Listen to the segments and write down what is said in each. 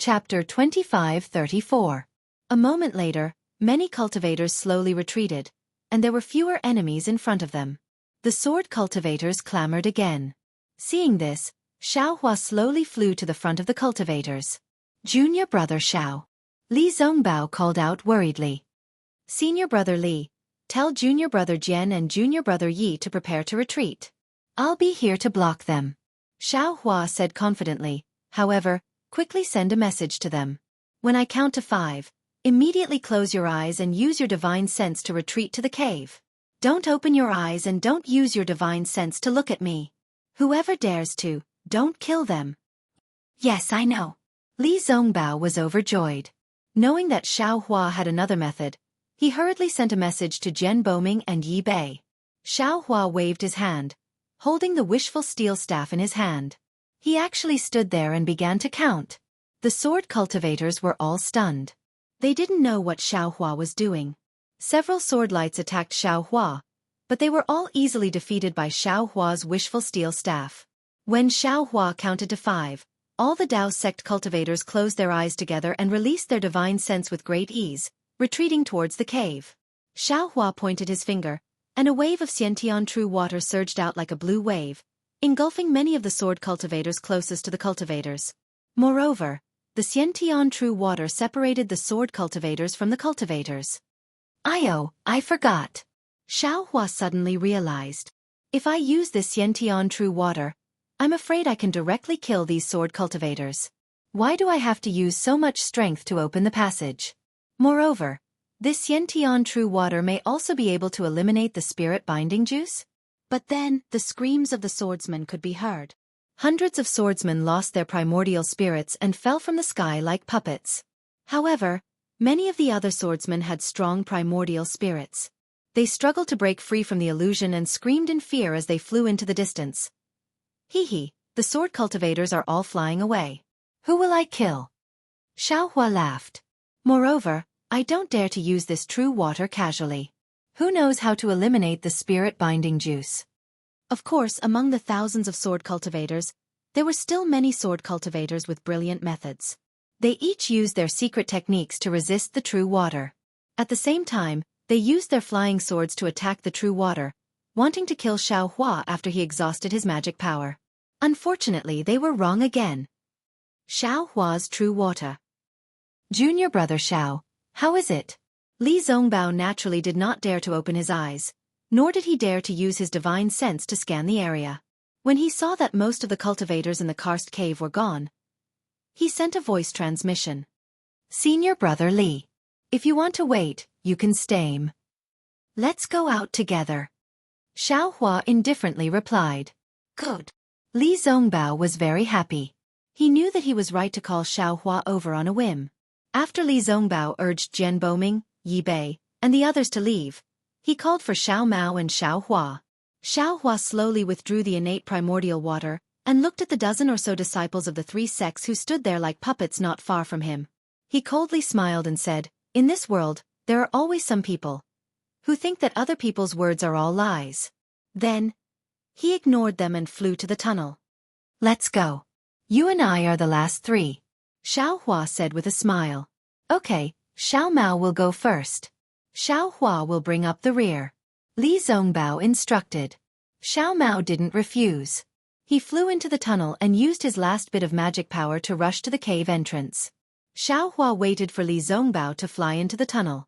Chapter 25-34. A moment later, many cultivators slowly retreated, and there were fewer enemies in front of them. The sword cultivators clamored again. Seeing this, Xiaohua slowly flew to the front of the cultivators. Junior brother Xiao. Li Zongbao called out worriedly. Senior brother Li, tell junior brother Jian and junior brother Yi to prepare to retreat. I'll be here to block them. Xiaohua said confidently, however, quickly send a message to them. When I count to 5, immediately close your eyes and use your divine sense to retreat to the cave. Don't open your eyes and don't use your divine sense to look at me. Whoever dares to, don't kill them. Yes, I know. Li Zongbao was overjoyed. Knowing that Xiaohua had another method, he hurriedly sent a message to Jian Boming and Yi Bei. Xiaohua waved his hand, holding the wishful steel staff in his hand. He actually stood there and began to count. The sword cultivators were all stunned. They didn't know what Xiaohua was doing. Several sword lights attacked Xiaohua, but they were all easily defeated by Xiaohua's wishful steel staff. When Xiaohua counted to 5, all the Dao sect cultivators closed their eyes together and released their divine sense with great ease, retreating towards the cave. Xiaohua pointed his finger, and a wave of Xiantian true water surged out like a blue wave, engulfing many of the sword cultivators closest to the cultivators. Moreover, the Xiantian true water separated the sword cultivators from the cultivators. I forgot. Xiaohua suddenly realized. If I use this Xiantian true water, I'm afraid I can directly kill these sword cultivators. Why do I have to use so much strength to open the passage? Moreover, this Xiantian true water may also be able to eliminate the spirit binding juice? But then, the screams of the swordsmen could be heard. Hundreds of swordsmen lost their primordial spirits and fell from the sky like puppets. However, many of the other swordsmen had strong primordial spirits. They struggled to break free from the illusion and screamed in fear as they flew into the distance. Hee, the sword cultivators are all flying away. Who will I kill? Xiaohua laughed. Moreover, I don't dare to use this true water casually. Who knows how to eliminate the spirit-binding juice? Of course, among the thousands of sword cultivators, there were still many sword cultivators with brilliant methods. They each used their secret techniques to resist the true water. At the same time, they used their flying swords to attack the true water, wanting to kill Xiaohua after he exhausted his magic power. Unfortunately, they were wrong again. Xiaohua's true water. Junior brother Xiao, how is it? Li Zongbao naturally did not dare to open his eyes, nor did he dare to use his divine sense to scan the area. When he saw that most of the cultivators in the karst cave were gone, he sent a voice transmission. Senior brother Li, if you want to wait, you can stay. Let's go out together. Xiaohua indifferently replied. Good. Li Zongbao was very happy. He knew that he was right to call Xiaohua over on a whim. After Li Zongbao urged Jian Boming, Yi Bei, and the others to leave, he called for Xiao Mao and Xiaohua. Xiaohua slowly withdrew the innate primordial water, and looked at the dozen or so disciples of the 3 sects who stood there like puppets not far from him. He coldly smiled and said, in this world, there are always some people who think that other people's words are all lies. Then, he ignored them and flew to the tunnel. Let's go. You and I are the last 3. Xiaohua said with a smile. Okay, Xiao Mao will go first. Xiaohua will bring up the rear. Li Zongbao instructed. Xiao Mao didn't refuse. He flew into the tunnel and used his last bit of magic power to rush to the cave entrance. Xiaohua waited for Li Zongbao to fly into the tunnel.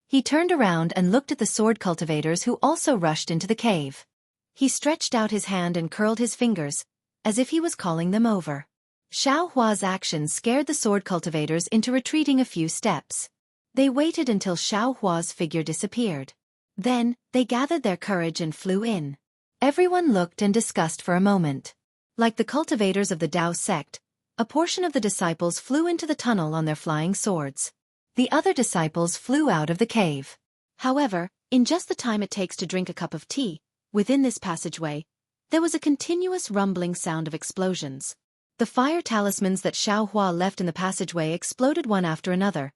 He turned around and looked at the sword cultivators who also rushed into the cave. He stretched out his hand and curled his fingers, as if he was calling them over. Xiaohua's actions scared the sword cultivators into retreating a few steps. They waited until Xiaohua's figure disappeared. Then, they gathered their courage and flew in. Everyone looked and discussed for a moment. Like the cultivators of the Dao sect, a portion of the disciples flew into the tunnel on their flying swords. The other disciples flew out of the cave. However, in just the time it takes to drink a cup of tea, within this passageway, there was a continuous rumbling sound of explosions. The fire talismans that Xiaohua left in the passageway exploded one after another,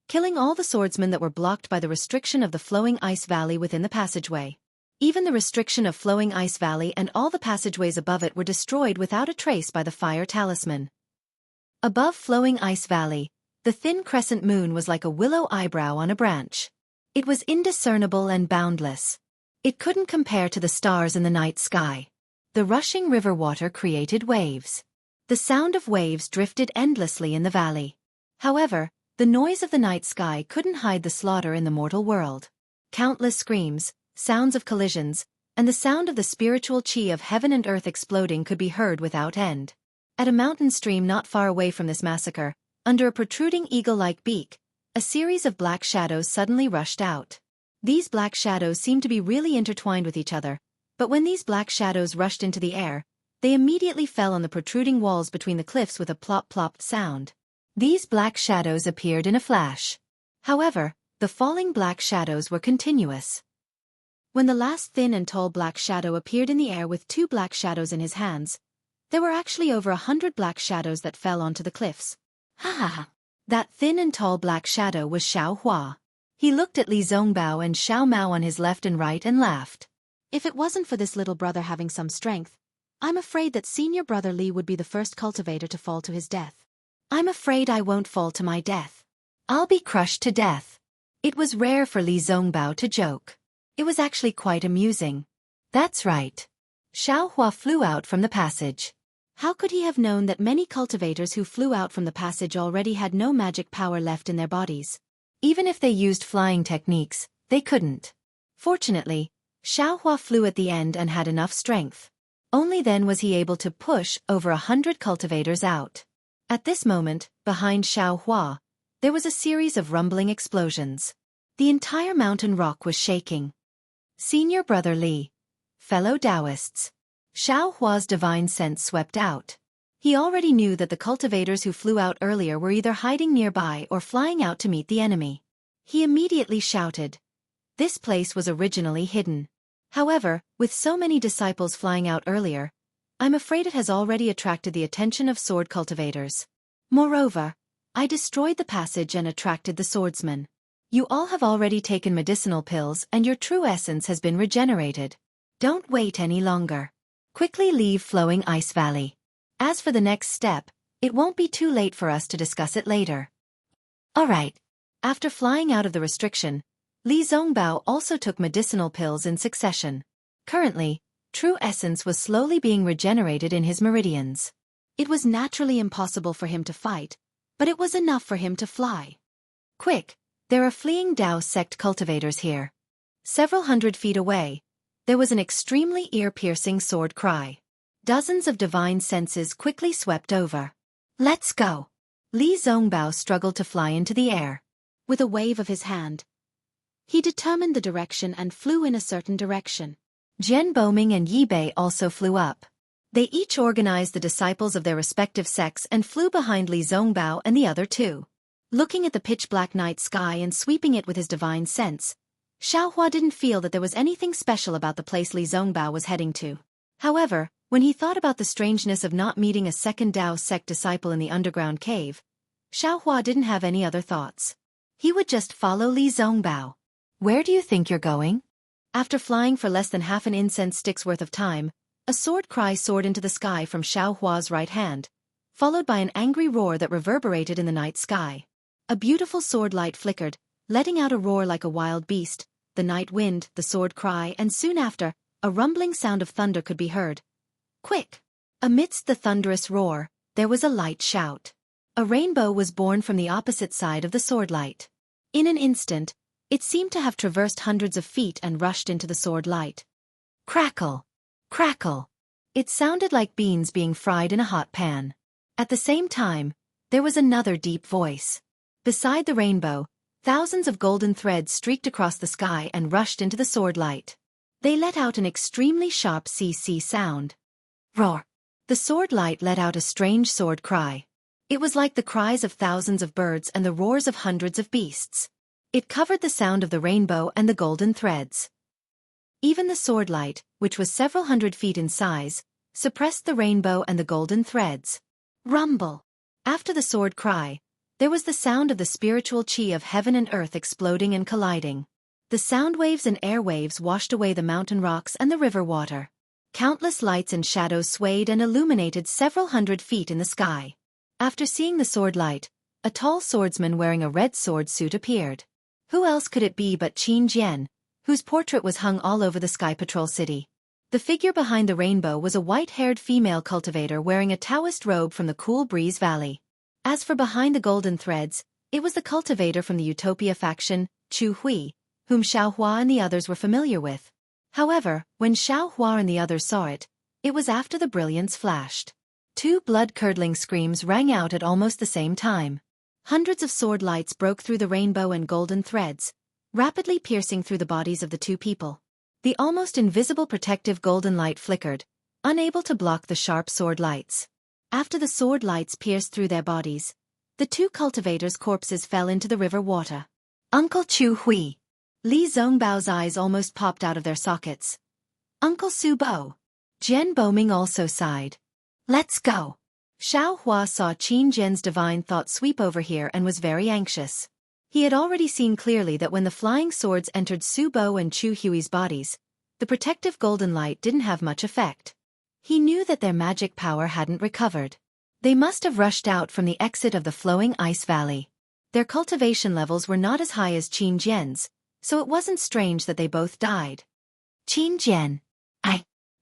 killing all the swordsmen that were blocked by the restriction of the flowing ice valley within the passageway. Even the restriction of flowing ice valley and all the passageways above it were destroyed without a trace by the fire talisman. Above flowing ice valley, the thin crescent moon was like a willow eyebrow on a branch. It was indiscernible and boundless. It couldn't compare to the stars in the night sky. The rushing river water created waves. The sound of waves drifted endlessly in the valley. However, the noise of the night sky couldn't hide the slaughter in the mortal world. Countless screams, sounds of collisions, and the sound of the spiritual chi of heaven and earth exploding could be heard without end. At a mountain stream not far away from this massacre, under a protruding eagle-like beak, a series of black shadows suddenly rushed out. These black shadows seemed to be really intertwined with each other, but when these black shadows rushed into the air, they immediately fell on the protruding walls between the cliffs with a plop-plop sound. These black shadows appeared in a flash. However, the falling black shadows were continuous. When the last thin and tall black shadow appeared in the air with 2 black shadows in his hands, there were actually over 100 black shadows that fell onto the cliffs. Ha ha ha! That thin and tall black shadow was Xueqi. He looked at Li Zongbao and Xiao Mao on his left and right and laughed. If it wasn't for this little brother having some strength, I'm afraid that senior brother Li would be the first cultivator to fall to his death. I'm afraid I won't fall to my death. I'll be crushed to death. It was rare for Li Zongbao to joke. It was actually quite amusing. That's right. Xueqi flew out from the passage. How could he have known that many cultivators who flew out from the passage already had no magic power left in their bodies? Even if they used flying techniques, they couldn't. Fortunately, Xueqi flew at the end and had enough strength. Only then was he able to push over 100 cultivators out. At this moment, behind Xueqi, there was a series of rumbling explosions. The entire mountain rock was shaking. Senior brother Li. Fellow Taoists. Xueqi's divine sense swept out. He already knew that the cultivators who flew out earlier were either hiding nearby or flying out to meet the enemy. He immediately shouted. This place was originally hidden. However, with so many disciples flying out earlier, I'm afraid it has already attracted the attention of sword cultivators. Moreover, I destroyed the passage and attracted the swordsmen. You all have already taken medicinal pills and your true essence has been regenerated. Don't wait any longer. Quickly leave flowing ice valley. As for the next step, it won't be too late for us to discuss it later. Alright. After flying out of the restriction, Li Zongbao also took medicinal pills in succession. Currently, true essence was slowly being regenerated in his meridians. It was naturally impossible for him to fight, but it was enough for him to fly. Quick, there are fleeing Dao sect cultivators here. Several hundred feet away, there was an extremely ear-piercing sword cry. Dozens of divine senses quickly swept over. Let's go. Li Zongbao struggled to fly into the air. With a wave of his hand, he determined the direction and flew in a certain direction. Jian Boming and Yi Bei also flew up. They each organized the disciples of their respective sects and flew behind Li Zongbao and the other 2. Looking at the pitch-black night sky and sweeping it with his divine sense, Xueqi didn't feel that there was anything special about the place Li Zongbao was heading to. However, when he thought about the strangeness of not meeting a second Dao sect disciple in the underground cave, Xueqi didn't have any other thoughts. He would just follow Li Zongbao. Where do you think you're going? After flying for less than half an incense stick's worth of time, a sword cry soared into the sky from Xueqi's right hand, followed by an angry roar that reverberated in the night sky. A beautiful sword light flickered, letting out a roar like a wild beast, the night wind, the sword cry, and soon after, a rumbling sound of thunder could be heard. Quick! Amidst the thunderous roar, there was a light shout. A rainbow was born from the opposite side of the sword light. In an instant, it seemed to have traversed hundreds of feet and rushed into the sword light. Crackle! Crackle! It sounded like beans being fried in a hot pan. At the same time, there was another deep voice. Beside the rainbow, thousands of golden threads streaked across the sky and rushed into the sword light. They let out an extremely sharp CC sound. Roar! The sword light let out a strange sword cry. It was like the cries of thousands of birds and the roars of hundreds of beasts. It covered the sound of the rainbow and the golden threads. Even the sword light, which was several hundred feet in size, suppressed the rainbow and the golden threads. Rumble! After the sword cry, there was the sound of the spiritual chi of heaven and earth exploding and colliding. The sound waves and air waves washed away the mountain rocks and the river water. Countless lights and shadows swayed and illuminated several hundred feet in the sky. After seeing the sword light, a tall swordsman wearing a red sword suit appeared. Who else could it be but Qin Jian, whose portrait was hung all over the Sky Patrol city? The figure behind the rainbow was a white-haired female cultivator wearing a Taoist robe from the Cool Breeze Valley. As for behind the golden threads, it was the cultivator from the Utopia faction, Xueqi, whom Xiaohua and the others were familiar with. However, when Xiaohua and the others saw it, it was after the brilliance flashed. Two blood-curdling screams rang out at almost the same time. Hundreds of sword lights broke through the rainbow and golden threads, rapidly piercing through the bodies of the two people. The almost invisible protective golden light flickered, unable to block the sharp sword lights. After the sword lights pierced through their bodies, the two cultivators' corpses fell into the river water. Uncle Chu Hui. Li Zongbao's eyes almost popped out of their sockets. Uncle Su Bo. Jian Boming also sighed. Let's go. Xiaohua saw Qin Jian's divine thought sweep over here and was very anxious. He had already seen clearly that when the flying swords entered Su Bo and Chu Hui's bodies, the protective golden light didn't have much effect. He knew that their magic power hadn't recovered. They must have rushed out from the exit of the flowing ice valley. Their cultivation levels were not as high as Qin Jian's, so it wasn't strange that they both died. Qin Jian.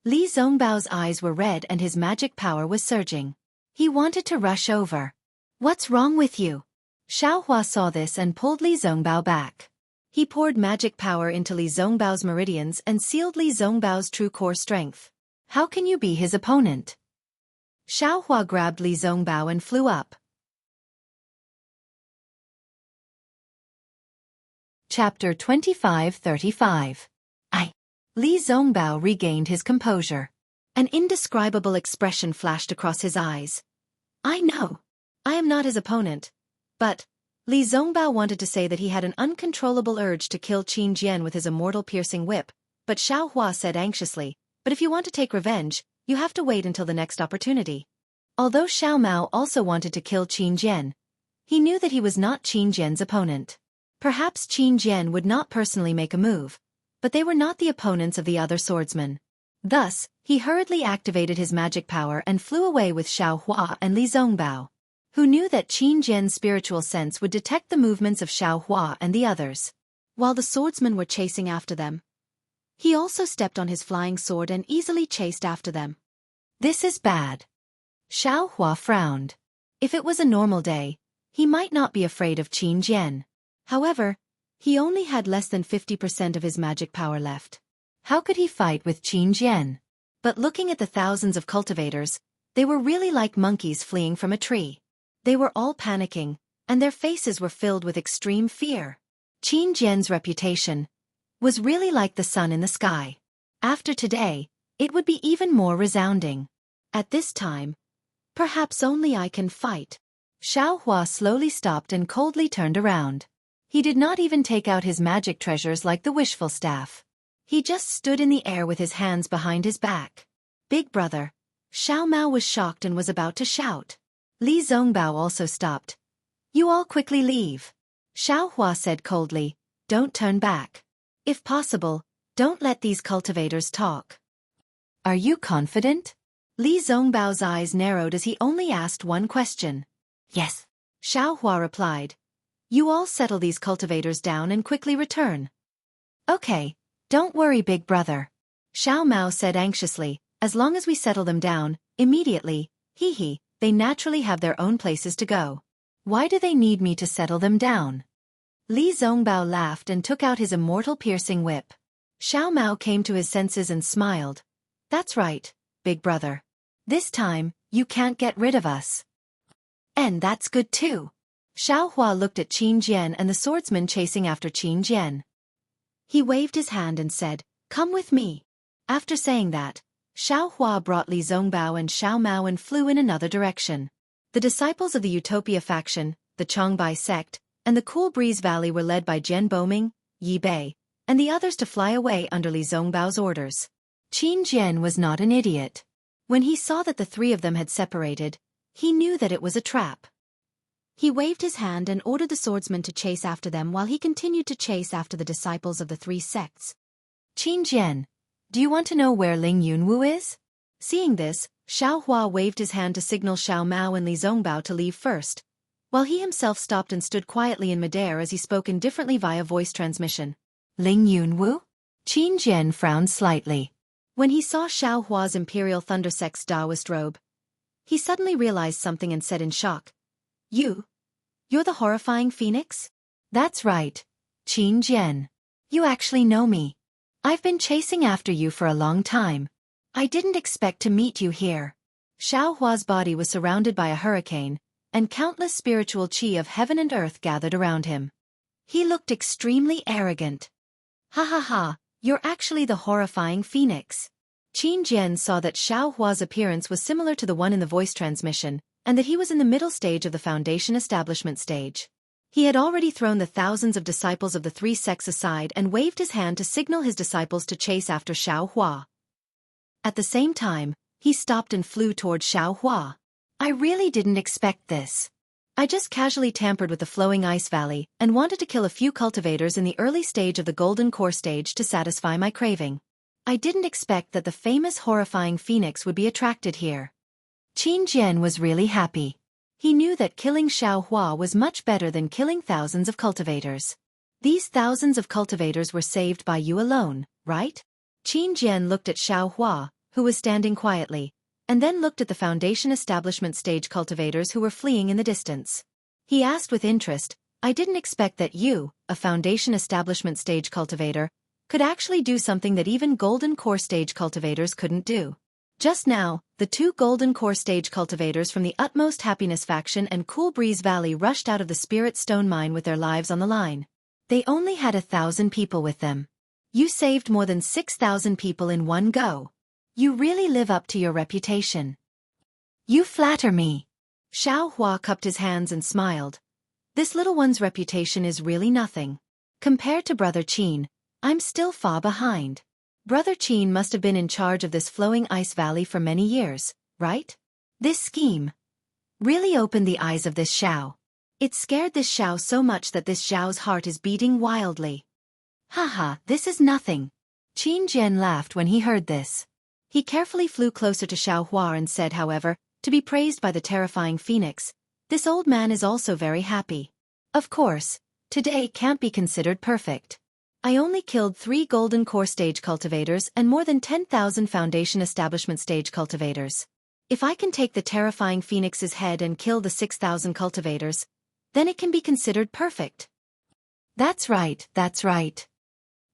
Li Zongbao's eyes were red and his magic power was surging. He wanted to rush over. What's wrong with you? Xiaohua saw this and pulled Li Zongbao back. He poured magic power into Li Zongbao's meridians and sealed Li Zongbao's true core strength. How can you be his opponent? Xiaohua grabbed Li Zongbao and flew up. Chapter 25-35. Li Zongbao regained his composure. An indescribable expression flashed across his eyes. I know. I am not his opponent. But, Li Zongbao wanted to say that he had an uncontrollable urge to kill Qin Jian with his immortal piercing whip, but Xiaohua said anxiously, but if you want to take revenge, you have to wait until the next opportunity. Although Xiao Mao also wanted to kill Qin Jian, he knew that he was not Qin Jian's opponent. Perhaps Qin Jian would not personally make a move, but they were not the opponents of the other swordsmen. Thus, he hurriedly activated his magic power and flew away with Xiaohua and Li Zongbao, who knew that Qin Jian's spiritual sense would detect the movements of Xiaohua and the others. While the swordsmen were chasing after them, he also stepped on his flying sword and easily chased after them. This is bad. Xiaohua frowned. If it was a normal day, he might not be afraid of Qin Jian. However, he only had less than 50% of his magic power left. How could he fight with Qin Jian? But looking at the thousands of cultivators, they were really like monkeys fleeing from a tree. They were all panicking, and their faces were filled with extreme fear. Qin Jian's reputation was really like the sun in the sky. After today, it would be even more resounding. At this time, perhaps only I can fight. Xiaohua slowly stopped and coldly turned around. He did not even take out his magic treasures like the wishful staff. He just stood in the air with his hands behind his back. Big brother. Xiao Mao was shocked and was about to shout. Li Zongbao also stopped. You all quickly leave. Xiaohua said coldly, don't turn back. If possible, don't let these cultivators talk. Are you confident? Li Zongbao's eyes narrowed as he only asked one question. Yes. Xiaohua replied. You all settle these cultivators down and quickly return. Okay, don't worry big brother. Xiao Mao said anxiously, as long as we settle them down, immediately, they naturally have their own places to go. Why do they need me to settle them down? Li Zongbao laughed and took out his immortal piercing whip. Xiao Mao came to his senses and smiled. That's right, big brother. This time, you can't get rid of us. And that's good too. Xiaohua looked at Qin Jian and the swordsman chasing after Qin Jian. He waved his hand and said, come with me. After saying that, Xiaohua brought Li Zongbao and Xiao Mao and flew in another direction. The disciples of the Utopia faction, the Changbai sect, and the Cool Breeze Valley were led by Jian Boming, Yi Bei, and the others to fly away under Li Zongbao's orders. Qin Jian was not an idiot. When he saw that the three of them had separated, he knew that it was a trap. He waved his hand and ordered the swordsman to chase after them while he continued to chase after the disciples of the three sects. Qin Jian, do you want to know where Ling Yunwu is? Seeing this, Xiao Hua waved his hand to signal Xiao Mao and Li Zongbao to leave first, while he himself stopped and stood quietly in midair as he spoke indifferently via voice transmission. Ling Yunwu? Qin Jian frowned slightly. When he saw Xiao Hua's Imperial Thundersect's Taoist robe, he suddenly realized something and said in shock, You're the horrifying phoenix? That's right, Qin Jian. You actually know me. I've been chasing after you for a long time. I didn't expect to meet you here. Xiao Hua's body was surrounded by a hurricane, and countless spiritual qi of heaven and earth gathered around him. He looked extremely arrogant. Ha ha ha, you're actually the horrifying phoenix. Qin Jian saw that Xiao Hua's appearance was similar to the one in the voice transmission, and that he was in the middle stage of the Foundation establishment stage. He had already thrown the thousands of disciples of the three sects aside and waved his hand to signal his disciples to chase after Xiao Hua. At the same time, he stopped and flew toward Xiao Hua. I really didn't expect this. I just casually tampered with the flowing ice valley and wanted to kill a few cultivators in the early stage of the golden core stage to satisfy my craving. I didn't expect that the famous horrifying phoenix would be attracted here. Qin Jian was really happy. He knew that killing Xiao Hua was much better than killing thousands of cultivators. These thousands of cultivators were saved by you alone, right? Qin Jian looked at Xiao Hua, who was standing quietly, and then looked at the Foundation establishment stage cultivators who were fleeing in the distance. He asked with interest, I didn't expect that you, a Foundation establishment stage cultivator, could actually do something that even golden core stage cultivators couldn't do. Just now, the two golden core stage cultivators from the Utmost Happiness faction and Cool Breeze Valley rushed out of the Spirit Stone mine with their lives on the line. They only had 1,000 people with them. You saved more than 6,000 people in one go. You really live up to your reputation. You flatter me. Xiao Hua cupped his hands and smiled. This little one's reputation is really nothing. Compared to Brother Qin, I'm still far behind. Brother Qin must have been in charge of this flowing ice valley for many years, right? This scheme really opened the eyes of this Xiao. It scared this Xiao so much that this Xiao's heart is beating wildly. Haha, this is nothing. Qin Jian laughed when he heard this. He carefully flew closer to Xiao Hua and said, however, to be praised by the terrifying phoenix, this old man is also very happy. Of course, today can't be considered perfect. I only killed 3 golden core stage cultivators and more than 10,000 Foundation establishment stage cultivators. If I can take the terrifying phoenix's head and kill the 6,000 cultivators, then it can be considered perfect. That's right, that's right.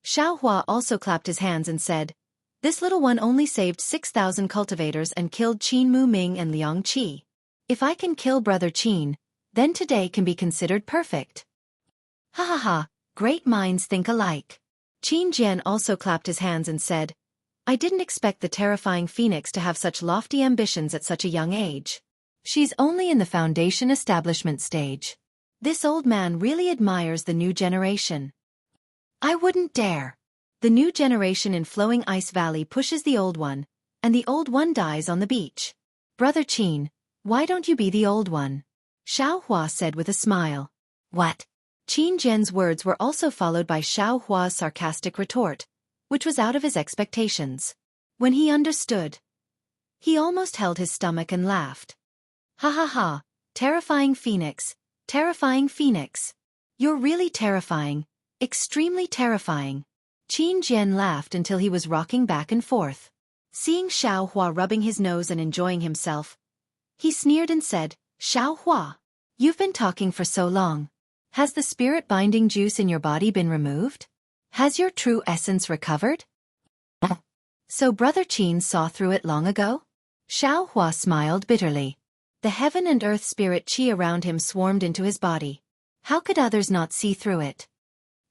Xiao Hua also clapped his hands and said, this little one only saved 6,000 cultivators and killed Qin Mu Ming and Liang Qi. If I can kill Brother Qin, then today can be considered perfect. Ha ha ha, great minds think alike. Qin Jian also clapped his hands and said, I didn't expect the terrifying phoenix to have such lofty ambitions at such a young age. She's only in the Foundation establishment stage. This old man really admires the new generation. I wouldn't dare. The new generation in Flowing Ice Valley pushes the old one, and the old one dies on the beach. Brother Qin, why don't you be the old one? Xiao Hua said with a smile. What? Qin Jian's words were also followed by Xiao Hua's sarcastic retort, which was out of his expectations. When he understood, he almost held his stomach and laughed. Ha ha ha, terrifying phoenix, terrifying phoenix. You're really terrifying, extremely terrifying. Qin Jian laughed until he was rocking back and forth. Seeing Xiao Hua rubbing his nose and enjoying himself, he sneered and said, Xiao Hua, you've been talking for so long. Has the spirit binding juice in your body been removed? Has your true essence recovered? So Brother Qin saw through it long ago? Xiao Hua smiled bitterly. The heaven and earth spirit qi around him swarmed into his body. How could others not see through it?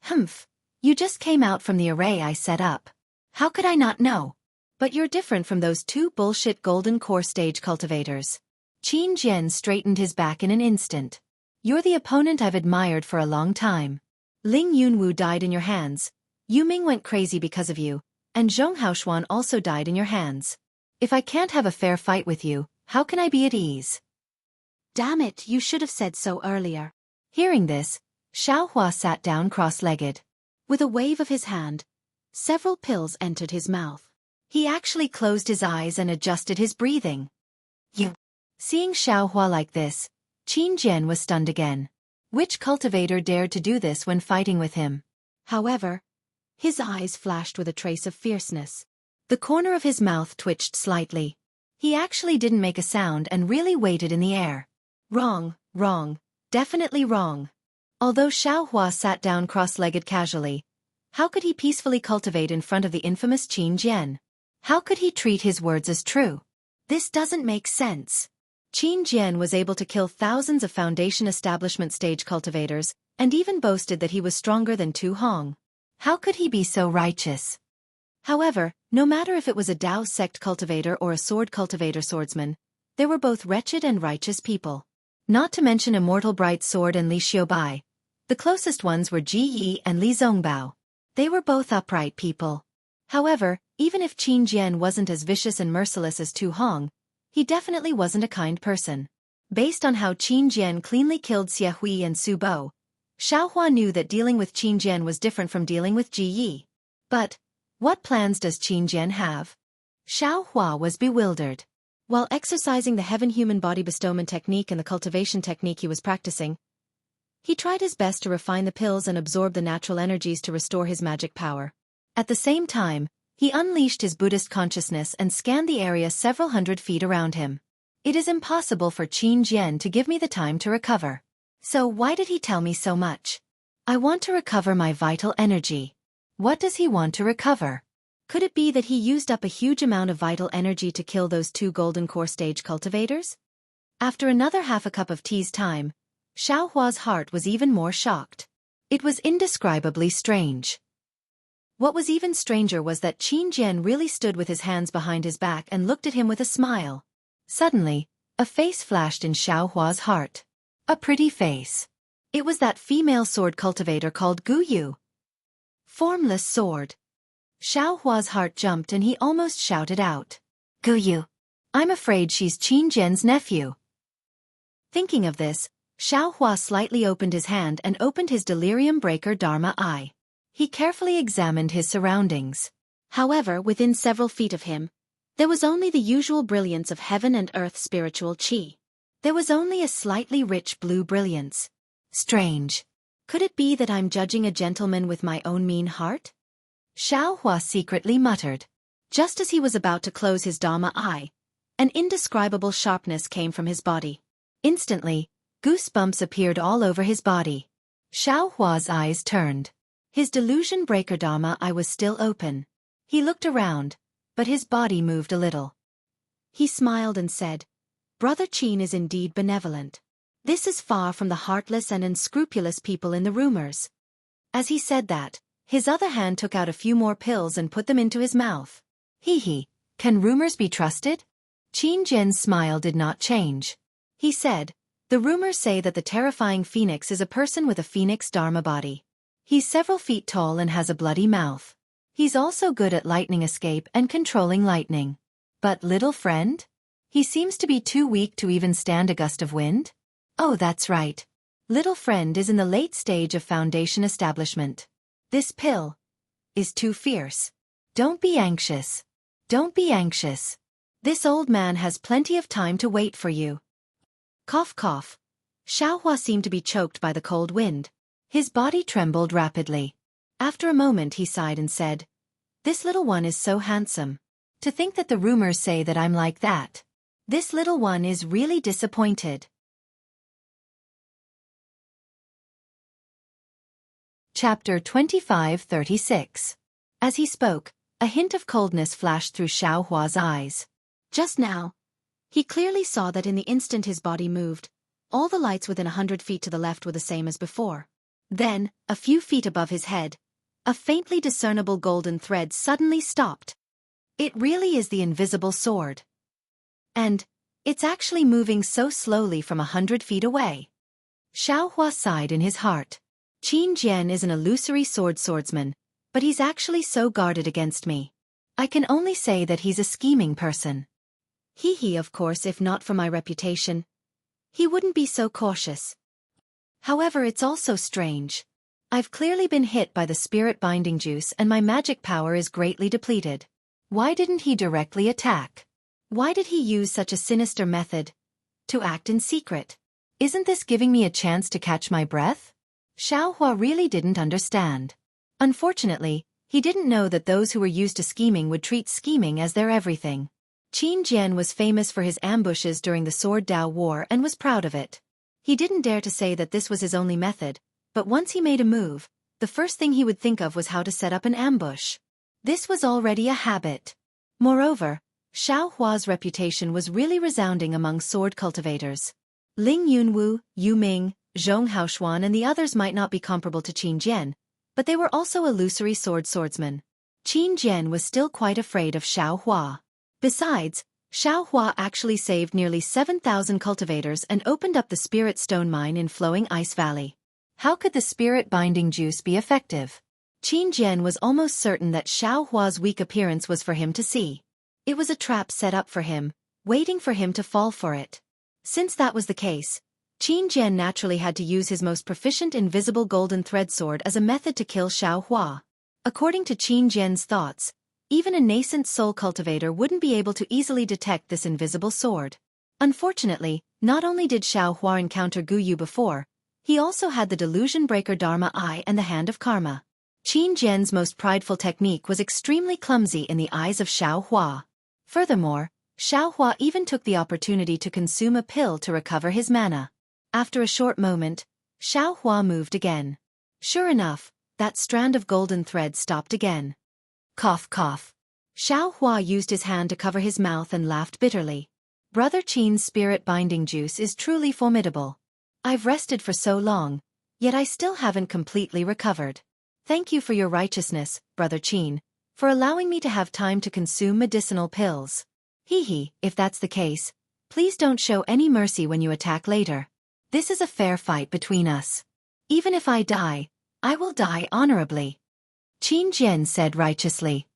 Humph. You just came out from the array I set up. How could I not know? But you're different from those 2 bullshit golden core stage cultivators. Qin Jian straightened his back in an instant. You're the opponent I've admired for a long time. Ling Yunwu died in your hands. Yu Ming went crazy because of you, and Zhong Haoshuan also died in your hands. If I can't have a fair fight with you, how can I be at ease? Damn it, you should have said so earlier. Hearing this, Xiao Hua sat down cross-legged. With a wave of his hand, several pills entered his mouth. He actually closed his eyes and adjusted his breathing. You. Seeing Xiaohua like this, Qin Jian was stunned again. Which cultivator dared to do this when fighting with him? However, his eyes flashed with a trace of fierceness. The corner of his mouth twitched slightly. He actually didn't make a sound and really waited in the air. Wrong, wrong, definitely wrong. Although Xiaohua sat down cross-legged casually, how could he peacefully cultivate in front of the infamous Qin Jian? How could he treat his words as true? This doesn't make sense. Qin Jian was able to kill thousands of Foundation establishment stage cultivators, and even boasted that he was stronger than Tu Hong. How could he be so righteous? However, no matter if it was a Dao sect cultivator or a sword cultivator swordsman, they were both wretched and righteous people. Not to mention Immortal Bright Sword and Li Xiaobai. The closest ones were Ji Yi and Li Zongbao. They were both upright people. However, even if Qin Jian wasn't as vicious and merciless as Tu Hong, he definitely wasn't a kind person. Based on how Qin Jian cleanly killed Xueqi and Su Bo, Xiaohua knew that dealing with Qin Jian was different from dealing with Ji Yi. But what plans does Qin Jian have? Xiaohua was bewildered. While exercising the heaven-human body bestowment technique and the cultivation technique he was practicing, he tried his best to refine the pills and absorb the natural energies to restore his magic power. At the same time, he unleashed his Buddhist consciousness and scanned the area several hundred feet around him. It is impossible for Qin Jian to give me the time to recover. So why did he tell me so much? I want to recover my vital energy. What does he want to recover? Could it be that he used up a huge amount of vital energy to kill those two golden core stage cultivators? After another half a cup of tea's time, Xiaohua's heart was even more shocked. It was indescribably strange. What was even stranger was that Qin Jian really stood with his hands behind his back and looked at him with a smile. Suddenly, a face flashed in Xiaohua's heart. A pretty face. It was that female sword cultivator called Gu Yu. Formless sword. Xiaohua's heart jumped and he almost shouted out. Gu Yu. I'm afraid she's Qin Jian's nephew. Thinking of this, Xiaohua slightly opened his hand and opened his delirium breaker Dharma eye. He carefully examined his surroundings. However, within several feet of him, there was only the usual brilliance of heaven and earth spiritual qi. There was only a slightly rich blue brilliance. Strange. Could it be that I'm judging a gentleman with my own mean heart? Xiaohua secretly muttered. Just as he was about to close his Dharma eye, an indescribable sharpness came from his body. Instantly, goosebumps appeared all over his body. Xiaohua's eyes turned. His delusion breaker Dharma eye was still open. He looked around, but his body moved a little. He smiled and said, Brother Qin is indeed benevolent. This is far from the heartless and unscrupulous people in the rumors. As he said that, his other hand took out a few more pills and put them into his mouth. Hee, can rumors be trusted? Qin Jian's smile did not change. He said, the rumors say that the terrifying phoenix is a person with a phoenix Dharma body. He's several feet tall and has a bloody mouth. He's also good at lightning escape and controlling lightning. But little friend? He seems to be too weak to even stand a gust of wind? Oh, that's right. Little friend is in the late stage of Foundation establishment. This pill is too fierce. Don't be anxious. Don't be anxious. This old man has plenty of time to wait for you. Cough cough. Xiaohua seemed to be choked by the cold wind. His body trembled rapidly. After a moment he sighed and said, This little one is so handsome. To think that the rumors say that I'm like that. This little one is really disappointed. Chapter 25-36. As he spoke, a hint of coldness flashed through Xiaohua's eyes. Just now, he clearly saw that in the instant his body moved, all the lights within 100 feet to the left were the same as before. Then, a few feet above his head, a faintly discernible golden thread suddenly stopped. It really is the invisible sword. And it's actually moving so slowly from 100 feet away. Xiaohua sighed in his heart. Qin Jian is an illusory swordsman, but he's actually so guarded against me. I can only say that he's a scheming person. Of course, if not for my reputation, he wouldn't be so cautious. However, it's also strange. I've clearly been hit by the spirit binding juice and my magic power is greatly depleted. Why didn't he directly attack? Why did he use such a sinister method? To act in secret. Isn't this giving me a chance to catch my breath? Xiaohua really didn't understand. Unfortunately, he didn't know that those who were used to scheming would treat scheming as their everything. Qin Jian was famous for his ambushes during the Sword Dao War and was proud of it. He didn't dare to say that this was his only method, but once he made a move, the first thing he would think of was how to set up an ambush. This was already a habit. Moreover, Xiaohua's reputation was really resounding among sword cultivators. Ling Yunwu, Yu Ming, Zhong Haoshuan and the others might not be comparable to Qin Jian, but they were also illusory swordsmen. Qin Jian was still quite afraid of Xiaohua. Besides, Xiaohua actually saved nearly 7,000 cultivators and opened up the spirit stone mine in Flowing Ice Valley. How could the spirit binding juice be effective? Qin Jian was almost certain that Xiaohua's weak appearance was for him to see. It was a trap set up for him, waiting for him to fall for it. Since that was the case, Qin Jian naturally had to use his most proficient invisible golden thread sword as a method to kill Xiaohua. According to Qin Jian's thoughts, even a nascent soul cultivator wouldn't be able to easily detect this invisible sword. Unfortunately, not only did Xiaohua encounter Guyu before, he also had the Delusion Breaker Dharma Eye and the Hand of Karma. Qin Jian's most prideful technique was extremely clumsy in the eyes of Xiaohua. Furthermore, Xiaohua even took the opportunity to consume a pill to recover his mana. After a short moment, Xiaohua moved again. Sure enough, that strand of golden thread stopped again. Cough cough. Xiaohua used his hand to cover his mouth and laughed bitterly. Brother Qin's spirit binding juice is truly formidable. I've rested for so long, yet I still haven't completely recovered. Thank you for your righteousness, Brother Qin, for allowing me to have time to consume medicinal pills. Hee, if that's the case, please don't show any mercy when you attack later. This is a fair fight between us. Even if I die, I will die honorably. Qin Jian said righteously.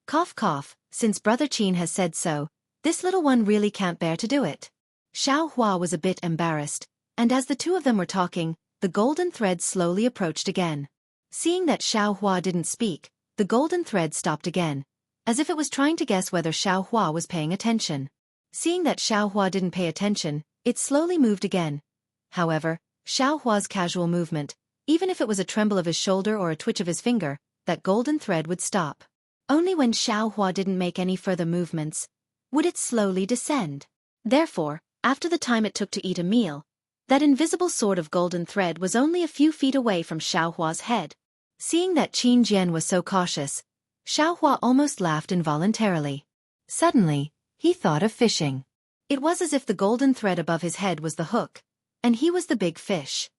Cough cough, since Brother Qin has said so, this little one really can't bear to do it. Xiaohua was a bit embarrassed, and as the two of them were talking, the golden thread slowly approached again. Seeing that Xiaohua didn't speak, the golden thread stopped again, as if it was trying to guess whether Xiaohua was paying attention. Seeing that Xiaohua didn't pay attention, it slowly moved again. However, Xiaohua's casual movement, even if it was a tremble of his shoulder or a twitch of his finger, that golden thread would stop. Only when Xiaohua didn't make any further movements would it slowly descend. Therefore, after the time it took to eat a meal, that invisible sword of golden thread was only a few feet away from Xiaohua's head. Seeing that Qin Jian was so cautious, Xiaohua almost laughed involuntarily. Suddenly, he thought of fishing. It was as if the golden thread above his head was the hook, and he was the big fish.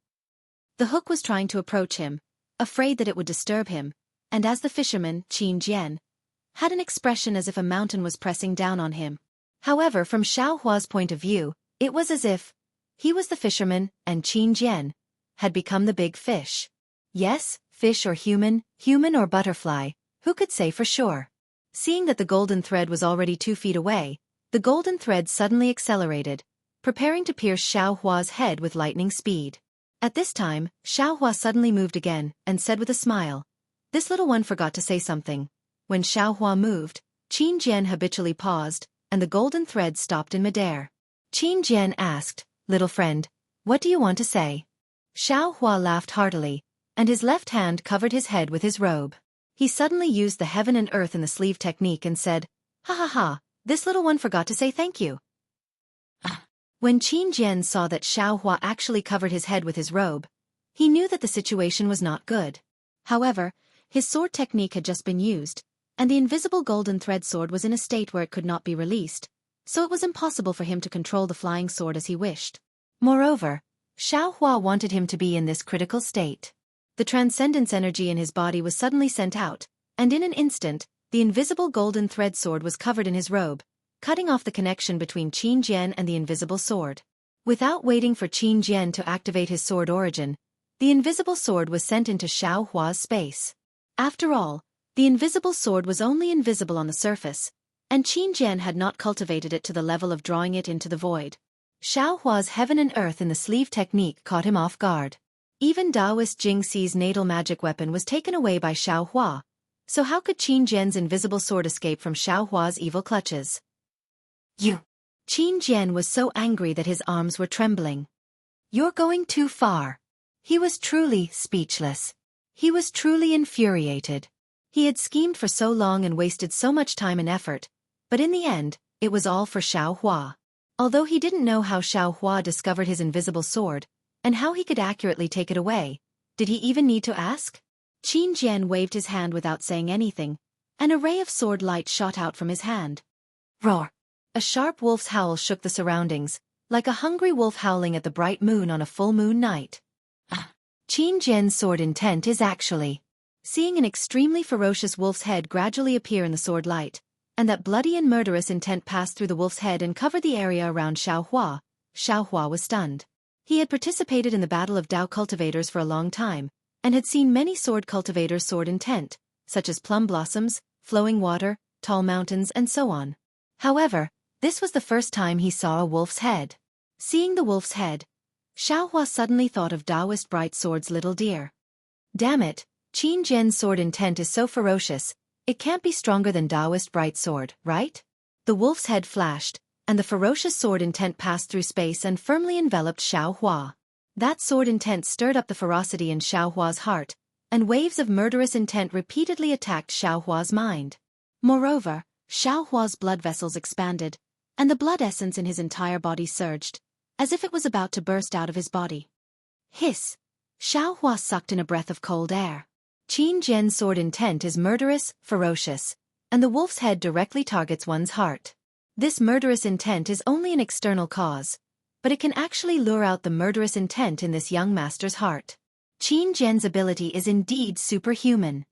The hook was trying to approach him, afraid that it would disturb him, and as the fisherman, Qin Jian, had an expression as if a mountain was pressing down on him. However, from Xiaohua's point of view, it was as if he was the fisherman, and Qin Jian had become the big fish. Yes, fish or human or butterfly, who could say for sure? Seeing that the golden thread was already 2 feet away, the golden thread suddenly accelerated, preparing to pierce Xiaohua's head with lightning speed. At this time, Xiaohua suddenly moved again, and said with a smile, "This little one forgot to say something." When Xiaohua moved, Qin Jian habitually paused, and the golden thread stopped in midair. Qin Jian asked, "Little friend, what do you want to say?" Xiaohua laughed heartily, and his left hand covered his head with his robe. He suddenly used the heaven and earth in the sleeve technique and said, "Ha ha ha, this little one forgot to say thank you." When Qin Jian saw that Xiaohua actually covered his head with his robe, he knew that the situation was not good. However, his sword technique had just been used, and the invisible golden thread sword was in a state where it could not be released, so it was impossible for him to control the flying sword as he wished. Moreover, Xiaohua wanted him to be in this critical state. The transcendence energy in his body was suddenly sent out, and in an instant, the invisible golden thread sword was covered in his robe, cutting off the connection between Qin Jian and the invisible sword. Without waiting for Qin Jian to activate his sword origin, the invisible sword was sent into Xiaohua's space. After all, the invisible sword was only invisible on the surface, and Qin Jian had not cultivated it to the level of drawing it into the void. Xiaohua's heaven and earth in the sleeve technique caught him off guard. Even Taoist Jing Xi's natal magic weapon was taken away by Xiaohua, So how could Qin Jian's invisible sword escape from Xiaohua's evil clutches? You! Qin Jian was so angry that his arms were trembling. You're going too far. He was truly speechless. He was truly infuriated. He had schemed for so long and wasted so much time and effort, but in the end, it was all for Xiaohua. Although he didn't know how Xiaohua discovered his invisible sword, and how he could accurately take it away, did he even need to ask? Qin Jian waved his hand without saying anything. An array of sword light shot out from his hand. Roar! A sharp wolf's howl shook the surroundings, like a hungry wolf howling at the bright moon on a full moon night. Qin Jian's sword intent is actually seeing an extremely ferocious wolf's head gradually appear in the sword light, and that bloody and murderous intent passed through the wolf's head and covered the area around Xiaohua. Xiaohua was stunned. He had participated in the battle of Dao cultivators for a long time, and had seen many sword cultivators' sword intent, such as plum blossoms, flowing water, tall mountains, and so on. However, this was the first time he saw a wolf's head. Seeing the wolf's head, Xiaohua suddenly thought of Taoist Bright Sword's little deer. Damn it, Qin Jian's sword intent is so ferocious, it can't be stronger than Taoist Bright Sword, right? The wolf's head flashed, and the ferocious sword intent passed through space and firmly enveloped Xiaohua. That sword intent stirred up the ferocity in Xiaohua's heart, and waves of murderous intent repeatedly attacked Xiaohua's mind. Moreover, Xiaohua's blood vessels expanded, and the blood essence in his entire body surged, as if it was about to burst out of his body. Hiss! Xiaohua sucked in a breath of cold air. Qin Jian's sword intent is murderous, ferocious, and the wolf's head directly targets one's heart. This murderous intent is only an external cause, but it can actually lure out the murderous intent in this young master's heart. Qin Jian's ability is indeed superhuman.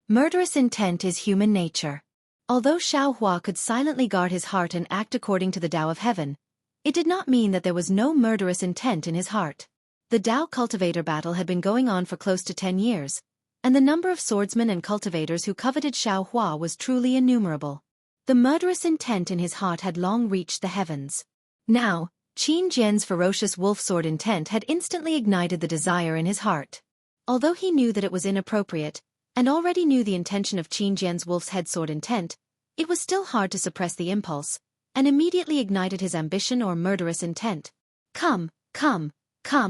Murderous intent is human nature. Although Xiaohua could silently guard his heart and act according to the Tao of Heaven, it did not mean that there was no murderous intent in his heart. The Tao cultivator battle had been going on for close to 10 years, and the number of swordsmen and cultivators who coveted Xiaohua was truly innumerable. The murderous intent in his heart had long reached the heavens. Now, Qin Jian's ferocious wolf sword intent had instantly ignited the desire in his heart. Although he knew that it was inappropriate, and already knew the intention of Qin Jian's wolf's head sword intent, it was still hard to suppress the impulse, and immediately ignited his ambition or murderous intent. Come,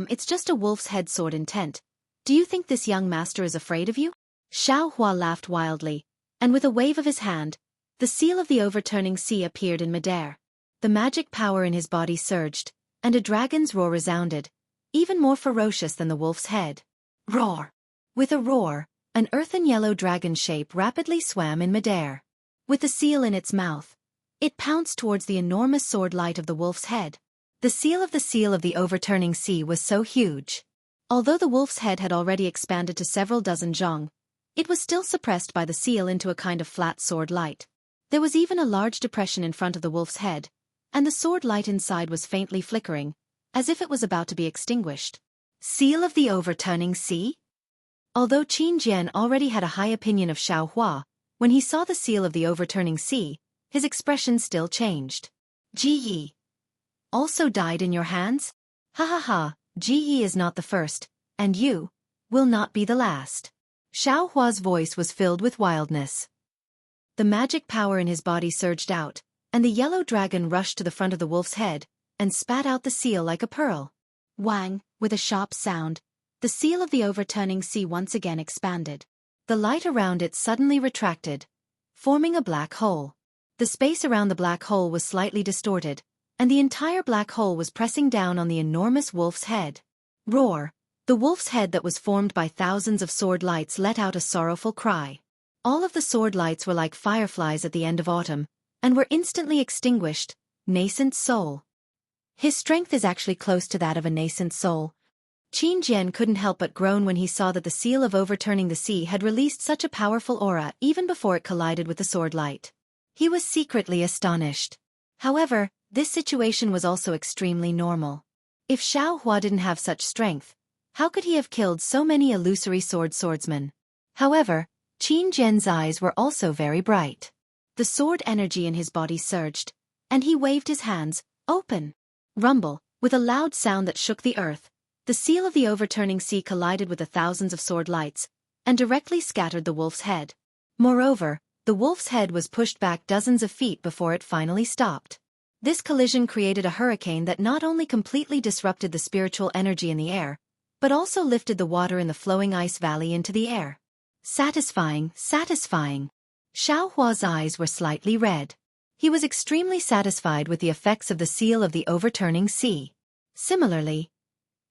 it's just a wolf's head sword intent. Do you think this young master is afraid of you? Xiaohua laughed wildly, and with a wave of his hand, the seal of the overturning sea appeared in midair. The magic power in his body surged, and a dragon's roar resounded, even more ferocious than the wolf's head. Roar! With a roar, an earthen yellow dragon shape rapidly swam in midair. With the seal in its mouth, it pounced towards the enormous sword light of the wolf's head. The seal of the overturning sea was so huge. Although the wolf's head had already expanded to several dozen zhong, it was still suppressed by the seal into a kind of flat sword light. There was even a large depression in front of the wolf's head, and the sword light inside was faintly flickering, as if it was about to be extinguished. Seal of the overturning sea? Although Qin Jian already had a high opinion of Xiaohua, when he saw the seal of the overturning sea, his expression still changed. Ji Yi also died in your hands? Ha ha ha, Ji Yi is not the first, and you will not be the last. Xiaohua's voice was filled with wildness. The magic power in his body surged out, and the yellow dragon rushed to the front of the wolf's head, and spat out the seal like a pearl. Wang, with a sharp sound, the seal of the overturning sea once again expanded. The light around it suddenly retracted, forming a black hole. The space around the black hole was slightly distorted, and the entire black hole was pressing down on the enormous wolf's head. Roar! The wolf's head that was formed by thousands of sword lights let out a sorrowful cry. All of the sword lights were like fireflies at the end of autumn, and were instantly extinguished. Nascent soul. His strength is actually close to that of a nascent soul. Qin Jian couldn't help but groan when he saw that the seal of overturning the sea had released such a powerful aura even before it collided with the sword light. He was secretly astonished. However, this situation was also extremely normal. If Xiaohua didn't have such strength, how could he have killed so many illusory swordsmen? However, Qin Jian's eyes were also very bright. The sword energy in his body surged, and he waved his hands, open. Rumble, with a loud sound that shook the earth, the seal of the overturning sea collided with the thousands of sword lights, and directly scattered the wolf's head. Moreover, the wolf's head was pushed back dozens of feet before it finally stopped. This collision created a hurricane that not only completely disrupted the spiritual energy in the air, but also lifted the water in the flowing ice valley into the air. Satisfying, satisfying. Xiao Hua's eyes were slightly red. He was extremely satisfied with the effects of the seal of the overturning sea. Similarly,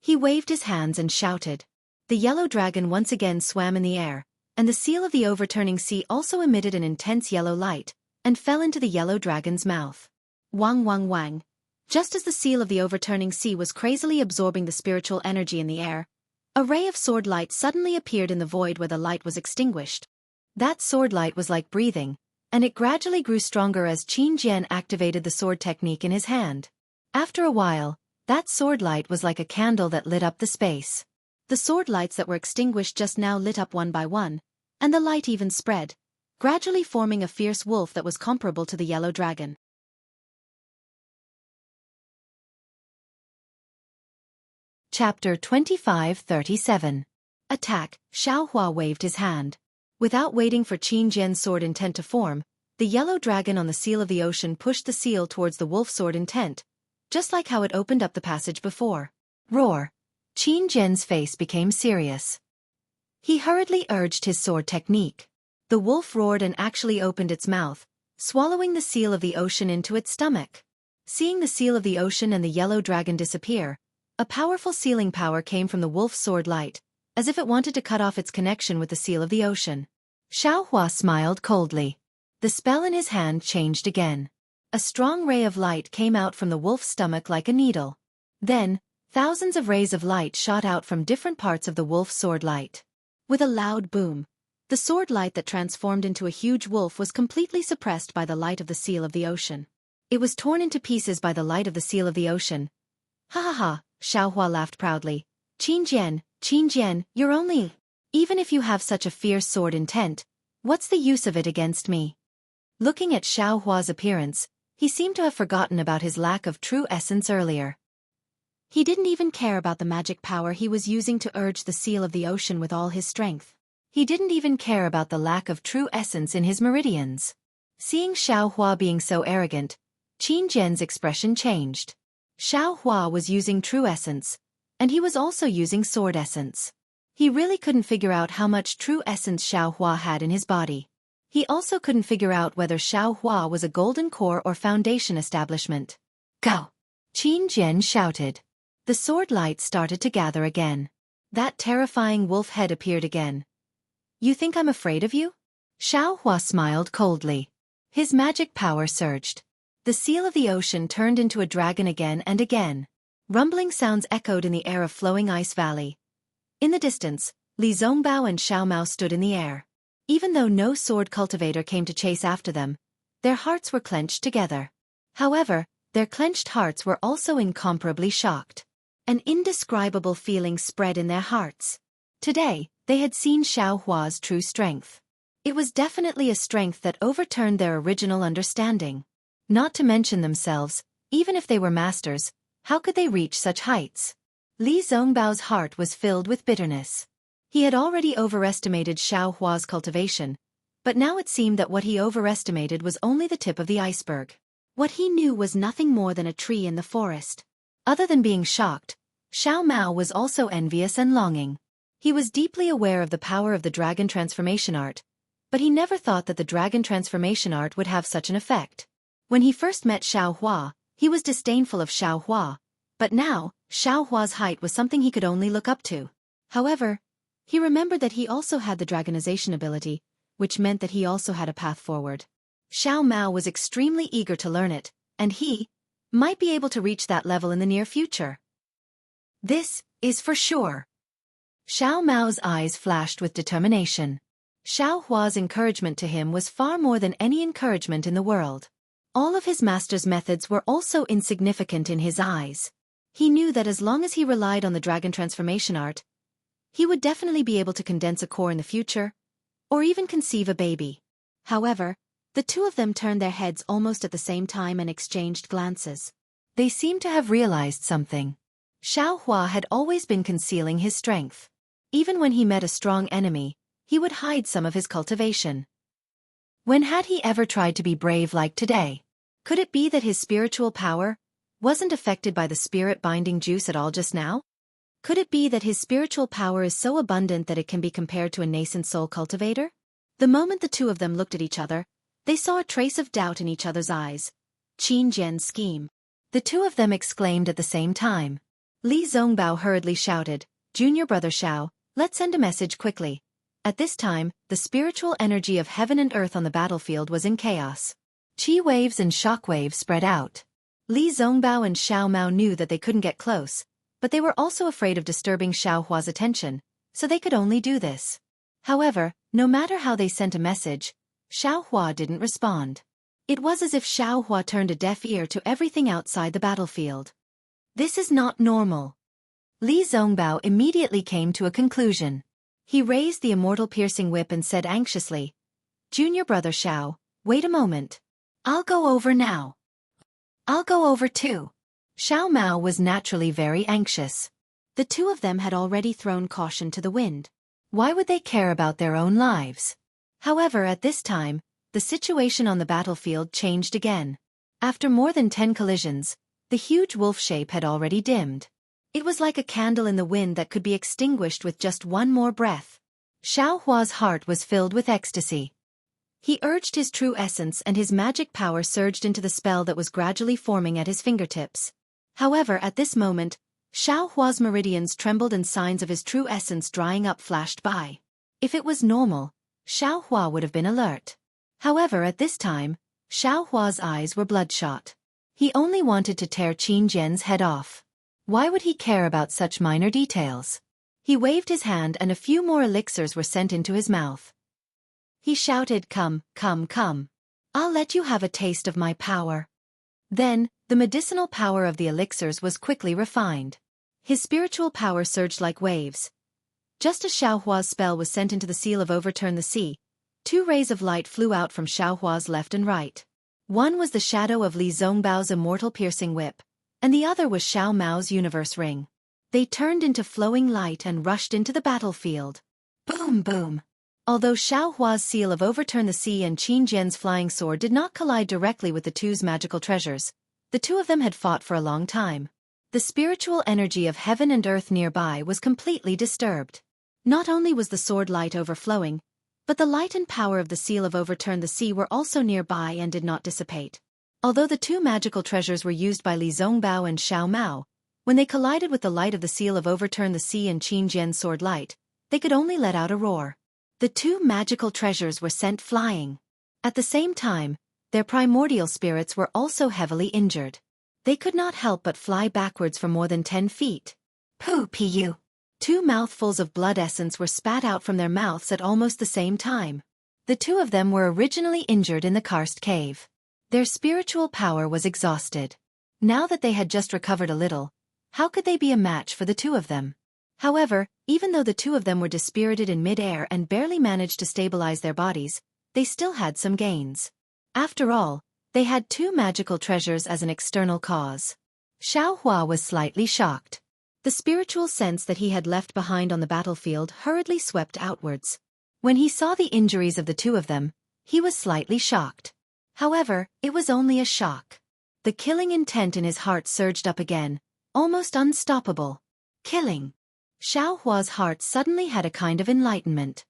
he waved his hands and shouted. The yellow dragon once again swam in the air, and the seal of the overturning sea also emitted an intense yellow light, and fell into the yellow dragon's mouth. Wang wang wang. Just as the seal of the overturning sea was crazily absorbing the spiritual energy in the air, a ray of sword light suddenly appeared in the void where the light was extinguished. That sword light was like breathing, and it gradually grew stronger as Qin Jian activated the sword technique in his hand. After a while, that sword light was like a candle that lit up the space. The sword lights that were extinguished just now lit up one by one, and the light even spread, gradually forming a fierce wolf that was comparable to the yellow dragon. Chapter 25-37. Attack. Xiao Hua waved his hand. Without waiting for Qin Jian's sword intent to form, the yellow dragon on the seal of the ocean pushed the seal towards the wolf's sword intent, just like how it opened up the passage before. Roar. Qin Jian's face became serious. He hurriedly urged his sword technique. The wolf roared and actually opened its mouth, swallowing the seal of the ocean into its stomach. Seeing the seal of the ocean and the yellow dragon disappear, a powerful sealing power came from the wolf's sword light, as if it wanted to cut off its connection with the seal of the ocean. Xiao Hua smiled coldly. The spell in his hand changed again. A strong ray of light came out from the wolf's stomach like a needle. Then, thousands of rays of light shot out from different parts of the wolf's sword light. With a loud boom, the sword light that transformed into a huge wolf was completely suppressed by the light of the seal of the ocean. It was torn into pieces by the light of the seal of the ocean. Ha ha ha, Xiao Hua laughed proudly. Qin Jian, you're only... Even if you have such a fierce sword intent, what's the use of it against me? Looking at Xiao Hua's appearance, he seemed to have forgotten about his lack of true essence earlier. He didn't even care about the magic power he was using to urge the seal of the ocean with all his strength. He didn't even care about the lack of true essence in his meridians. Seeing Xiao Hua being so arrogant, Qin Jian's expression changed. Xiao Hua was using true essence, and he was also using sword essence. He really couldn't figure out how much true essence Xiao Hua had in his body. He also couldn't figure out whether Xiao Hua was a golden core or foundation establishment. Go! Qin Jian shouted. The sword light started to gather again. That terrifying wolf head appeared again. You think I'm afraid of you? Xiao Hua smiled coldly. His magic power surged. The seal of the ocean turned into a dragon again and again. Rumbling sounds echoed in the air of flowing ice valley. In the distance, Li Zongbao and Xiao Mao stood in the air. Even though no sword cultivator came to chase after them, their hearts were clenched together. However, their clenched hearts were also incomparably shocked. An indescribable feeling spread in their hearts. Today, they had seen Xiao Hua's true strength. It was definitely a strength that overturned their original understanding. Not to mention themselves, even if they were masters, how could they reach such heights? Li Zongbao's heart was filled with bitterness. He had already overestimated Xiao Hua's cultivation, but now it seemed that what he overestimated was only the tip of the iceberg. What he knew was nothing more than a tree in the forest. Other than being shocked, Xiao Mao was also envious and longing. He was deeply aware of the power of the dragon transformation art, but he never thought that the dragon transformation art would have such an effect. When he first met Xiao Hua, he was disdainful of Xiao Hua, but now, Xiao Hua's height was something he could only look up to. However, he remembered that he also had the dragonization ability, which meant that he also had a path forward. Xiao Mao was extremely eager to learn it, and he might be able to reach that level in the near future. This is for sure. Xiao Mao's eyes flashed with determination. Xiao Hua's encouragement to him was far more than any encouragement in the world. All of his master's methods were also insignificant in his eyes. He knew that as long as he relied on the dragon transformation art, he would definitely be able to condense a core in the future, or even conceive a baby. However, the two of them turned their heads almost at the same time and exchanged glances. They seemed to have realized something. Xiao Hua had always been concealing his strength. Even when he met a strong enemy, he would hide some of his cultivation. When had he ever tried to be brave like today? Could it be that his spiritual power wasn't affected by the spirit-binding juice at all just now? Could it be that his spiritual power is so abundant that it can be compared to a nascent soul cultivator? The moment the two of them looked at each other, they saw a trace of doubt in each other's eyes. Qin Jian's scheme. The two of them exclaimed at the same time. Li Zongbao hurriedly shouted, "Junior brother Xiao, let's send a message quickly." At this time, the spiritual energy of heaven and earth on the battlefield was in chaos. Qi waves and shock waves spread out. Li Zongbao and Xiao Mao knew that they couldn't get close, but they were also afraid of disturbing Xiao Hua's attention, so they could only do this. However, no matter how they sent a message, Xiao Hua didn't respond. It was as if Xiao Hua turned a deaf ear to everything outside the battlefield. This is not normal. Li Zongbao immediately came to a conclusion. He raised the immortal piercing whip and said anxiously, "Junior brother Xiao, wait a moment. I'll go over now." "I'll go over too." Xiao Mao was naturally very anxious. The two of them had already thrown caution to the wind. Why would they care about their own lives? However, at this time, the situation on the battlefield changed again. After more than 10 collisions, the huge wolf shape had already dimmed. It was like a candle in the wind that could be extinguished with just one more breath. Xiao Hua's heart was filled with ecstasy. He urged his true essence and his magic power surged into the spell that was gradually forming at his fingertips. However, at this moment, Xiao Hua's meridians trembled and signs of his true essence drying up flashed by. If it was normal, Xiao Hua would have been alert. However, at this time, Xiao Hua's eyes were bloodshot. He only wanted to tear Qin Jian's head off. Why would he care about such minor details? He waved his hand and a few more elixirs were sent into his mouth. He shouted, "Come, come, come. I'll let you have a taste of my power." Then, the medicinal power of the elixirs was quickly refined. His spiritual power surged like waves. Just as Xiao Hua's spell was sent into the seal of Overturn the Sea, 2 rays of light flew out from Xiao Hua's left and right. One was the shadow of Li Zongbao's immortal piercing whip, and the other was Xiao Mao's universe ring. They turned into flowing light and rushed into the battlefield. Boom, boom. Although Xiao Hua's seal of Overturn the Sea and Qin Jian's flying sword did not collide directly with the two's magical treasures, the two of them had fought for a long time. The spiritual energy of heaven and earth nearby was completely disturbed. Not only was the sword light overflowing, but the light and power of the seal of Overturn the Sea were also nearby and did not dissipate. Although the two magical treasures were used by Li Zongbao and Xiao Mao, when they collided with the light of the seal of Overturn the Sea and Qin Jian's sword light, they could only let out a roar. The two magical treasures were sent flying. At the same time, their primordial spirits were also heavily injured. They could not help but fly backwards for more than 10 feet. Pu. 2 mouthfuls of blood essence were spat out from their mouths at almost the same time. The two of them were originally injured in the karst cave. Their spiritual power was exhausted. Now that they had just recovered a little, how could they be a match for the two of them? However, even though the two of them were dispirited in mid-air and barely managed to stabilize their bodies, they still had some gains. After all, they had 2 magical treasures as an external cause. Xiao Hua was slightly shocked. The spiritual sense that he had left behind on the battlefield hurriedly swept outwards. When he saw the injuries of the two of them, he was slightly shocked. However, it was only a shock. The killing intent in his heart surged up again, almost unstoppable. Killing. Xiao Hua's heart suddenly had a kind of enlightenment.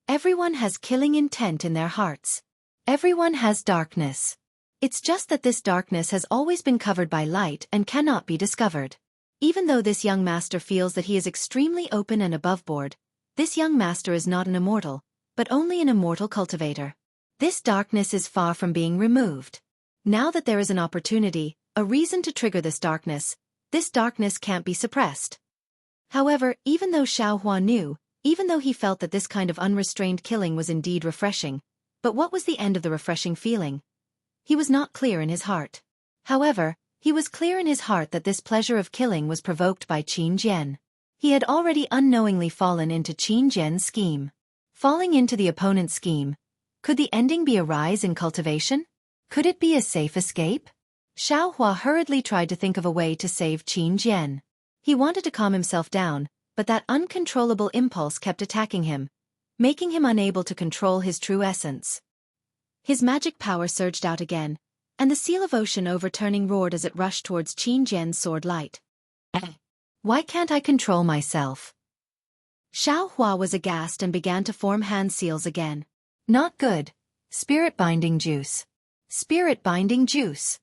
Everyone has killing intent in their hearts. Everyone has darkness. It's just that this darkness has always been covered by light and cannot be discovered. Even though this young master feels that he is extremely open and aboveboard, this young master is not an immortal, but only an immortal cultivator. This darkness is far from being removed. Now that there is an opportunity, a reason to trigger this darkness can't be suppressed. However, even though Xiao Hua knew, even though he felt that this kind of unrestrained killing was indeed refreshing, but what was the end of the refreshing feeling? He was not clear in his heart. However, he was clear in his heart that this pleasure of killing was provoked by Qin Jian. He had already unknowingly fallen into Qin Jian's scheme. Falling into the opponent's scheme. Could the ending be a rise in cultivation? Could it be a safe escape? Xiao Hua hurriedly tried to think of a way to save Qin Jian. He wanted to calm himself down, but that uncontrollable impulse kept attacking him, making him unable to control his true essence. His magic power surged out again, and the seal of ocean overturning roared as it rushed towards Qin Jian's sword light. Why can't I control myself? Xiao Hua was aghast and began to form hand seals again. Not good. Spirit binding juice. Spirit binding juice.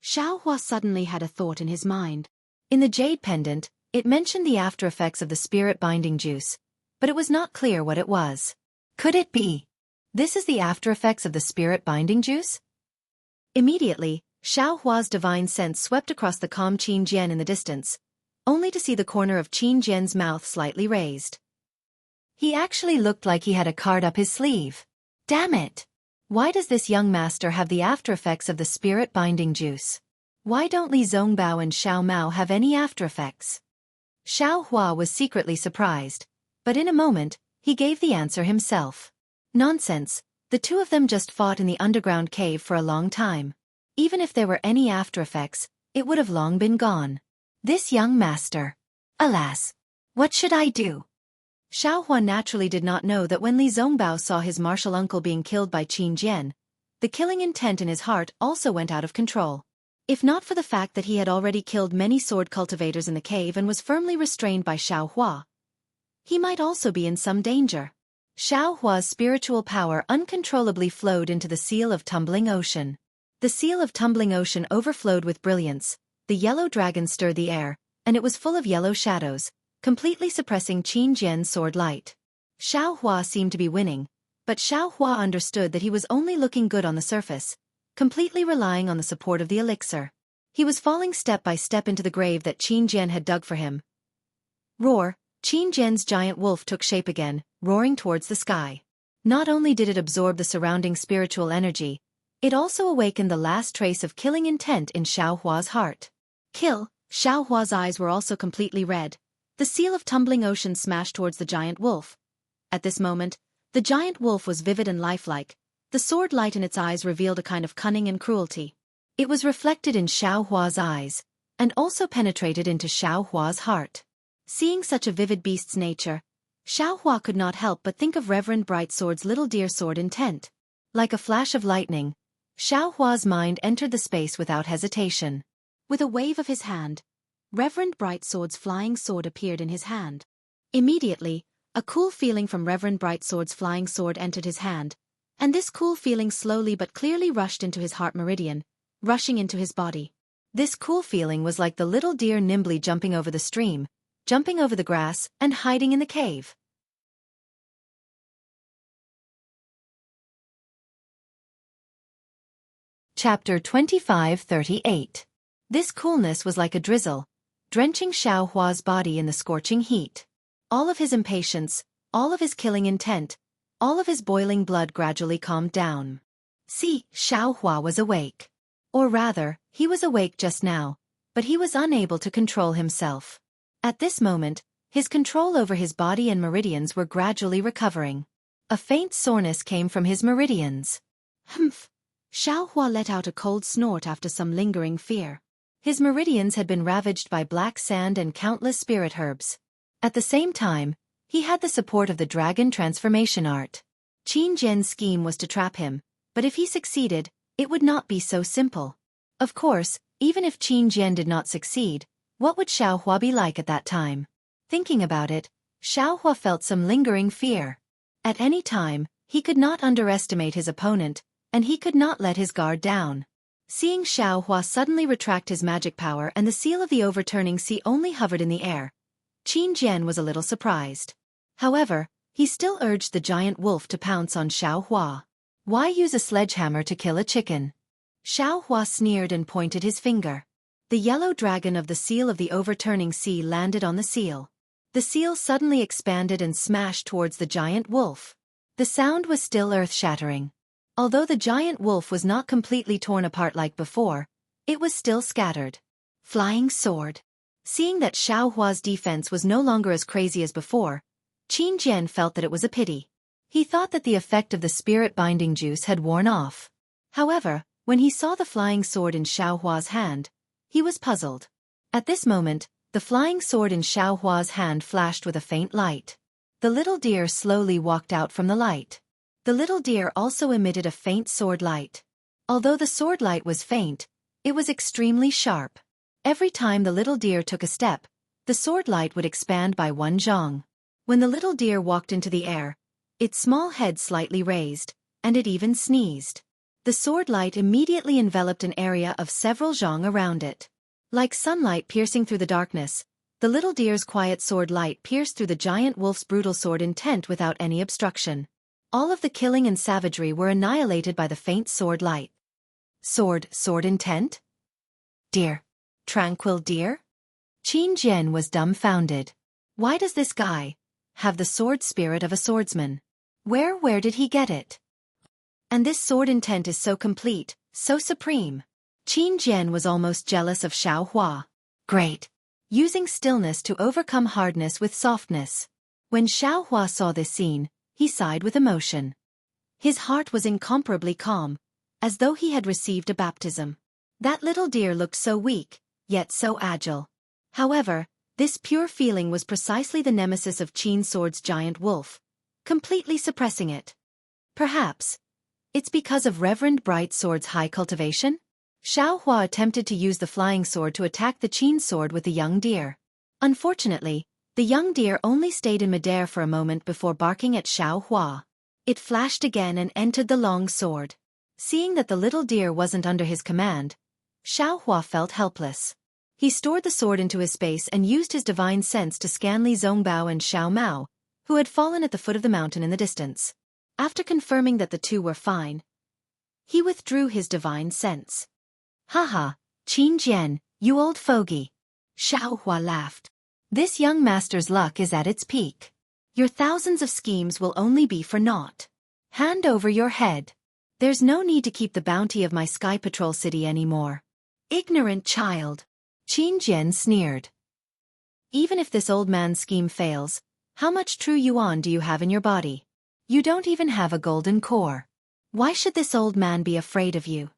Xiao Hua suddenly had a thought in his mind. In the jade pendant, it mentioned the after effects of the spirit binding juice, but it was not clear what it was. Could it be? This is the after effects of the spirit binding juice? Immediately, Xiao Hua's divine sense swept across the calm Qin Jian in the distance, only to see the corner of Qin Jian's mouth slightly raised. He actually looked like he had a card up his sleeve. Damn it! Why does this young master have the after effects of the spirit binding juice? Why don't Li Zongbao and Xiao Mao have any after effects? Xiao Hua was secretly surprised, but in a moment, he gave the answer himself. Nonsense, the two of them just fought in the underground cave for a long time. Even if there were any after effects, it would have long been gone. This young master. Alas! What should I do? Xiao Hua naturally did not know that when Li Zongbao saw his martial uncle being killed by Qin Jian, the killing intent in his heart also went out of control. If not for the fact that he had already killed many sword cultivators in the cave and was firmly restrained by Xiao Hua, he might also be in some danger. Xiao Hua's spiritual power uncontrollably flowed into the seal of tumbling ocean. The seal of tumbling ocean overflowed with brilliance, the yellow dragon stirred the air, and it was full of yellow shadows, completely suppressing Qin Jian's sword light. Xiao Hua seemed to be winning, but Xiao Hua understood that he was only looking good on the surface, completely relying on the support of the elixir. He was falling step by step into the grave that Qin Jian had dug for him. Roar! Qin Jian's giant wolf took shape again, roaring towards the sky. Not only did it absorb the surrounding spiritual energy, it also awakened the last trace of killing intent in Xiao Hua's heart. Kill! Xiao Hua's eyes were also completely red. The seal of tumbling ocean smashed towards the giant wolf. At this moment, the giant wolf was vivid and lifelike. The sword light in its eyes revealed a kind of cunning and cruelty. It was reflected in Xiao Hua's eyes, and also penetrated into Xiao Hua's heart. Seeing such a vivid beast's nature, Xiao Hua could not help but think of Reverend Brightsword's little deer sword intent. Like a flash of lightning, Xiao Hua's mind entered the space without hesitation. With a wave of his hand, Reverend Brightsword's flying sword appeared in his hand. Immediately, a cool feeling from Reverend Brightsword's flying sword entered his hand, and this cool feeling slowly but clearly rushed into his heart meridian, rushing into his body. This cool feeling was like the little deer nimbly jumping over the stream, jumping over the grass, and hiding in the cave. Chapter 25:38. This coolness was like a drizzle, drenching Xiao Hua's body in the scorching heat. All of his impatience, all of his killing intent, all of his boiling blood gradually calmed down. See, Xiao Hua was awake. Or rather, he was awake just now, but he was unable to control himself. At this moment, his control over his body and meridians were gradually recovering. A faint soreness came from his meridians. Humph! Xiao Hua let out a cold snort after some lingering fear. His meridians had been ravaged by black sand and countless spirit herbs. At the same time, he had the support of the dragon transformation art. Qin Jian's scheme was to trap him, but if he succeeded, it would not be so simple. Of course, even if Qin Jian did not succeed, what would Xiao Hua be like at that time? Thinking about it, Xiao Hua felt some lingering fear. At any time, he could not underestimate his opponent, and he could not let his guard down. Seeing Xiao Hua suddenly retract his magic power and the seal of the overturning sea only hovered in the air, Qin Jian was a little surprised. However, he still urged the giant wolf to pounce on Xiao Hua. Why use a sledgehammer to kill a chicken? Xiao Hua sneered and pointed his finger. The yellow dragon of the seal of the overturning sea landed on the seal. The seal suddenly expanded and smashed towards the giant wolf. The sound was still earth-shattering. Although the giant wolf was not completely torn apart like before, it was still scattered. Flying sword. Seeing that Xiao Hua's defense was no longer as crazy as before, Qin Jian felt that it was a pity. He thought that the effect of the spirit-binding juice had worn off. However, when he saw the flying sword in Xiao Hua's hand, he was puzzled. At this moment, the flying sword in Xiao Hua's hand flashed with a faint light. The little deer slowly walked out from the light. The little deer also emitted a faint sword light. Although the sword light was faint, it was extremely sharp. Every time the little deer took a step, the sword light would expand by 1 zhang. When the little deer walked into the air, its small head slightly raised, and it even sneezed. The sword light immediately enveloped an area of several zhang around it. Like sunlight piercing through the darkness, the little deer's quiet sword light pierced through the giant wolf's brutal sword intent without any obstruction. All of the killing and savagery were annihilated by the faint sword light. Sword intent? Deer. Tranquil deer? Qin Jian was dumbfounded. Why does this guy have the sword spirit of a swordsman? Where did he get it? And this sword intent is so complete, so supreme. Qin Jian was almost jealous of Xiaohua. Great. Using stillness to overcome hardness with softness. When Xiaohua saw this scene, he sighed with emotion. His heart was incomparably calm, as though he had received a baptism. That little deer looked so weak, yet so agile. However, this pure feeling was precisely the nemesis of Qin Sword's giant wolf, completely suppressing it. Perhaps it's because of Reverend Bright Sword's high cultivation? Xiaohua attempted to use the flying sword to attack the Qin sword with the young deer. Unfortunately, the young deer only stayed in midair for a moment before barking at Xiaohua. It flashed again and entered the long sword. Seeing that the little deer wasn't under his command, Xiaohua felt helpless. He stored the sword into his space and used his divine sense to scan Li Zongbao and Xiao Mao, who had fallen at the foot of the mountain in the distance. After confirming that the two were fine, he withdrew his divine sense. Haha, Qin Jian, you old fogey. Xiaohua laughed. This young master's luck is at its peak. Your thousands of schemes will only be for naught. Hand over your head. There's no need to keep the bounty of my Sky Patrol city anymore. Ignorant child. Qin Jian sneered. Even if this old man's scheme fails, how much true yuan do you have in your body? You don't even have a golden core. Why should this old man be afraid of you?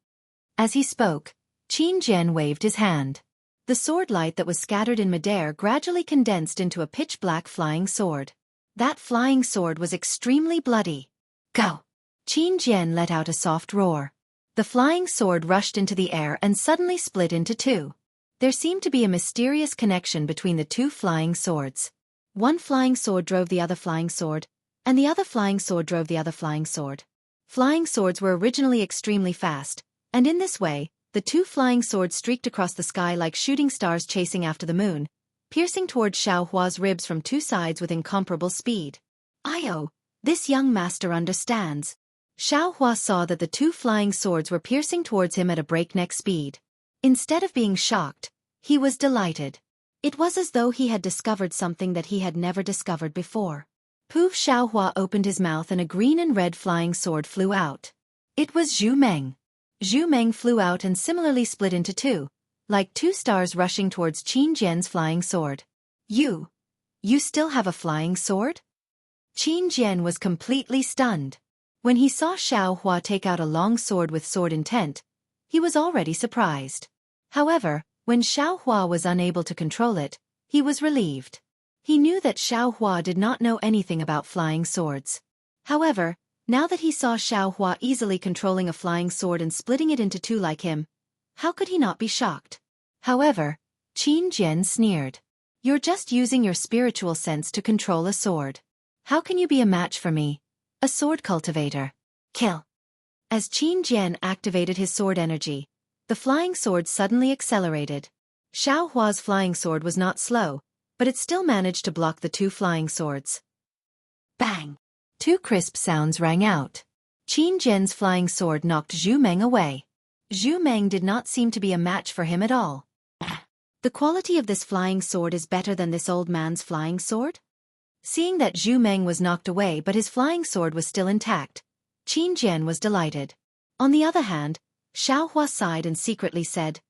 As he spoke, Qin Jian waved his hand. The sword light that was scattered in midair gradually condensed into a pitch-black flying sword. That flying sword was extremely bloody. Go! Qin Jian let out a soft roar. The flying sword rushed into the air and suddenly split into two. There seemed to be a mysterious connection between the two flying swords. One flying sword drove the other flying sword, and the other flying sword drove the other flying sword. Flying swords were originally extremely fast, and in this way, the two flying swords streaked across the sky like shooting stars chasing after the moon, piercing towards Xiaohua's ribs from two sides with incomparable speed. Io, this young master understands. Xiaohua saw that the two flying swords were piercing towards him at a breakneck speed. Instead of being shocked, he was delighted. It was as though he had discovered something that he had never discovered before. Poof! Xiaohua opened his mouth and a green and red flying sword flew out. It was Zhu Meng. Zhu Meng flew out and similarly split into two, like two stars rushing towards Qin Jian's flying sword. You still have a flying sword? Qin Jian was completely stunned. When he saw Xiaohua take out a long sword with sword intent, he was already surprised. However, when Xiaohua was unable to control it, he was relieved. He knew that Xiaohua did not know anything about flying swords. However, now that he saw Xiaohua easily controlling a flying sword and splitting it into two like him, how could he not be shocked? However, Qin Jian sneered. You're just using your spiritual sense to control a sword. How can you be a match for me, a sword cultivator? Kill. As Qin Jian activated his sword energy, the flying sword suddenly accelerated. Xiaohua's flying sword was not slow, but it still managed to block the two flying swords. Bang! Two crisp sounds rang out. Qin Jian's flying sword knocked Zhu Meng away. Zhu Meng did not seem to be a match for him at all. The quality of this flying sword is better than this old man's flying sword? Seeing that Zhu Meng was knocked away but his flying sword was still intact, Qin Jian was delighted. On the other hand, Xiaohua sighed and secretly said,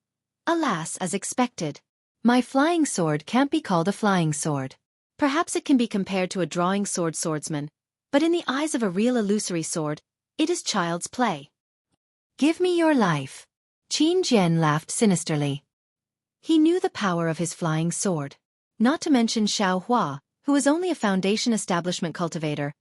Alas, as expected. My flying sword can't be called a flying sword. Perhaps it can be compared to a drawing sword swordsman, but in the eyes of a real illusory sword, it is child's play. Give me your life. Qin Jian laughed sinisterly. He knew the power of his flying sword. Not to mention Xiaohua, who was only a foundation establishment cultivator,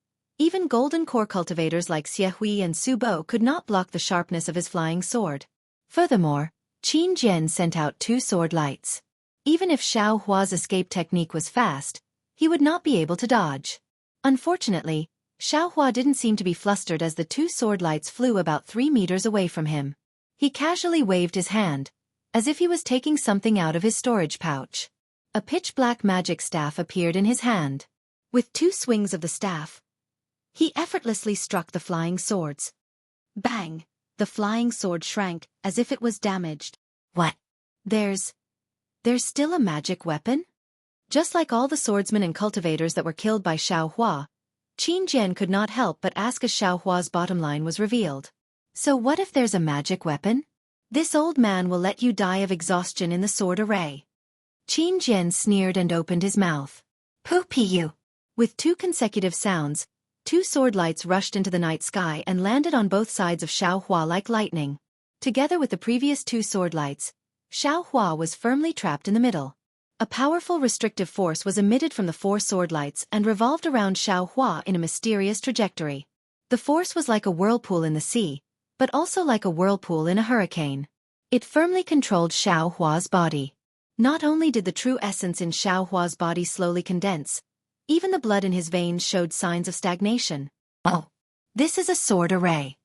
Even golden core cultivators like Xueqi and Subo could not block the sharpness of his flying sword. Furthermore, Qin Jian sent out 2 sword lights. Even if Xiao Hua's escape technique was fast, he would not be able to dodge. Unfortunately, Xiao Hua didn't seem to be flustered as the 2 sword lights flew about 3 meters away from him. He casually waved his hand, as if he was taking something out of his storage pouch. A pitch-black magic staff appeared in his hand. With 2 swings of the staff, he effortlessly struck the flying swords. Bang! The flying sword shrank, as if it was damaged. What? There's still a magic weapon? Just like all the swordsmen and cultivators that were killed by Xiao Hua, Qin Jian could not help but ask as Xiao Hua's bottom line was revealed. So what if there's a magic weapon? This old man will let you die of exhaustion in the sword array. Qin Jian sneered and opened his mouth. Poopy you! With 2 consecutive sounds, 2 sword lights rushed into the night sky and landed on both sides of Xiao Hua like lightning. Together with the previous 2 sword lights, Xiao Hua was firmly trapped in the middle. A powerful restrictive force was emitted from the 4 sword lights and revolved around Xiao Hua in a mysterious trajectory. The force was like a whirlpool in the sea, but also like a whirlpool in a hurricane. It firmly controlled Xiao Hua's body. Not only did the true essence in Xiao Hua's body slowly condense, even the blood in his veins showed signs of stagnation. Oh, this is a sword array.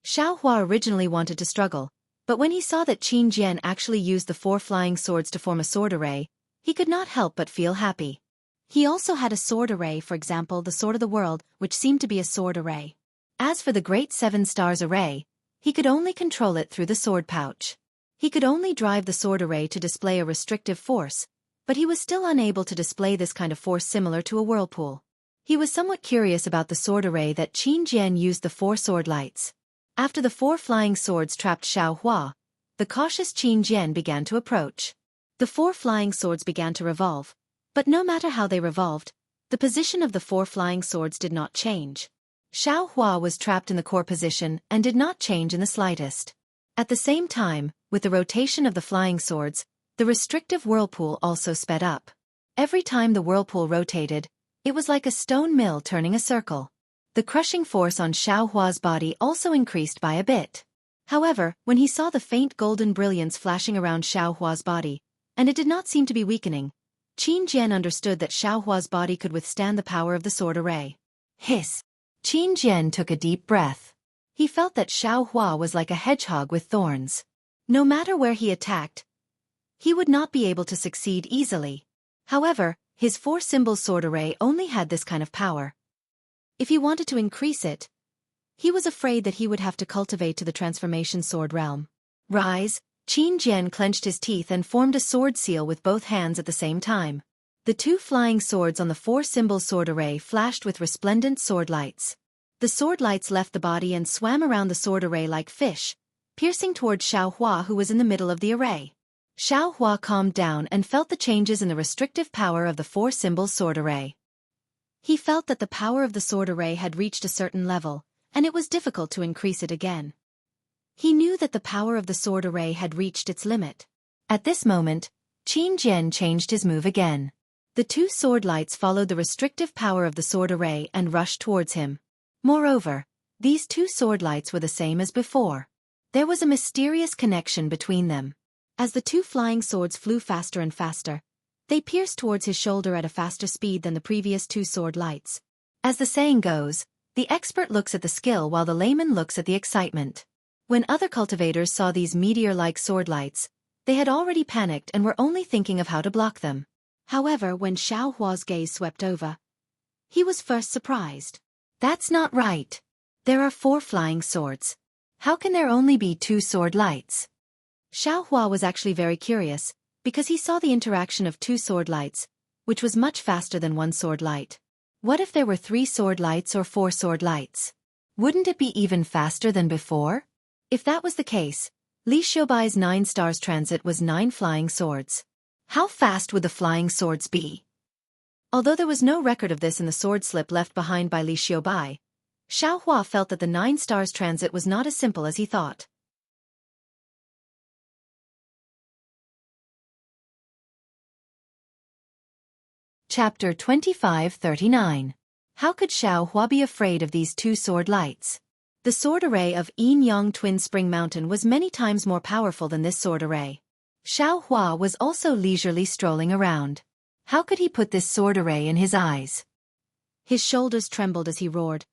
Xiao Hua originally wanted to struggle, but when he saw that Qin Jian actually used the 4 flying swords to form a sword array, he could not help but feel happy. He also had a sword array, for example the Sword of the World, which seemed to be a sword array. As for the Great 7 Stars array, he could only control it through the sword pouch. He could only drive the sword array to display a restrictive force, but he was still unable to display this kind of force similar to a whirlpool. He was somewhat curious about the sword array that Qin Jian used the 4 sword lights. After the 4 flying swords trapped Xiao Hua, the cautious Qin Jian began to approach. The 4 flying swords began to revolve, but no matter how they revolved, the position of the 4 flying swords did not change. Xiao Hua was trapped in the core position and did not change in the slightest. At the same time, with the rotation of the flying swords, the restrictive whirlpool also sped up. Every time the whirlpool rotated, it was like a stone mill turning a circle. The crushing force on Xiao Hua's body also increased by a bit. However, when he saw the faint golden brilliance flashing around Xiao Hua's body, and it did not seem to be weakening, Qin Jian understood that Xiao Hua's body could withstand the power of the sword array. Hiss! Qin Jian took a deep breath. He felt that Xiao Hua was like a hedgehog with thorns. No matter where he attacked, he would not be able to succeed easily. However, his 4-symbol sword array only had this kind of power. If he wanted to increase it, he was afraid that he would have to cultivate to the transformation sword realm. Rise! Qin Jian clenched his teeth and formed a sword seal with both hands at the same time. The 2 flying swords on the 4-symbol sword array flashed with resplendent sword lights. The sword lights left the body and swam around the sword array like fish, piercing toward Xiao Hua who was in the middle of the array. Xiao Hua calmed down and felt the changes in the restrictive power of the 4-symbol sword array. He felt that the power of the sword array had reached a certain level, and it was difficult to increase it again. He knew that the power of the sword array had reached its limit. At this moment, Qin Jian changed his move again. The 2 sword lights followed the restrictive power of the sword array and rushed towards him. Moreover, these 2 sword lights were the same as before. There was a mysterious connection between them. As the 2 flying swords flew faster and faster, they pierced towards his shoulder at a faster speed than the previous 2 sword lights. As the saying goes, the expert looks at the skill while the layman looks at the excitement. When other cultivators saw these meteor-like sword lights, they had already panicked and were only thinking of how to block them. However, when Xiao Hua's gaze swept over, he was first surprised. That's not right. There are 4 flying swords. How can there only be 2 sword lights? Xiao Hua was actually very curious, because he saw the interaction of 2 sword lights, which was much faster than 1 sword light. What if there were 3 sword lights or 4 sword lights? Wouldn't it be even faster than before? If that was the case, Li Xiaobai's 9 stars transit was 9 flying swords. How fast would the flying swords be? Although there was no record of this in the sword slip left behind by Li Xiaobai, Xiao Hua felt that the 9 stars transit was not as simple as he thought. Chapter 2539. How could Xiao Hua be afraid of these two sword lights? The sword array of Yin-Yang Twin Spring Mountain was many times more powerful than this sword array. Xiao Hua was also leisurely strolling around. How could he put this sword array in his eyes? His shoulders trembled as he roared,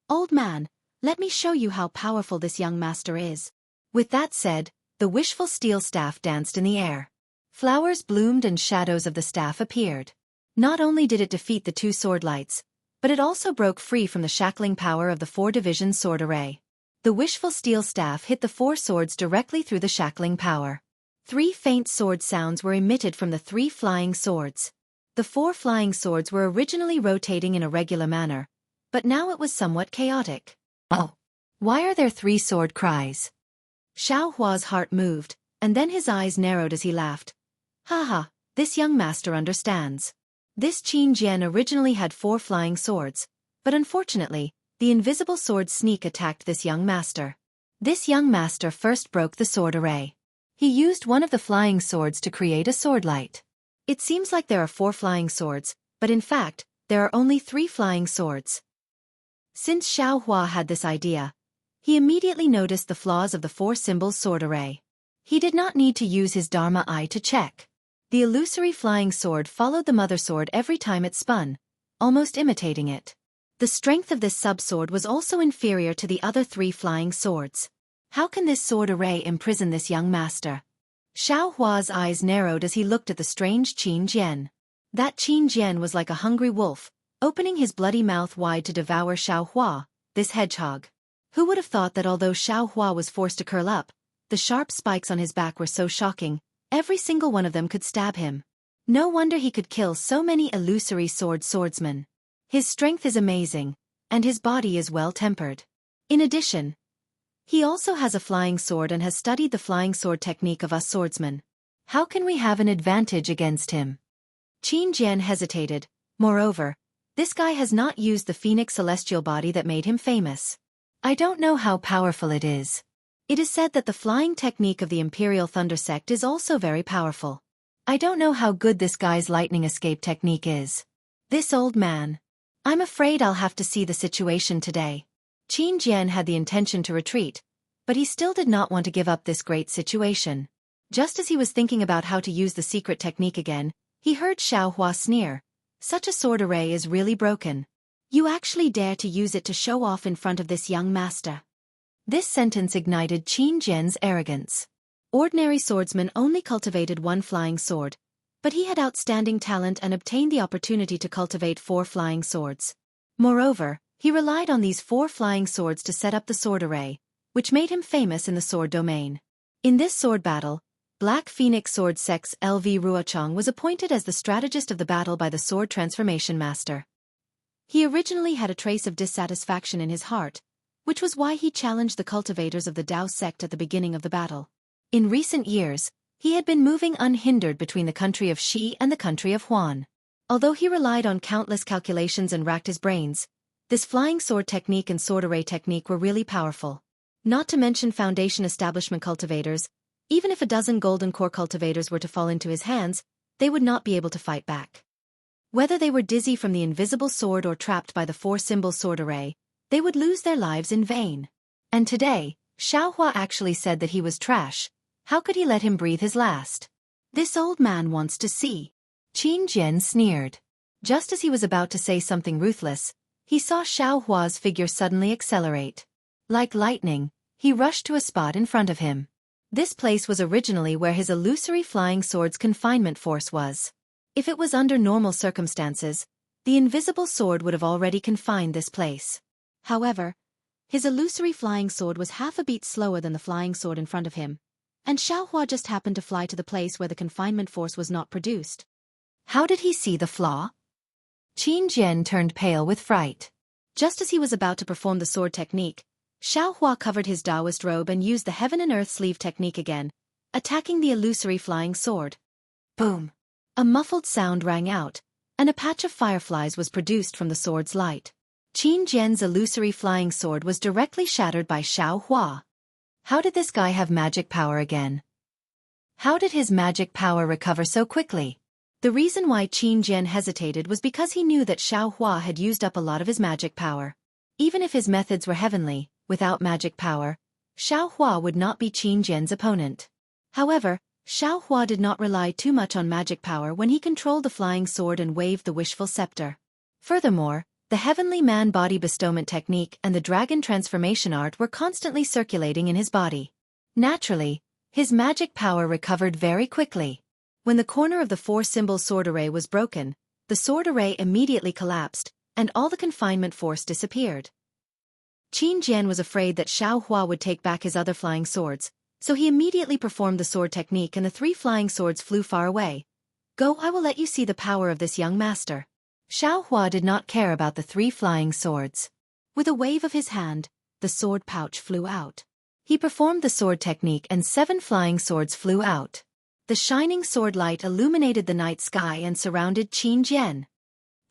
"Old man, let me show you how powerful this young master is." With that said, the wishful steel staff danced in the air. Flowers bloomed and shadows of the staff appeared. Not only did it defeat the two sword lights, but it also broke free from the shackling power of the four-division sword array. The wishful steel staff hit the four swords directly through the shackling power. 3 faint sword sounds were emitted from the 3 flying swords. The 4 flying swords were originally rotating in a regular manner, but now it was somewhat chaotic. Oh! Why are there 3 sword cries? Xiao Hua's heart moved, and then his eyes narrowed as he laughed. Haha, this young master understands. This Qin Jian originally had 4 flying swords, but unfortunately, the invisible sword sneak attacked this young master. This young master first broke the sword array. He used one of the flying swords to create a sword light. It seems like there are 4 flying swords, but in fact, there are only 3 flying swords. Since Xiao Hua had this idea, he immediately noticed the flaws of the 4 symbols sword array. He did not need to use his Dharma eye to check. The illusory flying sword followed the mother sword every time it spun, almost imitating it. The strength of this sub-sword was also inferior to the other 3 flying swords. How can this sword array imprison this young master? Xiao Hua's eyes narrowed as he looked at the strange Qin Jian. That Qin Jian was like a hungry wolf, opening his bloody mouth wide to devour Xiao Hua, this hedgehog. Who would have thought that although Xiao Hua was forced to curl up, the sharp spikes on his back were so shocking, every single one of them could stab him. No wonder he could kill so many illusory swordsmen. His strength is amazing, and his body is well-tempered. In addition, he also has a flying sword and has studied the flying sword technique of us swordsmen. How can we have an advantage against him? Qin Jian hesitated. Moreover, this guy has not used the phoenix celestial body that made him famous. I don't know how powerful it is. It is said that the flying technique of the Imperial Thunder Sect is also very powerful. I don't know how good this guy's lightning escape technique is. This old man. I'm afraid I'll have to see the situation today. Qin Jian had the intention to retreat, but he still did not want to give up this great situation. Just as he was thinking about how to use the secret technique again, he heard Xiao Hua sneer. Such a sword array is really broken. You actually dare to use it to show off in front of this young master. This sentence ignited Qin Jian's arrogance. Ordinary swordsmen only cultivated 1 flying sword, but he had outstanding talent and obtained the opportunity to cultivate 4 flying swords. Moreover, he relied on these 4 flying swords to set up the sword array, which made him famous in the sword domain. In this sword battle, Black Phoenix Sword Sect's LV Ruochang was appointed as the strategist of the battle by the Sword Transformation Master. He originally had a trace of dissatisfaction in his heart, which was why he challenged the cultivators of the Dao sect at the beginning of the battle. In recent years, he had been moving unhindered between the country of Xi and the country of Huan. Although he relied on countless calculations and racked his brains, this flying sword technique and sword array technique were really powerful. Not to mention Foundation establishment cultivators, even if a dozen golden core cultivators were to fall into his hands, they would not be able to fight back. Whether they were dizzy from the invisible sword or trapped by the 4-symbol sword array, they would lose their lives in vain. And today, Xiao Hua actually said that he was trash. How could he let him breathe his last? This old man wants to see. Qin Jian sneered. Just as he was about to say something ruthless, he saw Xiao Hua's figure suddenly accelerate. Like lightning, he rushed to a spot in front of him. This place was originally where his illusory flying sword's confinement force was. If it was under normal circumstances, the invisible sword would have already confined this place. However, his illusory flying sword was half a beat slower than the flying sword in front of him, and Xiao Hua just happened to fly to the place where the confinement force was not produced. How did he see the flaw? Qin Jian turned pale with fright. Just as he was about to perform the sword technique, Xiao Hua covered his Taoist robe and used the heaven and earth sleeve technique again, attacking the illusory flying sword. Boom! A muffled sound rang out, and a patch of fireflies was produced from the sword's light. Qin Jian's illusory flying sword was directly shattered by Xiao Hua. How did this guy have magic power again? How did his magic power recover so quickly? The reason why Qin Jian hesitated was because he knew that Xiao Hua had used up a lot of his magic power. Even if his methods were heavenly, without magic power, Xiao Hua would not be Qin Jian's opponent. However, Xiao Hua did not rely too much on magic power when he controlled the flying sword and waved the wishful scepter. Furthermore, the heavenly man body bestowment technique and the dragon transformation art were constantly circulating in his body. Naturally, his magic power recovered very quickly. When the corner of the four-symbol sword array was broken, the sword array immediately collapsed, and all the confinement force disappeared. Qin Jian was afraid that Xiao Hua would take back his other flying swords, so he immediately performed the sword technique and the 3 flying swords flew far away. Go, I will let you see the power of this young master. Xiao Hua did not care about the 3 flying swords. With a wave of his hand, the sword pouch flew out. He performed the sword technique and 7 flying swords flew out. The shining sword light illuminated the night sky and surrounded Qin Jian.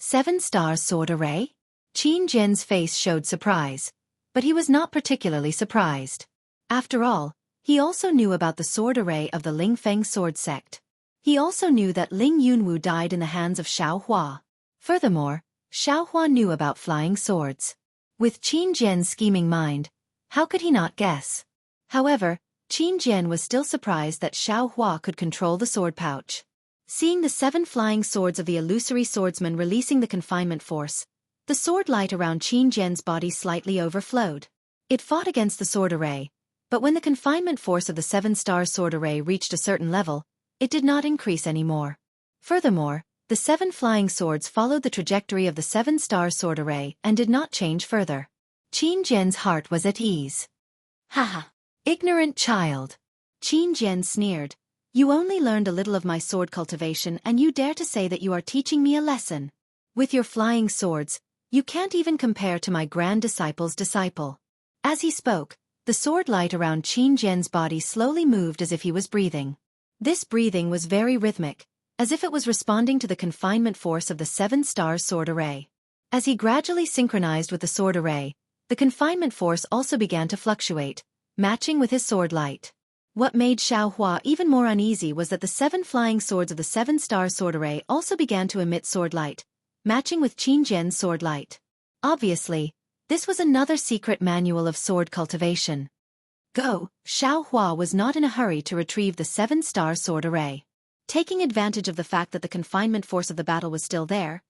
7-star sword array? Qin Jian's face showed surprise, but he was not particularly surprised. After all, he also knew about the sword array of the Ling Feng sword sect. He also knew that Ling Yunwu died in the hands of Xiao Hua. Furthermore, Xiao Hua knew about flying swords. With Qin Jian's scheming mind, how could he not guess? However, Qin Jian was still surprised that Xiao Hua could control the sword pouch. Seeing the 7 flying swords of the illusory swordsman releasing the confinement force, the sword light around Qin Jian's body slightly overflowed. It fought against the sword array, but when the confinement force of the 7-star sword array reached a certain level, it did not increase anymore. Furthermore, the 7 flying swords followed the trajectory of the 7-star sword array and did not change further. Qin Jian's heart was at ease. Haha! Ignorant child! Qin Jian sneered. You only learned a little of my sword cultivation and you dare to say that you are teaching me a lesson. With your flying swords, you can't even compare to my grand disciple's disciple. As he spoke, the sword light around Qin Jian's body slowly moved as if he was breathing. This breathing was very rhythmic, as if it was responding to the confinement force of the 7-star sword array. As he gradually synchronized with the sword array, the confinement force also began to fluctuate, matching with his sword light. What made Xiao Hua even more uneasy was that the 7 flying swords of the 7-star sword array also began to emit sword light, matching with Qin Jian's sword light. Obviously, this was another secret manual of sword cultivation. Go! Xiao Hua was not in a hurry to retrieve the 7-star sword array. Taking advantage of the fact that the confinement force of the battle was still there,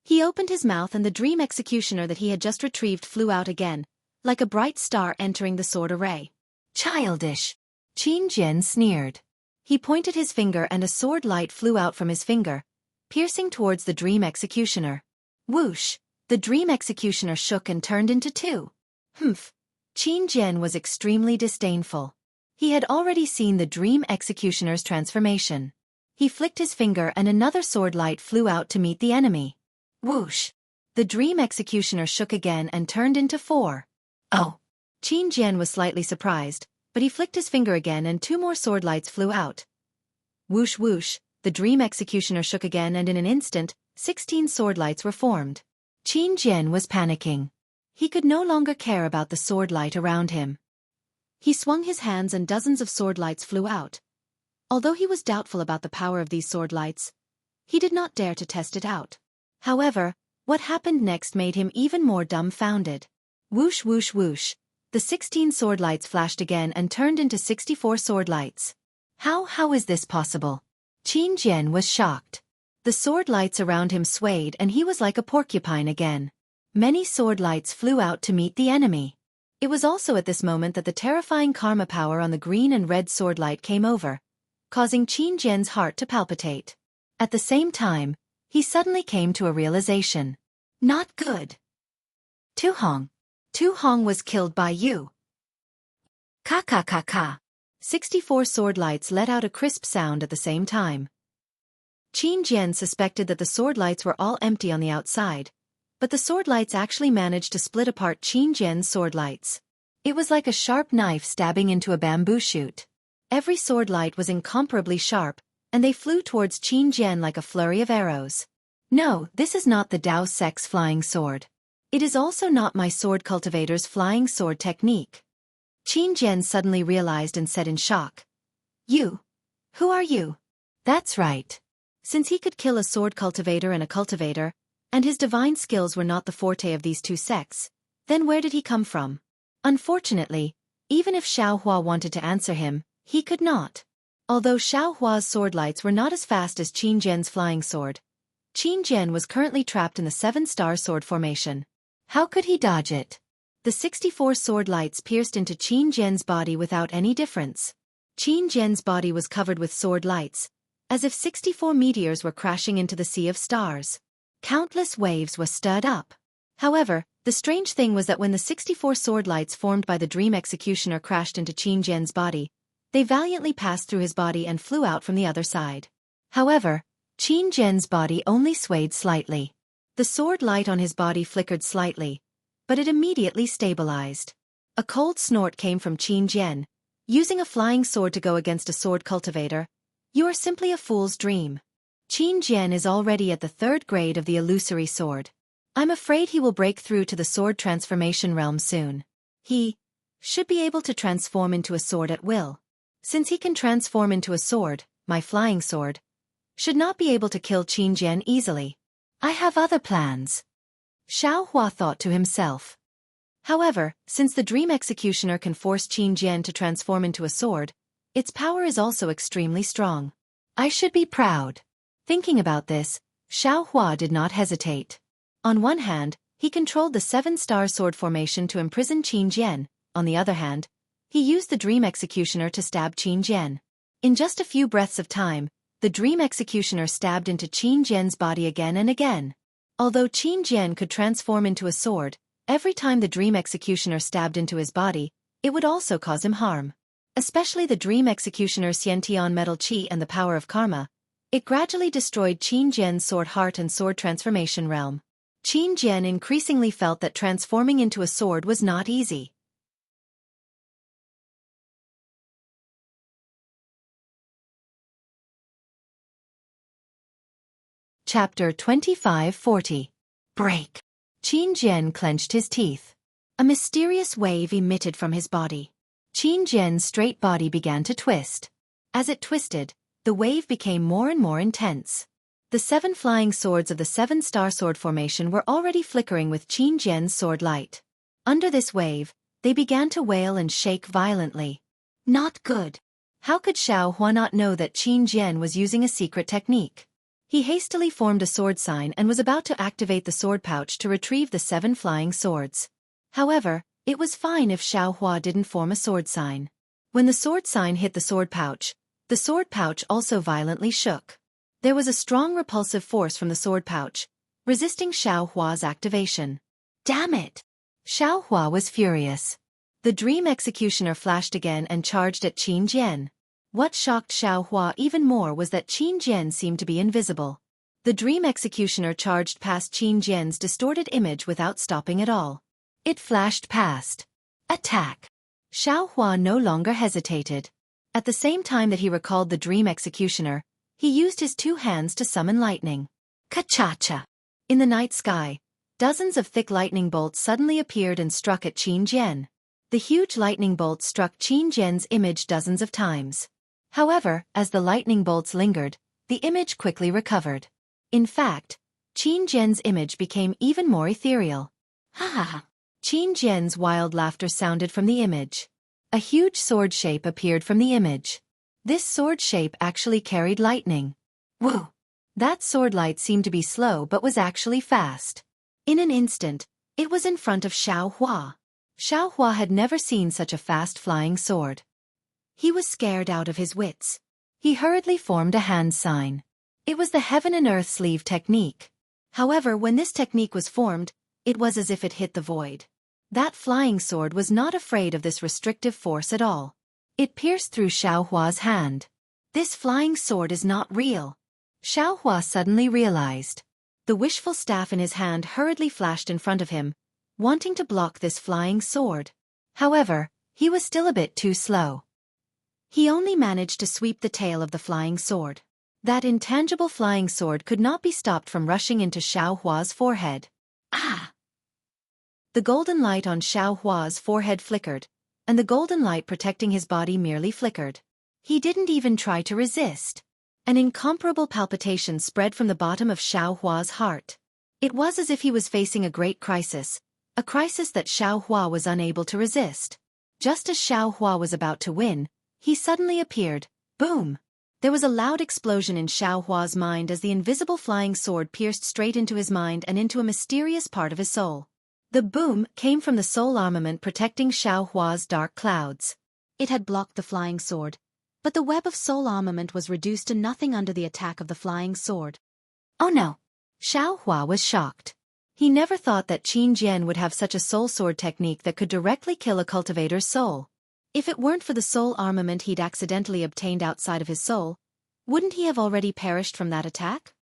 he opened his mouth and the dream executioner that he had just retrieved flew out again, like a bright star entering the sword array. Childish! Qin Jian sneered. He pointed his finger and a sword light flew out from his finger, piercing towards the dream executioner. Whoosh! The dream executioner shook and turned into 2. Humph! Qin Jian was extremely disdainful. He had already seen the dream executioner's transformation. He flicked his finger and another sword light flew out to meet the enemy. Whoosh! The dream executioner shook again and turned into 4. Oh! Qin Jian was slightly surprised, but he flicked his finger again and 2 more sword lights flew out. Whoosh whoosh! The dream executioner shook again and in an instant, 16 sword lights were formed. Qin Jian was panicking. He could no longer care about the sword light around him. He swung his hands and dozens of sword lights flew out. Although he was doubtful about the power of these sword lights, he did not dare to test it out. However, what happened next made him even more dumbfounded. Whoosh whoosh whoosh! The 16 sword lights flashed again and turned into 64 sword lights. How is this possible? Qin Jian was shocked. The sword lights around him swayed and he was like a porcupine again. Many sword lights flew out to meet the enemy. It was also at this moment that the terrifying karma power on the green and red sword light came over, causing Qin Jian's heart to palpitate. At the same time, he suddenly came to a realization. Not good. Tu Hong was killed by you. Ka ka ka ka. 64 sword lights let out a crisp sound at the same time. Qin Jian suspected that the sword lights were all empty on the outside, but the sword lights actually managed to split apart Qin Jian's sword lights. It was like a sharp knife stabbing into a bamboo shoot. Every sword light was incomparably sharp, and they flew towards Qin Jian like a flurry of arrows. No, this is not the Dao Sect's flying sword. It is also not my sword cultivator's flying sword technique. Qin Jian suddenly realized and said in shock. You? Who are you? That's right. Since he could kill a sword cultivator and a cultivator, and his divine skills were not the forte of these two sects, then where did he come from? Unfortunately, even if Xiao Hua wanted to answer him, he could not. Although Xiao Hua's sword lights were not as fast as Qin Jian's flying sword, Qin Jian was currently trapped in the 7-star sword formation. How could he dodge it? The 64 sword lights pierced into Qin Jian's body without any difference. Qin Jian's body was covered with sword lights, as if 64 meteors were crashing into the sea of stars. Countless waves were stirred up. However, the strange thing was that when the 64 sword lights formed by the Dream Executioner crashed into Qin Jian's body, they valiantly passed through his body and flew out from the other side. However, Qin Jian's body only swayed slightly. The sword light on his body flickered slightly, but it immediately stabilized. A cold snort came from Qin Jian. Using a flying sword to go against a sword cultivator? You are simply a fool's dream. Qin Jian is already at the 3rd grade of the illusory sword. I'm afraid he will break through to the sword transformation realm soon. He should be able to transform into a sword at will. Since he can transform into a sword, my flying sword should not be able to kill Qin Jian easily. I have other plans. Xiao Hua thought to himself. However, since the Dream Executioner can force Qin Jian to transform into a sword, its power is also extremely strong. I should be proud. Thinking about this, Xiao Hua did not hesitate. On one hand, he controlled the 7-star sword formation to imprison Qin Jian. On the other hand, he used the Dream Executioner to stab Qin Jian. In just a few breaths of time, the Dream Executioner stabbed into Qin Jian's body again and again. Although Qin Jian could transform into a sword, every time the Dream Executioner stabbed into his body, it would also cause him harm. Especially the Dream Executioner's Xiantian metal qi and the power of karma, it gradually destroyed Qin Jian's sword heart and sword transformation realm. Qin Jian increasingly felt that transforming into a sword was not easy. Chapter 2540. Break. Qin Jian clenched his teeth. A mysterious wave emitted from his body. Qin Jian's straight body began to twist. As it twisted, the wave became more and more intense. The 7 flying swords of the 7-star sword formation were already flickering with Qin Jian's sword light. Under this wave, they began to wail and shake violently. Not good. How could Xiao Hua not know that Qin Jian was using a secret technique? He hastily formed a sword sign and was about to activate the sword pouch to retrieve the 7 flying swords. However, it was fine if Xiao Hua didn't form a sword sign. When the sword sign hit the sword pouch also violently shook. There was a strong repulsive force from the sword pouch, resisting Xiao Hua's activation. Damn it! Xiao Hua was furious. The Dream Executioner flashed again and charged at Qin Jian. What shocked Xiao Hua even more was that Qin Jian seemed to be invisible. The Dream Executioner charged past Qin Jian's distorted image without stopping at all. It flashed past. Attack! Xiao Hua no longer hesitated. At the same time that he recalled the Dream Executioner, he used his 2 hands to summon lightning. Ka-cha-cha! In the night sky, dozens of thick lightning bolts suddenly appeared and struck at Qin Jian. The huge lightning bolts struck Qin Jian's image dozens of times. However, as the lightning bolts lingered, the image quickly recovered. In fact, Qin Jian's image became even more ethereal. Ha ha ha! Qin Jian's wild laughter sounded from the image. A huge sword shape appeared from the image. This sword shape actually carried lightning. Whoa! That sword light seemed to be slow but was actually fast. In an instant, it was in front of Xiao Hua. Xiao Hua had never seen such a fast-flying sword. He was scared out of his wits. He hurriedly formed a hand sign. It was the heaven and earth sleeve technique. However, when this technique was formed, it was as if it hit the void. That flying sword was not afraid of this restrictive force at all. It pierced through Xiao Hua's hand. This flying sword is not real. Xiao Hua suddenly realized. The wishful staff in his hand hurriedly flashed in front of him, wanting to block this flying sword. However, he was still a bit too slow. He only managed to sweep the tail of the flying sword. That intangible flying sword could not be stopped from rushing into Xiao Hua's forehead. Ah! The golden light on Xiao Hua's forehead flickered, and the golden light protecting his body merely flickered. He didn't even try to resist. An incomparable palpitation spread from the bottom of Xiao Hua's heart. It was as if he was facing a great crisis, a crisis that Xiao Hua was unable to resist. Just as Xiao Hua was about to win, he suddenly appeared. Boom! There was a loud explosion in Xiao Hua's mind as the invisible flying sword pierced straight into his mind and into a mysterious part of his soul. The boom came from the soul armament protecting Xiao Hua's dark clouds. It had blocked the flying sword, but the web of soul armament was reduced to nothing under the attack of the flying sword. Oh no! Xiao Hua was shocked. He never thought that Qin Jian would have such a soul sword technique that could directly kill a cultivator's soul. If it weren't for the soul armament he'd accidentally obtained outside of his soul, wouldn't he have already perished from that attack?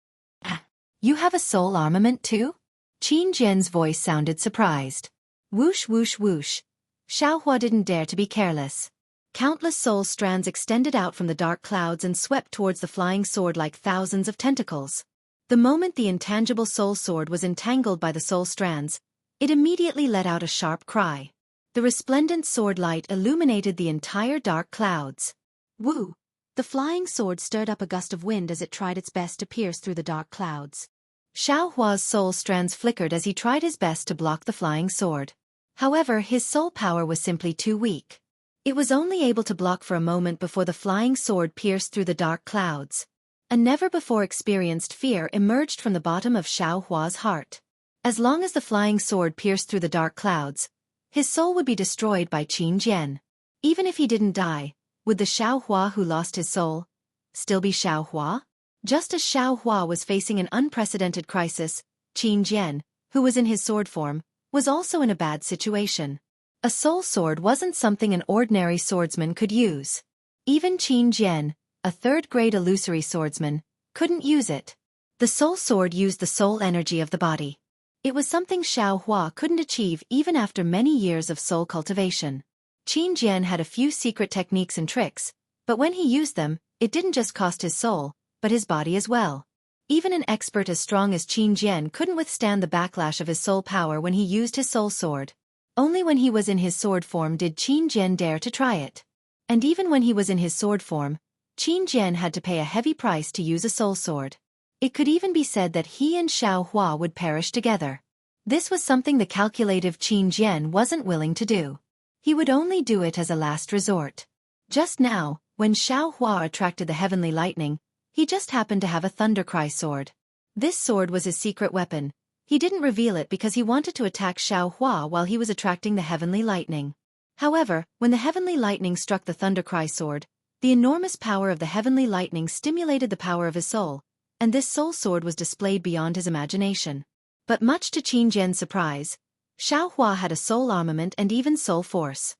You have a soul armament too? Qin Jian's voice sounded surprised. Whoosh whoosh whoosh. Xiao Hua didn't dare to be careless. Countless soul strands extended out from the dark clouds and swept towards the flying sword like thousands of tentacles. The moment the intangible soul sword was entangled by the soul strands, it immediately let out a sharp cry. The resplendent sword light illuminated the entire dark clouds. Woo! The flying sword stirred up a gust of wind as it tried its best to pierce through the dark clouds. Xiao Hua's soul strands flickered as he tried his best to block the flying sword. However, his soul power was simply too weak. It was only able to block for a moment before the flying sword pierced through the dark clouds. A never-before-experienced fear emerged from the bottom of Xiao Hua's heart. As long as the flying sword pierced through the dark clouds, his soul would be destroyed by Qin Jian. Even if he didn't die, would the Xiao Hua who lost his soul still be Xiao Hua? Just as Xiao Hua was facing an unprecedented crisis, Qin Jian, who was in his sword form, was also in a bad situation. A soul sword wasn't something an ordinary swordsman could use. Even Qin Jian, a third-grade illusory swordsman, couldn't use it. The soul sword used the soul energy of the body. It was something Xiao Hua couldn't achieve even after many years of soul cultivation. Qin Jian had a few secret techniques and tricks, but when he used them, it didn't just cost his soul, but his body as well. Even an expert as strong as Qin Jian couldn't withstand the backlash of his soul power when he used his soul sword. Only when he was in his sword form did Qin Jian dare to try it. And even when he was in his sword form, Qin Jian had to pay a heavy price to use a soul sword. It could even be said that he and Xiao Hua would perish together. This was something the calculative Qin Jian wasn't willing to do. He would only do it as a last resort. Just now, when Xiao Hua attracted the heavenly lightning, he just happened to have a Thundercry sword. This sword was his secret weapon. He didn't reveal it because he wanted to attack Xiao Hua while he was attracting the heavenly lightning. However, when the heavenly lightning struck the Thundercry sword, the enormous power of the heavenly lightning stimulated the power of his soul, and this soul sword was displayed beyond his imagination. But much to Qin Jian's surprise, Xiao Hua had a soul armament and even soul force.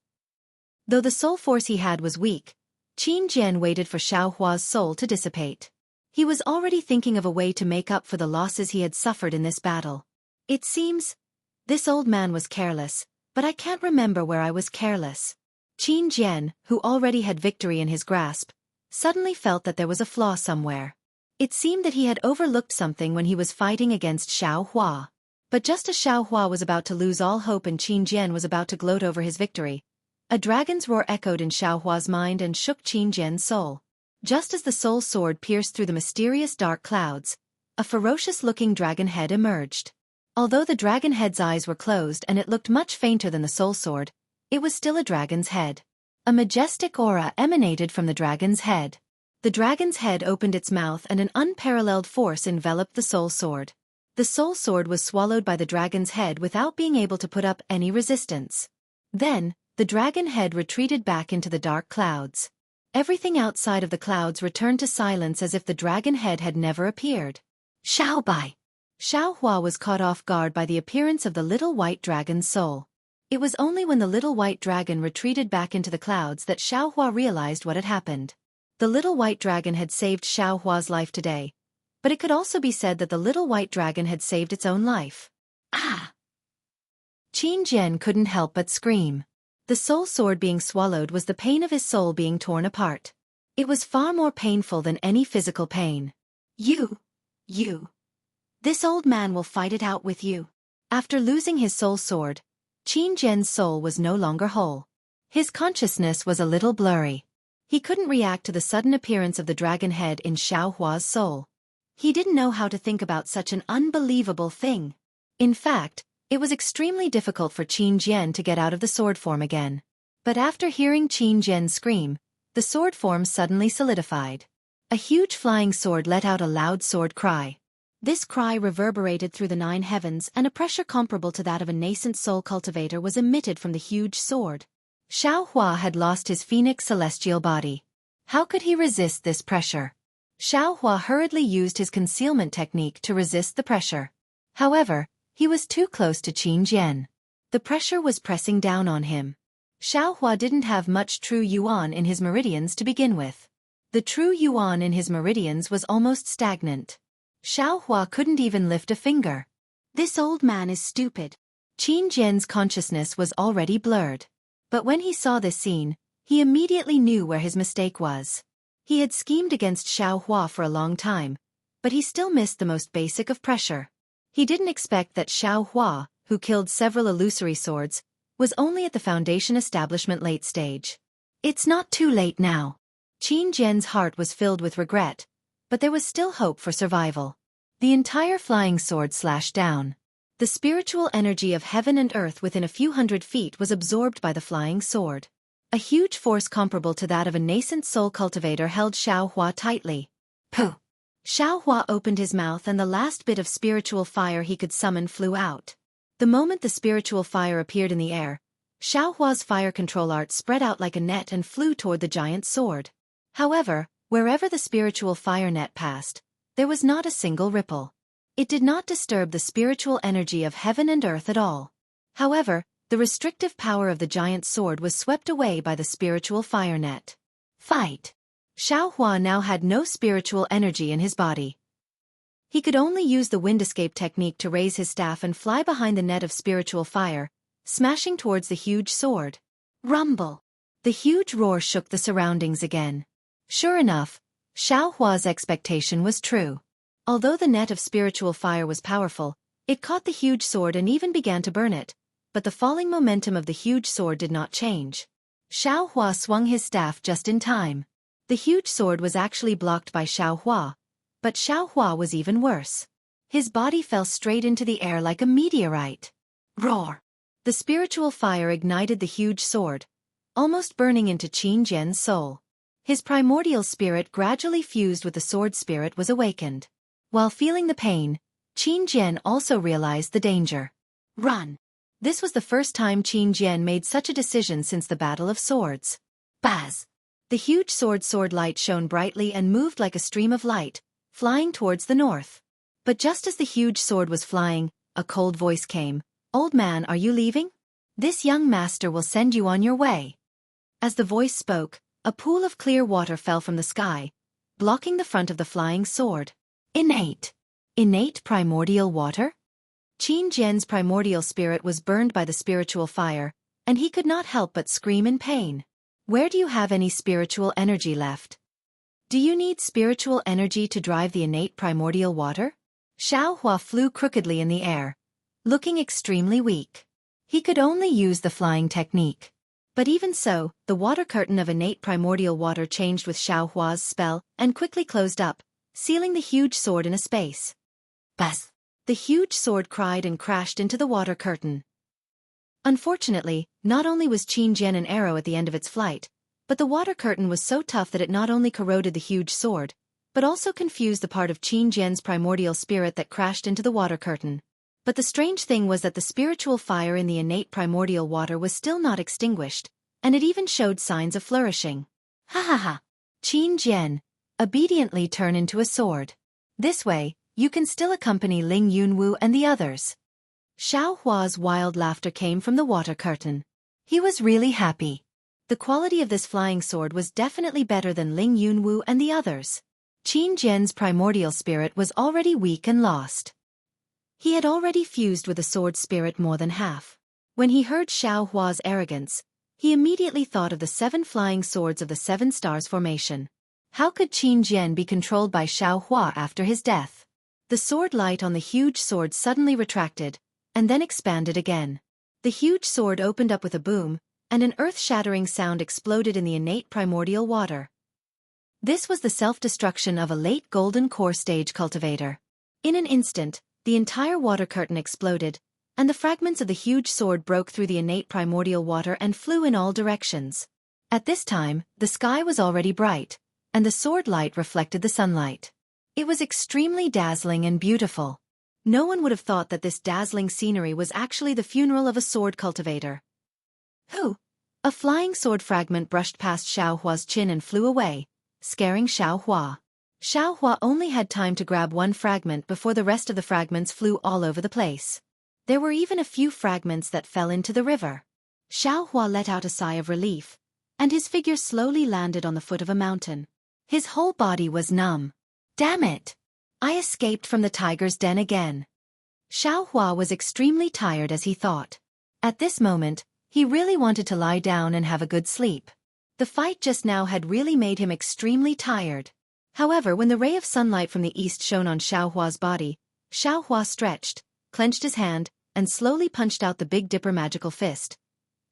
Though the soul force he had was weak, Qin Jian waited for Xiao Hua's soul to dissipate. He was already thinking of a way to make up for the losses he had suffered in this battle. It seems, this old man was careless, but I can't remember where I was careless. Qin Jian, who already had victory in his grasp, suddenly felt that there was a flaw somewhere. It seemed that he had overlooked something when he was fighting against Xiao Hua. But just as Xiao Hua was about to lose all hope and Qin Jian was about to gloat over his victory, a dragon's roar echoed in Xiao Hua's mind and shook Qin Jian's soul. Just as the soul sword pierced through the mysterious dark clouds, a ferocious-looking dragon head emerged. Although the dragon head's eyes were closed and it looked much fainter than the soul sword, it was still a dragon's head. A majestic aura emanated from the dragon's head. The dragon's head opened its mouth and an unparalleled force enveloped the soul sword. The soul sword was swallowed by the dragon's head without being able to put up any resistance. Then, the dragon head retreated back into the dark clouds. Everything outside of the clouds returned to silence as if the dragon head had never appeared. Xiao Bai! Xiao Hua was caught off guard by the appearance of the little white dragon's soul. It was only when the little white dragon retreated back into the clouds that Xiao Hua realized what had happened. The little white dragon had saved Xiao Hua's life today, but it could also be said that the little white dragon had saved its own life. Ah! Qin Jian couldn't help but scream. The soul sword being swallowed was the pain of his soul being torn apart. It was far more painful than any physical pain. You. This old man will fight it out with you. After losing his soul sword, Qin Jian's soul was no longer whole. His consciousness was a little blurry. He couldn't react to the sudden appearance of the dragon head in Xiao Hua's soul. He didn't know how to think about such an unbelievable thing. In fact, it was extremely difficult for Qin Jian to get out of the sword form again. But after hearing Qin Jian scream, the sword form suddenly solidified. A huge flying sword let out a loud sword cry. This cry reverberated through the 9 heavens, and a pressure comparable to that of a nascent soul cultivator was emitted from the huge sword. Xiao Hua had lost his phoenix celestial body. How could he resist this pressure? Xiao Hua hurriedly used his concealment technique to resist the pressure. However, he was too close to Qin Jian. The pressure was pressing down on him. Xiao Hua didn't have much true yuan in his meridians to begin with. The true yuan in his meridians was almost stagnant. Xiao Hua couldn't even lift a finger. This old man is stupid. Qin Jian's consciousness was already blurred. But when he saw this scene, he immediately knew where his mistake was. He had schemed against Xiao Hua for a long time, but he still missed the most basic of pressure. He didn't expect that Xiao Hua, who killed several illusory swords, was only at the Foundation establishment late stage. It's not too late now. Qin Jian's heart was filled with regret, but there was still hope for survival. The entire flying sword slashed down. The spiritual energy of heaven and earth within a few hundred feet was absorbed by the flying sword. A huge force comparable to that of a nascent soul cultivator held Xiao Hua tightly. Pooh! Xiao Hua opened his mouth and the last bit of spiritual fire he could summon flew out. The moment the spiritual fire appeared in the air, Xiao Hua's fire control art spread out like a net and flew toward the giant sword. However, wherever the spiritual fire net passed, there was not a single ripple. It did not disturb the spiritual energy of heaven and earth at all. However, the restrictive power of the giant sword was swept away by the spiritual fire net. Fight! Xiao Hua now had no spiritual energy in his body. He could only use the wind escape technique to raise his staff and fly behind the net of spiritual fire, smashing towards the huge sword. Rumble! The huge roar shook the surroundings again. Sure enough, Xiao Hua's expectation was true. Although the net of spiritual fire was powerful, it caught the huge sword and even began to burn it, but the falling momentum of the huge sword did not change. Xiao Hua swung his staff just in time. The huge sword was actually blocked by Xiao Hua, but Xiao Hua was even worse. His body fell straight into the air like a meteorite. Roar! The spiritual fire ignited the huge sword, almost burning into Qin Jian's soul. His primordial spirit gradually fused with the sword spirit was awakened. While feeling the pain, Qin Jian also realized the danger. Run! This was the first time Qin Jian made such a decision since the Battle of Swords. Baz! The huge sword light shone brightly and moved like a stream of light, flying towards the north. But just as the huge sword was flying, a cold voice came. Old man, are you leaving? This young master will send you on your way. As the voice spoke, a pool of clear water fell from the sky, blocking the front of the flying sword. Innate primordial water? Qin Jian's primordial spirit was burned by the spiritual fire, and he could not help but scream in pain. Where do you have any spiritual energy left? Do you need spiritual energy to drive the innate primordial water? Xiao Hua flew crookedly in the air, looking extremely weak. He could only use the flying technique. But even so, the water curtain of innate primordial water changed with Xiao Hua's spell and quickly closed up, sealing the huge sword in a space. Buzz! The huge sword cried and crashed into the water curtain. Unfortunately, not only was Qin Jian an arrow at the end of its flight, but the water curtain was so tough that it not only corroded the huge sword, but also confused the part of Qin Jian's primordial spirit that crashed into the water curtain. But the strange thing was that the spiritual fire in the innate primordial water was still not extinguished, and it even showed signs of flourishing. Ha ha ha! Qin Jian, obediently turn into a sword. This way, you can still accompany Ling Yunwu and the others. Xiao Hua's wild laughter came from the water curtain. He was really happy. The quality of this flying sword was definitely better than Ling Yunwu and the others. Qin Jian's primordial spirit was already weak and lost. He had already fused with the sword spirit more than half. When he heard Xiao Hua's arrogance, he immediately thought of the 7 flying swords of the 7 stars formation. How could Qin Jian be controlled by Xiao Hua after his death? The sword light on the huge sword suddenly retracted, and then expanded again. The huge sword opened up with a boom, and an earth-shattering sound exploded in the innate primordial water. This was the self-destruction of a late golden core stage cultivator. In an instant, the entire water curtain exploded, and the fragments of the huge sword broke through the innate primordial water and flew in all directions. At this time, the sky was already bright, and the sword light reflected the sunlight. It was extremely dazzling and beautiful. No one would have thought that this dazzling scenery was actually the funeral of a sword cultivator. Who? A flying sword fragment brushed past Xueqi's chin and flew away, scaring Xueqi. Xueqi only had time to grab one fragment before the rest of the fragments flew all over the place. There were even a few fragments that fell into the river. Xueqi let out a sigh of relief, and his figure slowly landed on the foot of a mountain. His whole body was numb. Damn it! I escaped from the tiger's den again. Xueqi was extremely tired as he thought. At this moment, he really wanted to lie down and have a good sleep. The fight just now had really made him extremely tired. However, when the ray of sunlight from the east shone on Xueqi's body, Xueqi stretched, clenched his hand, and slowly punched out the Big Dipper magical fist.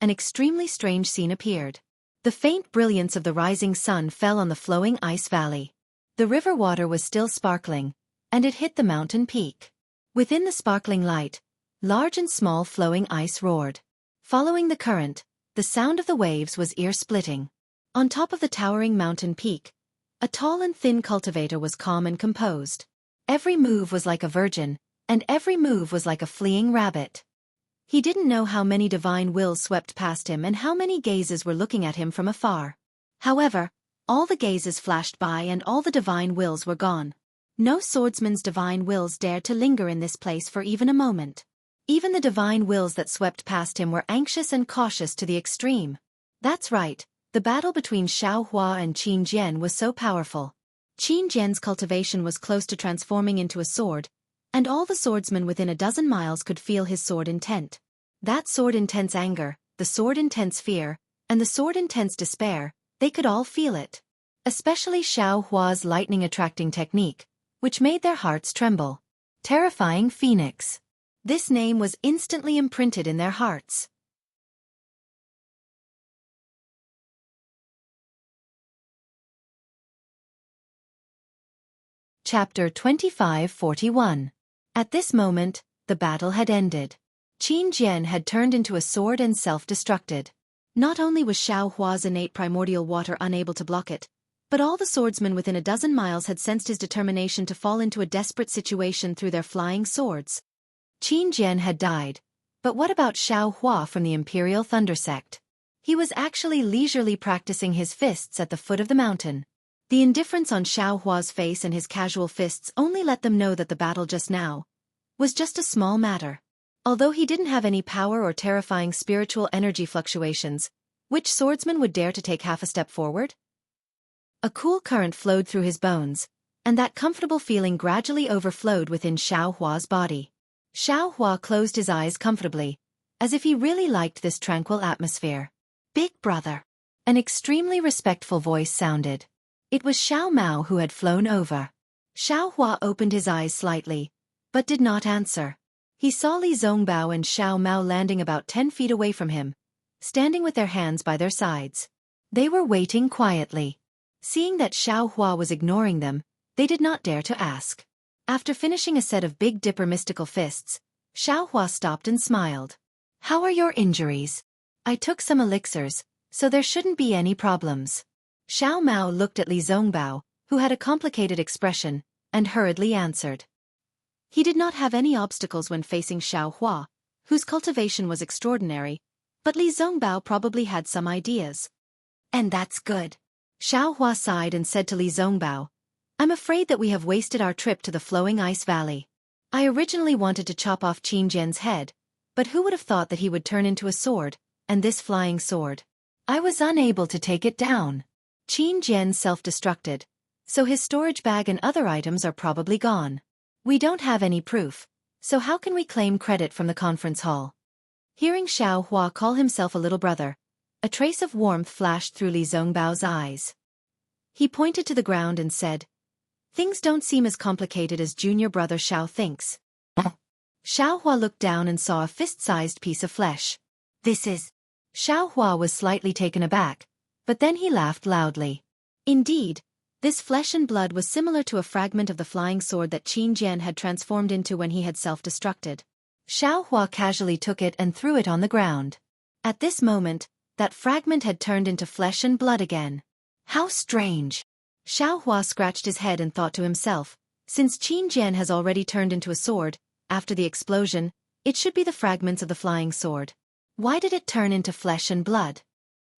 An extremely strange scene appeared. The faint brilliance of the rising sun fell on the flowing ice valley. The river water was still sparkling, and it hit the mountain peak. Within the sparkling light, large and small flowing ice roared. Following the current, the sound of the waves was ear-splitting. On top of the towering mountain peak, a tall and thin cultivator was calm and composed. Every move was like a virgin, and every move was like a fleeing rabbit. He didn't know how many divine wills swept past him and how many gazes were looking at him from afar. However, all the gazes flashed by and all the divine wills were gone. No swordsman's divine wills dared to linger in this place for even a moment. Even the divine wills that swept past him were anxious and cautious to the extreme. That's right, the battle between Xueqi and Qin Jian was so powerful. Qin Jian's cultivation was close to transforming into a sword, and all the swordsmen within a dozen miles could feel his sword intent. That sword intense anger, the sword intense fear, and the sword intense despair, they could all feel it. Especially Xueqi's lightning-attracting technique, which made their hearts tremble. Terrifying Phoenix. This name was instantly imprinted in their hearts. Chapter 2541. At this moment, the battle had ended. Qin Jian had turned into a sword and self-destructed. Not only was Xueqi's innate primordial water unable to block it, but all the swordsmen within a dozen miles had sensed his determination to fall into a desperate situation through their flying swords. Qin Jian had died, but what about Xueqi from the Imperial Thunder Sect? He was actually leisurely practicing his fists at the foot of the mountain. The indifference on Xueqi's face and his casual fists only let them know that the battle just now was just a small matter. Although he didn't have any power or terrifying spiritual energy fluctuations, which swordsman would dare to take half a step forward? A cool current flowed through his bones, and that comfortable feeling gradually overflowed within Xueqi's body. Xueqi closed his eyes comfortably, as if he really liked this tranquil atmosphere. Big brother. An extremely respectful voice sounded. It was Xiao Mao who had flown over. Xueqi opened his eyes slightly, but did not answer. He saw Li Zongbao and Xiao Mao landing about 10 feet away from him, standing with their hands by their sides. They were waiting quietly. Seeing that Xueqi was ignoring them, they did not dare to ask. After finishing a set of Big Dipper mystical fists, Xueqi stopped and smiled. How are your injuries? I took some elixirs, so there shouldn't be any problems. Xiao Mao looked at Li Zongbao, who had a complicated expression, and hurriedly answered. He did not have any obstacles when facing Xueqi, whose cultivation was extraordinary, but Li Zongbao probably had some ideas. And that's good. Xueqi sighed and said to Li Zongbao, I'm afraid that we have wasted our trip to the flowing ice valley. I originally wanted to chop off Qin Jian's head, but who would have thought that he would turn into a sword, and this flying sword? I was unable to take it down. Qin Jian self-destructed, so his storage bag and other items are probably gone. We don't have any proof, so how can we claim credit from the conference hall? Hearing Xueqi call himself a little brother, a trace of warmth flashed through Li Zongbao's eyes. He pointed to the ground and said, Things don't seem as complicated as junior brother Xiao thinks. Xueqi looked down and saw a fist-sized piece of flesh. This is... Xiao Hua was slightly taken aback, but then he laughed loudly. Indeed, this flesh and blood was similar to a fragment of the flying sword that Qin Jian had transformed into when he had self-destructed. Xiao Hua casually took it and threw it on the ground. At this moment, that fragment had turned into flesh and blood again. How strange! Xiao Hua scratched his head and thought to himself, since Qin Jian has already turned into a sword, after the explosion, it should be the fragments of the flying sword. Why did it turn into flesh and blood?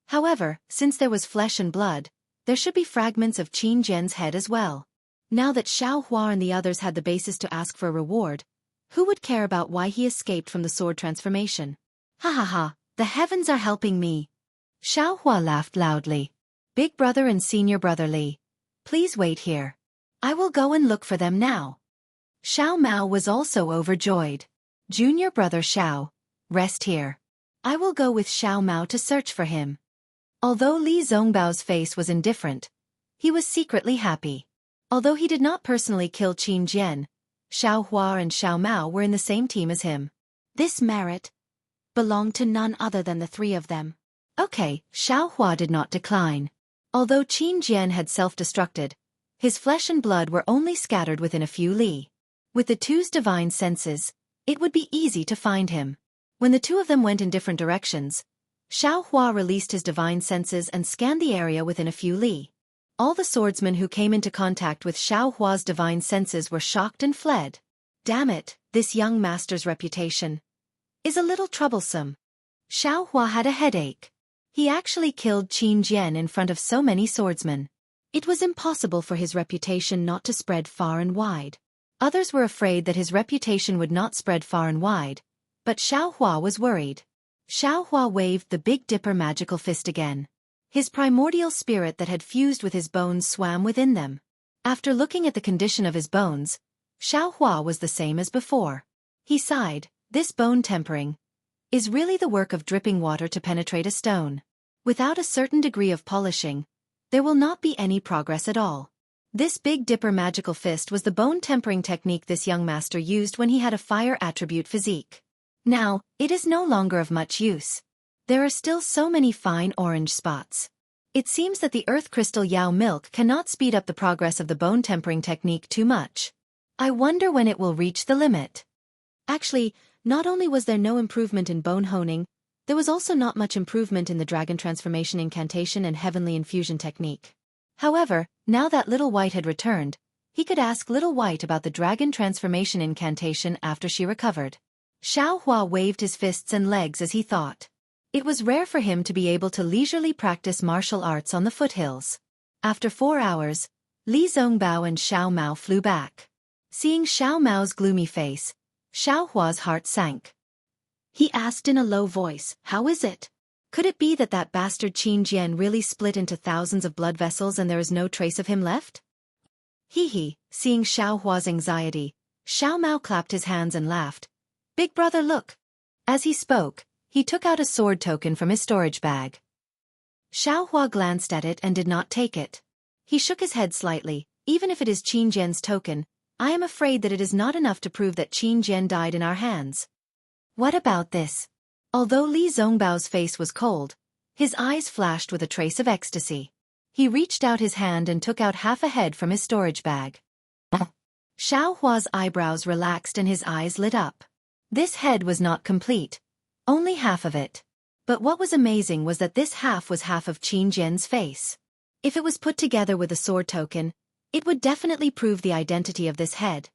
However, since there was flesh and blood, there should be fragments of Qin Jian's head as well. Now that Xiao Hua and the others had the basis to ask for a reward, who would care about why he escaped from the sword transformation? Ha ha ha, the heavens are helping me. Xiao Hua laughed loudly. Big brother and senior brother Li, please wait here. I will go and look for them now. Xiao Mao was also overjoyed. Junior brother Xiao, rest here. I will go with Xiao Mao to search for him. Although Li Zongbao's face was indifferent, he was secretly happy. Although he did not personally kill Qin Jian, Xiao Hua and Xiao Mao were in the same team as him. This merit belonged to none other than the three of them. Okay, Xiao Hua did not decline. Although Qin Jian had self-destructed, his flesh and blood were only scattered within a few li. With the two's divine senses, it would be easy to find him. When the two of them went in different directions, Xiao Hua released his divine senses and scanned the area within a few li. All the swordsmen who came into contact with Xiao Hua's divine senses were shocked and fled. Damn it, this young master's reputation is a little troublesome. Xiao Hua had a headache. He actually killed Qin Jian in front of so many swordsmen. It was impossible for his reputation not to spread far and wide. Others were afraid that his reputation would not spread far and wide, but Xiao Hua was worried. Xiao Hua waved the Big Dipper magical fist again. His primordial spirit that had fused with his bones swam within them. After looking at the condition of his bones, Xiao Hua was the same as before. He sighed, this bone tempering is really the work of dripping water to penetrate a stone. Without a certain degree of polishing, there will not be any progress at all. This Big Dipper magical fist was the bone tempering technique this young master used when he had a fire attribute physique. Now, it is no longer of much use. There are still so many fine orange spots. It seems that the earth crystal Yao milk cannot speed up the progress of the bone tempering technique too much. I wonder when it will reach the limit. Actually, not only was there no improvement in bone honing, there was also not much improvement in the dragon transformation incantation and heavenly infusion technique. However, now that Little White had returned, he could ask Little White about the dragon transformation incantation after she recovered. Xiao Hua waved his fists and legs as he thought. It was rare for him to be able to leisurely practice martial arts on the foothills. After 4 hours, Li Zongbao and Xiao Mao flew back. Seeing Xiao Mao's gloomy face, Xiao Hua's heart sank. He asked in a low voice, how is it? Could it be that that bastard Qin Jian really split into thousands of blood vessels and there is no trace of him left? Hee. Seeing Xiao Hua's anxiety, Xiao Mao clapped his hands and laughed. Big brother, look. As he spoke, he took out a sword token from his storage bag. Xiao Hua glanced at it and did not take it. He shook his head slightly. Even if it is Qin Jian's token, I am afraid that it is not enough to prove that Qin Jian died in our hands. What about this? Although Li Zongbao's face was cold, his eyes flashed with a trace of ecstasy. He reached out his hand and took out half a head from his storage bag. Xiao Hua's eyebrows relaxed and his eyes lit up. This head was not complete. Only half of it. But what was amazing was that this half was half of Qin Jian's face. If it was put together with a sword token, it would definitely prove the identity of this head.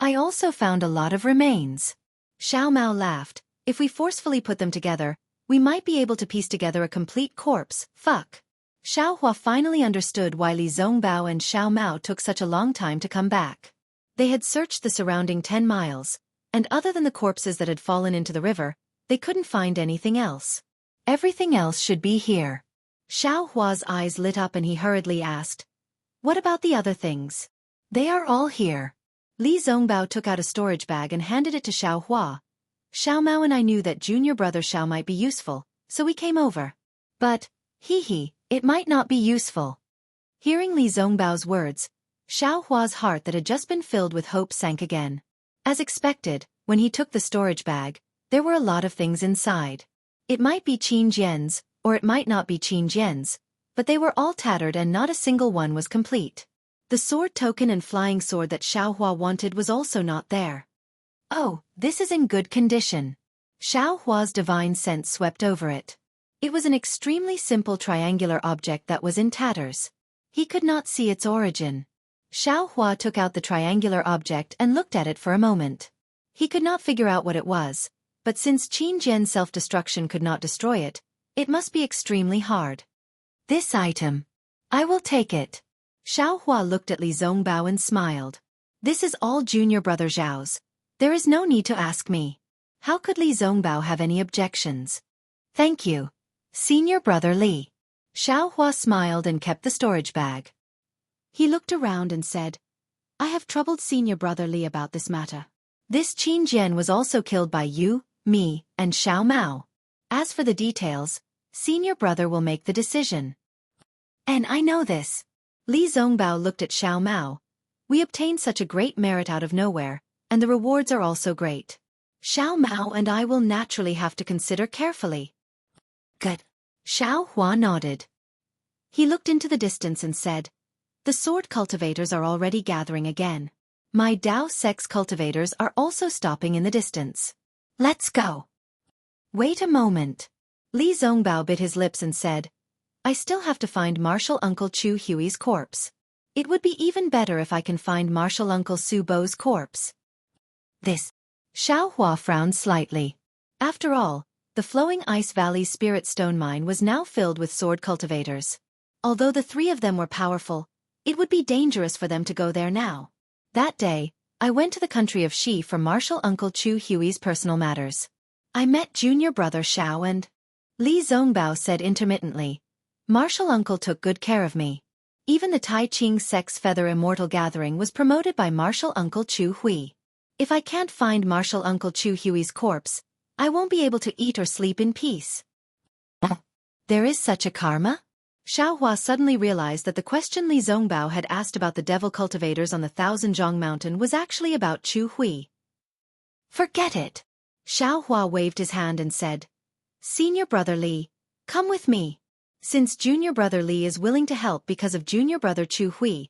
I also found a lot of remains. Xiao Mao laughed. If we forcefully put them together, we might be able to piece together a complete corpse. Fuck. Xiao Hua finally understood why Li Zongbao and Xiao Mao took such a long time to come back. They had searched the surrounding 10 miles, and other than the corpses that had fallen into the river, they couldn't find anything else. Everything else should be here. Xiao Hua's eyes lit up and he hurriedly asked, what about the other things? They are all here. Li Zongbao took out a storage bag and handed it to Xiao Hua. Xiao Mao and I knew that junior brother Xiao might be useful, so we came over. But, it might not be useful. Hearing Li Zongbao's words, Xiao Hua's heart that had just been filled with hope sank again. As expected, when he took the storage bag, there were a lot of things inside. It might be Qin Jian's, or it might not be Qin Jian's, but they were all tattered and not a single one was complete. The sword token and flying sword that Xiaohua wanted was also not there. Oh, this is in good condition. Xiaohua's divine sense swept over it. It was an extremely simple triangular object that was in tatters. He could not see its origin. Xiaohua took out the triangular object and looked at it for a moment. He could not figure out what it was, but since Qin Jian's self-destruction could not destroy it, it must be extremely hard. This item. I will take it. Xiaohua looked at Li Zongbao and smiled. This is all junior brother Zhao's. There is no need to ask me. How could Li Zongbao have any objections? Thank you, senior brother Li. Xiaohua smiled and kept the storage bag. He looked around and said, I have troubled senior brother Li about this matter. This Qin Jian was also killed by you, me, and Xiao Mao. As for the details, senior brother will make the decision. And I know this. Li Zongbao looked at Xiao Mao. We obtained such a great merit out of nowhere, and the rewards are also great. Xiao Mao and I will naturally have to consider carefully. Good. Xiaohua nodded. He looked into the distance and said, the sword cultivators are already gathering again. My Dao Sex cultivators are also stopping in the distance. Let's go. Wait a moment. Li Zongbao bit his lips and said, I still have to find Martial Uncle Chu Hui's corpse. It would be even better if I can find Martial Uncle Su Bo's corpse. This. Xiaohua frowned slightly. After all, the Flowing Ice Valley's Spirit Stone Mine was now filled with sword cultivators. Although the three of them were powerful, it would be dangerous for them to go there now. That day, I went to the country of Xi for Martial Uncle Chu Hui's personal matters. I met junior brother Xiao and Li Zongbao said intermittently, Martial Uncle took good care of me. Even the Tai Ching Sex Feather Immortal Gathering was promoted by Martial Uncle Chu Hui. If I can't find Martial Uncle Chu Hui's corpse, I won't be able to eat or sleep in peace. There is such a karma? Xiaohua suddenly realized that the question Li Zongbao had asked about the devil cultivators on the Thousand Zhong Mountain was actually about Chu Hui. Forget it. Xiaohua waved his hand and said, Senior brother Li, come with me. Since junior brother Li is willing to help because of junior brother Chu Hui,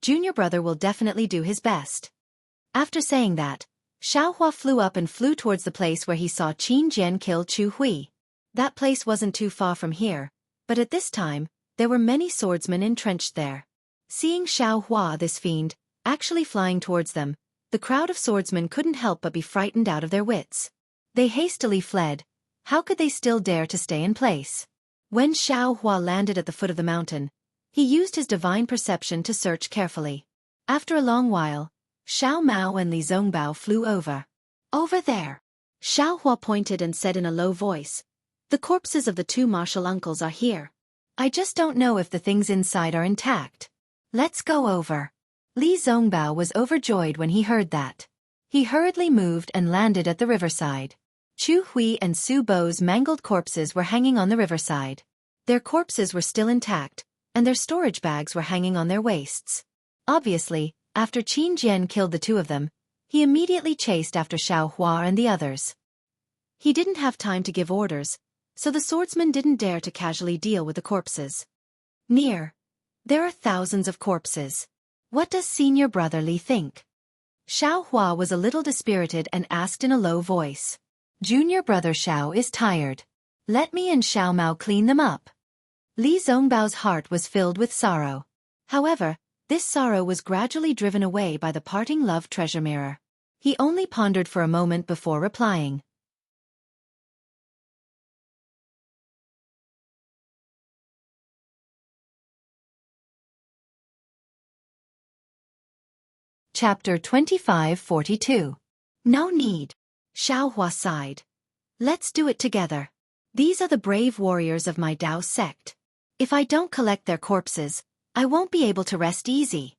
junior brother will definitely do his best. After saying that, Xiaohua flew up and flew towards the place where he saw Qin Jian kill Chu Hui. That place wasn't too far from here, but at this time, there were many swordsmen entrenched there. Seeing Xiaohua, this fiend, actually flying towards them, the crowd of swordsmen couldn't help but be frightened out of their wits. They hastily fled. How could they still dare to stay in place? When Xiaohua landed at the foot of the mountain, he used his divine perception to search carefully. After a long while, Xiao Mao and Li Zongbao flew over. Over there. Xiaohua pointed and said in a low voice, the corpses of the two martial uncles are here. I just don't know if the things inside are intact. Let's go over. Li Zongbao was overjoyed when he heard that. He hurriedly moved and landed at the riverside. Chu Hui and Su Bo's mangled corpses were hanging on the riverside. Their corpses were still intact, and their storage bags were hanging on their waists. Obviously, after Qin Jian killed the two of them, he immediately chased after Xiaohua and the others. He didn't have time to give orders, so the swordsman didn't dare to casually deal with the corpses. Near. There are thousands of corpses. What does senior brother Li think? Xiaohua was a little dispirited and asked in a low voice. Junior brother Xiao is tired. Let me and Xiao Mao clean them up. Li Zongbao's heart was filled with sorrow. However, this sorrow was gradually driven away by the parting love treasure mirror. He only pondered for a moment before replying. Chapter 2542. No need. Xiaohua sighed. Let's do it together. These are the brave warriors of my Dao sect. If I don't collect their corpses, I won't be able to rest easy.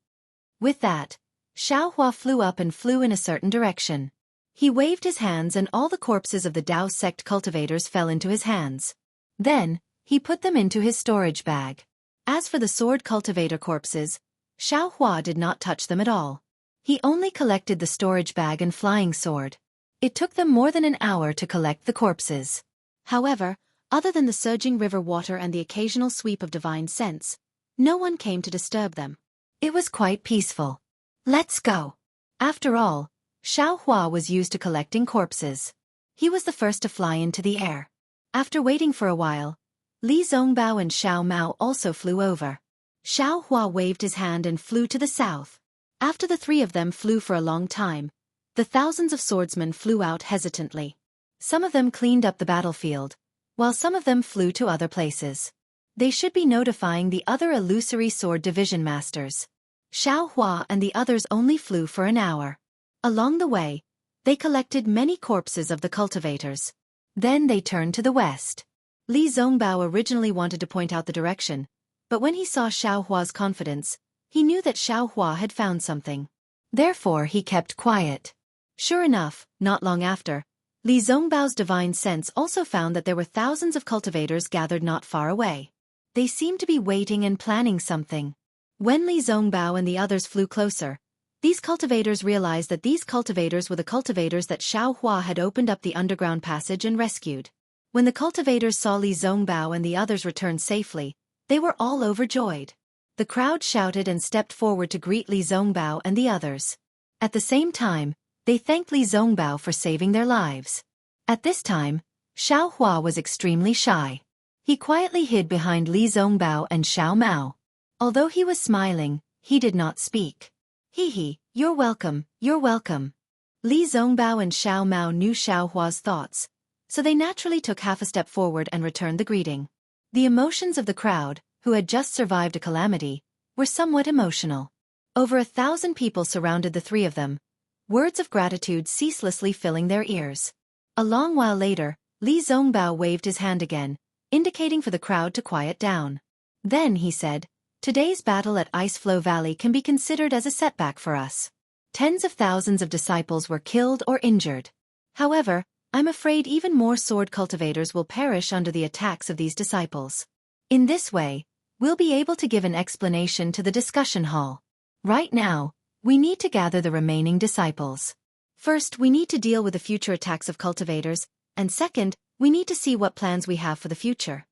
With that, Xiaohua flew up and flew in a certain direction. He waved his hands and all the corpses of the Dao sect cultivators fell into his hands. Then, he put them into his storage bag. As for the sword cultivator corpses, Xiaohua did not touch them at all. He only collected the storage bag and flying sword. It took them more than an hour to collect the corpses. However, other than the surging river water and the occasional sweep of divine scents, no one came to disturb them. It was quite peaceful. Let's go. After all, Xueqi was used to collecting corpses. He was the first to fly into the air. After waiting for a while, Li Zongbao and Xiao Mao also flew over. Xueqi waved his hand and flew to the south. After the three of them flew for a long time, the thousands of swordsmen flew out hesitantly. Some of them cleaned up the battlefield, while some of them flew to other places. They should be notifying the other illusory sword division masters. Xueqi and the others only flew for an hour. Along the way, they collected many corpses of the cultivators. Then they turned to the west. Li Zongbao originally wanted to point out the direction, but when he saw Xueqi's confidence, he knew that Xueqi had found something. Therefore he kept quiet. Sure enough, not long after, Li Zongbao's divine sense also found that there were thousands of cultivators gathered not far away. They seemed to be waiting and planning something. When Li Zongbao and the others flew closer, these cultivators realized that these cultivators were the cultivators that Xueqi had opened up the underground passage and rescued. When the cultivators saw Li Zongbao and the others return safely, they were all overjoyed. The crowd shouted and stepped forward to greet Li Zongbao and the others. At the same time, they thanked Li Zongbao for saving their lives. At this time, Xueqi was extremely shy. He quietly hid behind Li Zongbao and Xiao Mao. Although he was smiling, he did not speak. Hee, you're welcome, you're welcome. Li Zongbao and Xiao Mao knew Xueqi's thoughts, so they naturally took half a step forward and returned the greeting. The emotions of the crowd, who had just survived a calamity, were somewhat emotional. Over 1,000 people surrounded the three of them, words of gratitude ceaselessly filling their ears. A long while later, Li Zongbao waved his hand again, indicating for the crowd to quiet down. Then he said, "Today's battle at Iceflow Valley can be considered as a setback for us. Tens of thousands of disciples were killed or injured. However, I'm afraid even more sword cultivators will perish under the attacks of these disciples. In this way, we'll be able to give an explanation to the discussion hall. Right now, we need to gather the remaining disciples. First, we need to deal with the future attacks of cultivators, and second, we need to see what plans we have for the future."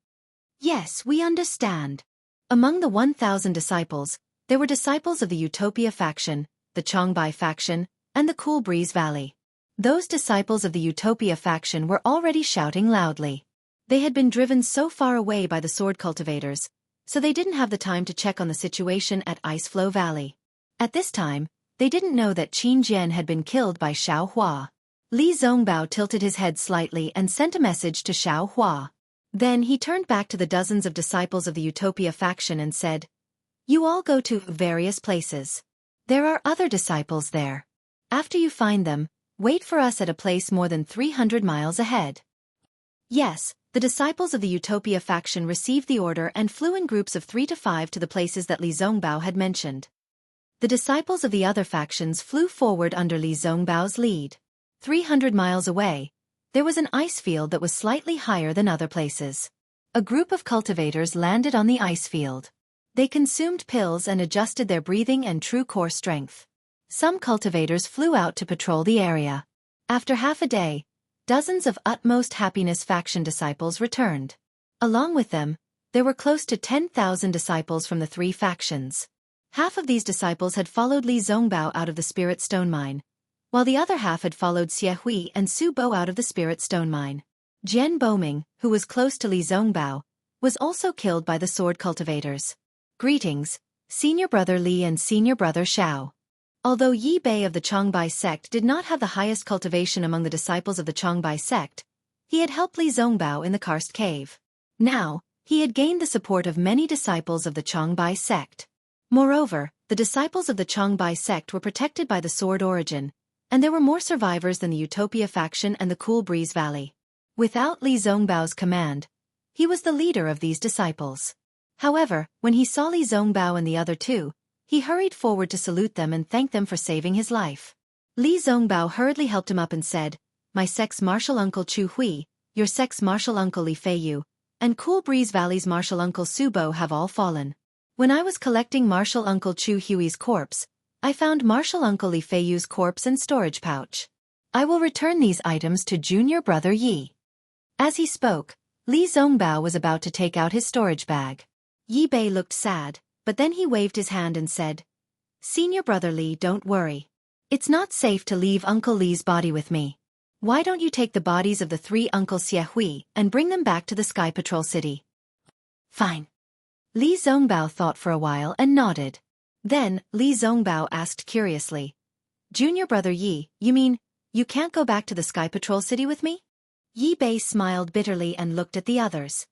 Yes, we understand. Among the 1,000 disciples, there were disciples of the Utopia faction, the Chongbai faction, and the Cool Breeze Valley. Those disciples of the Utopia faction were already shouting loudly. They had been driven so far away by the sword cultivators, so they didn't have the time to check on the situation at Iceflow Valley. At this time, they didn't know that Qin Jian had been killed by Xueqi. Li Zongbao tilted his head slightly and sent a message to Xueqi. Then he turned back to the dozens of disciples of the Utopia faction and said, "You all go to various places. There are other disciples there. After you find them, wait for us at a place more than 300 miles ahead." Yes, the disciples of the Utopia faction received the order and flew in groups of 3 to 5 to the places that Li Zongbao had mentioned. The disciples of the other factions flew forward under Li Zongbao's lead. 300 miles away, there was an ice field that was slightly higher than other places. A group of cultivators landed on the ice field. They consumed pills and adjusted their breathing and true core strength. Some cultivators flew out to patrol the area. After half a day, dozens of utmost happiness faction disciples returned. Along with them, there were close to 10,000 disciples from the three factions. Half of these disciples had followed Li Zongbao out of the Spirit Stone Mine, while the other half had followed Xueqi and Su Bo out of the Spirit Stone Mine. Jian Boming, who was close to Li Zongbao, was also killed by the sword cultivators. Greetings, Senior Brother Li and Senior Brother Xiao. Although Yi Bei of the Chongbai sect did not have the highest cultivation among the disciples of the Chongbai sect, he had helped Li Zongbao in the Karst Cave. Now, he had gained the support of many disciples of the Chongbai sect. Moreover, the disciples of the Chongbai sect were protected by the sword origin, and there were more survivors than the Utopia faction and the Cool Breeze Valley. Without Li Zongbao's command, he was the leader of these disciples. However, when he saw Li Zongbao and the other two, he hurried forward to salute them and thank them for saving his life. Li Zongbao hurriedly helped him up and said, "My sex martial uncle Xueqi, your sex martial uncle Li Feiyu, and Cool Breeze Valley's martial uncle Su Bo have all fallen. When I was collecting martial uncle Xueqi's corpse, I found martial uncle Li Feiyu's corpse and storage pouch. I will return these items to junior brother Yi." As he spoke, Li Zongbao was about to take out his storage bag. Yi Bei looked sad, but then he waved his hand and said, "Senior brother Li, don't worry. It's not safe to leave Uncle Li's body with me. Why don't you take the bodies of the 3 uncles Xueqi and bring them back to the Sky Patrol City?" "Fine." Li Zongbao thought for a while and nodded. Then, Li Zongbao asked curiously, "Junior brother Yi, you mean, you can't go back to the Sky Patrol City with me?" Yi Bei smiled bitterly and looked at the others.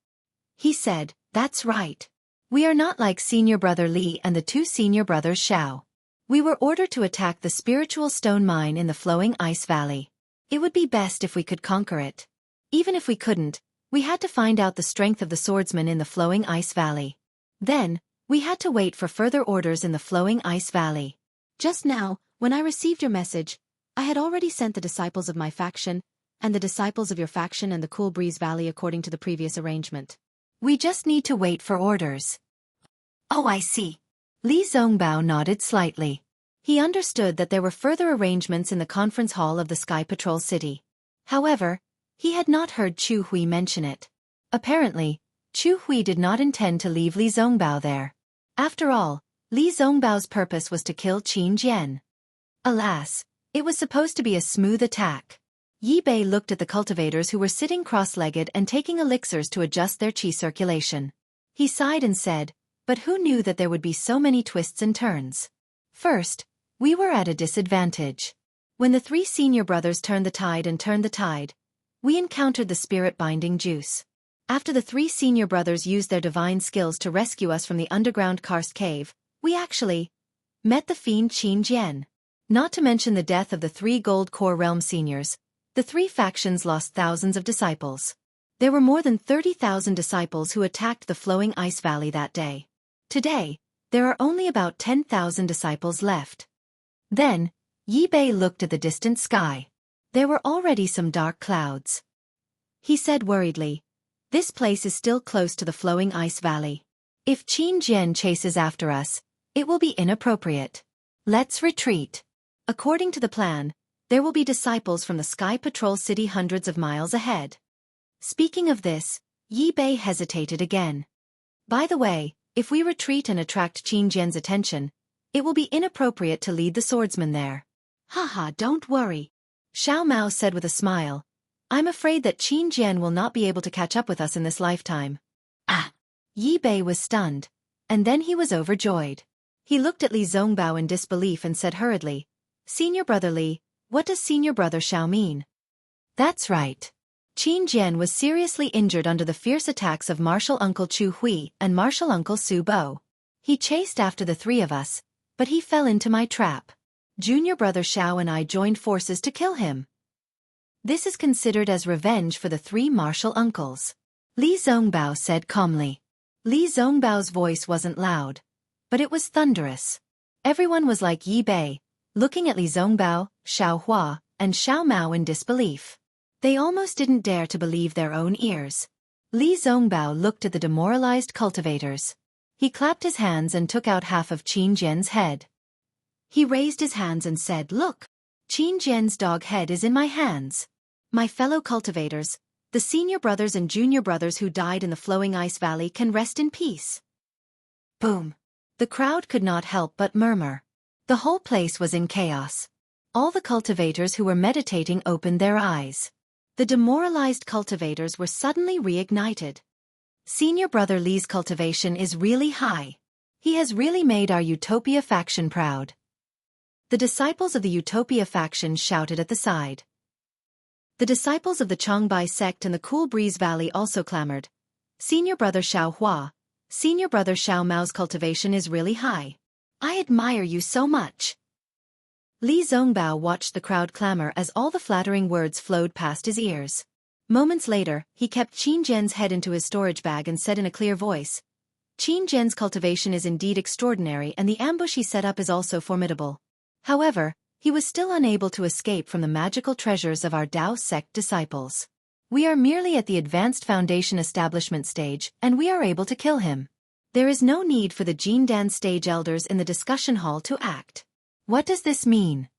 He said, "That's right. We are not like senior brother Li and the 2 senior brothers Xiao. We were ordered to attack the spiritual stone mine in the flowing ice valley. It would be best if we could conquer it. Even if we couldn't, we had to find out the strength of the swordsman in the flowing ice valley. Then, we had to wait for further orders in the flowing ice valley. Just now, when I received your message, I had already sent the disciples of my faction, and the disciples of your faction and the Cool Breeze Valley according to the previous arrangement. We just need to wait for orders." "Oh, I see." Li Zongbao nodded slightly. He understood that there were further arrangements in the conference hall of the Sky Patrol City. However, he had not heard Chu Hui mention it. Apparently, Chu Hui did not intend to leave Li Zongbao there. After all, Li Zongbao's purpose was to kill Qin Jian. Alas, it was supposed to be a smooth attack. Yi Bei looked at the cultivators who were sitting cross-legged and taking elixirs to adjust their qi circulation. He sighed and said, "But who knew that there would be so many twists and turns? First, we were at a disadvantage. When the 3 senior brothers turned the tide, we encountered the spirit-binding juice. After the 3 senior brothers used their divine skills to rescue us from the underground karst cave, we actually met the fiend Qin Jian. Not to mention the death of the 3 Gold Core Realm seniors, the 3 factions lost thousands of disciples. There were more than 30,000 disciples who attacked the flowing ice valley that day. Today, there are only about 10,000 disciples left." Then, Yi Bei looked at the distant sky. There were already some dark clouds. He said worriedly, "This place is still close to the flowing ice valley. If Qin Jian chases after us, it will be inappropriate. Let's retreat. According to the plan, there will be disciples from the Sky Patrol City hundreds of miles ahead." Speaking of this, Yi Bei hesitated again. "By the way, if we retreat and attract Qin Jian's attention, it will be inappropriate to lead the swordsman there." "Haha, don't worry," Xiao Mao said with a smile. "I'm afraid that Qin Jian will not be able to catch up with us in this lifetime." "Ah!" Yi Bei was stunned, and then he was overjoyed. He looked at Li Zongbao in disbelief and said hurriedly, "Senior brother Li, what does senior brother Xiao mean?" "That's right. Qin Jian was seriously injured under the fierce attacks of Martial Uncle Chu Hui and Martial Uncle Su Bo. He chased after the 3 of us, but he fell into my trap. Junior brother Xiao and I joined forces to kill him. This is considered as revenge for the 3 martial uncles," Li Zongbao said calmly. Li Zongbao's voice wasn't loud, but it was thunderous. Everyone was like Yi Bei, looking at Li Zongbao, Xiao Hua, and Xiao Mao in disbelief. They almost didn't dare to believe their own ears. Li Zongbao looked at the demoralized cultivators. He clapped his hands and took out half of Qin Jian's head. He raised his hands and said, "Look! Qin Jian's dog head is in my hands. My fellow cultivators, the senior brothers and junior brothers who died in the flowing ice valley can rest in peace." Boom! The crowd could not help but murmur. The whole place was in chaos. All the cultivators who were meditating opened their eyes. The demoralized cultivators were suddenly reignited. Senior brother Li's cultivation is really high. He has really made our Utopia faction proud. The disciples of the Utopia faction shouted at the side. The disciples of the Changbai sect and the Cool Breeze Valley also clamored. "Senior brother Xiao Hua, senior brother Xiao Mao's cultivation is really high. I admire you so much." Li Zongbao watched the crowd clamor as all the flattering words flowed past his ears. Moments later, he kept Qin Jian's head into his storage bag and said in a clear voice, "Qin Jian's cultivation is indeed extraordinary and the ambush he set up is also formidable. However, he was still unable to escape from the magical treasures of our Dao sect disciples. We are merely at the advanced foundation establishment stage and we are able to kill him. There is no need for the Jindan stage elders in the discussion hall to act. What does this mean?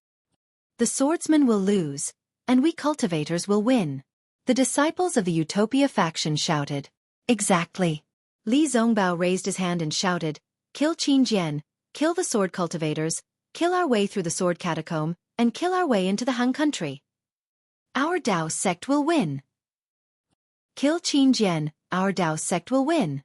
The swordsman will lose, and we cultivators will win. The disciples of the Utopia faction shouted. Exactly. Li Zongbao raised his hand and shouted, "Kill Qin Jian, kill the sword cultivators, kill our way through the sword catacomb, and kill our way into the Han country. Our Dao sect will win. Kill Qin Jian, our Dao sect will win."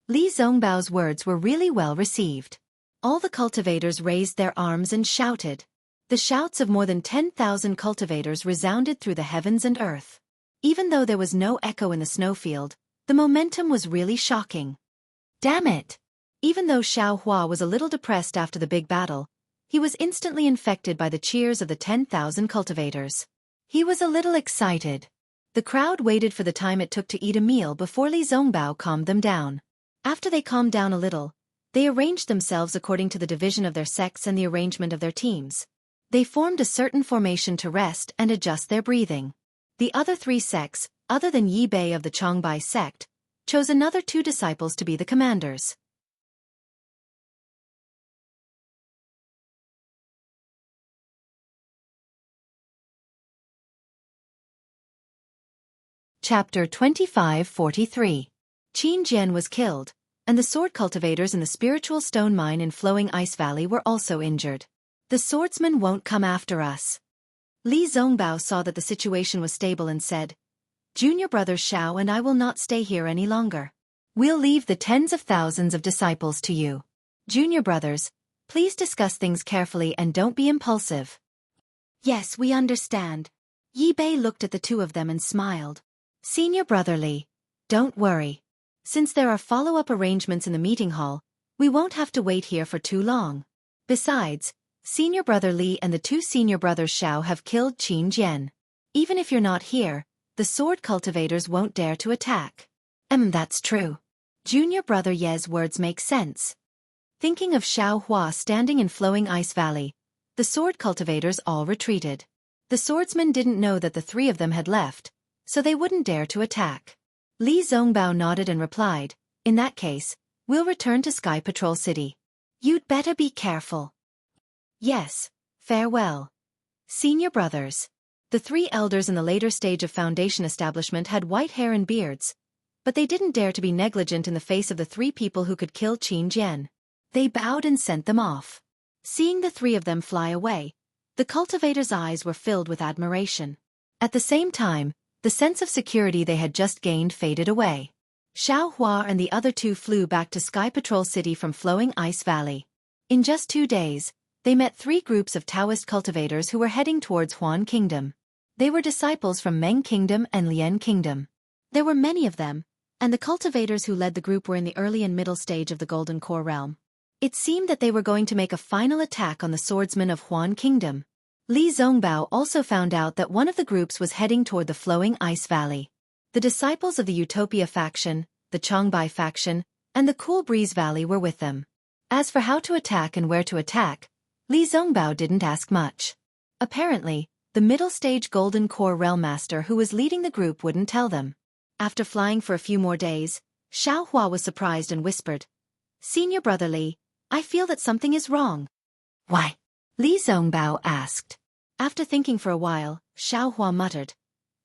Li Zongbao's words were really well received. All the cultivators raised their arms and shouted. The shouts of more than 10,000 cultivators resounded through the heavens and earth. Even though there was no echo in the snowfield, the momentum was really shocking. Damn it! Even though Xiao Hua was a little depressed after the big battle, he was instantly infected by the cheers of the 10,000 cultivators. He was a little excited. The crowd waited for the time it took to eat a meal before Li Zongbao calmed them down. After they calmed down a little, they arranged themselves according to the division of their sects and the arrangement of their teams. They formed a certain formation to rest and adjust their breathing. The other 3 sects, other than Yi Bei of the Changbai sect, chose another 2 disciples to be the commanders. Chapter 25:43. Qin Jian was killed, and the sword cultivators in the spiritual stone mine in Flowing Ice Valley were also injured. The swordsmen won't come after us. Li Zongbao saw that the situation was stable and said, "Junior brothers Xiao and I will not stay here any longer. We'll leave the tens of thousands of disciples to you. Junior brothers, please discuss things carefully and don't be impulsive." "Yes, we understand." Yi Bei looked at the 2 of them and smiled. "Senior brother Li, don't worry. Since there are follow-up arrangements in the meeting hall, we won't have to wait here for too long. Besides, Senior brother Li and the 2 senior brothers Xiao have killed Qin Jian. Even if you're not here, the sword cultivators won't dare to attack." That's true. Junior brother Ye's words make sense. Thinking of Xiao Hua standing in Flowing Ice Valley, the sword cultivators all retreated. The swordsmen didn't know that the 3 of them had left, so they wouldn't dare to attack. Li Zongbao nodded and replied, "In that case, we'll return to Sky Patrol City. You'd better be careful." "Yes, farewell." Senior brothers. The 3 elders in the later stage of Foundation establishment had white hair and beards, but they didn't dare to be negligent in the face of the 3 people who could kill Qin Jian. They bowed and sent them off. Seeing the 3 of them fly away, the cultivators' eyes were filled with admiration. At the same time, the sense of security they had just gained faded away. Xiao Hua and the other 2 flew back to Sky Patrol City from Flowing Ice Valley. In just 2 days, they met 3 groups of Taoist cultivators who were heading towards Huan Kingdom. They were disciples from Meng Kingdom and Lian Kingdom. There were many of them, and the cultivators who led the group were in the early and middle stage of the Golden Core realm. It seemed that they were going to make a final attack on the swordsmen of Huan Kingdom. Li Zongbao also found out that one of the groups was heading toward the Flowing Ice Valley. The disciples of the Utopia faction, the Changbai faction, and the Cool Breeze Valley were with them. As for how to attack and where to attack, Li Zongbao didn't ask much. Apparently, the middle-stage Golden Core Realm Master who was leading the group wouldn't tell them. After flying for a few more days, Xiao Hua was surprised and whispered, "Senior brother Li, I feel that something is wrong." "Why?" Li Zongbao asked. After thinking for a while, Xiao Hua muttered,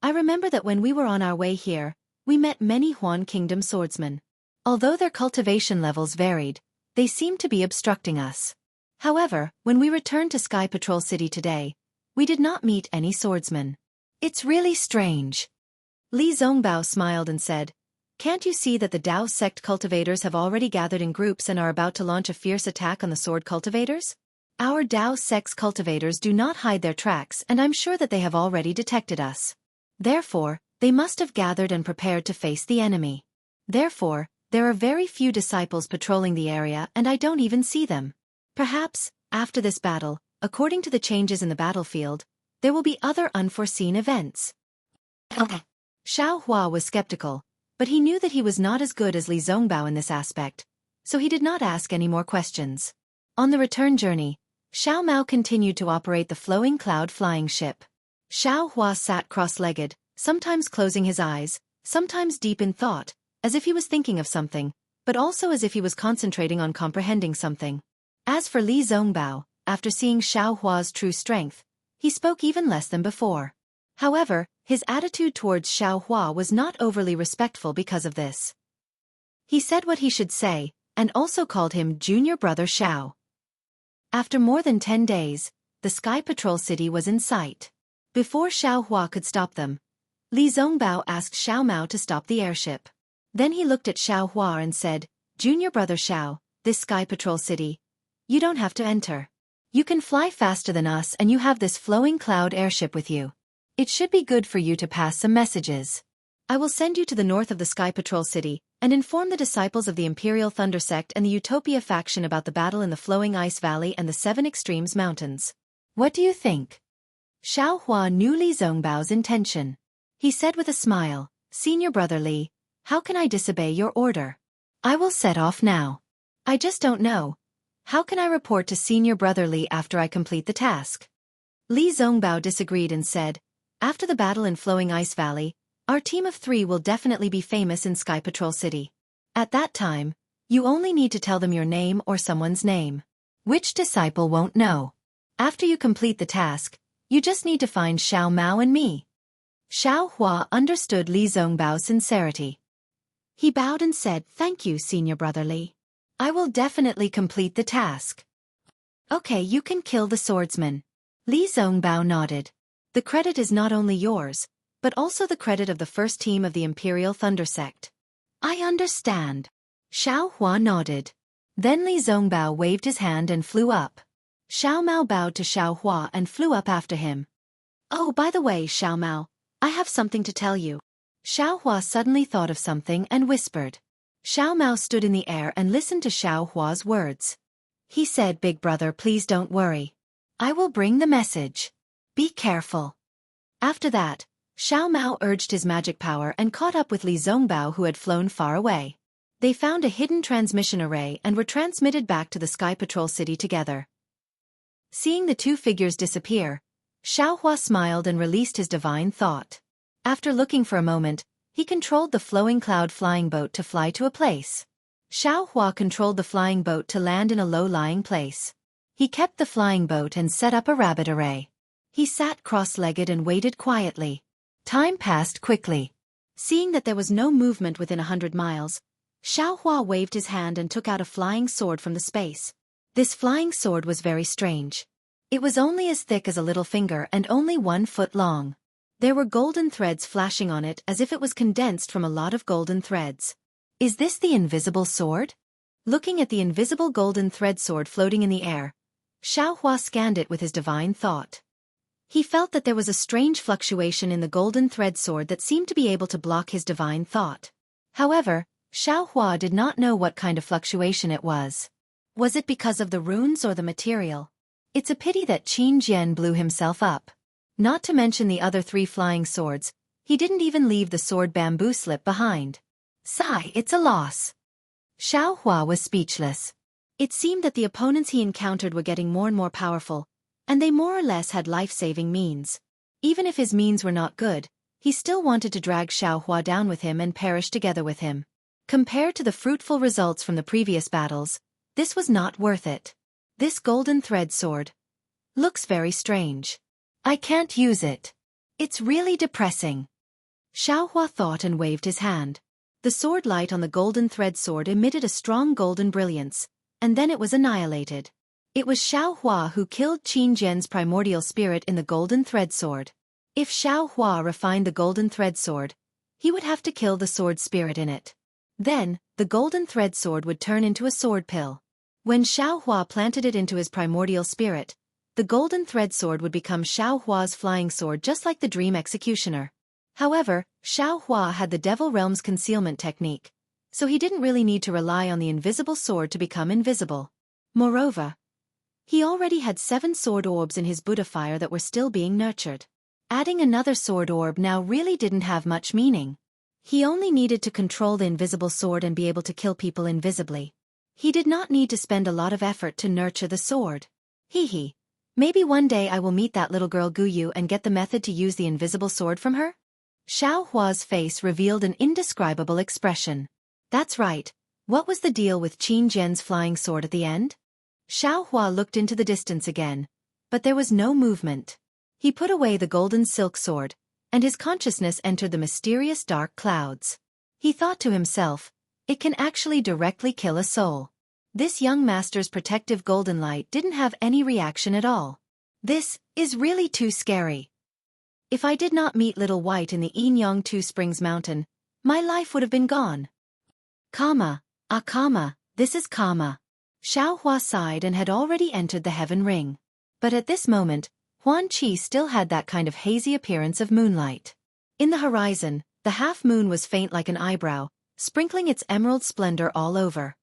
"I remember that when we were on our way here, we met many Huan Kingdom swordsmen. Although their cultivation levels varied, they seemed to be obstructing us. However, when we returned to Sky Patrol City today, we did not meet any swordsmen. It's really strange." Li Zongbao smiled and said, "Can't you see that the Dao sect cultivators have already gathered in groups and are about to launch a fierce attack on the sword cultivators? Our Dao sect's cultivators do not hide their tracks, and I'm sure that they have already detected us. Therefore, they must have gathered and prepared to face the enemy. Therefore, there are very few disciples patrolling the area and I don't even see them. Perhaps, after this battle, according to the changes in the battlefield, there will be other unforeseen events." Xiao Hua was skeptical, but he knew that he was not as good as Li Zongbao in this aspect, so he did not ask any more questions. On the return journey, Xiao Mao continued to operate the Flowing Cloud flying ship. Xiao Hua sat cross-legged, sometimes closing his eyes, sometimes deep in thought, as if he was thinking of something, but also as if he was concentrating on comprehending something. As for Li Zongbao, after seeing Xiao Hua's true strength, he spoke even less than before. However, his attitude towards Xiao Hua was not overly respectful because of this. He said what he should say, and also called him Junior Brother Xiao. After more than 10 days, the Sky Patrol City was in sight. Before Xiao Hua could stop them, Li Zongbao asked Xiao Mao to stop the airship. Then he looked at Xiao Hua and said, Junior Brother Xiao, this Sky Patrol City, you don't have to enter. You can fly faster than us and you have this flowing cloud airship with you. It should be good for you to pass some messages. I will send you to the north of the Sky Patrol City and inform the disciples of the Imperial Thunder Sect and the Utopia faction about the battle in the Flowing Ice Valley and the Seven Extremes Mountains. What do you think? Xiao Hua knew Li Zongbao's intention. He said with a smile, Senior Brother Li, how can I disobey your order? I will set off now. I just don't know. How can I report to Senior Brother Li after I complete the task? Li Zongbao disagreed and said, after the battle in Flowing Ice Valley, our team of 3 will definitely be famous in Sky Patrol City. At that time, you only need to tell them your name or someone's name. Which disciple won't know? After you complete the task, you just need to find Xiao Mao and me. Xiao Hua understood Li Zongbao's sincerity. He bowed and said, thank you, Senior Brother Li. I will definitely complete the task. Okay, you can kill the swordsman. Li Zongbao nodded. The credit is not only yours, but also the credit of the first team of the Imperial Thunder Sect. I understand. Xiao Hua nodded. Then Li Zongbao waved his hand and flew up. Xiao Mao bowed to Xiao Hua and flew up after him. Oh, by the way, Xiao Mao, I have something to tell you. Xiao Hua suddenly thought of something and whispered. Xiao Mao stood in the air and listened to Xiao Hua's words. He said, Big brother, please don't worry. I will bring the message. Be careful. After that, Xiao Mao urged his magic power and caught up with Li Zongbao who had flown far away. They found a hidden transmission array and were transmitted back to the Sky Patrol City together. Seeing the 2 figures disappear, Xiao Hua smiled and released his divine thought. After looking for a moment, he controlled the flowing cloud flying boat to fly to a place. Xiao Hua controlled the flying boat to land in a low-lying place. He kept the flying boat and set up a rabbit array. He sat cross-legged and waited quietly. Time passed quickly. Seeing that there was no movement within 100 miles, Xiao Hua waved his hand and took out a flying sword from the space. This flying sword was very strange. It was only as thick as a little finger and only 1 foot long. There were golden threads flashing on it as if it was condensed from a lot of golden threads. Is this the invisible sword? Looking at the invisible golden thread sword floating in the air, Xiao Hua scanned it with his divine thought. He felt that there was a strange fluctuation in the golden thread sword that seemed to be able to block his divine thought. However, Xiao Hua did not know what kind of fluctuation it was. Was it because of the runes or the material? It's a pity that Qin Jian blew himself up. Not to mention the other 3 flying swords, he didn't even leave the sword bamboo slip behind. Sigh, it's a loss. Xiao Hua was speechless. It seemed that the opponents he encountered were getting more and more powerful, and they more or less had life-saving means. Even if his means were not good, he still wanted to drag Xiao Hua down with him and perish together with him. Compared to the fruitful results from the previous battles, this was not worth it. This golden thread sword looks very strange. I can't use it. It's really depressing. Xiao Hua thought and waved his hand. The sword light on the golden thread sword emitted a strong golden brilliance, and then it was annihilated. It was Xiao Hua who killed Qin Jian's primordial spirit in the golden thread sword. If Xiao Hua refined the golden thread sword, he would have to kill the sword spirit in it. Then, the golden thread sword would turn into a sword pill. When Xiao Hua planted it into his primordial spirit, the golden thread sword would become Xiao Hua's flying sword just like the Dream Executioner. However, Xiao Hua had the Devil Realm's concealment technique, so he didn't really need to rely on the invisible sword to become invisible. Moreover, he already had 7 sword orbs in his Buddha fire that were still being nurtured. Adding another sword orb now really didn't have much meaning. He only needed to control the invisible sword and be able to kill people invisibly. He did not need to spend a lot of effort to nurture the sword. Hee. Maybe one day I will meet that little girl Guyu and get the method to use the invisible sword from her? Xiao Hua's face revealed an indescribable expression. That's right. What was the deal with Qin Jian's flying sword at the end? Xiao Hua looked into the distance again, but there was no movement. He put away the golden silk sword, and his consciousness entered the mysterious dark clouds. He thought to himself, it can actually directly kill a soul. This young master's protective golden light didn't have any reaction at all. This is really too scary. If I did not meet Little White in the Enyang Two Springs Mountain, my life would have been gone. Karma, karma, this is karma. Xiaohua sighed and had already entered the heaven ring. But at this moment, Huan Qi still had that kind of hazy appearance of moonlight. In the horizon, the half-moon was faint like an eyebrow, sprinkling its emerald splendor all over.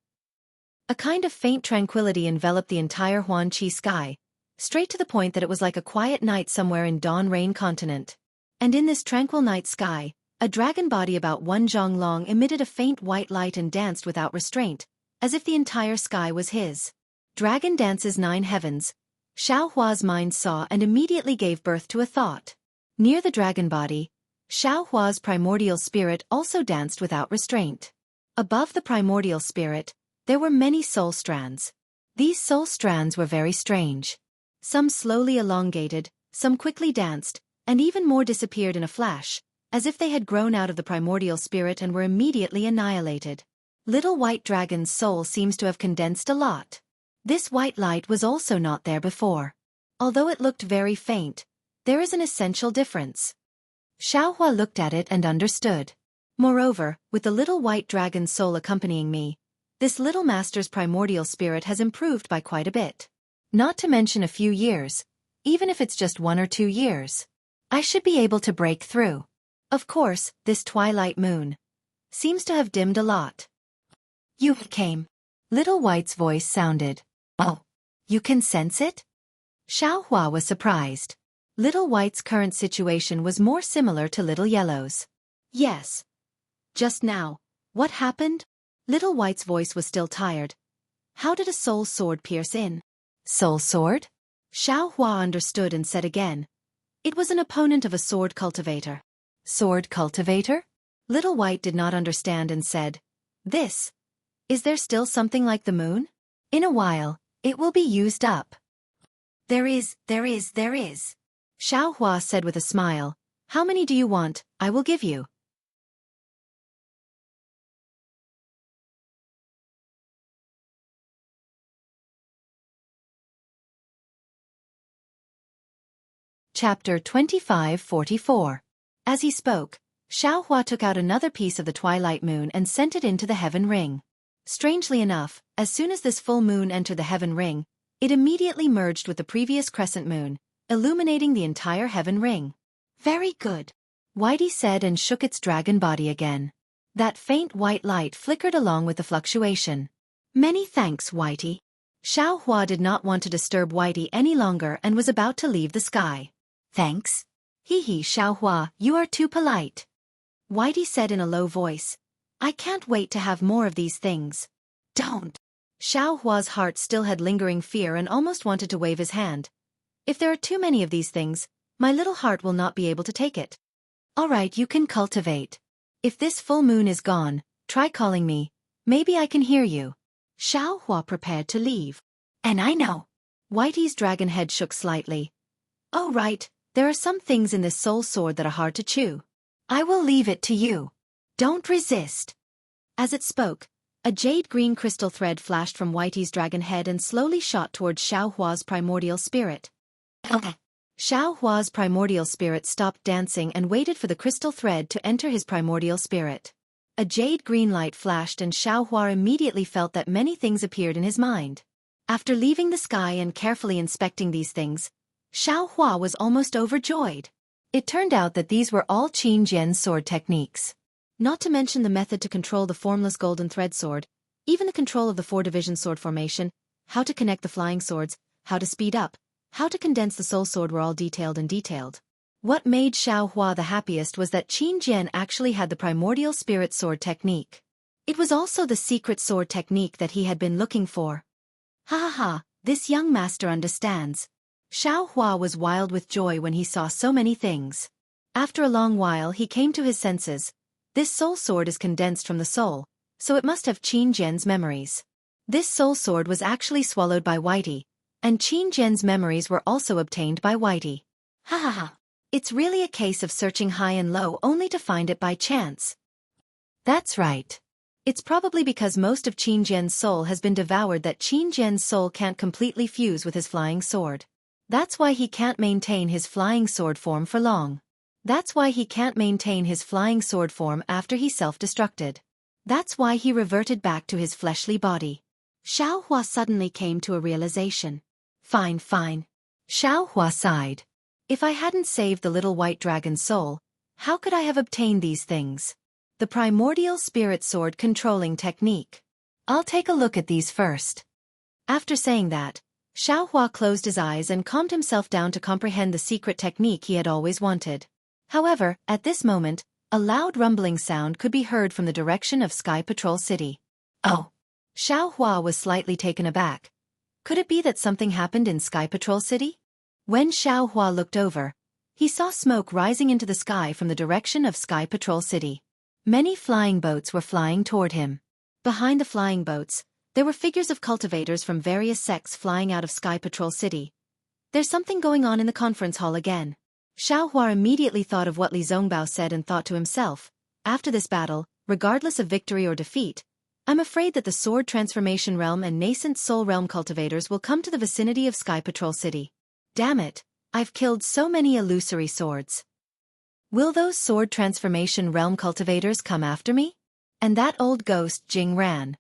A kind of faint tranquility enveloped the entire Huan Qi sky, straight to the point that it was like a quiet night somewhere in Dawn Rain continent. And in this tranquil night sky, a dragon body about 1 zhang long emitted a faint white light and danced without restraint, as if the entire sky was his. Dragon dances 9 heavens. Xiaohua's mind saw and immediately gave birth to a thought. Near the dragon body, Xiaohua's primordial spirit also danced without restraint. Above the primordial spirit, there were many soul strands. These soul strands were very strange. Some slowly elongated, some quickly danced, and even more disappeared in a flash, as if they had grown out of the primordial spirit and were immediately annihilated. Little White Dragon's soul seems to have condensed a lot. This white light was also not there before. Although it looked very faint, there is an essential difference. Xiaohua looked at it and understood. Moreover, with the Little White Dragon's soul accompanying me, this little master's primordial spirit has improved by quite a bit. Not to mention a few years, even if it's just 1 or 2 years. I should be able to break through. Of course, this twilight moon seems to have dimmed a lot. You came. Little White's voice sounded. Oh, you can sense it? Xiaohua was surprised. Little White's current situation was more similar to Little Yellow's. Yes. Just now, what happened? Little White's voice was still tired. How did a soul sword pierce in? Soul sword? Xiaohua understood and said again. It was an opponent of a sword cultivator. Sword cultivator? Little White did not understand and said, This. Is there still something like the moon? In a while, it will be used up. There is. Xiaohua said with a smile. How many do you want? I will give you. Chapter 2544. As he spoke, Xiaohua took out another piece of the twilight moon and sent it into the heaven ring. Strangely enough, as soon as this full moon entered the heaven ring, it immediately merged with the previous crescent moon, illuminating the entire heaven ring. Very good, Whitey said and shook its dragon body again. That faint white light flickered along with the fluctuation. Many thanks, Whitey. Xiaohua did not want to disturb Whitey any longer and was about to leave the sky. Thanks. Hee, Xiaohua, you are too polite. Whitey said in a low voice. I can't wait to have more of these things. Don't. Xiaohua's heart still had lingering fear and almost wanted to wave his hand. If there are too many of these things, my little heart will not be able to take it. All right, you can cultivate. If this full moon is gone, try calling me. Maybe I can hear you. Xiaohua prepared to leave. And I know. Whitey's dragon head shook slightly. Oh right, there are some things in this soul sword that are hard to chew. I will leave it to you. Don't resist. As it spoke, a jade-green crystal thread flashed from Whitey's dragon head and slowly shot towards Xiaohua's primordial spirit. Xiaohua's primordial spirit stopped dancing and waited for the crystal thread to enter his primordial spirit. A jade-green light flashed and Xiaohua immediately felt that many things appeared in his mind. After leaving the sky and carefully inspecting these things, Xiaohua was almost overjoyed. It turned out that these were all Qin Jian's sword techniques. Not to mention the method to control the formless golden thread sword, even the control of the 4-division sword formation, how to connect the flying swords, how to speed up, how to condense the soul sword were all detailed. What made Xiaohua the happiest was that Qin Jian actually had the primordial spirit sword technique. It was also the secret sword technique that he had been looking for. Ha, this young master understands. Xiaohua was wild with joy when he saw so many things. After a long while he came to his senses. This soul sword is condensed from the soul, so it must have Qin Jian's memories. This soul sword was actually swallowed by Whitey, and Qin Jian's memories were also obtained by Whitey. Ha. It's really a case of searching high and low only to find it by chance. That's right. It's probably because most of Qin Jian's soul has been devoured that Qin Jian's soul can't completely fuse with his flying sword. That's why he can't maintain his flying sword form for long. That's why he can't maintain his flying sword form after he self-destructed. That's why he reverted back to his fleshly body. Xiao Hua suddenly came to a realization. Fine, fine. Xiao Hua sighed. If I hadn't saved the little white dragon's soul, how could I have obtained these things? The primordial spirit sword controlling technique. I'll take a look at these first. After saying that, Xiao Hua closed his eyes and calmed himself down to comprehend the secret technique he had always wanted. However, at this moment, a loud rumbling sound could be heard from the direction of Sky Patrol City. Oh! Xiao Hua was slightly taken aback. Could it be that something happened in Sky Patrol City? When Xiao Hua looked over, he saw smoke rising into the sky from the direction of Sky Patrol City. Many flying boats were flying toward him. Behind the flying boats, there were figures of cultivators from various sects flying out of Sky Patrol City. There's something going on in the conference hall again. Xiao Hua immediately thought of what Li Zongbao said and thought to himself, after this battle, regardless of victory or defeat, I'm afraid that the Sword Transformation Realm and Nascent Soul Realm cultivators will come to the vicinity of Sky Patrol City. Damn it, I've killed so many illusory swords. Will those Sword Transformation Realm cultivators come after me? And that old ghost Jing Ran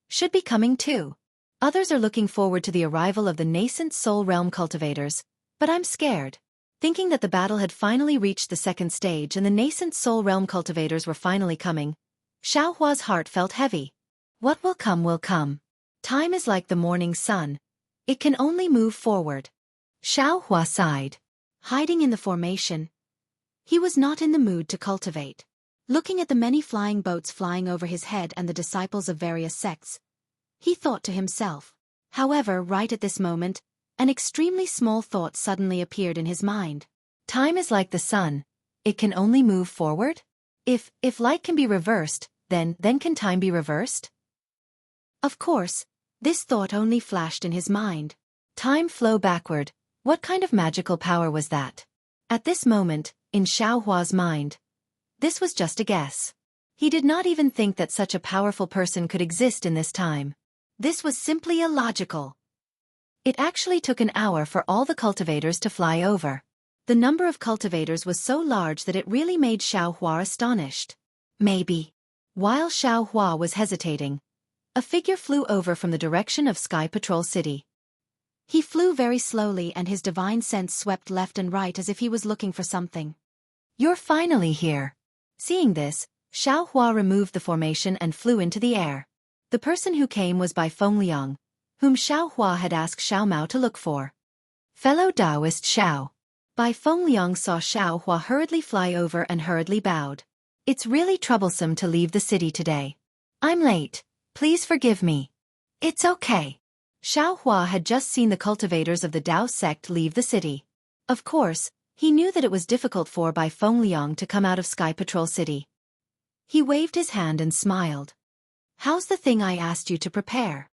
should be coming too. Others are looking forward to the arrival of the Nascent Soul Realm cultivators, but I'm scared. Thinking that the battle had finally reached the second stage and the Nascent Soul Realm cultivators were finally coming, Xiao Hua's heart felt heavy. What will come will come. Time is like the morning sun. It can only move forward. Xiao Hua sighed. Hiding in the formation, he was not in the mood to cultivate. Looking at the many flying boats flying over his head and the disciples of various sects, he thought to himself. However, right at this moment, an extremely small thought suddenly appeared in his mind. Time is like the sun. It can only move forward? If light can be reversed, then can time be reversed? Of course, this thought only flashed in his mind. Time flow backward. What kind of magical power was that? At this moment, in Xiao Hua's mind, this was just a guess. He did not even think that such a powerful person could exist in this time. This was simply illogical. It actually took an hour for all the cultivators to fly over. The number of cultivators was so large that it really made Xiao Hua astonished. Maybe. While Xiao Hua was hesitating, a figure flew over from the direction of Sky Patrol City. He flew very slowly and his divine sense swept left and right as if he was looking for something. You're finally here. Seeing this, Xiao Hua removed the formation and flew into the air. The person who came was Bai Fengliang, whom Xiao Hua had asked Xiao Mao to look for. Fellow Taoist Xiao. Bai Fengliang saw Xiao Hua hurriedly fly over and hurriedly bowed. It's really troublesome to leave the city today. I'm late. Please forgive me. It's okay. Xiao Hua had just seen the cultivators of the Dao sect leave the city. Of course, he knew that it was difficult for Bai Fengliang to come out of Sky Patrol City. He waved his hand and smiled. How's the thing I asked you to prepare?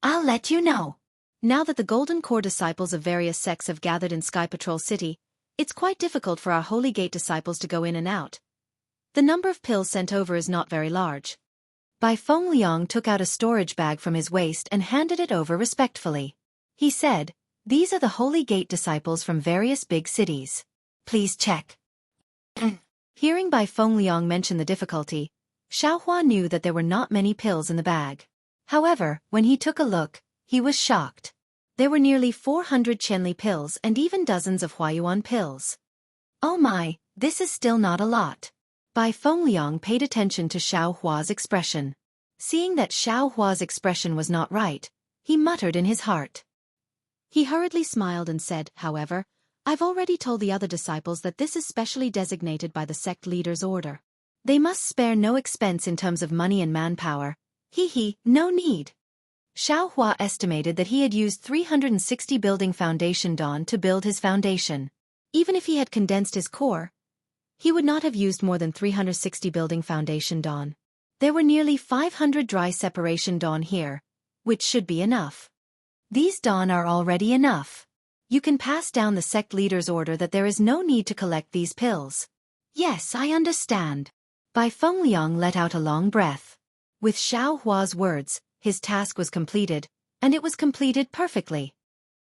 I'll let you know. Now that the Golden Core disciples of various sects have gathered in Sky Patrol City, it's quite difficult for our Holy Gate disciples to go in and out. The number of pills sent over is not very large. Bai Fengliang took out a storage bag from his waist and handed it over respectfully. He said, "These are the Holy Gate disciples from various big cities. Please check." Hearing Bai Fengliang mention the difficulty, Xiao Hua knew that there were not many pills in the bag. However, when he took a look, he was shocked. There were nearly 400 Chenli pills and even dozens of Huayuan pills. Oh my, this is still not a lot. Bai Fengliang paid attention to Xiao Hua's expression. Seeing that Xiao Hua's expression was not right, he muttered in his heart. He hurriedly smiled and said, however, I've already told the other disciples that this is specially designated by the sect leader's order. They must spare no expense in terms of money and manpower. No need. Xiao Hua estimated that he had used 360 building foundation dawn to build his foundation. Even if he had condensed his core, he would not have used more than 360 building foundation dawn. There were nearly 500 dry separation dawn here, which should be enough. These dawn are already enough. You can pass down the sect leader's order that there is no need to collect these pills. Yes, I understand. Bai Fengliang let out a long breath. With Xiao Hua's words, his task was completed, and it was completed perfectly.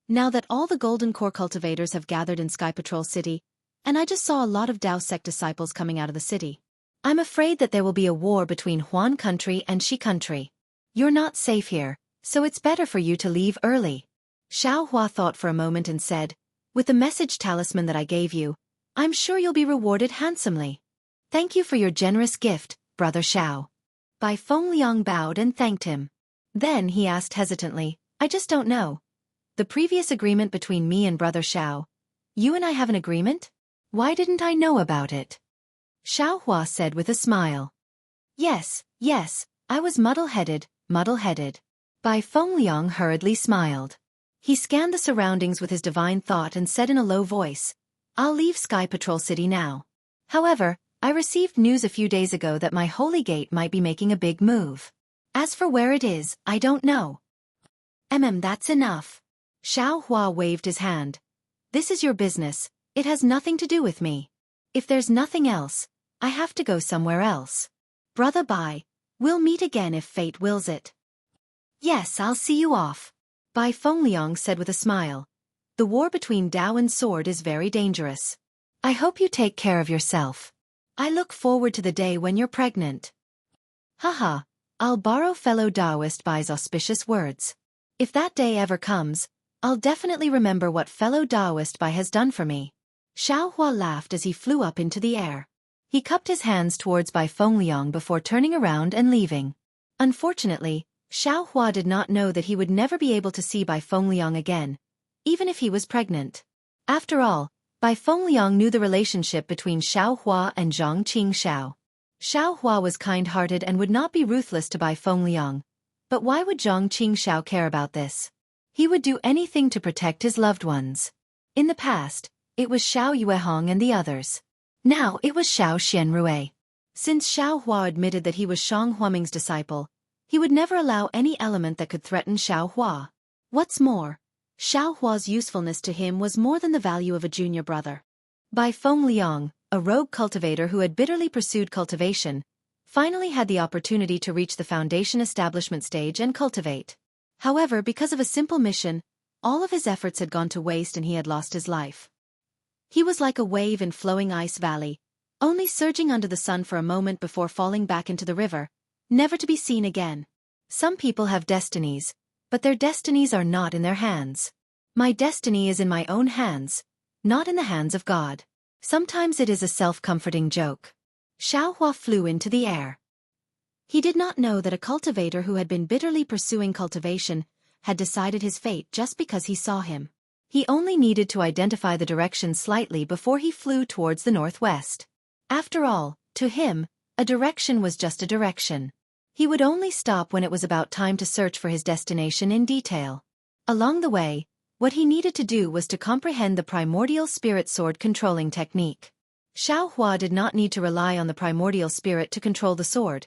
Now that all the Golden Core cultivators have gathered in Sky Patrol City, and I just saw a lot of Dao sect disciples coming out of the city, I'm afraid that there will be a war between Huan country and Shi country. You're not safe here, so it's better for you to leave early. Xiao Hua thought for a moment and said, with the message talisman that I gave you, I'm sure you'll be rewarded handsomely. Thank you for your generous gift, Brother Xiao. Bai Fengliang bowed and thanked him. Then he asked hesitantly, I just don't know. The previous agreement between me and Brother Xiao. You and I have an agreement? Why didn't I know about it? Xiao Hua said with a smile. Yes, I was muddle-headed. Bai Fengliang hurriedly smiled. He scanned the surroundings with his divine thought and said in a low voice, I'll leave Sky Patrol City now. However, I received news a few days ago that my holy gate might be making a big move. As for where it is, I don't know. That's enough. Xiao Hua waved his hand. This is your business, it has nothing to do with me. If there's nothing else, I have to go somewhere else. Brother Bai, we'll meet again if fate wills it. Yes, I'll see you off. Bai Fengliang said with a smile. The war between Dao and Sword is very dangerous. I hope you take care of yourself. I look forward to the day when you're pregnant. Haha, I'll borrow fellow Daoist Bai's auspicious words. If that day ever comes, I'll definitely remember what fellow Daoist Bai has done for me. Xiao Hua laughed as he flew up into the air. He cupped his hands towards Bai Fengliang before turning around and leaving. Unfortunately, Xiao Hua did not know that he would never be able to see Bai Fengliang again, even if he was pregnant. After all, Bai Fengliang knew the relationship between Xiao Hua and Zhang Qingxiao. Xiao Hua was kind-hearted and would not be ruthless to Bai Fengliang. But why would Zhang Qingxiao care about this? He would do anything to protect his loved ones. In the past, it was Xiao Yuehong and the others. Now it was Xiao Xianrui. Since Xiao Hua admitted that he was Shang Huaming's disciple, he would never allow any element that could threaten Xiao Hua. What's more, Xiao Hua's usefulness to him was more than the value of a junior brother. Bai Fengliang, a rogue cultivator who had bitterly pursued cultivation, finally had the opportunity to reach the foundation establishment stage and cultivate. However, because of a simple mission, all of his efforts had gone to waste and he had lost his life. He was like a wave in flowing ice valley, only surging under the sun for a moment before falling back into the river, never to be seen again. Some people have destinies, but their destinies are not in their hands. My destiny is in my own hands, not in the hands of God. Sometimes it is a self-comforting joke. Xiao Hua flew into the air. He did not know that a cultivator who had been bitterly pursuing cultivation had decided his fate just because he saw him. He only needed to identify the direction slightly before he flew towards the northwest. After all, to him, a direction was just a direction. He would only stop when it was about time to search for his destination in detail. Along the way, what he needed to do was to comprehend the primordial spirit sword controlling technique. Xiao Hua did not need to rely on the primordial spirit to control the sword,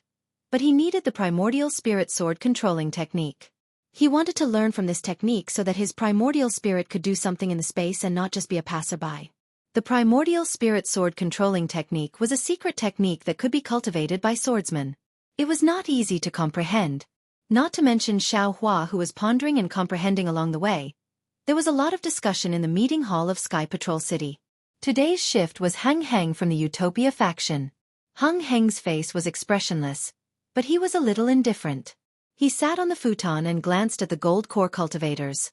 but he needed the primordial spirit sword controlling technique. He wanted to learn from this technique so that his primordial spirit could do something in the space and not just be a passerby. The primordial spirit sword controlling technique was a secret technique that could be cultivated by swordsmen. It was not easy to comprehend. Not to mention Xiao Hua, who was pondering and comprehending along the way. There was a lot of discussion in the meeting hall of Sky Patrol City. Today's shift was Heng Heng from the Utopia faction. Heng Heng's face was expressionless, but he was a little indifferent. He sat on the futon and glanced at the gold core cultivators.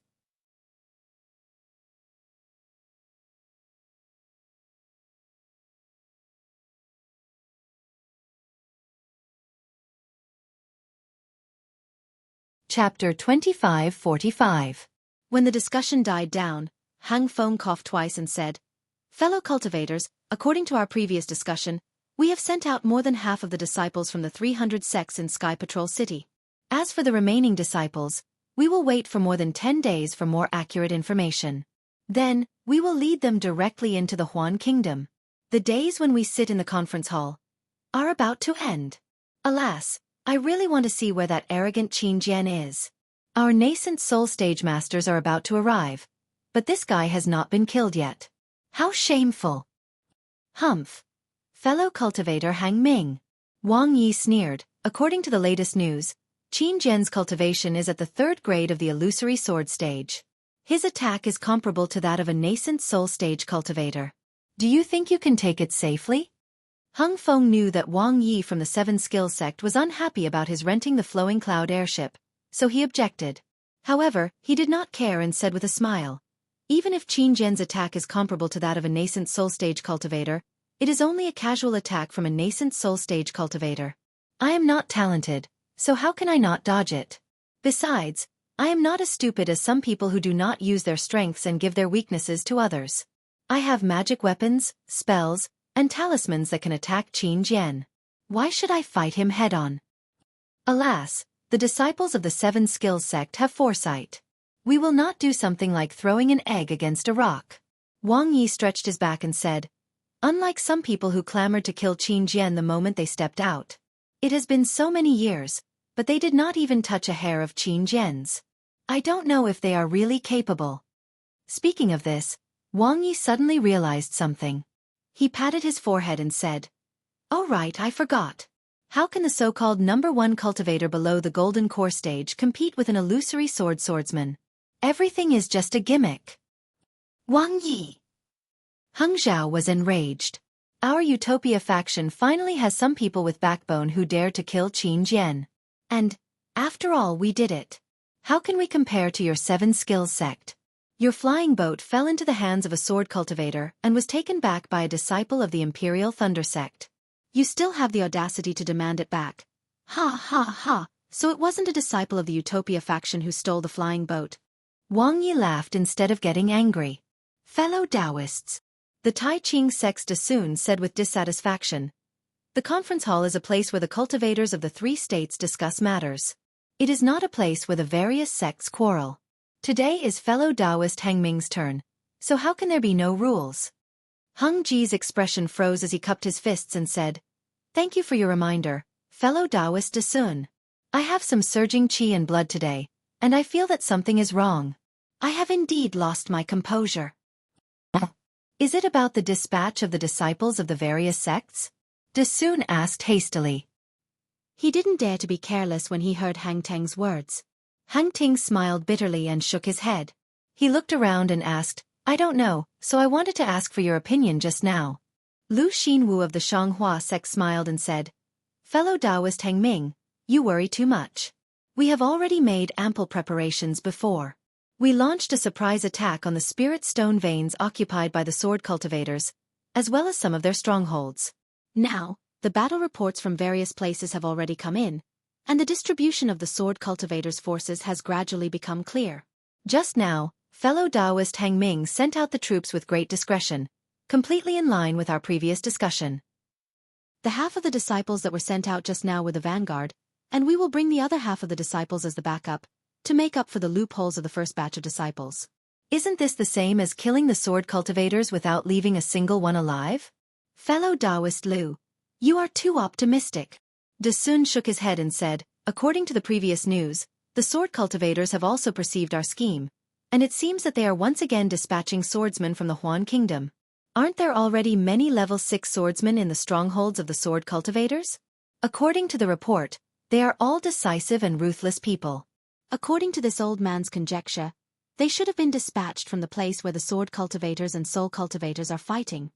Chapter 2545. When the discussion died down, Hang Feng coughed twice and said, Fellow cultivators, according to our previous discussion, we have sent out more than half of the disciples from the 300 sects in Sky Patrol City. As for the remaining disciples, we will wait for more than 10 days for more accurate information. Then, we will lead them directly into the Huan Kingdom. The days when we sit in the conference hall are about to end. Alas, I really want to see where that arrogant Qin Jian is. Our nascent soul stage masters are about to arrive, but this guy has not been killed yet. How shameful. Humph. Fellow cultivator Hang Ming. Wang Yi sneered. According to the latest news, Qin Jian's cultivation is at the 3rd grade of the illusory sword stage. His attack is comparable to that of a nascent soul stage cultivator. Do you think you can take it safely? Hung Feng knew that Wang Yi from the 7 Skills sect was unhappy about his renting the flowing cloud airship, so he objected. However, he did not care and said with a smile, even if Qin Jian's attack is comparable to that of a nascent soul stage cultivator, it is only a casual attack from a nascent soul stage cultivator. I am not talented, so how can I not dodge it? Besides, I am not as stupid as some people who do not use their strengths and give their weaknesses to others. I have magic weapons, spells, and talismans that can attack Qin Jian. Why should I fight him head-on? Alas, the disciples of the 7 Skills sect have foresight. We will not do something like throwing an egg against a rock. Wang Yi stretched his back and said, unlike some people who clamored to kill Qin Jian the moment they stepped out. It has been so many years, but they did not even touch a hair of Qin Jian's. I don't know if they are really capable. Speaking of this, Wang Yi suddenly realized something. He patted his forehead and said, oh right, I forgot. How can the so-called number 1 cultivator below the golden core stage compete with an illusory swordsman? Everything is just a gimmick. Wang Yi. Heng Zhao was enraged. Our Utopia faction finally has some people with backbone who dare to kill Qin Jian. And, after all, we did it. How can we compare to your 7 Skills sect? Your flying boat fell into the hands of a sword cultivator and was taken back by a disciple of the Imperial Thunder sect. You still have the audacity to demand it back. Ha ha ha, so it wasn't a disciple of the Utopia faction who stole the flying boat. Wang Yi laughed instead of getting angry. Fellow Taoists. The Tai Ching sect's Dasun said with dissatisfaction. The conference hall is a place where the cultivators of the 3 states discuss matters. It is not a place where the various sects quarrel. Today is fellow Taoist Hang Ming's turn, so how can there be no rules? Heng Ji's expression froze as he cupped his fists and said, thank you for your reminder, fellow Taoist Dasun. I have some surging qi and blood today, and I feel that something is wrong. I have indeed lost my composure. Is it about the dispatch of the disciples of the various sects? Dasun asked hastily. He didn't dare to be careless when he heard Hang Teng's words. Hang Ting smiled bitterly and shook his head. He looked around and asked, I don't know, so I wanted to ask for your opinion just now. Lu Xinwu of the Shanghua sect smiled and said, fellow Taoist Hang Ming, you worry too much. We have already made ample preparations before. We launched a surprise attack on the spirit stone veins occupied by the sword cultivators, as well as some of their strongholds. Now, the battle reports from various places have already come in, and the distribution of the sword cultivators' forces has gradually become clear. Just now, fellow Taoist Hang Ming sent out the troops with great discretion, completely in line with our previous discussion. The half of the disciples that were sent out just now were the vanguard, and we will bring the other half of the disciples as the backup, to make up for the loopholes of the first batch of disciples. Isn't this the same as killing the sword cultivators without leaving a single one alive? Fellow Taoist Lu, you are too optimistic. Dasun shook his head and said, according to the previous news, the sword cultivators have also perceived our scheme, and it seems that they are once again dispatching swordsmen from the Huan Kingdom. Aren't there already many level 6 swordsmen in the strongholds of the sword cultivators? According to the report, they are all decisive and ruthless people. According to this old man's conjecture, they should have been dispatched from the place where the sword cultivators and soul cultivators are fighting.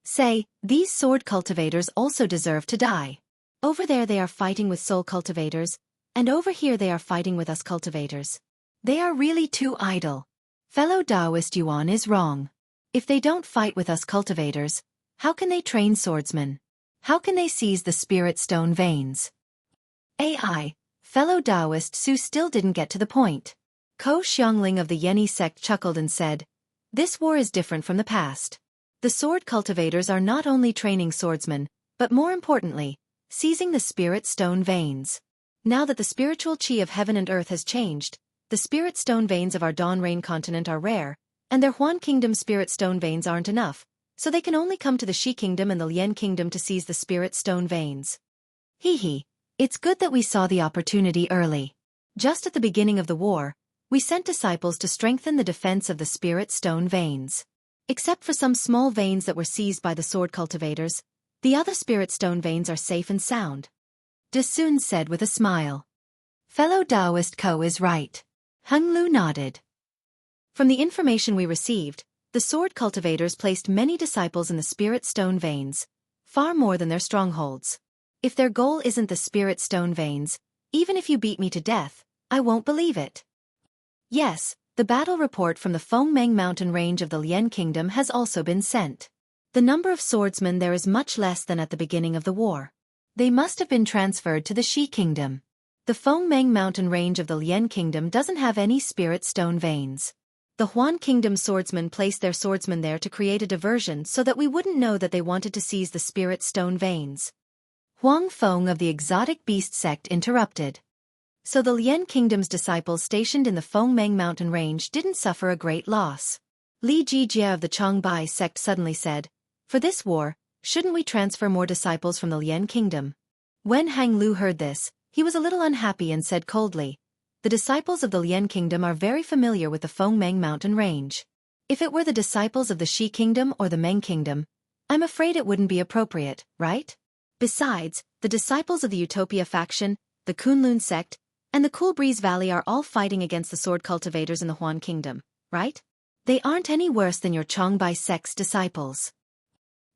Say, these sword cultivators also deserve to die. Over there they are fighting with soul cultivators, and over here they are fighting with us cultivators. They are really too idle. Fellow Taoist Yuan is wrong. If they don't fight with us cultivators, how can they train swordsmen? How can they seize the spirit stone veins? AI. Fellow Taoist Su still didn't get to the point. Ko Xiangling of the Yeni sect chuckled and said, this war is different from the past. The sword cultivators are not only training swordsmen, but more importantly, seizing the spirit stone veins. Now that the spiritual qi of heaven and earth has changed, the spirit stone veins of our Dawn Rain continent are rare, and their Huan Kingdom spirit stone veins aren't enough, so they can only come to the Shi Kingdom and the Lien Kingdom to seize the spirit stone veins. Hee hee. It's good that we saw the opportunity early. Just at the beginning of the war, We sent disciples to strengthen the defense of the spirit stone veins. Except for some small veins that were seized by the sword cultivators, the other spirit stone veins are safe and sound. Dasun said with a smile. Fellow Taoist Ko is right. Hung Lu nodded. From the information we received, the sword cultivators placed many disciples in the spirit stone veins, far more than their strongholds. If their goal isn't the spirit stone veins, even if you beat me to death, I won't believe it. Yes, the battle report from the Fengmeng mountain range of the Lian Kingdom has also been sent. The number of swordsmen there is much less than at the beginning of the war. They must have been transferred to the Shi Kingdom. The Fengmeng mountain range of the Lian Kingdom doesn't have any spirit stone veins. The Huan Kingdom swordsmen placed their swordsmen there to create a diversion so that we wouldn't know that they wanted to seize the spirit stone veins. Huang Feng of the exotic beast sect interrupted. So the Lian Kingdom's disciples stationed in the Fengmeng mountain range didn't suffer a great loss. Li Jijie of the Changbai sect suddenly said, for this war, shouldn't we transfer more disciples from the Lian Kingdom? When Hang Lu heard this, he was a little unhappy and said coldly, the disciples of the Lian Kingdom are very familiar with the Fengmeng mountain range. If it were the disciples of the Shi Kingdom or the Meng Kingdom, I'm afraid it wouldn't be appropriate, right? Besides, the disciples of the Utopia faction, the Kunlun sect, and the Cool Breeze Valley are all fighting against the sword cultivators in the Huan Kingdom, right? They aren't any worse than your Changbai sect's disciples.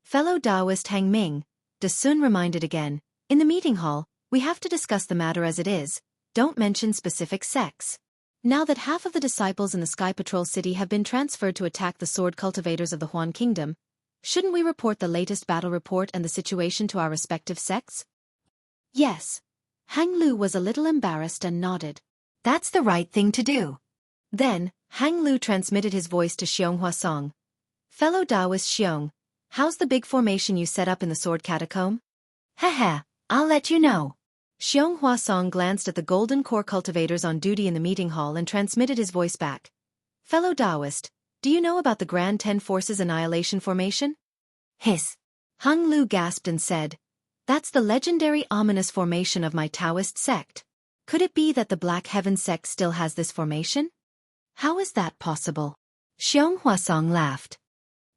Fellow Taoist Hang Ming, Dasun reminded again, in the meeting hall, we have to discuss the matter as it is, don't mention specific sects. Now that half of the disciples in the Sky Patrol City have been transferred to attack the sword cultivators of the Huan Kingdom, shouldn't we report the latest battle report and the situation to our respective sects? Yes. Hang Lu was a little embarrassed and nodded. That's the right thing to do. Then, Hang Lu transmitted his voice to Xiong Huasong. Fellow Taoist Xiong, how's the big formation you set up in the sword catacomb? Heh, I'll let you know. Xiong Huasong glanced at the golden core cultivators on duty in the meeting hall and transmitted his voice back. Fellow Taoist, do you know about the Grand Ten Forces Annihilation Formation? Hiss. Hung Lu gasped and said, that's the legendary ominous formation of my Taoist sect. Could it be that the Black Heaven sect still has this formation? How is that possible? Xiong Huasong laughed.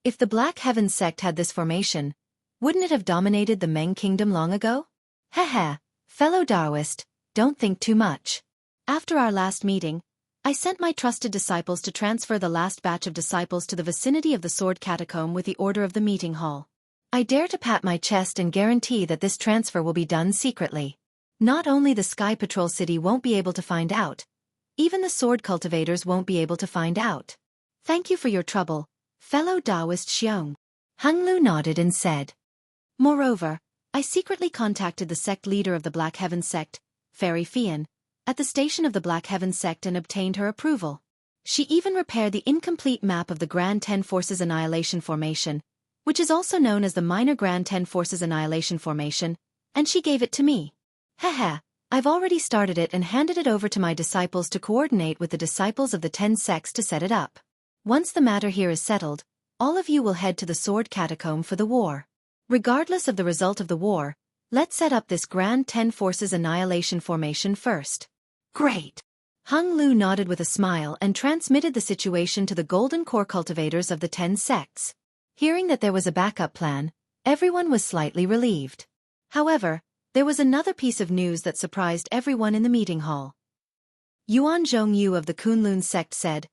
If the Black Heaven sect had this formation, wouldn't it have dominated the Meng Kingdom long ago? Heh, fellow Taoist, don't think too much. After our last meeting, I sent my trusted disciples to transfer the last batch of disciples to the vicinity of the sword catacomb with the order of the meeting hall. I dare to pat my chest and guarantee that this transfer will be done secretly. Not only the Sky Patrol City won't be able to find out, even the sword cultivators won't be able to find out. Thank you for your trouble, fellow Taoist Xiong. Hung Lu nodded and said. Moreover, I secretly contacted the sect leader of the Black Heaven sect, Fairy Fian, at the station of the Black Heaven sect and obtained her approval. She even repaired the incomplete map of the Grand Ten Forces Annihilation Formation, which is also known as the Minor Grand Ten Forces Annihilation Formation, and she gave it to me. Heh, I've already started it and handed it over to my disciples to coordinate with the disciples of the 10 sects to set it up. Once the matter here is settled, all of you will head to the sword catacomb for the war. Regardless of the result of the war, let's set up this Grand Ten Forces Annihilation Formation first. Great! Hung Lu nodded with a smile and transmitted the situation to the golden core cultivators of the 10 sects. Hearing that there was a backup plan, everyone was slightly relieved. However, there was another piece of news that surprised everyone in the meeting hall. Yuan Zhongyu of the Kunlun sect said,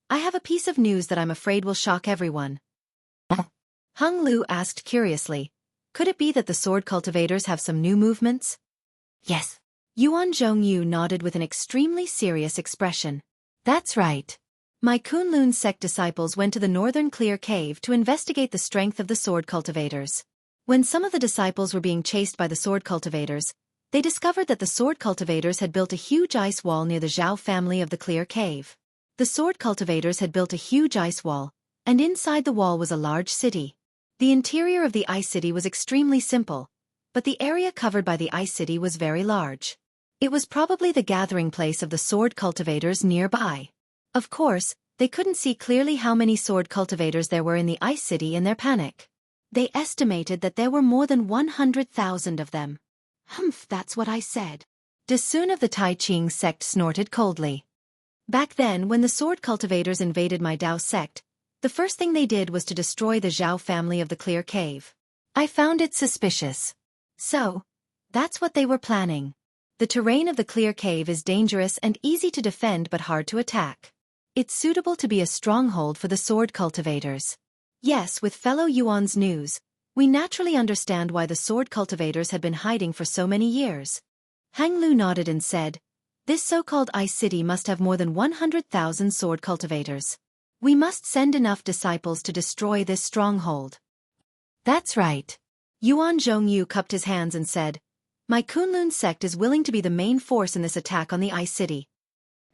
I have a piece of news that I'm afraid will shock everyone. Hung Lu asked curiously, could it be that the sword cultivators have some new movements? Yes. Yuan Zhongyu nodded with an extremely serious expression. That's right. My Kunlun sect disciples went to the northern Clear Cave to investigate the strength of the sword cultivators. When some of the disciples were being chased by the sword cultivators, they discovered that the sword cultivators had built a huge ice wall near the Zhao family of the Clear Cave. The sword cultivators had built a huge ice wall, and inside the wall was a large city. The interior of the ice city was extremely simple, but the area covered by the ice city was very large. It was probably the gathering place of the sword cultivators nearby. Of course, they couldn't see clearly how many sword cultivators there were in the ice city in their panic. They estimated that there were more than 100,000 of them. Humph, that's what I said. Dasun of the Tai Ching sect snorted coldly. Back then, when the sword cultivators invaded my Dao sect, the first thing they did was to destroy the Zhao family of the Clear Cave. I found it suspicious. So, that's what they were planning. The terrain of the Clear Cave is dangerous and easy to defend but hard to attack. It's suitable to be a stronghold for the sword cultivators. Yes, with fellow Yuan's news, we naturally understand why the sword cultivators had been hiding for so many years. Hang Lu nodded and said, "This so-called Ice City must have more than 100,000 sword cultivators. We must send enough disciples to destroy this stronghold." That's right. Yuan Zhongyu cupped his hands and said, "My Kunlun sect is willing to be the main force in this attack on the Ice City."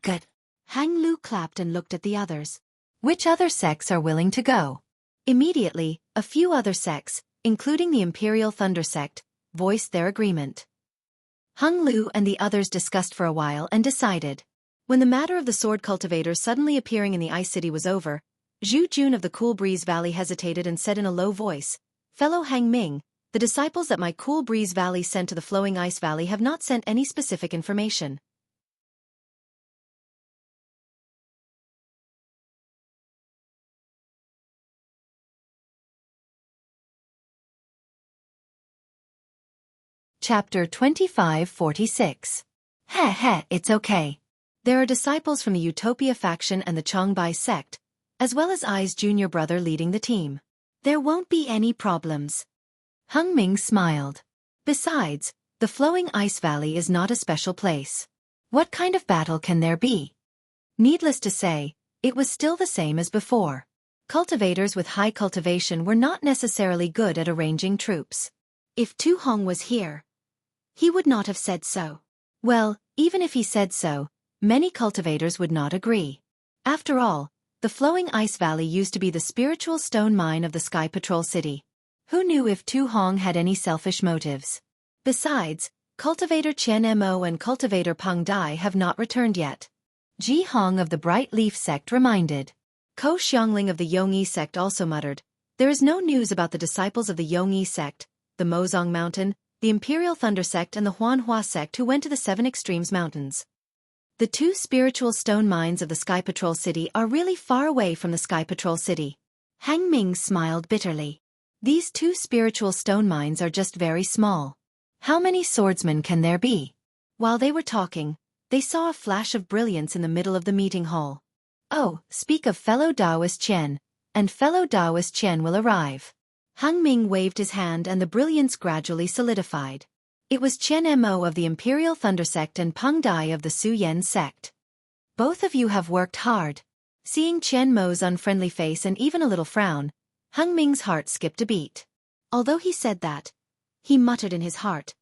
Good. Hang Lu clapped and looked at the others. Which other sects are willing to go? Immediately, a few other sects, including the Imperial Thunder sect, voiced their agreement. Hung Lu and the others discussed for a while and decided. When the matter of the sword cultivators suddenly appearing in the Ice City was over, Zhu Jun of the Cool Breeze Valley hesitated and said in a low voice, "Fellow Hang Ming, the disciples that my Cool Breeze Valley sent to the Flowing Ice Valley have not sent any specific information." Chapter 2546. Heh, it's okay. There are disciples from the Utopia faction and the Changbai sect, as well as Ai's junior brother leading the team. There won't be any problems. Hung Ming smiled. Besides, the Flowing Ice Valley is not a special place. What kind of battle can there be? Needless to say, it was still the same as before. Cultivators with high cultivation were not necessarily good at arranging troops. If Tu Hong was here, he would not have said so. Well, even if he said so, many cultivators would not agree. After all, the Flowing Ice Valley used to be the spiritual stone mine of the Sky Patrol City. Who knew if Tu Hong had any selfish motives? Besides, Cultivator Chen Mo and Cultivator Peng Dai have not returned yet. Ji Hong of the Bright Leaf sect reminded. Ko Xiangling of the Yongyi sect also muttered, "There is no news about the disciples of the Yongyi sect, the Mozong Mountain, the Imperial Thunder sect and the Huanhua sect who went to the Seven Extremes Mountains. The two spiritual stone mines of the Sky Patrol City are really far away from the Sky Patrol City." Hang Ming smiled bitterly. These two spiritual stone mines are just very small. How many swordsmen can there be? While they were talking, they saw a flash of brilliance in the middle of the meeting hall. "Oh, speak of fellow Taoist Chen, and fellow Taoist Chen will arrive." Hung Ming waved his hand and the brilliance gradually solidified. It was Chen Mo of the Imperial Thunder sect and Peng Dai of the Su Yen sect. "Both of you have worked hard." Seeing Chen Mo's unfriendly face and even a little frown, Hung Ming's heart skipped a beat. Although he said that, he muttered in his heart,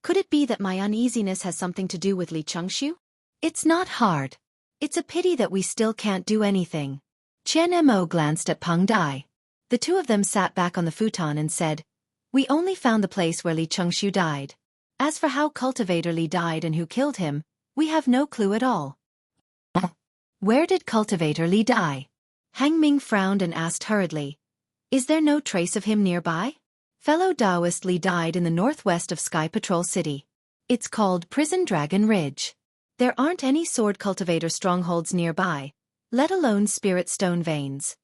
"Could it be that my uneasiness has something to do with Li Chengxiu? It's not hard. It's a pity that we still can't do anything." Chen Mo glanced at Peng Dai. The two of them sat back on the futon and said, "We only found the place where Li Chengxiu died. As for how Cultivator Li died and who killed him, we have no clue at all." "Where did Cultivator Li die?" Hang Ming frowned and asked hurriedly, "Is there no trace of him nearby?" "Fellow Taoist Li died in the northwest of Sky Patrol City. It's called Prison Dragon Ridge. There aren't any sword cultivator strongholds nearby, let alone spirit stone veins."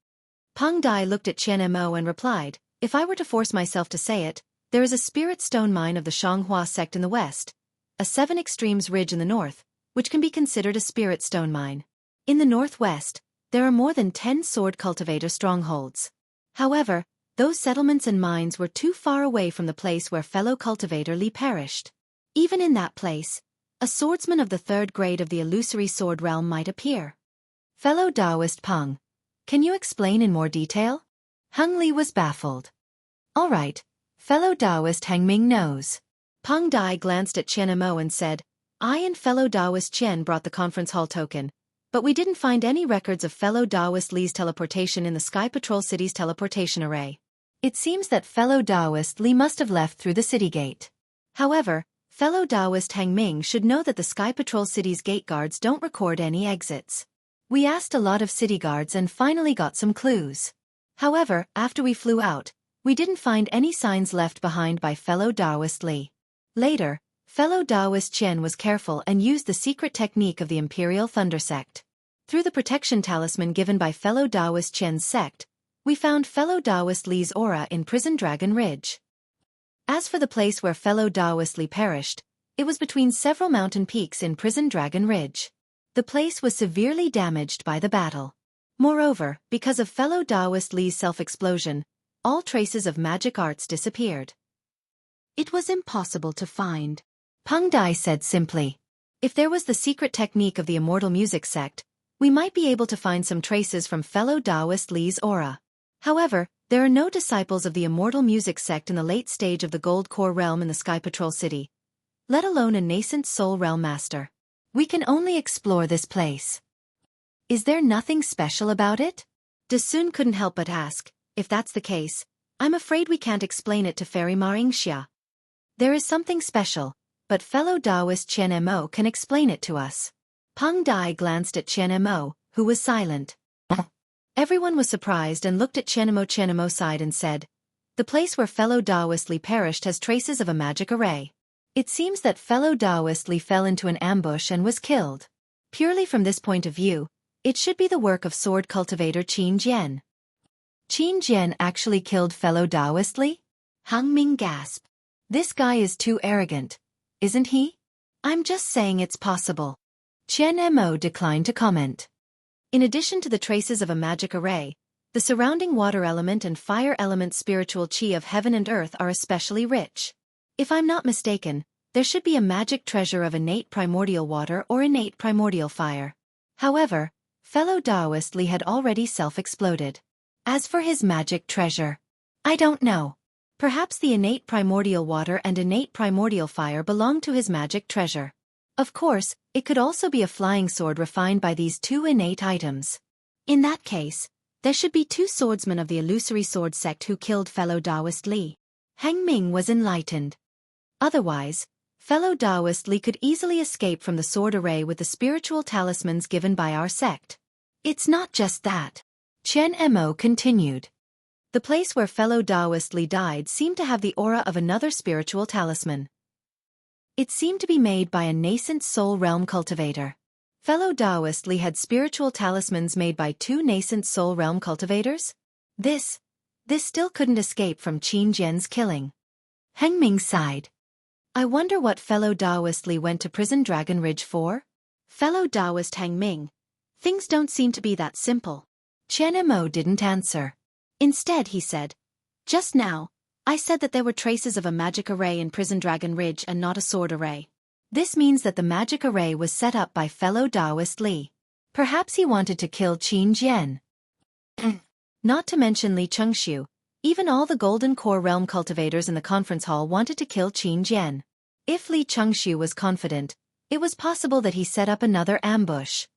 Peng Dai looked at Chen Mo and replied, "If I were to force myself to say it, there is a spirit stone mine of the Shanghua sect in the west, a Seven Extremes Ridge in the north, which can be considered a spirit stone mine. In the northwest, there are more than 10 sword cultivator strongholds. However, those settlements and mines were too far away from the place where fellow cultivator Li perished. Even in that place, a swordsman of the third grade of the illusory sword realm might appear." "Fellow Taoist Peng, can you explain in more detail?" Hung Li was baffled. "All right, fellow Taoist Hang Ming knows." Peng Dai glanced at Chen Mo and said, "I and fellow Taoist Chen brought the conference hall token, but we didn't find any records of fellow Taoist Li's teleportation in the Sky Patrol City's teleportation array. It seems that fellow Taoist Li must have left through the city gate. However, fellow Taoist Hang Ming should know that the Sky Patrol City's gate guards don't record any exits. We asked a lot of city guards and finally got some clues. However, after we flew out, we didn't find any signs left behind by fellow Taoist Li. Later, fellow Taoist Chen was careful and used the secret technique of the Imperial Thunder sect. Through the protection talisman given by fellow Taoist Qian's sect, we found fellow Taoist Li's aura in Prison Dragon Ridge. As for the place where fellow Taoist Li perished, it was between several mountain peaks in Prison Dragon Ridge. The place was severely damaged by the battle. Moreover, because of fellow Taoist Li's self-explosion, all traces of magic arts disappeared. It was impossible to find. Peng Dai said simply. If there was the secret technique of the immortal music sect, we might be able to find some traces from fellow Taoist Li's aura. However, there are no disciples of the immortal music sect in the late stage of the Gold Core realm in the Sky Patrol City, let alone a nascent soul realm master. We can only explore this place. Is there nothing special about it? Desun couldn't help but ask. If that's the case, I'm afraid we can't explain it to Fairy Ma Yingxia. There is something special, but fellow Taoist Qian Mo can explain it to us. Peng Dai glanced at Qian Mo, who was silent. Everyone was surprised and looked at Qian Mo. Qian Mo sighed and said, the place where fellow Taoist Li perished has traces of a magic array. It seems that fellow Taoist Li fell into an ambush and was killed. Purely from this point of view, it should be the work of sword cultivator Qin Jian. Qin Jian actually killed fellow Taoist Li? Hang Ming gasped. This guy is too arrogant, isn't he? I'm just saying it's possible. Qian Mo declined to comment. In addition to the traces of a magic array, the surrounding water element and fire element spiritual qi of heaven and earth are especially rich. If I'm not mistaken, there should be a magic treasure of innate primordial water or innate primordial fire. However, fellow Taoist Li had already self-exploded. As for his magic treasure, I don't know. Perhaps the innate primordial water and innate primordial fire belong to his magic treasure. Of course, it could also be a flying sword refined by these two innate items. In that case, there should be two swordsmen of the illusory sword sect who killed fellow Taoist Li. Heng Ming was enlightened. Otherwise, fellow Taoist Li could easily escape from the sword array with the spiritual talismans given by our sect. It's not just that. Qian Mo continued. The place where fellow Taoist Li died seemed to have the aura of another spiritual talisman. It seemed to be made by a nascent soul realm cultivator. Fellow Taoist Li had spiritual talismans made by two nascent soul realm cultivators? This still couldn't escape from Qin Jian's killing. Heng Ming sighed. I wonder what fellow Taoist Li went to Prison Dragon Ridge for? Fellow Taoist Heng Ming. Things don't seem to be that simple. Qian Mo didn't answer. Instead he said, just now, I said that there were traces of a magic array in Prison Dragon Ridge and not a sword array. This means that the magic array was set up by fellow Taoist Li. Perhaps he wanted to kill Qin Jian. Not to mention Li Chengxiu, even all the Golden Core realm cultivators in the conference hall wanted to kill Qin Jian. If Li Chengxiu was confident, it was possible that he set up another ambush.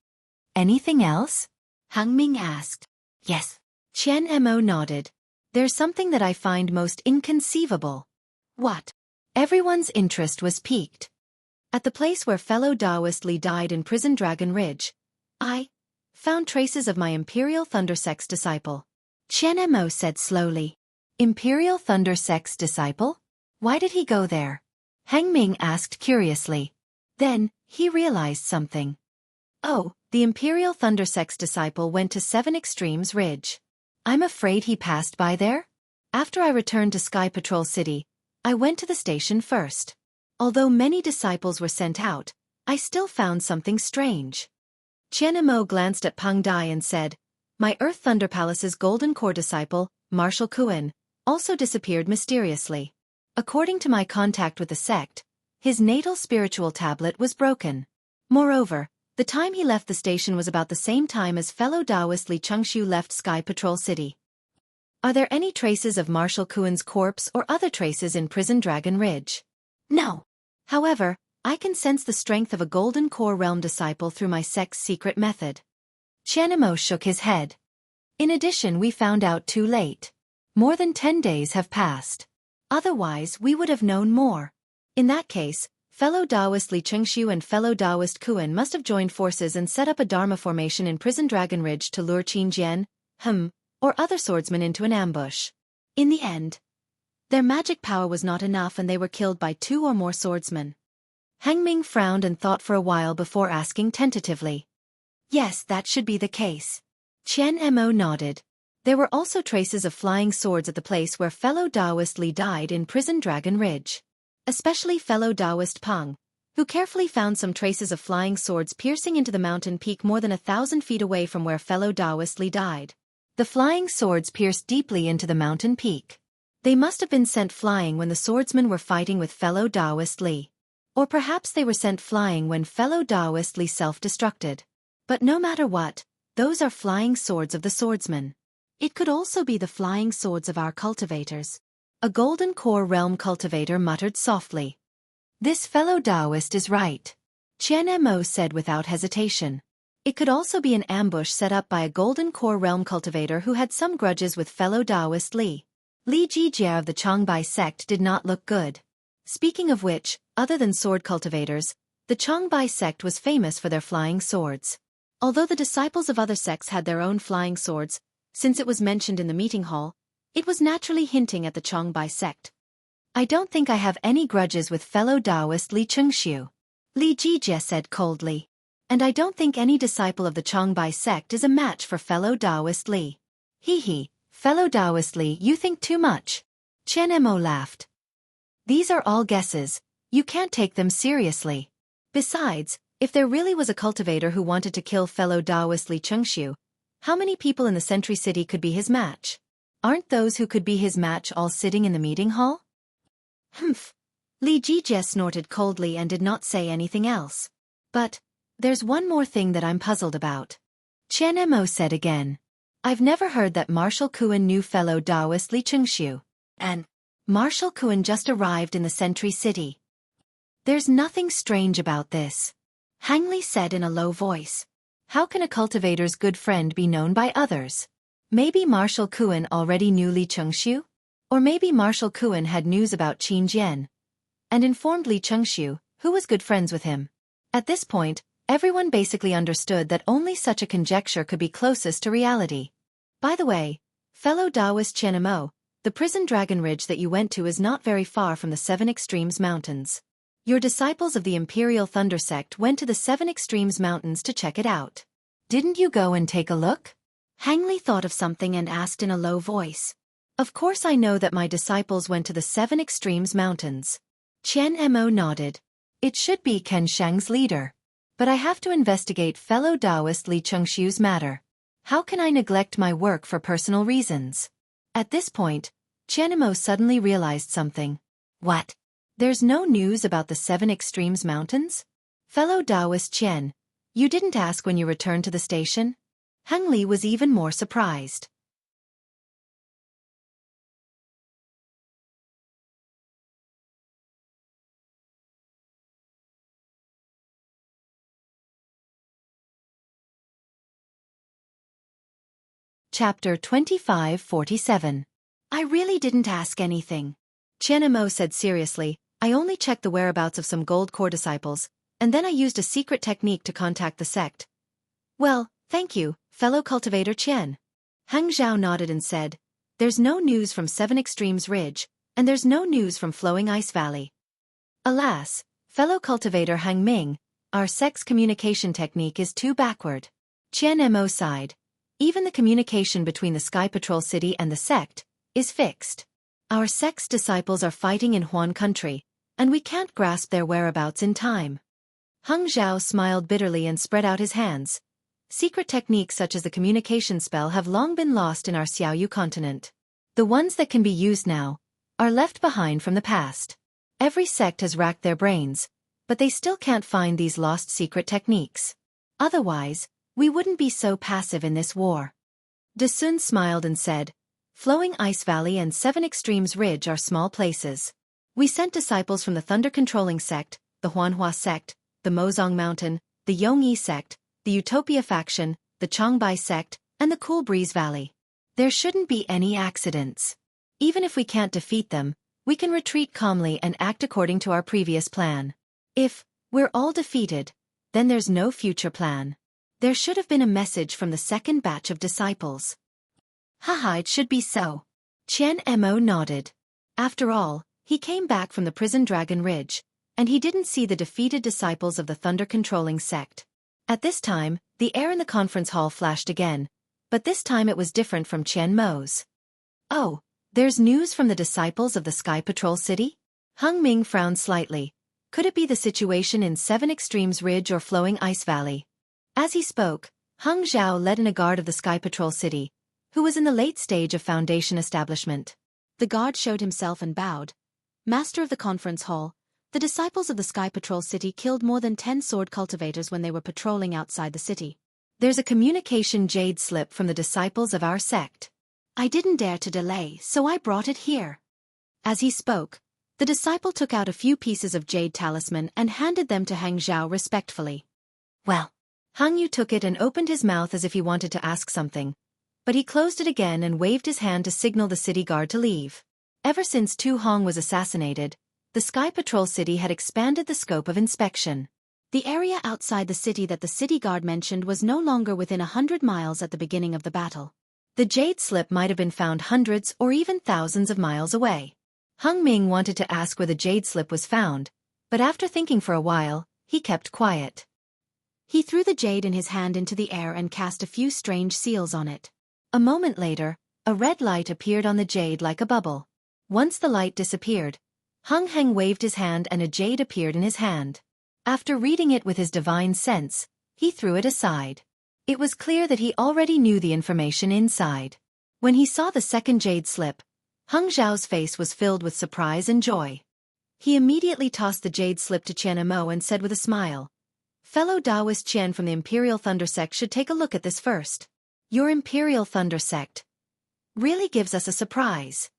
Anything else? Hang Ming asked. Yes. Qian Mo nodded. There's something that I find most inconceivable. What? Everyone's interest was piqued. At the place where fellow Taoist Li died in Prison Dragon Ridge, I found traces of my Imperial Thunder Sect's disciple. Qian Mo said slowly. Imperial Thunder Sect's disciple? Why did he go there? Heng Ming asked curiously. Then, he realized something. Oh, the Imperial Thunder Sect's disciple went to 7 Extremes Ridge. I'm afraid he passed by there? After I returned to Sky Patrol City, I went to the station first. Although many disciples were sent out, I still found something strange. Qian Mo glanced at Peng Dai and said, my Earth Thunder Palace's Golden Core disciple, Marshal Kuan, also disappeared mysteriously. According to my contact with the sect, his natal spiritual tablet was broken. Moreover, the time he left the station was about the same time as fellow Taoist Li Chengxiu left Sky Patrol City. Are there any traces of Marshal Kuan's corpse or other traces in Prison Dragon Ridge? No. However, I can sense the strength of a Golden Core realm disciple through my sect's secret method. Qian Mo shook his head. In addition, we found out too late. More than 10 days have passed. Otherwise, we would have known more. In that case, fellow Taoist Li Chengxiu and fellow Taoist Kuan must have joined forces and set up a Dharma formation in Prison Dragon Ridge to lure Qin Jian, or other swordsmen into an ambush. In the end, their magic power was not enough and they were killed by 2 or more swordsmen. Heng Ming frowned and thought for a while before asking tentatively. Yes, that should be the case. Chen Mo nodded. There were also traces of flying swords at the place where fellow Taoist Li died in Prison Dragon Ridge. Especially fellow Taoist Peng, who carefully found some traces of flying swords piercing into the mountain peak more than 1,000 feet away from where fellow Taoist Li died. The flying swords pierced deeply into the mountain peak. They must have been sent flying when the swordsmen were fighting with fellow Taoist Li. Or perhaps they were sent flying when fellow Taoist Li self-destructed. But no matter what, those are flying swords of the swordsmen. It could also be the flying swords of our cultivators. A golden core realm cultivator muttered softly. This fellow Taoist is right. Chen Mo said without hesitation. It could also be an ambush set up by a golden core realm cultivator who had some grudges with fellow Taoist Li. Li Jijie of the Changbai sect did not look good. Speaking of which, other than sword cultivators, the Changbai sect was famous for their flying swords. Although the disciples of other sects had their own flying swords, since it was mentioned in the meeting hall, it was naturally hinting at the Changbai sect. I don't think I have any grudges with fellow Taoist Li Chengxiu, Li Jijie said coldly. And I don't think any disciple of the Changbai sect is a match for fellow Taoist Li. Hee, fellow Taoist Li, you think too much. Chen Mo laughed. These are all guesses, you can't take them seriously. Besides, if there really was a cultivator who wanted to kill fellow Taoist Li Chengxiu, how many people in the Sentry City could be his match? Aren't those who could be his match all sitting in the meeting hall? Humph. Li Jijie snorted coldly and did not say anything else. But there's one more thing that I'm puzzled about. Chen Mo said again. I've never heard that Marshal Kuan knew fellow Taoist Li Chengxiu. And Marshal Kuan just arrived in the Sentry City. There's nothing strange about this. Hang Li said in a low voice. How can a cultivator's good friend be known by others? Maybe Marshal Kuan already knew Li Chengxiu? Or maybe Marshal Kuan had news about Qin Jian and informed Li Chengxiu, who was good friends with him. At this point, everyone basically understood that only such a conjecture could be closest to reality. By the way, fellow Taoist Chen Mo, the Prison Dragon Ridge that you went to is not very far from the Seven Extremes Mountains. Your disciples of the Imperial Thunder Sect went to the Seven Extremes Mountains to check it out. Didn't you go and take a look? Hang Li thought of something and asked in a low voice. Of course I know that my disciples went to the Seven Extremes Mountains. Chen Mo nodded. It should be Ken Shang's leader. But I have to investigate fellow Taoist Li Chengxiu's matter. How can I neglect my work for personal reasons? At this point, Chen Mo suddenly realized something. What? There's no news about the Seven Extremes Mountains? Fellow Taoist Chen, you didn't ask when you returned to the station? Hang Li was even more surprised. Chapter 2547. I really didn't ask anything. Chen Mo said seriously, I only checked the whereabouts of some gold core disciples, and then I used a secret technique to contact the sect. Well, thank you, fellow cultivator Chen. Hang Zhao nodded and said, there's no news from Seven Extremes Ridge, and there's no news from Flowing Ice Valley. Alas, fellow cultivator Hang Ming, our sect's communication technique is too backward. Chen Mo sighed. Even the communication between the Sky Patrol City and the sect is fixed. Our sect's disciples are fighting in Huan country, and we can't grasp their whereabouts in time. Hung Zhao smiled bitterly and spread out his hands. Secret techniques such as the communication spell have long been lost in our Xiaoyu continent. The ones that can be used now are left behind from the past. Every sect has racked their brains, but they still can't find these lost secret techniques. Otherwise, we wouldn't be so passive in this war. De Sun smiled and said, Flowing Ice Valley and Seven Extremes Ridge are small places. We sent disciples from the Thunder Controlling Sect, the Huanhua Sect, the Mozong Mountain, the Yongyi Sect, the Utopia Faction, the Changbai Sect, and the Cool Breeze Valley. There shouldn't be any accidents. Even if we can't defeat them, we can retreat calmly and act according to our previous plan. If we're all defeated, then there's no future plan. There should have been a message from the second batch of disciples. Haha, it should be so. Chen Mo nodded. After all, he came back from the Prison Dragon Ridge, and he didn't see the defeated disciples of the Thunder Controlling Sect. At this time, The air in the conference hall flashed again, but this time it was different from Qian Mo's. "Oh, there's news from the disciples of the Sky Patrol City?" Hung Ming frowned slightly. Could it be the situation in Seven Extremes Ridge or Flowing Ice Valley? As he spoke, Hung Zhao led in a guard of the Sky Patrol City, who was in the late stage of foundation establishment. The guard showed himself and bowed. "Master of the conference hall, the disciples of the Sky Patrol City killed more than 10 sword cultivators when they were patrolling outside the city. There's a communication jade slip from the disciples of our sect. I didn't dare to delay, so I brought it here." As he spoke, the disciple took out a few pieces of jade talisman and handed them to Hang Zhao respectfully. "Well." Hang Yu took it and opened his mouth as if he wanted to ask something, but he closed it again and waved his hand to signal the city guard to leave. Ever since Tu Hong was assassinated, the Sky Patrol City had expanded the scope of inspection. The area outside the city that the city guard mentioned was no longer within 100 miles at the beginning of the battle. The jade slip might have been found hundreds or even thousands of miles away. Hung Ming wanted to ask where the jade slip was found, but after thinking for a while, he kept quiet. He threw the jade in his hand into the air and cast a few strange seals on it. A moment later, a red light appeared on the jade like a bubble. Once the light disappeared, Hung Heng waved his hand and a jade appeared in his hand. After reading it with his divine sense, he threw it aside. It was clear that he already knew the information inside. When he saw the second jade slip, Hung Zhao's face was filled with surprise and joy. He immediately tossed the jade slip to Qian Mo and said with a smile, "Fellow Taoist Qian from the Imperial Thunder Sect should take a look at this first. Your Imperial Thunder Sect really gives us a surprise."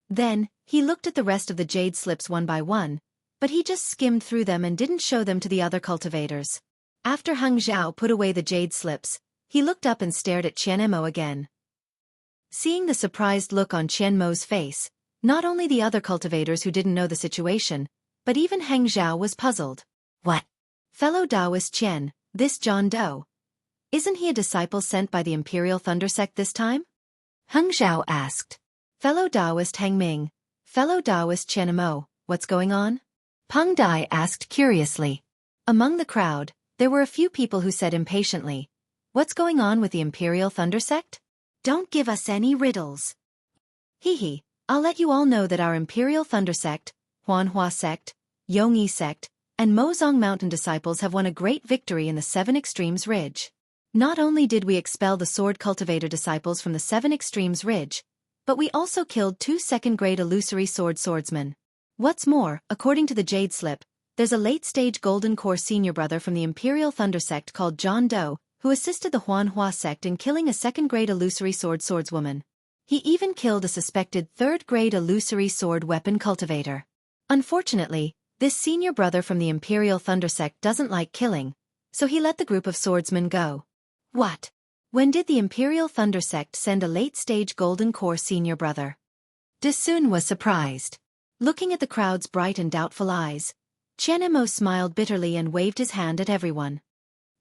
Then, he looked at the rest of the jade slips one by one, but he just skimmed through them and didn't show them to the other cultivators. After Hung Zhao put away the jade slips, he looked up and stared at Qian Mo again. Seeing the surprised look on Qian Mo's face, not only the other cultivators who didn't know the situation, but even Hang Zhao was puzzled. "What? Fellow Taoist Qian, this John Doe. Isn't he a disciple sent by the Imperial Thunder Sect this time?" Hung Zhao asked. "Fellow Taoist Hang Ming, fellow Taoist Qian Mo, what's going on?" Peng Dai asked curiously. Among the crowd, there were a few people who said impatiently, "What's going on with the Imperial Thunder Sect? Don't give us any riddles." "Hee, I'll let you all know that our Imperial Thunder Sect, Huanhua Sect, Yongyi Sect, and Mozong Mountain disciples have won a great victory in the Seven Extremes Ridge. Not only did we expel the sword cultivator disciples from the Seven Extremes Ridge, but we also killed 2 second-grade illusory swordsmen. What's more, according to the Jade Slip, there's a late-stage Golden Core senior brother from the Imperial Thunder Sect called John Doe, who assisted the Huanhua Sect in killing a second-grade illusory swordswoman. He even killed a suspected third-grade illusory sword weapon cultivator. Unfortunately, this senior brother from the Imperial Thunder Sect doesn't like killing, so he let the group of swordsmen go." "What? When did the Imperial Thunder Sect send a late-stage Golden Core senior brother?" De Sun was surprised. Looking at the crowd's bright and doubtful eyes, Qian Mo smiled bitterly and waved his hand at everyone.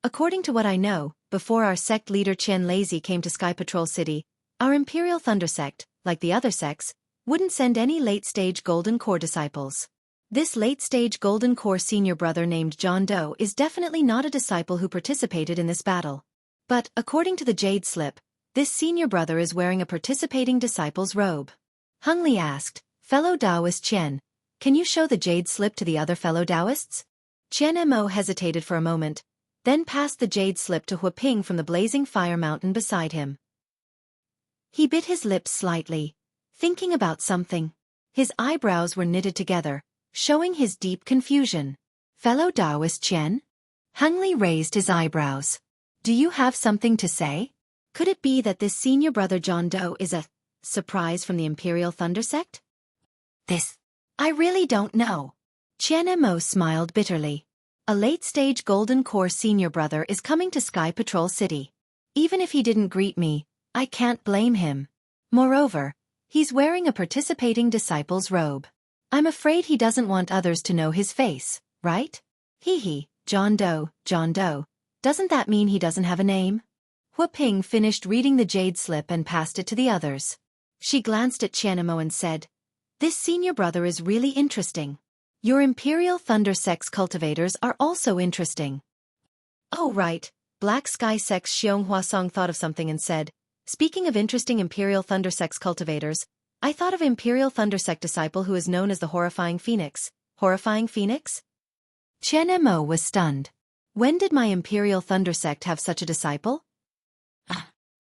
"According to what I know, before our sect leader Qian Lazy came to Sky Patrol City, our Imperial Thunder Sect, like the other sects, wouldn't send any late-stage Golden Core disciples. This late-stage Golden Core senior brother named John Doe is definitely not a disciple who participated in this battle. But, according to the Jade Slip, this senior brother is wearing a participating disciple's robe." Hung Li asked, "Fellow Taoist Qian, can you show the Jade Slip to the other fellow Taoists?" Qian Mo hesitated for a moment, then passed the Jade Slip to Huaping from the blazing fire mountain beside him. He bit his lips slightly, thinking about something. His eyebrows were knitted together, showing his deep confusion. "Fellow Taoist Qian?" Hung Li raised his eyebrows. "Do you have something to say? Could it be that this senior brother John Doe is a surprise from the Imperial Thunder Sect?" I really don't know." Qian Mo smiled bitterly. "A late-stage Golden Core senior brother is coming to Sky Patrol City. Even if he didn't greet me, I can't blame him. Moreover, he's wearing a participating disciple's robe. I'm afraid he doesn't want others to know his face, right? John Doe. Doesn't that mean he doesn't have a name?" Huaping finished reading the Jade Slip and passed it to the others. She glanced at Qian Mo and said, "This senior brother is really interesting. Your Imperial Thunder Sect's cultivators are also interesting." "Oh right, Black Sky Sect's Xiong Huasong thought of something and said, "Speaking of interesting Imperial Thunder Sect's cultivators, I thought of Imperial Thunder Sect disciple who is known as the Horrifying Phoenix." Horrifying Phoenix? Chen Mo was stunned. When did my Imperial Thunder Sect have such a disciple?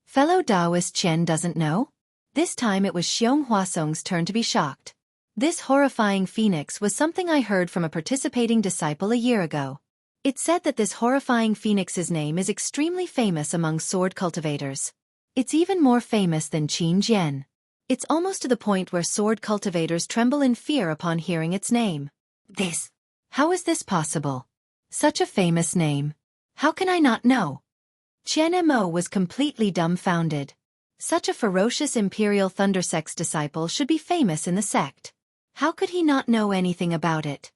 Fellow Taoist Chen doesn't know? This time it was Xiong Huasong's turn to be shocked. This horrifying phoenix was something I heard from a participating disciple a year ago. It said that this horrifying phoenix's name is extremely famous among sword cultivators. It's even more famous than Qin Jian. It's almost to the point where sword cultivators tremble in fear upon hearing its name. How is this possible? Such a famous name. How can I not know? Chen Mo was completely dumbfounded. Such a ferocious Imperial Thunder Sect's disciple should be famous in the sect. How could he not know anything about it?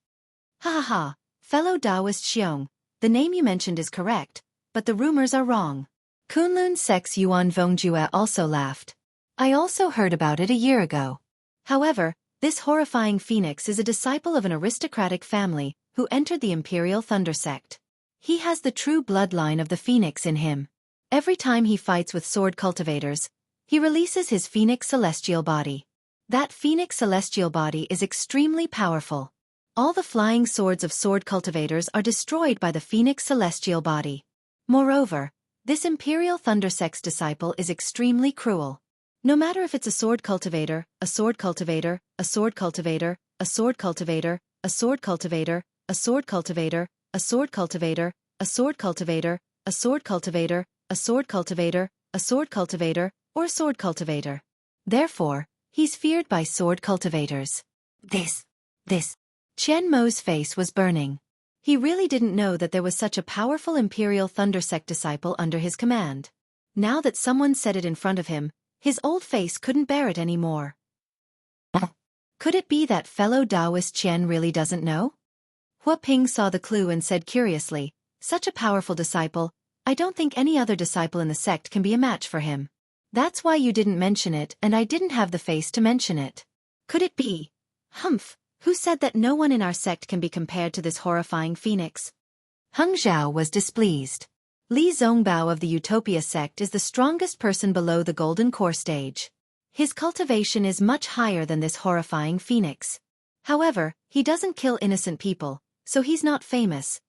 Ha ha ha, fellow Taoist Xiong, the name you mentioned is correct, but the rumors are wrong. Kunlun Sect's Yuan Vongjue also laughed. I also heard about it a year ago. However, this horrifying phoenix is a disciple of an aristocratic family who entered the Imperial Thunder Sect. He has the true bloodline of the phoenix in him. Every time he fights with sword cultivators, he releases his phoenix celestial body. That phoenix celestial body is extremely powerful. All the flying swords of sword cultivators are destroyed by the phoenix celestial body. Moreover, this Imperial Thunder Sect's disciple is extremely cruel. No matter if it's a sword cultivator, a sword cultivator, a sword cultivator, a sword cultivator, a sword cultivator, a sword cultivator, a sword cultivator, a sword cultivator, a sword cultivator, a sword cultivator, a sword cultivator, or sword cultivator. Therefore, he's feared by sword cultivators. This. Chen Mo's face was burning. He really didn't know that there was such a powerful Imperial Thunder Sect disciple under his command. Now that someone said it in front of him, his old face couldn't bear it anymore. Could it be that fellow Taoist Chen really doesn't know? Hua Ping saw the clue and said curiously, "Such a powerful disciple, I don't think any other disciple in the sect can be a match for him. That's why you didn't mention it and I didn't have the face to mention it. Could it be? Humph, who said that no one in our sect can be compared to this horrifying phoenix?" Heng Zhao was displeased. Li Zongbao of the Utopia sect is the strongest person below the Golden Core stage. His cultivation is much higher than this horrifying phoenix. However, he doesn't kill innocent people, so he's not famous.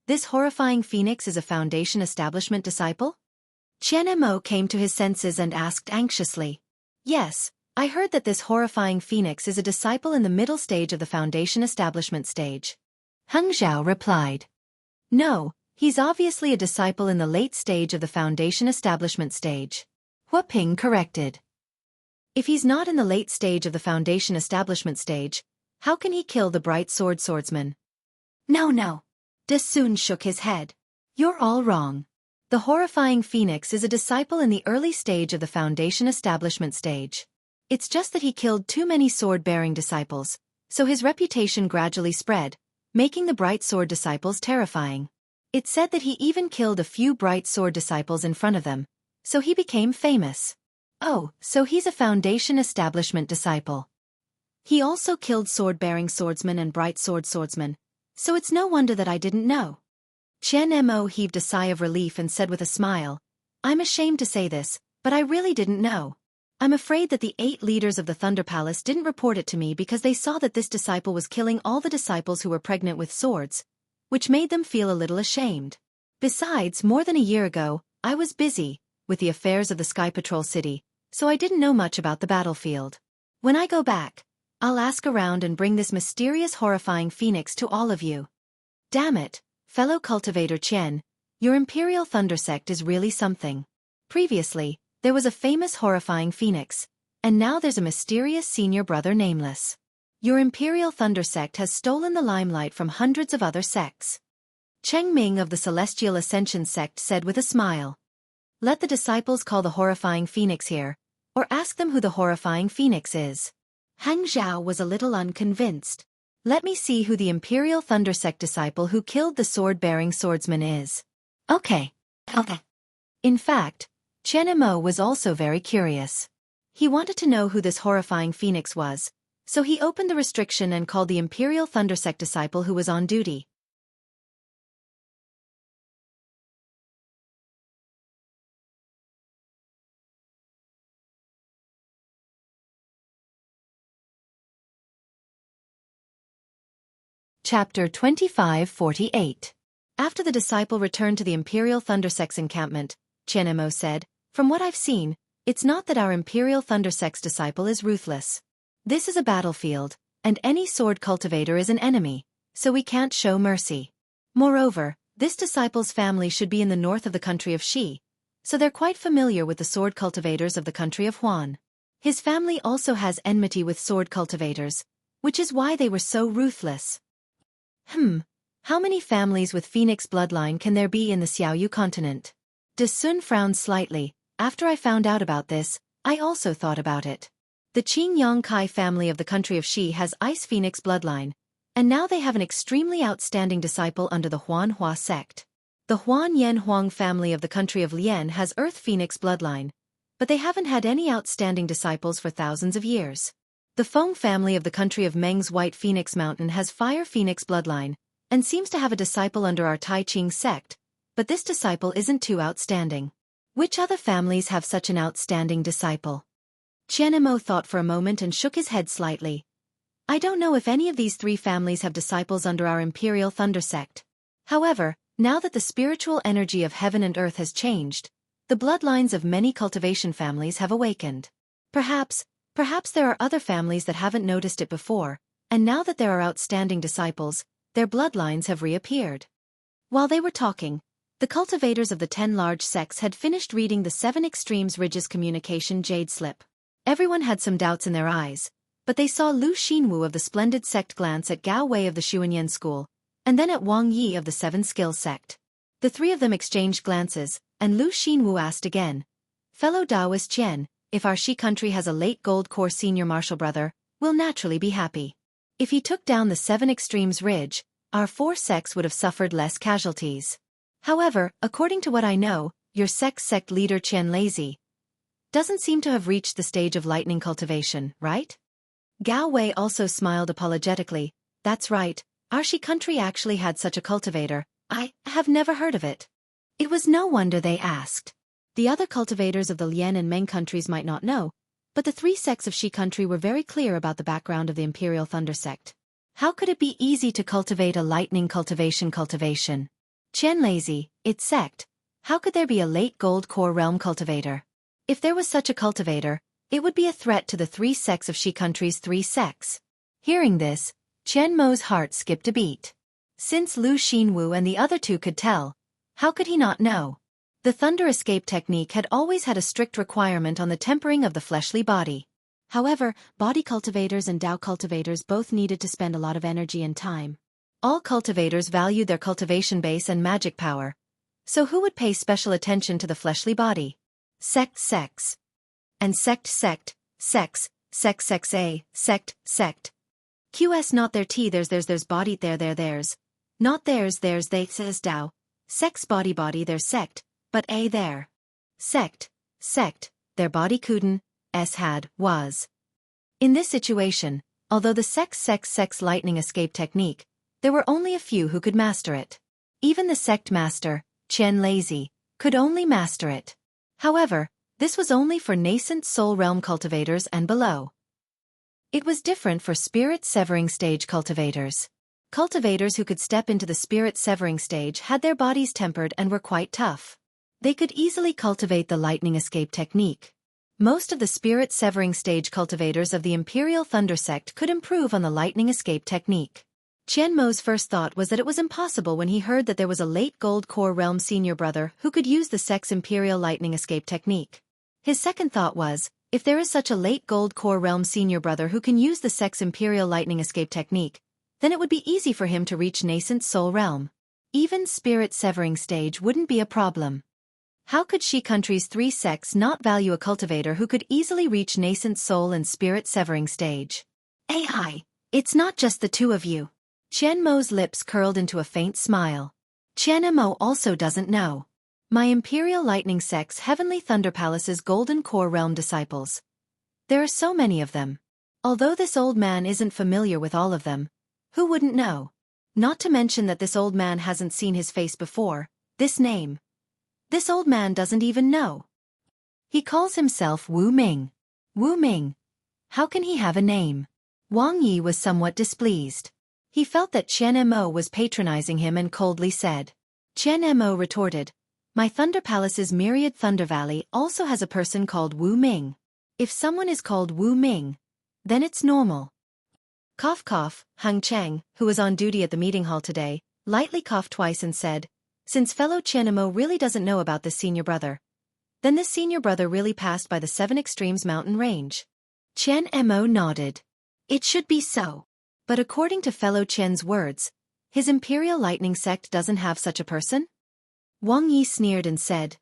This horrifying phoenix is a Foundation Establishment disciple? Chen Mo came to his senses and asked anxiously. Yes, I heard that this horrifying phoenix is a disciple in the middle stage of the Foundation Establishment stage. Heng Zhao replied. No, he's obviously a disciple in the late stage of the Foundation Establishment stage. Hua Ping corrected. If he's not in the late stage of the Foundation Establishment stage, how can he kill the bright sword swordsman? No. De Sun shook his head. You're all wrong. The horrifying phoenix is a disciple in the early stage of the Foundation Establishment stage. It's just that he killed too many sword-bearing disciples, so his reputation gradually spread, making the bright sword disciples terrifying. It said that he even killed a few bright sword disciples in front of them, so he became famous. Oh, so he's a Foundation Establishment disciple. He also killed sword-bearing swordsmen and bright sword swordsmen, so it's no wonder that I didn't know. Chen Mo heaved a sigh of relief and said with a smile, I'm ashamed to say this, but I really didn't know. I'm afraid that the 8 leaders of the Thunder Palace didn't report it to me because they saw that this disciple was killing all the disciples who were pregnant with swords, which made them feel a little ashamed. Besides, more than a year ago, I was busy with the affairs of the Sky Patrol City, so I didn't know much about the battlefield. When I go back, I'll ask around and bring this mysterious horrifying phoenix to all of you. Damn it, fellow cultivator Chen, your Imperial Thunder Sect is really something. Previously, there was a famous horrifying phoenix, and now there's a mysterious senior brother nameless. Your Imperial Thunder Sect has stolen the limelight from hundreds of other sects. Cheng Ming of the Celestial Ascension sect said with a smile. Let the disciples call the horrifying phoenix here, or ask them who the horrifying phoenix is. Heng Zhao was a little unconvinced. Let me see who the Imperial Thunder Sect disciple who killed the sword-bearing swordsman is. Okay. In fact, Chen Mo was also very curious. He wanted to know who this horrifying phoenix was, so he opened the restriction and called the Imperial Thunder Sect disciple who was on duty. Chapter 2548. After the disciple returned to the Imperial Thundersex encampment, Qianemo said, "From what I've seen, it's not that our Imperial Thundersex disciple is ruthless. This is a battlefield, and any sword cultivator is an enemy, so we can't show mercy. Moreover, this disciple's family should be in the north of the country of Xi, so they're quite familiar with the sword cultivators of the country of Huan. His family also has enmity with sword cultivators, which is why they were so ruthless." How many families with Phoenix bloodline can there be in the Xiaoyu continent? De Sun frowned slightly. After I found out about this, I also thought about it. The Qing Yang Kai family of the country of Xi has Ice Phoenix bloodline, and now they have an extremely outstanding disciple under the Huan Hua sect. The Huan Yan Huang family of the country of Lian has Earth Phoenix bloodline, but they haven't had any outstanding disciples for thousands of years. The Feng family of the country of Meng's White Phoenix Mountain has Fire Phoenix bloodline, and seems to have a disciple under our Tai Ching sect, but this disciple isn't too outstanding. Which other families have such an outstanding disciple? Qianemo thought for a moment and shook his head slightly. I don't know if any of these three families have disciples under our Imperial Thunder sect. However, now that the spiritual energy of heaven and earth has changed, the bloodlines of many cultivation families have awakened. Perhaps there are other families that haven't noticed it before, and now that there are outstanding disciples, their bloodlines have reappeared. While they were talking, the cultivators of the 10 large sects had finished reading the 7 Extremes Ridges Communication Jade Slip. Everyone had some doubts in their eyes, but they saw Lu Xinwu of the Splendid Sect glance at Gao Wei of the Xuanyan School, and then at Wang Yi of the 7 Skills Sect. The three of them exchanged glances, and Lu Xinwu asked again, "Fellow Taoist Qian, if our Xi country has a late Gold Corps senior marshal brother, we'll naturally be happy. If he took down the 7 Extremes Ridge, our 4 sects would have suffered less casualties. However, according to what I know, your sect leader Qian Lazy doesn't seem to have reached the stage of lightning cultivation, right?" Gao Wei also smiled apologetically. "That's right, our Xi country actually had such a cultivator. I have never heard of it." It was no wonder they asked. The other cultivators of the Lian and Meng countries might not know, but the 3 sects of Xi country were very clear about the background of the Imperial Thunder sect. How could it be easy to cultivate a lightning cultivation? Qian Lazy, its sect. How could there be a late Gold Core realm cultivator? If there was such a cultivator, it would be a threat to the 3 sects of Xi country's 3 sects. Hearing this, Qian Mo's heart skipped a beat. Since Lu Xinwu and the other 2 could tell, how could he not know? The thunder escape technique had always had a strict requirement on the tempering of the fleshly body. However, body cultivators and Dao cultivators both needed to spend a lot of energy and time. All cultivators valued their cultivation base and magic power. So who would pay special attention to the fleshly body? Sects. And sect, a, sect. QS not their T there's body there's. Not theirs they says Dao. Sects body their sect, but a there. Sect, their body couldn't, s had, was. In this situation, although the sex lightning escape technique, there were only a few who could master it. Even the sect master, Qian Lazy, could only master it. However, this was only for nascent soul realm cultivators and below. It was different for spirit severing stage cultivators. Cultivators who could step into the spirit severing stage had their bodies tempered and were quite tough. They could easily cultivate the lightning escape technique. Most of the spirit severing stage cultivators of the Imperial Thunder sect could improve on the lightning escape technique. Qian Mo's first thought was that it was impossible when he heard that there was a late Gold Core realm senior brother who could use the sect's Imperial lightning escape technique. His second thought was, if there is such a late Gold Core realm senior brother who can use the sect's Imperial lightning escape technique, then it would be easy for him to reach nascent soul realm. Even spirit severing stage wouldn't be a problem. How could Xi country's 3 sects not value a cultivator who could easily reach nascent soul and spirit severing stage? AI, it's not just the 2 of you. Qian Mo's lips curled into a faint smile. Qian Mo also doesn't know. My Imperial Lightning sect's Heavenly Thunder Palace's Golden Core Realm disciples. There are so many of them. Although this old man isn't familiar with all of them, who wouldn't know? Not to mention that this old man hasn't seen his face before, this name. This old man doesn't even know. He calls himself Wu Ming. Wu Ming. How can he have a name? Wang Yi was somewhat displeased. He felt that Qian Mo was patronizing him and coldly said. Qian Mo retorted, "My Thunder Palace's myriad Thunder Valley also has a person called Wu Ming. If someone is called Wu Ming, then it's normal." Cough cough, Hung Cheng, who was on duty at the meeting hall today, lightly coughed twice and said, "Since fellow Qian Mo really doesn't know about this senior brother, then this senior brother really passed by the Seven Extremes mountain range." Qian Mo nodded. "It should be so. But according to fellow Qian's words, his Imperial Lightning Sect doesn't have such a person?" Wang Yi sneered and said,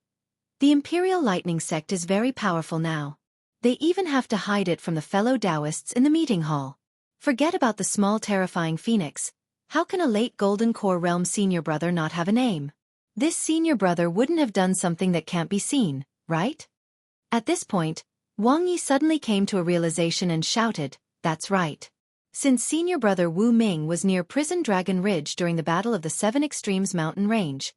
"The Imperial Lightning Sect is very powerful now. They even have to hide it from the fellow Taoists in the meeting hall. Forget about the small terrifying phoenix. How can a late Golden Core Realm senior brother not have a name? This senior brother wouldn't have done something that can't be seen, right?" At this point, Wang Yi suddenly came to a realization and shouted, "That's right. Since senior brother Wu Ming was near Prison Dragon Ridge during the Battle of the Seven Extremes mountain range,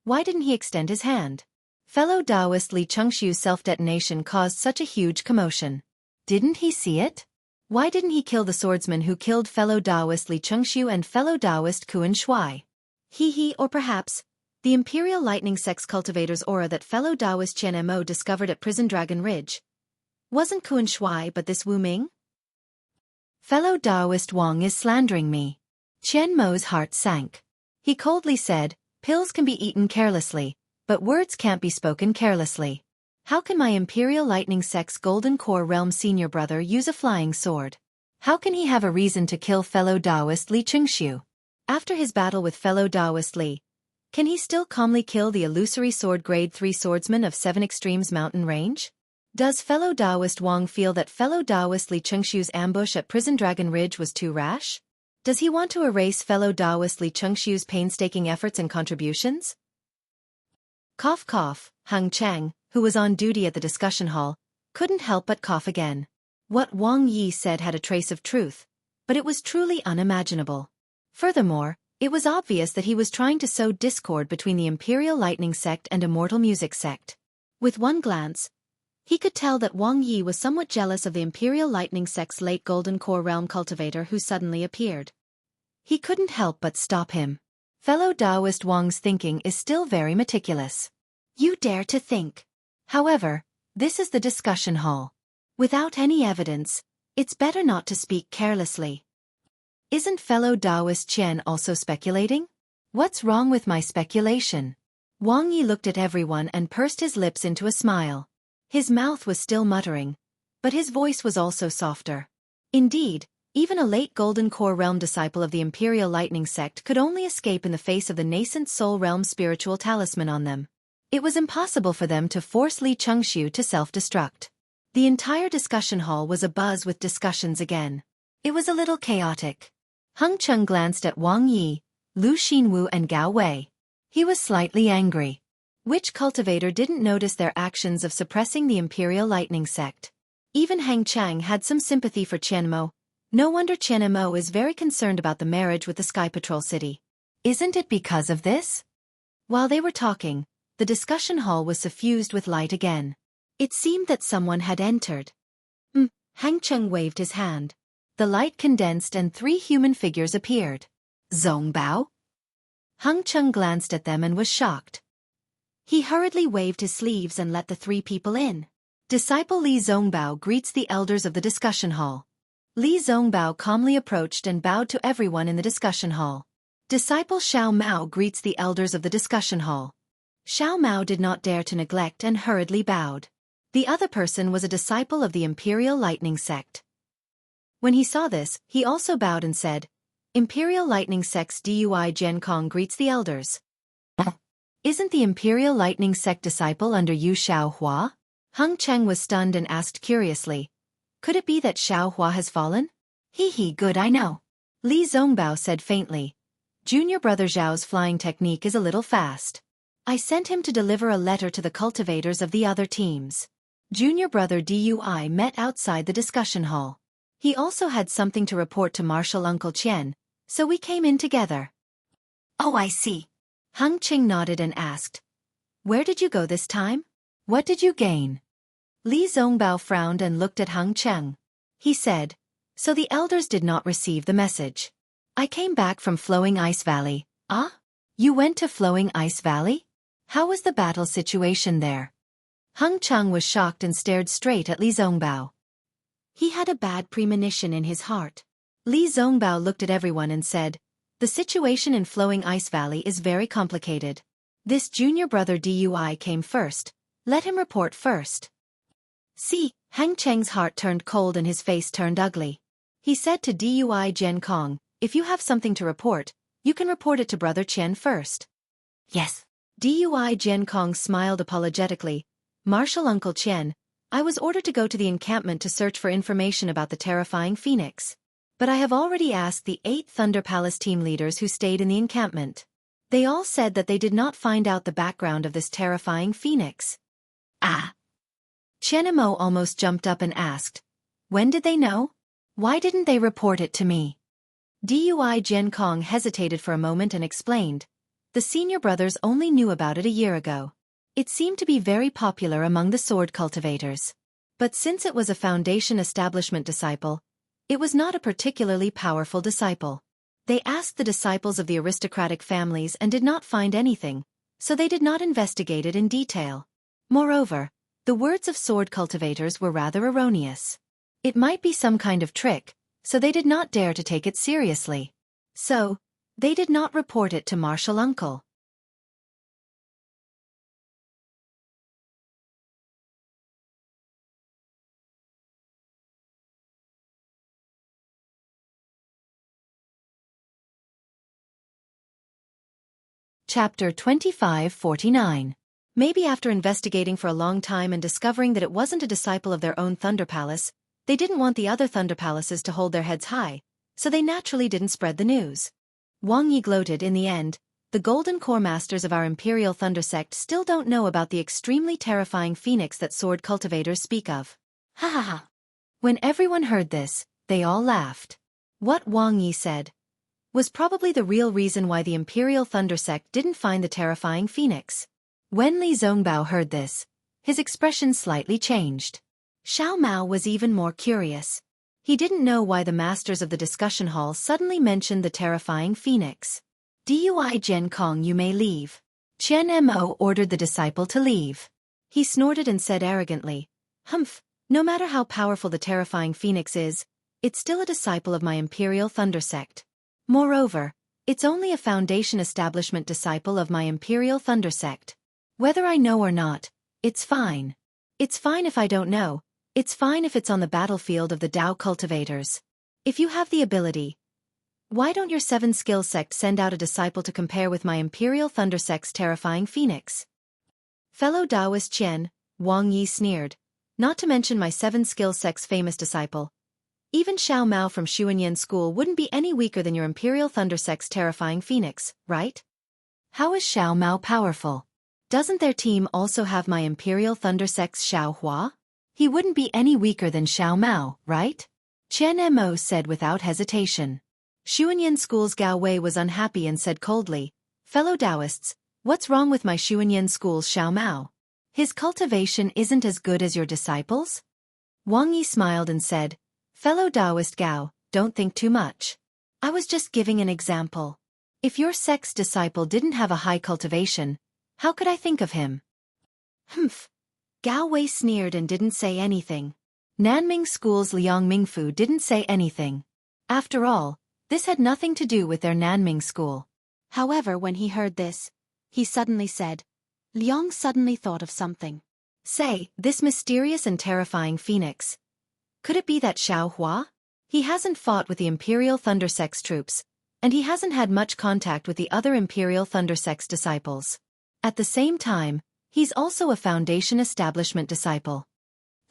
why didn't he extend his hand?" Fellow Taoist Li Chengxiu's self-detonation caused such a huge commotion. Didn't he see it? Why didn't he kill the swordsman who killed fellow Taoist Li Chengxiu and fellow Taoist Kuan Shui? Or perhaps, the Imperial Lightning Sect's cultivator's aura that fellow Taoist Qian Mo discovered at Prison Dragon Ridge wasn't Kuan Shui but this Wu Ming? Fellow Taoist Wang is slandering me. Qian Mo's heart sank. He coldly said, "Pills can be eaten carelessly, but words can't be spoken carelessly. How can my Imperial Lightning Sect's Golden Core Realm senior brother use a flying sword? How can he have a reason to kill fellow Taoist Li Chengxiu? After his battle with fellow Taoist Li, can he still calmly kill the illusory sword grade 3 swordsman of Seven Extremes mountain range? Does fellow Taoist Wang feel that fellow Taoist Li Chengxiu's ambush at Prison Dragon Ridge was too rash? Does he want to erase fellow Taoist Li Chengxiu's painstaking efforts and contributions?" Cough cough, Hung Cheng, who was on duty at the discussion hall, couldn't help but cough again. What Wang Yi said had a trace of truth, but it was truly unimaginable. Furthermore, it was obvious that he was trying to sow discord between the Imperial Lightning Sect and Immortal Music Sect. With one glance, he could tell that Wang Yi was somewhat jealous of the Imperial Lightning Sect's late Golden Core Realm cultivator who suddenly appeared. He couldn't help but stop him. Fellow Taoist Wang's thinking is still very meticulous. You dare to think. However, this is the discussion hall. Without any evidence, it's better not to speak carelessly. Isn't fellow Taoist Qian also speculating? What's wrong with my speculation? Wang Yi looked at everyone and pursed his lips into a smile. His mouth was still muttering, but his voice was also softer. Indeed, even a late Golden Core Realm disciple of the Imperial Lightning Sect could only escape in the face of the nascent Soul Realm spiritual talisman on them. It was impossible for them to force Li Chengxiu to self-destruct. The entire discussion hall was abuzz with discussions again. It was a little chaotic. Hung Cheng glanced at Wang Yi, Lu Xinwu and Gao Wei. He was slightly angry. Which cultivator didn't notice their actions of suppressing the Imperial Lightning Sect? Even Hang Chang had some sympathy for Qian Mo. No wonder Qian Mo is very concerned about the marriage with the Sky Patrol City. Isn't it because of this? While they were talking, the discussion hall was suffused with light again. It seemed that someone had entered. Hang Cheng waved his hand. The light condensed and 3 human figures appeared. Zongbao? Hung Cheng glanced at them and was shocked. He hurriedly waved his sleeves and let the 3 people in. Disciple Li Zongbao greets the elders of the discussion hall. Li Zongbao calmly approached and bowed to everyone in the discussion hall. Disciple Xiao Mao greets the elders of the discussion hall. Xiao Mao did not dare to neglect and hurriedly bowed. The other person was a disciple of the Imperial Lightning Sect. When he saw this, he also bowed and said, "Imperial Lightning Sect's Dui Jian Kong greets the elders." Isn't the Imperial Lightning Sect disciple under you Xiao Hua? Hung Cheng was stunned and asked curiously, "Could it be that Xiao Hua has fallen?" Good I know. Li Zongbao said faintly, "Junior brother Zhao's flying technique is a little fast. I sent him to deliver a letter to the cultivators of the other teams. Junior brother Dui met outside the discussion hall. He also had something to report to Marshal Uncle Qian, so we came in together." "Oh, I see." Hung Cheng nodded and asked, "Where did you go this time? What did you gain?" Li Zongbao frowned and looked at Hung Cheng. He said, "So the elders did not receive the message. I came back from Flowing Ice Valley. Ah? You went to Flowing Ice Valley? How was the battle situation there? Heng Cheng was shocked and stared straight at Li Zongbao. He had a bad premonition in his heart. Li Zongbao looked at everyone and said, "The situation in Flowing Ice Valley is very complicated. This junior brother Dui came first. Let him report first." See, Heng Cheng's heart turned cold and his face turned ugly. He said to Dui Jian Kong, "If you have something to report, you can report it to Brother Qian first." Yes. Dui Jian Kong smiled apologetically. "Martial Uncle Qian, I was ordered to go to the encampment to search for information about the terrifying phoenix. But I have already asked the 8 Thunder Palace team leaders who stayed in the encampment. They all said that they did not find out the background of this terrifying phoenix." Ah! Qian Mo almost jumped up and asked, "When did they know? Why didn't they report it to me?" Dui Jian Kong hesitated for a moment and explained, "The senior brothers only knew about it a year ago. It seemed to be very popular among the sword cultivators. But since it was a foundation establishment disciple, it was not a particularly powerful disciple. They asked the disciples of the aristocratic families and did not find anything, so they did not investigate it in detail. Moreover, the words of sword cultivators were rather erroneous. It might be some kind of trick, so they did not dare to take it seriously. So, they did not report it to Martial Uncle." Chapter 2549. Maybe after investigating for a long time and discovering that it wasn't a disciple of their own Thunder Palace, they didn't want the other Thunder Palaces to hold their heads high, so they naturally didn't spread the news. Wang Yi gloated. "In the end, the Golden Core Masters of our Imperial Thunder Sect still don't know about the extremely terrifying phoenix that sword cultivators speak of." Ha ha ha. When everyone heard this, they all laughed. What Wang Yi said was probably the real reason why the Imperial Thunder Sect didn't find the terrifying phoenix. When Li Zongbao heard this, his expression slightly changed. Xiao Mao was even more curious. He didn't know why the masters of the discussion hall suddenly mentioned the terrifying phoenix. "Dui Jian Kong, you may leave." Qian Mo ordered the disciple to leave. He snorted and said arrogantly, "Humph, no matter how powerful the terrifying phoenix is, it's still a disciple of my Imperial Thunder Sect. Moreover, it's only a foundation establishment disciple of my Imperial Thunder Sect. Whether I know or not, it's fine. It's fine if I don't know. It's fine if it's on the battlefield of the Dao cultivators. If you have the ability, why don't your 7 skill sect send out a disciple to compare with my Imperial Thunder Sect's terrifying phoenix?" "Fellow Taoist Qian," Wang Yi sneered, "not to mention my 7 skill sect's famous disciple. Even Xiao Mao from Xuanyan School wouldn't be any weaker than your Imperial Thunder Sect's terrifying phoenix, right? How is Xiao Mao powerful? Doesn't their team also have my Imperial Thunder Sect's Xiao Hua? He wouldn't be any weaker than Xiao Mao, right?" Qian Mo said without hesitation. Xuanyan School's Gao Wei was unhappy and said coldly, "Fellow Taoists, what's wrong with my Xuanyan School's Xiao Mao? His cultivation isn't as good as your disciples?" Wang Yi smiled and said, "Fellow Taoist Gao, don't think too much. I was just giving an example. If your sect's disciple didn't have a high cultivation, how could I think of him?" Humph. Gao Wei sneered and didn't say anything. Nanming School's Liang Mingfu didn't say anything. After all, this had nothing to do with their Nanming School. However, when he heard this, he suddenly said, Liang suddenly thought of something. "Say, this mysterious and terrifying phoenix. Could it be that Xiao Hua? He hasn't fought with the Imperial Thunder Sect's troops, and he hasn't had much contact with the other Imperial Thunder Sect's disciples. At the same time, he's also a foundation establishment disciple."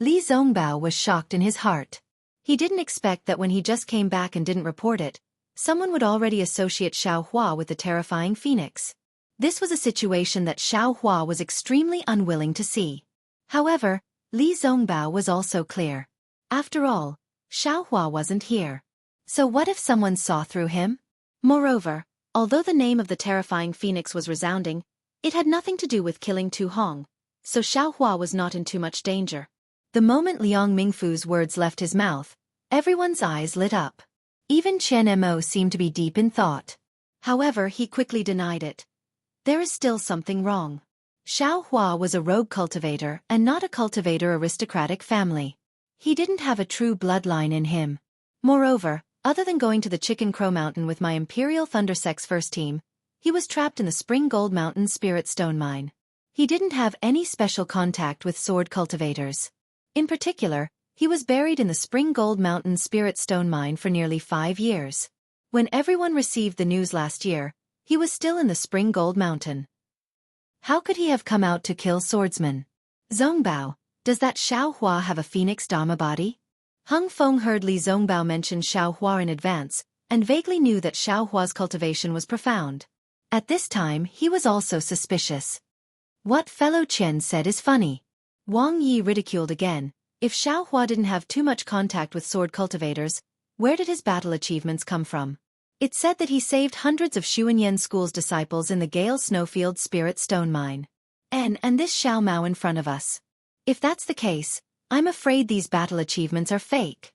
Li Zongbao was shocked in his heart. He didn't expect that when he just came back and didn't report it, someone would already associate Xiao Hua with the terrifying phoenix. This was a situation that Xiao Hua was extremely unwilling to see. However, Li Zongbao was also clear. After all, Xiao Hua wasn't here. So what if someone saw through him? Moreover, although the name of the terrifying phoenix was resounding, it had nothing to do with killing Tu Hong, so Xiao Hua was not in too much danger. The moment Liang Mingfu's words left his mouth, everyone's eyes lit up. Even Chen Mo seemed to be deep in thought. However, he quickly denied it. There is still something wrong. Xiao Hua was a rogue cultivator and not a cultivator aristocratic family. He didn't have a true bloodline in him. Moreover, other than going to the Chicken Crow Mountain with my Imperial Thundersex first team, he was trapped in the Spring Gold Mountain Spirit Stone Mine. He didn't have any special contact with sword cultivators. In particular, he was buried in the Spring Gold Mountain Spirit Stone Mine for nearly 5 years. When everyone received the news last year, he was still in the Spring Gold Mountain. How could he have come out to kill swordsmen? Zongbao, does that Xiao Hua have a phoenix Dharma body? Hung Feng heard Li Zongbao mention Xiao Hua in advance, and vaguely knew that Xiao Hua's cultivation was profound. At this time he was also suspicious. What fellow Chen said is funny. Wang Yi ridiculed again. If Xiao Hua didn't have too much contact with sword cultivators, where did his battle achievements come from? It said that he saved hundreds of Xuanyan School's disciples in the Gale Snowfield Spirit Stone Mine. And this Xiao Mao in front of us. If that's the case, I'm afraid these battle achievements are fake.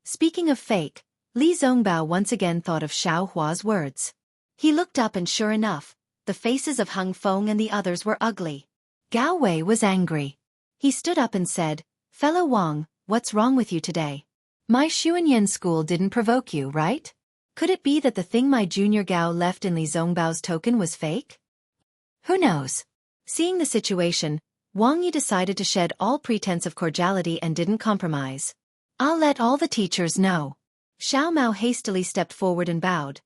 Speaking of fake, Li Zongbao once again thought of Xiao Hua's words. He looked up and sure enough, the faces of Hung Feng and the others were ugly. Gao Wei was angry. He stood up and said, "Fellow Wang, what's wrong with you today? My Xuanyan School didn't provoke you, right? Could it be that the thing my junior Gao left in Li Zongbao's token was fake? Who knows?" Seeing the situation, Wang Yi decided to shed all pretense of cordiality and didn't compromise. "I'll let all the teachers know." Xiao Mao hastily stepped forward and bowed.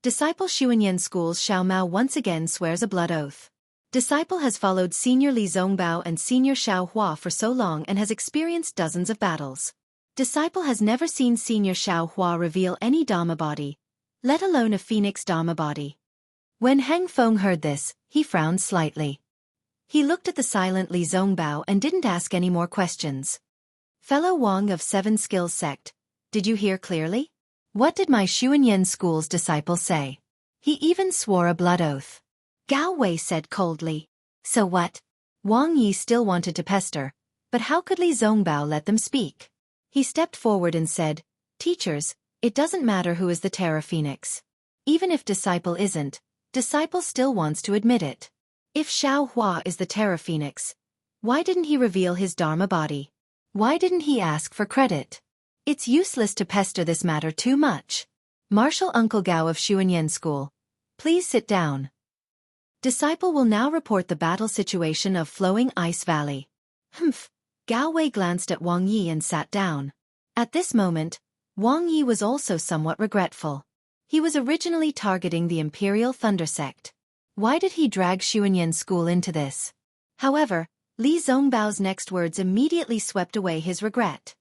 Disciple Xuanyan School's Xiao Mao once again swears a blood oath. Disciple has followed Senior Li Zongbao and Senior Xiao Hua for so long and has experienced dozens of battles. Disciple has never seen Senior Xiao Hua reveal any Dharma body, let alone a Phoenix Dharma body. When Heng Feng heard this, he frowned slightly. He looked at the silent Li Zongbao and didn't ask any more questions. "Fellow Wang of Seven Skills Sect, did you hear clearly? What did my Xuanyan School's disciple say? He even swore a blood oath." Gao Wei said coldly. "So what?" Wang Yi still wanted to pester, but how could Li Zongbao let them speak? He stepped forward and said, "Teachers, it doesn't matter who is the Terra Phoenix. Even if disciple isn't, disciple still wants to admit it. If Xiao Hua is the Terra Phoenix, why didn't he reveal his Dharma body? Why didn't he ask for credit? It's useless to pester this matter too much. Martial Uncle Gao of Xuanyan School, please sit down. Disciple will now report the battle situation of Flowing Ice Valley." Humph. Gao Wei glanced at Wang Yi and sat down. At this moment, Wang Yi was also somewhat regretful. He was originally targeting the Imperial Thunder Sect. Why did he drag Xuanyan School into this? However, Li Zongbao's next words immediately swept away his regret.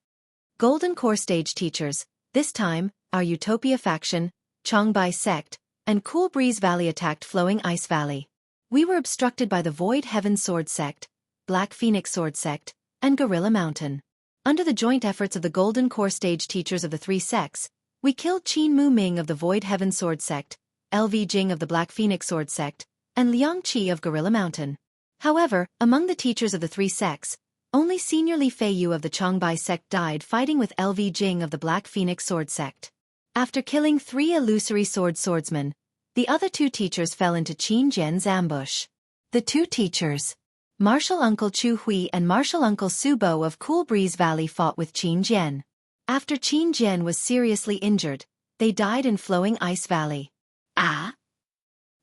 Golden Core Stage teachers, this time, our Utopia faction, Changbai Sect, and Cool Breeze Valley attacked Flowing Ice Valley. We were obstructed by the Void Heaven Sword Sect, Black Phoenix Sword Sect, and Gorilla Mountain. Under the joint efforts of the Golden Core Stage teachers of the three sects, we killed Qin Mu Ming of the Void Heaven Sword Sect, LV Jing of the Black Phoenix Sword Sect, and Liang Qi of Gorilla Mountain. However, among the teachers of the three sects, only Senior Li Feiyu of the Changbai Sect died fighting with LV Jing of the Black Phoenix Sword Sect. After killing 3 illusory swordsmen, the other 2 teachers fell into Qin Jian's ambush. The 2 teachers, Martial Uncle Xueqi and Martial Uncle Subo of Cool Breeze Valley, fought with Qin Jian. After Qin Jian was seriously injured, they died in Flowing Ice Valley. Ah?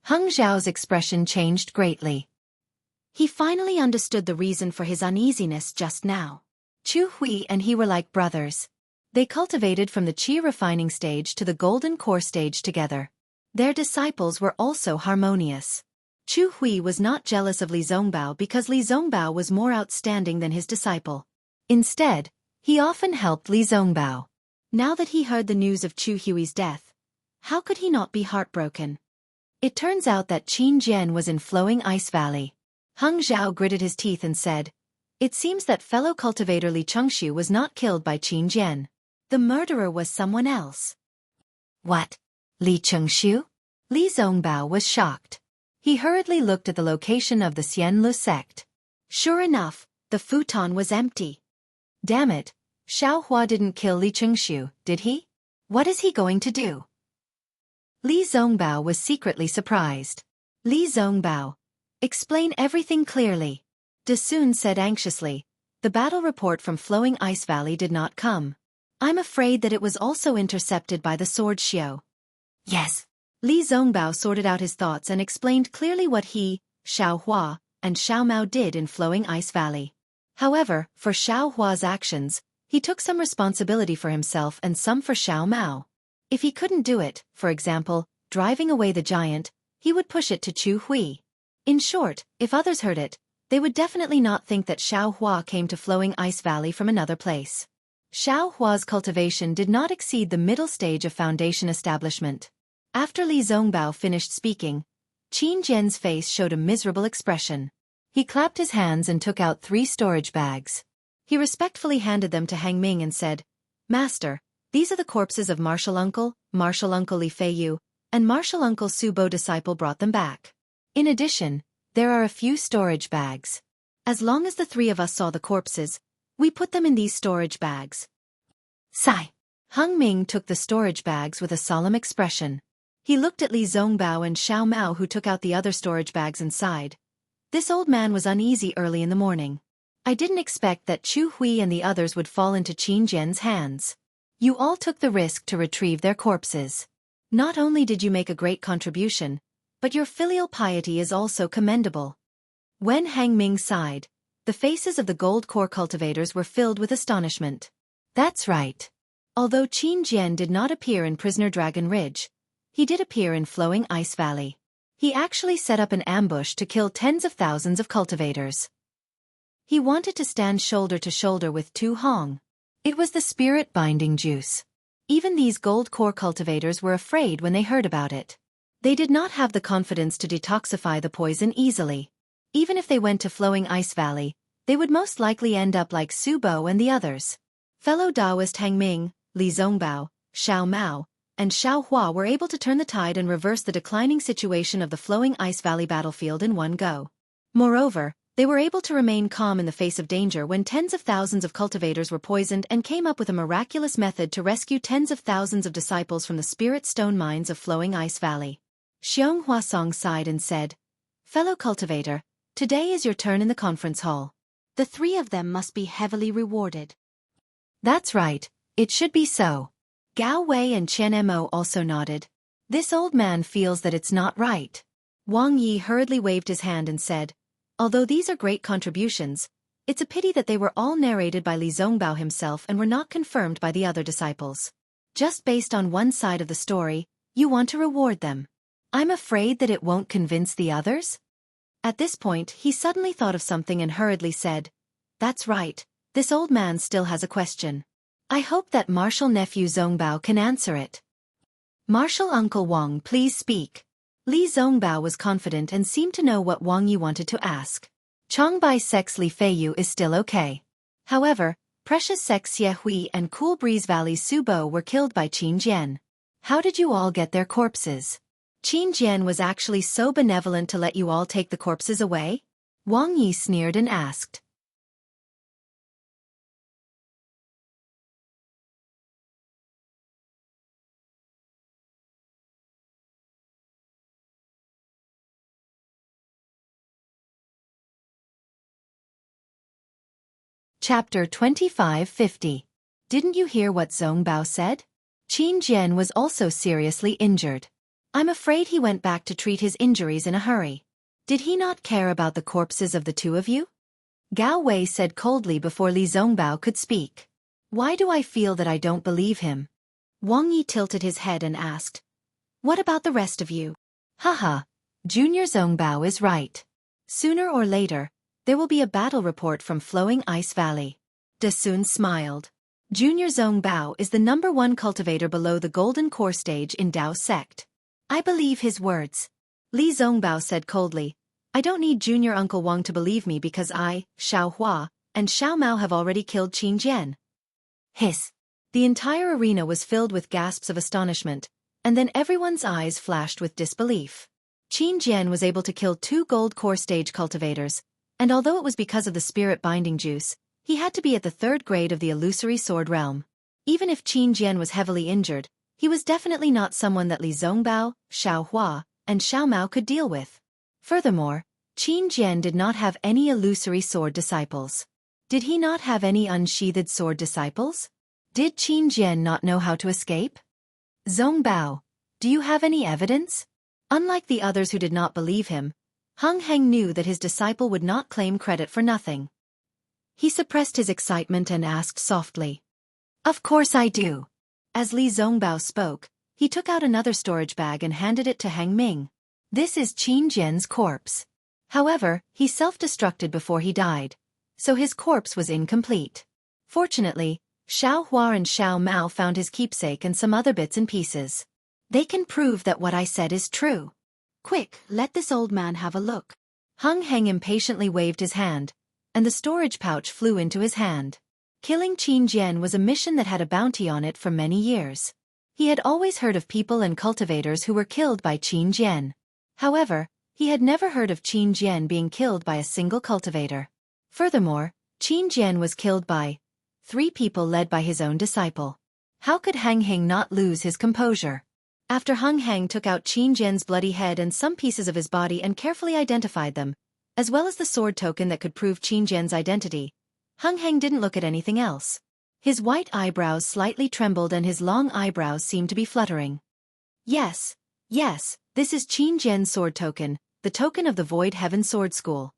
Hung Zhao's expression changed greatly. He finally understood the reason for his uneasiness just now. Xueqi and he were like brothers. They cultivated from the Qi refining stage to the Golden Core stage together. Their disciples were also harmonious. Xueqi was not jealous of Li Zongbao because Li Zongbao was more outstanding than his disciple. Instead, he often helped Li Zongbao. Now that he heard the news of Xueqi's death, how could he not be heartbroken? It turns out that Qin Jian was in Flowing Ice Valley. Hung Zhao gritted his teeth and said, "It seems that fellow cultivator Li Chengxiu was not killed by Qin Jian. The murderer was someone else." "What? Li Chengxiu?" Li Zongbao was shocked. He hurriedly looked at the location of the Xianlu sect. Sure enough, the futon was empty. Damn it, Xiao Hua didn't kill Li Chengxiu, did he? What is he going to do? Li Zongbao was secretly surprised. Li Zongbao, explain everything clearly. De Sun said anxiously. The battle report from Flowing Ice Valley did not come. I'm afraid that it was also intercepted by the sword Xiao. Yes. Li Zongbao sorted out his thoughts and explained clearly what he, Xiao Hua, and Xiao Mao did in Flowing Ice Valley. However, for Xiao Hua's actions, he took some responsibility for himself and some for Xiao Mao. If he couldn't do it, for example, driving away the giant, he would push it to Xueqi. In short, if others heard it, they would definitely not think that Xiao Hua came to Flowing Ice Valley from another place. Xiao Hua's cultivation did not exceed the middle stage of foundation establishment. After Li Zongbao finished speaking, Qin Jian's face showed a miserable expression. He clapped his hands and took out 3 storage bags. He respectfully handed them to Han Ming and said, Master, these are the corpses of Martial Uncle Li Feiyu, and Martial Uncle Su Bo disciple brought them back. In addition, there are a few storage bags. As long as the 3 of us saw the corpses, we put them in these storage bags. Sigh. Han Ming took the storage bags with a solemn expression. He looked at Li Zongbao and Xiao Mao, who took out the other storage bags and sighed. This old man was uneasy early in the morning. I didn't expect that Xueqi and the others would fall into Qin Jian's hands. You all took the risk to retrieve their corpses. Not only did you make a great contribution, but your filial piety is also commendable. When Han Ming sighed, the faces of the gold core cultivators were filled with astonishment. That's right. Although Qin Jian did not appear in Prisoner Dragon Ridge, he did appear in Flowing Ice Valley. He actually set up an ambush to kill tens of thousands of cultivators. He wanted to stand shoulder to shoulder with Tu Hong. It was the spirit binding juice. Even these gold core cultivators were afraid when they heard about it. They did not have the confidence to detoxify the poison easily. Even if they went to Flowing Ice Valley, they would most likely end up like Su Bo and the others. Fellow Taoist Han Ming, Li Zongbao, Xiao Mao, and Xiao Hua were able to turn the tide and reverse the declining situation of the Flowing Ice Valley battlefield in one go. Moreover, they were able to remain calm in the face of danger when tens of thousands of cultivators were poisoned and came up with a miraculous method to rescue tens of thousands of disciples from the spirit stone mines of Flowing Ice Valley. Xiong Huasong sighed and said, Fellow cultivator, today is your turn in the conference hall. The 3 of them must be heavily rewarded. That's right, it should be so. Gao Wei and Chen Mo also nodded. This old man feels that it's not right. Wang Yi hurriedly waved his hand and said, Although these are great contributions, it's a pity that they were all narrated by Li Zongbao himself and were not confirmed by the other disciples. Just based on one side of the story, you want to reward them. I'm afraid that it won't convince the others? At this point, he suddenly thought of something and hurriedly said, That's right, this old man still has a question. I hope that Martial Nephew Zongbao can answer it. Martial Uncle Wang, please speak. Li Zongbao was confident and seemed to know what Wang Yi wanted to ask. Chongbai Sex Li Feiyu is still okay. However, Precious Sex Xueqi and Cool Breeze Valley Su Bo were killed by Qin Jian. How did you all get their corpses? Qin Jian was actually so benevolent to let you all take the corpses away? Wang Yi sneered and asked. Chapter 2550. Didn't you hear what Zongbao said? Qin Jian was also seriously injured. I'm afraid he went back to treat his injuries in a hurry. Did he not care about the corpses of the 2 of you? Gao Wei said coldly before Li Zongbao could speak. Why do I feel that I don't believe him? Wang Yi tilted his head and asked. What about the rest of you? Haha, Junior Zongbao is right. Sooner or later, there will be a battle report from Flowing Ice Valley. De Sun smiled. Junior Zongbao is the #1 cultivator below the Golden Core stage in Dao sect. I believe his words. Li Zongbao said coldly, I don't need Junior Uncle Wang to believe me because I, Xiao Hua, and Xiao Mao have already killed Qin Jian. Hiss. The entire arena was filled with gasps of astonishment, and then everyone's eyes flashed with disbelief. Qin Jian was able to kill 2 Gold Core stage cultivators, and although it was because of the spirit binding juice, he had to be at the 3rd grade of the illusory sword realm. Even if Qin Jian was heavily injured, he was definitely not someone that Li Zongbao, Xiao Hua, and Xiao Mao could deal with. Furthermore, Qin Jian did not have any illusory sword disciples. Did he not have any unsheathed sword disciples? Did Qin Jian not know how to escape? Zongbao, do you have any evidence? Unlike the others who did not believe him, Hung Heng knew that his disciple would not claim credit for nothing. He suppressed his excitement and asked softly. Of course I do. As Li Zongbao spoke, he took out another storage bag and handed it to Hang Ming. This is Qin Jian's corpse. However, he self-destructed before he died, so his corpse was incomplete. Fortunately, Xiao Hua and Xiao Mao found his keepsake and some other bits and pieces. They can prove that what I said is true. Quick, let this old man have a look. Hung Heng impatiently waved his hand, and the storage pouch flew into his hand. Killing Qin Jian was a mission that had a bounty on it for many years. He had always heard of people and cultivators who were killed by Qin Jian. However, he had never heard of Qin Jian being killed by a single cultivator. Furthermore, Qin Jian was killed by 3 people led by his own disciple. How could Hang Heng not lose his composure? After Hung Heng took out Qin Jian's bloody head and some pieces of his body and carefully identified them, as well as the sword token that could prove Qin Jian's identity, Hung Heng didn't look at anything else. His white eyebrows slightly trembled and his long eyebrows seemed to be fluttering. Yes, this is Qin Jian's sword token, the token of the Void Heaven Sword School.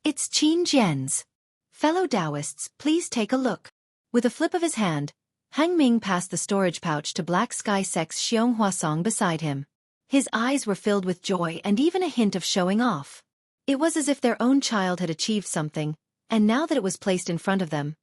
It's Qin Jian's. Fellow Taoists, please take a look. With a flip of his hand, Hang Ming passed the storage pouch to Black Sky Sec's Xiong Huasong beside him. His eyes were filled with joy and even a hint of showing off. It was as if their own child had achieved something, and now that it was placed in front of them,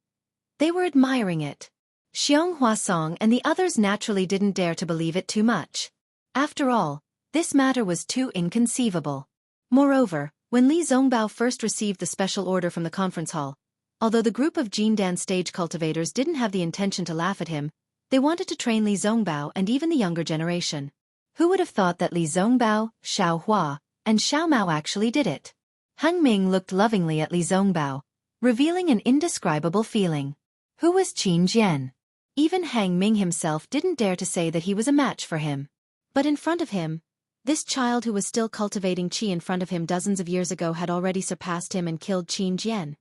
they were admiring it. Xiong Huasong and the others naturally didn't dare to believe it too much. After all, this matter was too inconceivable. Moreover, when Li Zongbao first received the special order from the conference hall, although the group of Jindan stage cultivators didn't have the intention to laugh at him, they wanted to train Li Zongbao and even the younger generation. Who would have thought that Li Zongbao, Xiao Hua, and Xiao Mao actually did it? Hung Ming looked lovingly at Li Zongbao, revealing an indescribable feeling. Who was Qin Jian? Even Hang Ming himself didn't dare to say that he was a match for him. But in front of him, this child who was still cultivating qi in front of him dozens of years ago had already surpassed him and killed Qin Jian.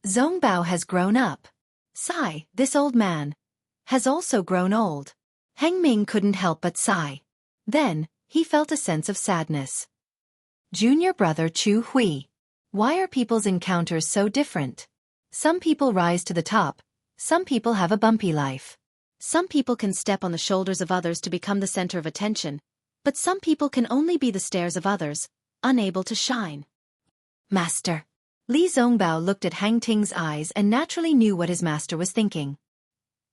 Zongbao has grown up. Sigh, this old man has also grown old. Hang Ming couldn't help but sigh. Then, he felt a sense of sadness. Junior brother Chu Hui. Why are people's encounters so different? Some people rise to the top, some people have a bumpy life. Some people can step on the shoulders of others to become the center of attention, but some people can only be the stairs of others, unable to shine. Master. Li Zongbao looked at Hang Ting's eyes and naturally knew what his master was thinking.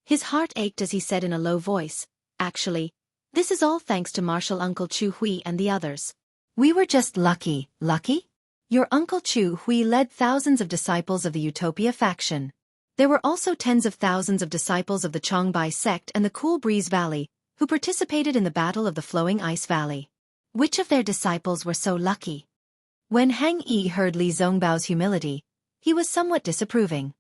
His heart ached as he said in a low voice, actually, this is all thanks to Martial Uncle Chu Hui and the others. We were just lucky. Lucky? Your Uncle Chu Hui led thousands of disciples of the Utopia faction. There were also tens of thousands of disciples of the Chongbai sect and the Cool Breeze Valley, who participated in the Battle of the Flowing Ice Valley. Which of their disciples were so lucky? When Hang Yi heard Li Zongbao's humility, he was somewhat disapproving.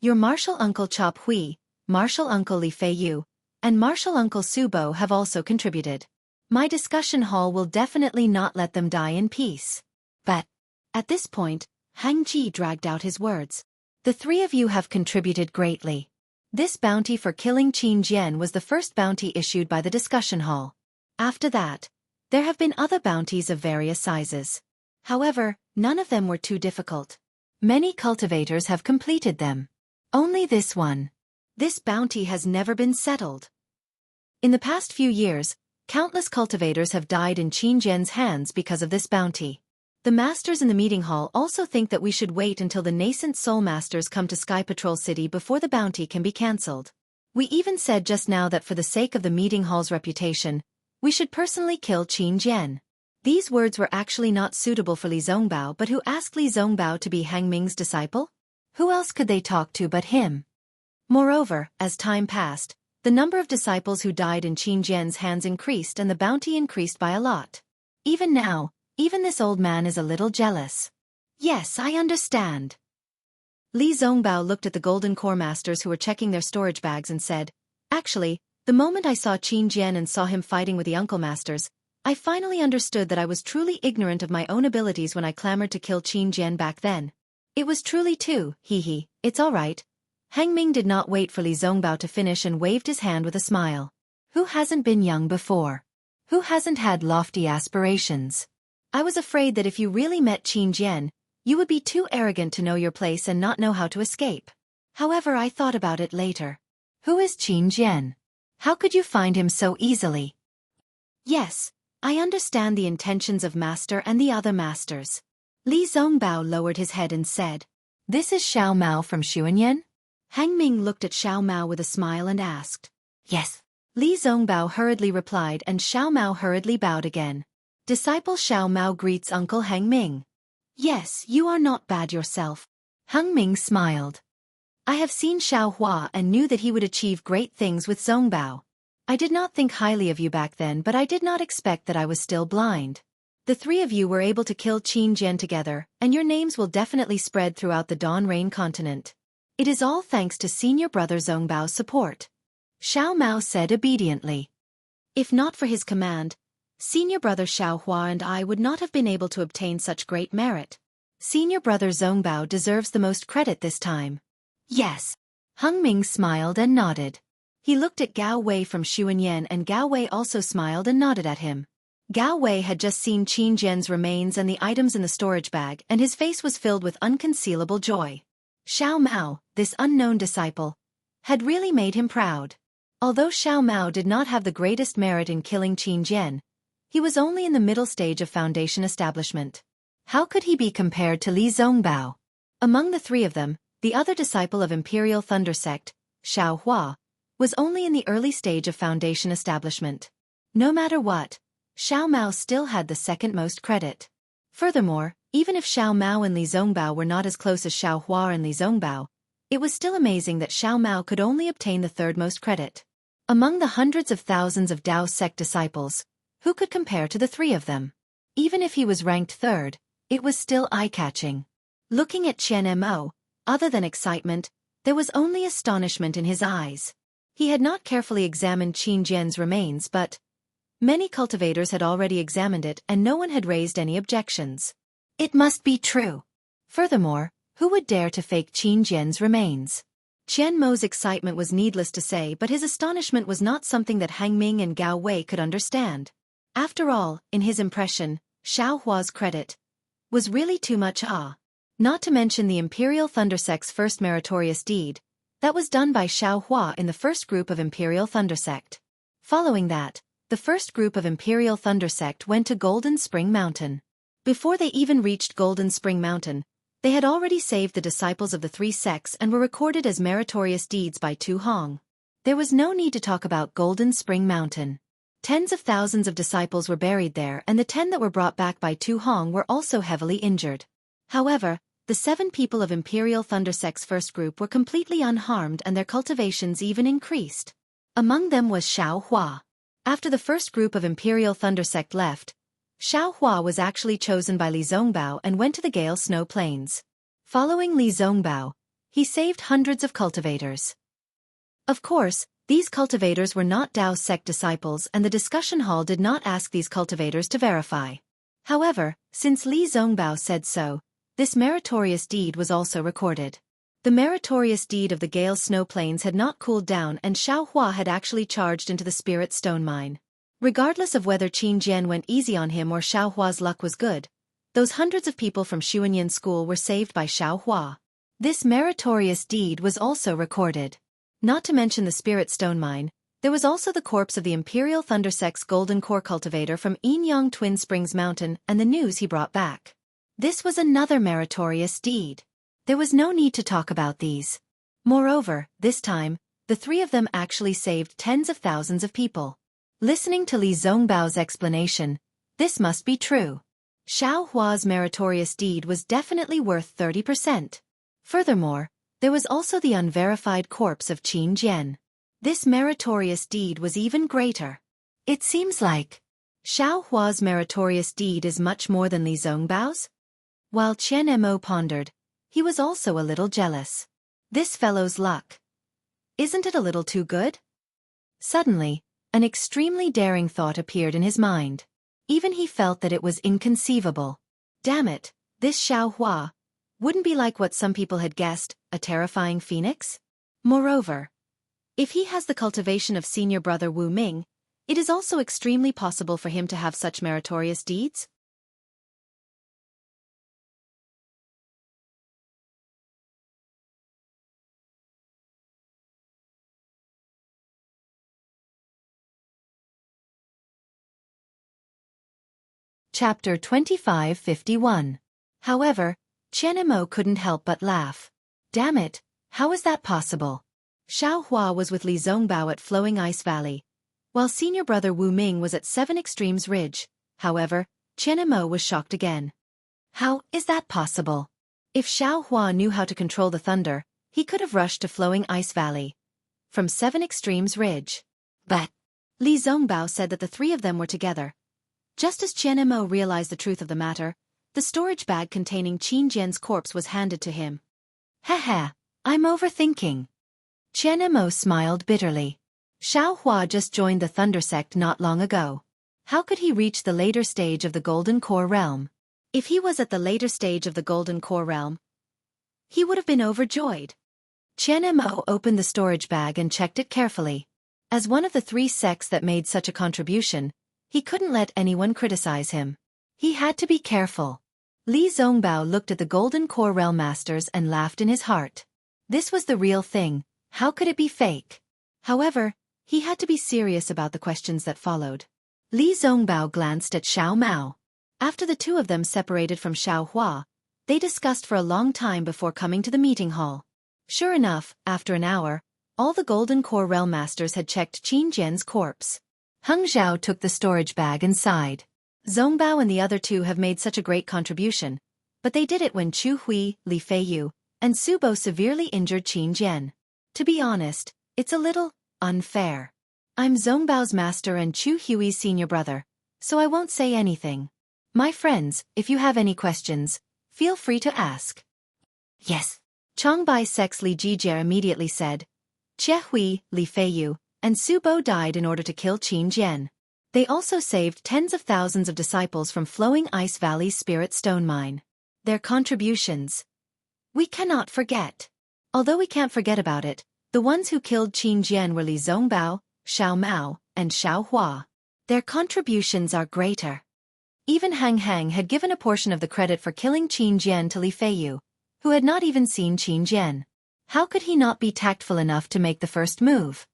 Your Martial Uncle Chop Hui, Martial Uncle Li Fei Yu, and Martial Uncle Su Bo have also contributed. My discussion hall will definitely not let them die in peace. But, at this point, Hang Ji dragged out his words. The 3 of you have contributed greatly. This bounty for killing Qin Jian was the first bounty issued by the discussion hall. After that, there have been other bounties of various sizes. However, none of them were too difficult. Many cultivators have completed them. Only this one. This bounty has never been settled. In the past few years, countless cultivators have died in Qin Jian's hands because of this bounty. The masters in the meeting hall also think that we should wait until the nascent soul masters come to Sky Patrol City before the bounty can be cancelled. We even said just now that for the sake of the meeting hall's reputation, we should personally kill Qin Jian. These words were actually not suitable for Li Zongbao, but who asked Li Zongbao to be Hang Ming's disciple? Who else could they talk to but him? Moreover, as time passed, the number of disciples who died in Qin Jian's hands increased and the bounty increased by a lot. Even now, even this old man is a little jealous. Yes, I understand. Li Zongbao looked at the Golden Core Masters who were checking their storage bags and said, actually, The moment I saw Qin Jian and saw him fighting with the Uncle Masters, I finally understood that I was truly ignorant of my own abilities when I clamored to kill Qin Jian back then. It was truly too, hee. It's all right. Hang Ming did not wait for Li Zongbao to finish and waved his hand with a smile. Who hasn't been young before? Who hasn't had lofty aspirations? I was afraid that if you really met Qin Jian, you would be too arrogant to know your place and not know how to escape. However, I thought about it later. Who is Qin Jian? How could you find him so easily? Yes, I understand the intentions of Master and the other masters. Li Zongbao lowered his head and said, This is Xiao Mao from Xuanyan? Hang Ming looked at Xiao Mao with a smile and asked. Yes. Li Zongbao hurriedly replied and Xiao Mao hurriedly bowed again. Disciple Xiao Mao greets Uncle Hang Ming. Yes, you are not bad yourself. Hang Ming smiled. I have seen Xiao Hua and knew that he would achieve great things with Zongbao. I did not think highly of you back then, but I did not expect that I was still blind. The three of you were able to kill Qin Jian together, and your names will definitely spread throughout the Dawn Rain continent. It is all thanks to senior brother Zongbao's support. Xiao Mao said obediently. If not for his command, senior brother Xiao Hua and I would not have been able to obtain such great merit. Senior brother Zongbao deserves the most credit this time. Yes. Heng Ming smiled and nodded. He looked at Gao Wei from Xuanyan and Gao Wei also smiled and nodded at him. Gao Wei had just seen Qin Jian's remains and the items in the storage bag and his face was filled with unconcealable joy. Xiao Mao, this unknown disciple, had really made him proud. Although Xiao Mao did not have the greatest merit in killing Qin Jian, he was only in the middle stage of foundation establishment. How could he be compared to Li Zongbao? Among the three of them, the other disciple of Imperial Thunder Sect, Xiao Hua, was only in the early stage of foundation establishment. No matter what, Xiao Mao still had the second most credit. Furthermore, even if Xiao Mao and Li Zongbao were not as close as Xiao Hua and Li Zongbao, it was still amazing that Xiao Mao could only obtain the third most credit. Among the hundreds of thousands of Dao sect disciples, who could compare to the three of them? Even if he was ranked third, it was still eye-catching. Looking at Qian Mo, other than excitement, there was only astonishment in his eyes. He had not carefully examined Qin Jian's remains but many cultivators had already examined it and no one had raised any objections. It must be true. Furthermore, who would dare to fake Qin Jian's remains? Qian Mo's excitement was needless to say, but his astonishment was not something that Hang Ming and Gao Wei could understand. After all, in his impression, Xiao Hua's credit was really too much not to mention the Imperial Thunder Sect's first meritorious deed, that was done by Xiao Hua in the first group of Imperial Thunder Sect. Following that, the first group of Imperial Thunder Sect went to Golden Spring Mountain. Before they even reached Golden Spring Mountain, they had already saved the disciples of the three sects and were recorded as meritorious deeds by Tu Hong. There was no need to talk about Golden Spring Mountain. Tens of thousands of disciples were buried there and the 10 that were brought back by Tu Hong were also heavily injured. However, the 7 people of Imperial Thunder Sect's first group were completely unharmed and their cultivations even increased. Among them was Xiao Hua. After the first group of Imperial Thunder Sect left, Xiao Hua was actually chosen by Li Zongbao and went to the Gale Snow Plains. Following Li Zongbao, he saved hundreds of cultivators. Of course, these cultivators were not Dao sect disciples and the discussion hall did not ask these cultivators to verify. However, since Li Zongbao said so, this meritorious deed was also recorded. The meritorious deed of the Gale Snow Plains had not cooled down and Xiao Hua had actually charged into the Spirit Stone Mine. Regardless of whether Qin Jian went easy on him or Xiao Hua's luck was good, those hundreds of people from Xuanyan School were saved by Xiao Hua. This meritorious deed was also recorded. Not to mention the Spirit Stone Mine, there was also the corpse of the Imperial Thunder Sect's Golden Core cultivator from Yinyang Twin Springs Mountain and the news he brought back. This was another meritorious deed. There was no need to talk about these. Moreover, this time, the three of them actually saved tens of thousands of people. Listening to Li Zongbao's explanation, this must be true. Xiao Hua's meritorious deed was definitely worth 30%. Furthermore, there was also the unverified corpse of Qin Jian. This meritorious deed was even greater. It seems like Xiao Hua's meritorious deed is much more than Li Zongbao's. While Qian Mo pondered, he was also a little jealous. This fellow's luck. Isn't it a little too good? Suddenly, an extremely daring thought appeared in his mind. Even he felt that it was inconceivable. Damn it, this Xiao Hua wouldn't be like what some people had guessed, a terrifying phoenix? Moreover, if he has the cultivation of senior brother Wu Ming, it is also extremely possible for him to have such meritorious deeds. Chapter 2551. However, Chen Mo couldn't help but laugh. Damn it, how is that possible? Xiao Hua was with Li Zongbao at Flowing Ice Valley, while senior brother Wu Ming was at Seven Extremes Ridge. However, Chen Mo was shocked again. How is that possible? If Xiao Hua knew how to control the thunder, he could have rushed to Flowing Ice Valley from Seven Extremes Ridge. But Li Zongbao said that the three of them were together. Just as Chen Mo realized the truth of the matter, the storage bag containing Qin Jian's corpse was handed to him. Haha, I'm overthinking. Chen Mo smiled bitterly. Xiao Hua just joined the Thunder Sect not long ago. How could he reach the later stage of the Golden Core Realm? If he was at the later stage of the Golden Core Realm, he would have been overjoyed. Chen Mo opened the storage bag and checked it carefully. As one of the three sects that made such a contribution, he couldn't let anyone criticize him. He had to be careful. Li Zongbao looked at the Golden Core Realm Masters and laughed in his heart. This was the real thing. How could it be fake? However, he had to be serious about the questions that followed. Li Zongbao glanced at Xiao Mao. After the two of them separated from Xiao Hua, they discussed for a long time before coming to the meeting hall. Sure enough, after an hour, all the Golden Core Realm Masters had checked Qin Jian's corpse. Heng Zhao took the storage bag and sighed. Zongbao and the other two have made such a great contribution, but they did it when Chu Hui, Li Feiyu, and Su Bo severely injured Qin Jian. To be honest, it's a little unfair. I'm Zongbao's master and Chu Hui's senior brother, so I won't say anything. My friends, if you have any questions, feel free to ask. Yes. Chongbai Sec's Li Jijie immediately said. Che Hui, Li Feiyu, and Su Bo died in order to kill Qin Jian. They also saved tens of thousands of disciples from Flowing Ice Valley's Spirit Stone Mine. Their contributions we cannot forget. Although we can't forget about it, the ones who killed Qin Jian were Li Zongbao, Xiao Mao, and Xiao Hua. Their contributions are greater. Even Hang Hang had given a portion of the credit for killing Qin Jian to Li Feiyu, who had not even seen Qin Jian. How could he not be tactful enough to make the first move?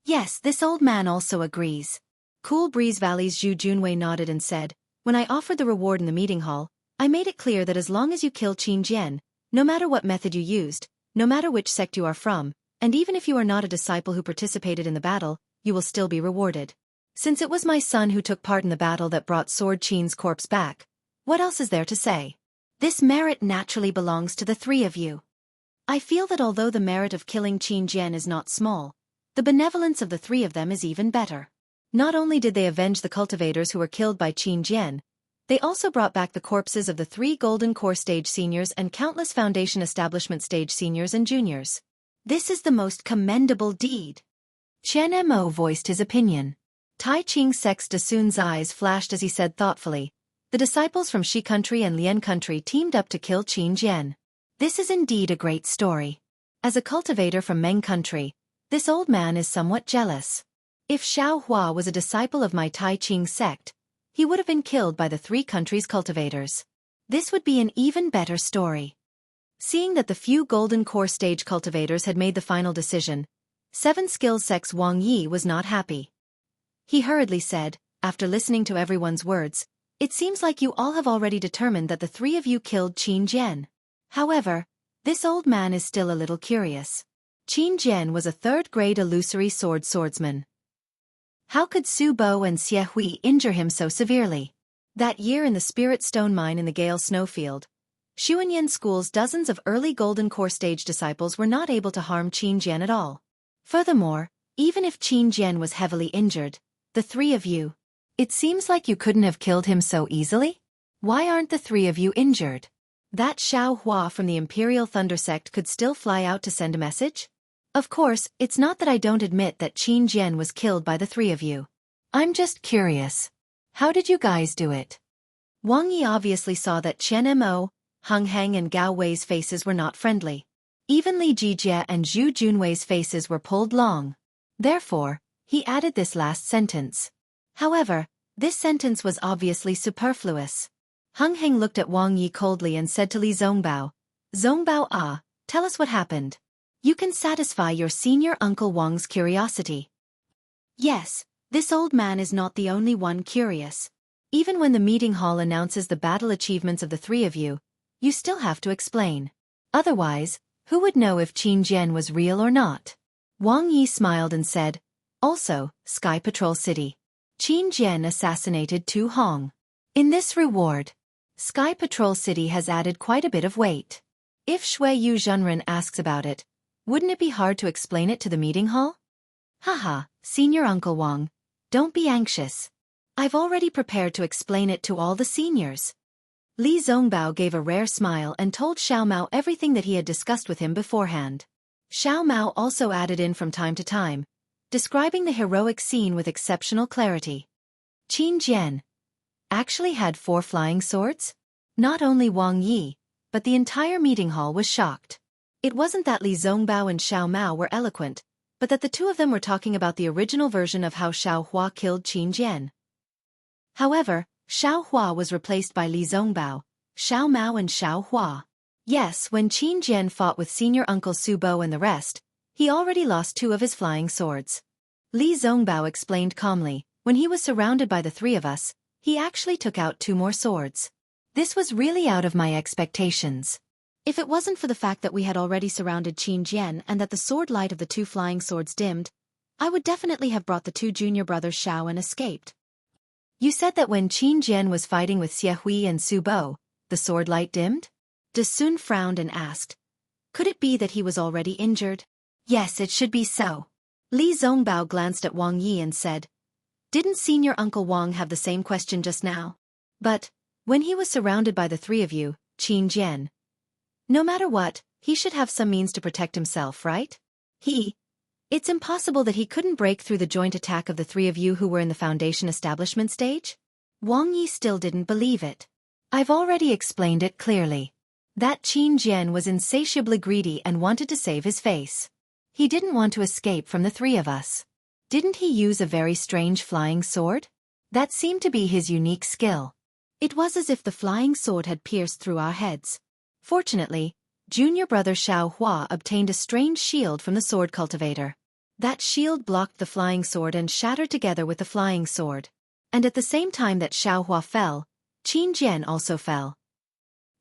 Yes, this old man also agrees. Cool Breeze Valley's Zhu Junwei nodded and said, when I offered the reward in the meeting hall, I made it clear that as long as you kill Qin Jian, no matter what method you used, no matter which sect you are from, and even if you are not a disciple who participated in the battle, you will still be rewarded. Since it was my son who took part in the battle that brought Sword Qin's corpse back, what else is there to say? This merit naturally belongs to the three of you. I feel that although the merit of killing Qin Jian is not small, the benevolence of the three of them is even better. Not only did they avenge the cultivators who were killed by Qin Jian, they also brought back the corpses of the 3 Golden Core Stage seniors and countless Foundation Establishment Stage seniors and juniors. This is the most commendable deed. Chen Mo voiced his opinion. Tai Ching Sec's Dasun's eyes flashed as he said thoughtfully, the disciples from Shi Country and Lian Country teamed up to kill Qin Jian. This is indeed a great story. As a cultivator from Meng Country, this old man is somewhat jealous. If Xiao Hua was a disciple of my Tai Ching sect, he would have been killed by the 3 countries' cultivators. This would be an even better story. Seeing that the few Golden Core Stage cultivators had made the final decision, 7 Skills Sec's Wang Yi was not happy. He hurriedly said, after listening to everyone's words, it seems like you all have already determined that the 3 of you killed Qin Jian. However, this old man is still a little curious. Qin Jian was a 3rd-grade illusory swordsman. How could Su Bo and Xie Hui injure him so severely? That year in the Spirit Stone Mine in the Gale Snowfield, Xuanyan School's dozens of early Golden Core Stage disciples were not able to harm Qin Jian at all. Furthermore, even if Qin Jian was heavily injured, the 3 of you, it seems like you couldn't have killed him so easily? Why aren't the 3 of you injured? That Xiao Hua from the Imperial Thunder Sect could still fly out to send a message? Of course, it's not that I don't admit that Qin Jian was killed by the three of you. I'm just curious. How did you guys do it? Wang Yi obviously saw that Chen Mo, Heng Heng and Gao Wei's faces were not friendly. Even Li Jijie and Zhu Junwei's faces were pulled long. Therefore, he added this last sentence. However, this sentence was obviously superfluous. Heng Heng looked at Wang Yi coldly and said to Li Zongbao, Zongbao, tell us what happened. You can satisfy your senior uncle Wang's curiosity. Yes, this old man is not the only one curious. Even when the meeting hall announces the battle achievements of the three of you, you still have to explain. Otherwise, who would know if Qin Jian was real or not? Wang Yi smiled and said, also, Sky Patrol City. Qin Jian assassinated Tu Hong. In this reward, Sky Patrol City has added quite a bit of weight. If Xueqi Zhenren asks about it, wouldn't it be hard to explain it to the meeting hall? Haha, Senior Uncle Wang, don't be anxious. I've already prepared to explain it to all the seniors. Li Zongbao gave a rare smile and told Xiao Mao everything that he had discussed with him beforehand. Xiao Mao also added in from time to time, describing the heroic scene with exceptional clarity. Qin Jian actually had 4 flying swords? Not only Wang Yi, but the entire meeting hall was shocked. It wasn't that Li Zongbao and Xiao Mao were eloquent, but that the two of them were talking about the original version of how Xiao Hua killed Qin Jian. However, Xiao Hua was replaced by Li Zongbao, Xiao Mao and Xiao Hua. Yes, when Qin Jian fought with senior uncle Su Bo and the rest, he already lost 2 of his flying swords. Li Zongbao explained calmly, when he was surrounded by the 3 of us, he actually took out 2 more swords. This was really out of my expectations. If it wasn't for the fact that we had already surrounded Qin Jian and that the sword light of the 2 flying swords dimmed, I would definitely have brought the 2 junior brothers Xiao and escaped. You said that when Qin Jian was fighting with Xueqi and Su Bo, the sword light dimmed? De Sun frowned and asked, could it be that he was already injured? Yes, it should be so. Li Zongbao glanced at Wang Yi and said, didn't Senior Uncle Wang have the same question just now? But, when he was surrounded by the 3 of you, Qin Jian, no matter what, he should have some means to protect himself, right? It's impossible that he couldn't break through the joint attack of the 3 of you who were in the Foundation establishment stage? Wang Yi still didn't believe it. I've already explained it clearly. That Qin Jian was insatiably greedy and wanted to save his face. He didn't want to escape from the 3 of us. Didn't he use a very strange flying sword? That seemed to be his unique skill. It was as if the flying sword had pierced through our heads. Fortunately, junior brother Xiao Hua obtained a strange shield from the sword cultivator. That shield blocked the flying sword and shattered together with the flying sword. And at the same time that Xiao Hua fell, Qin Jian also fell.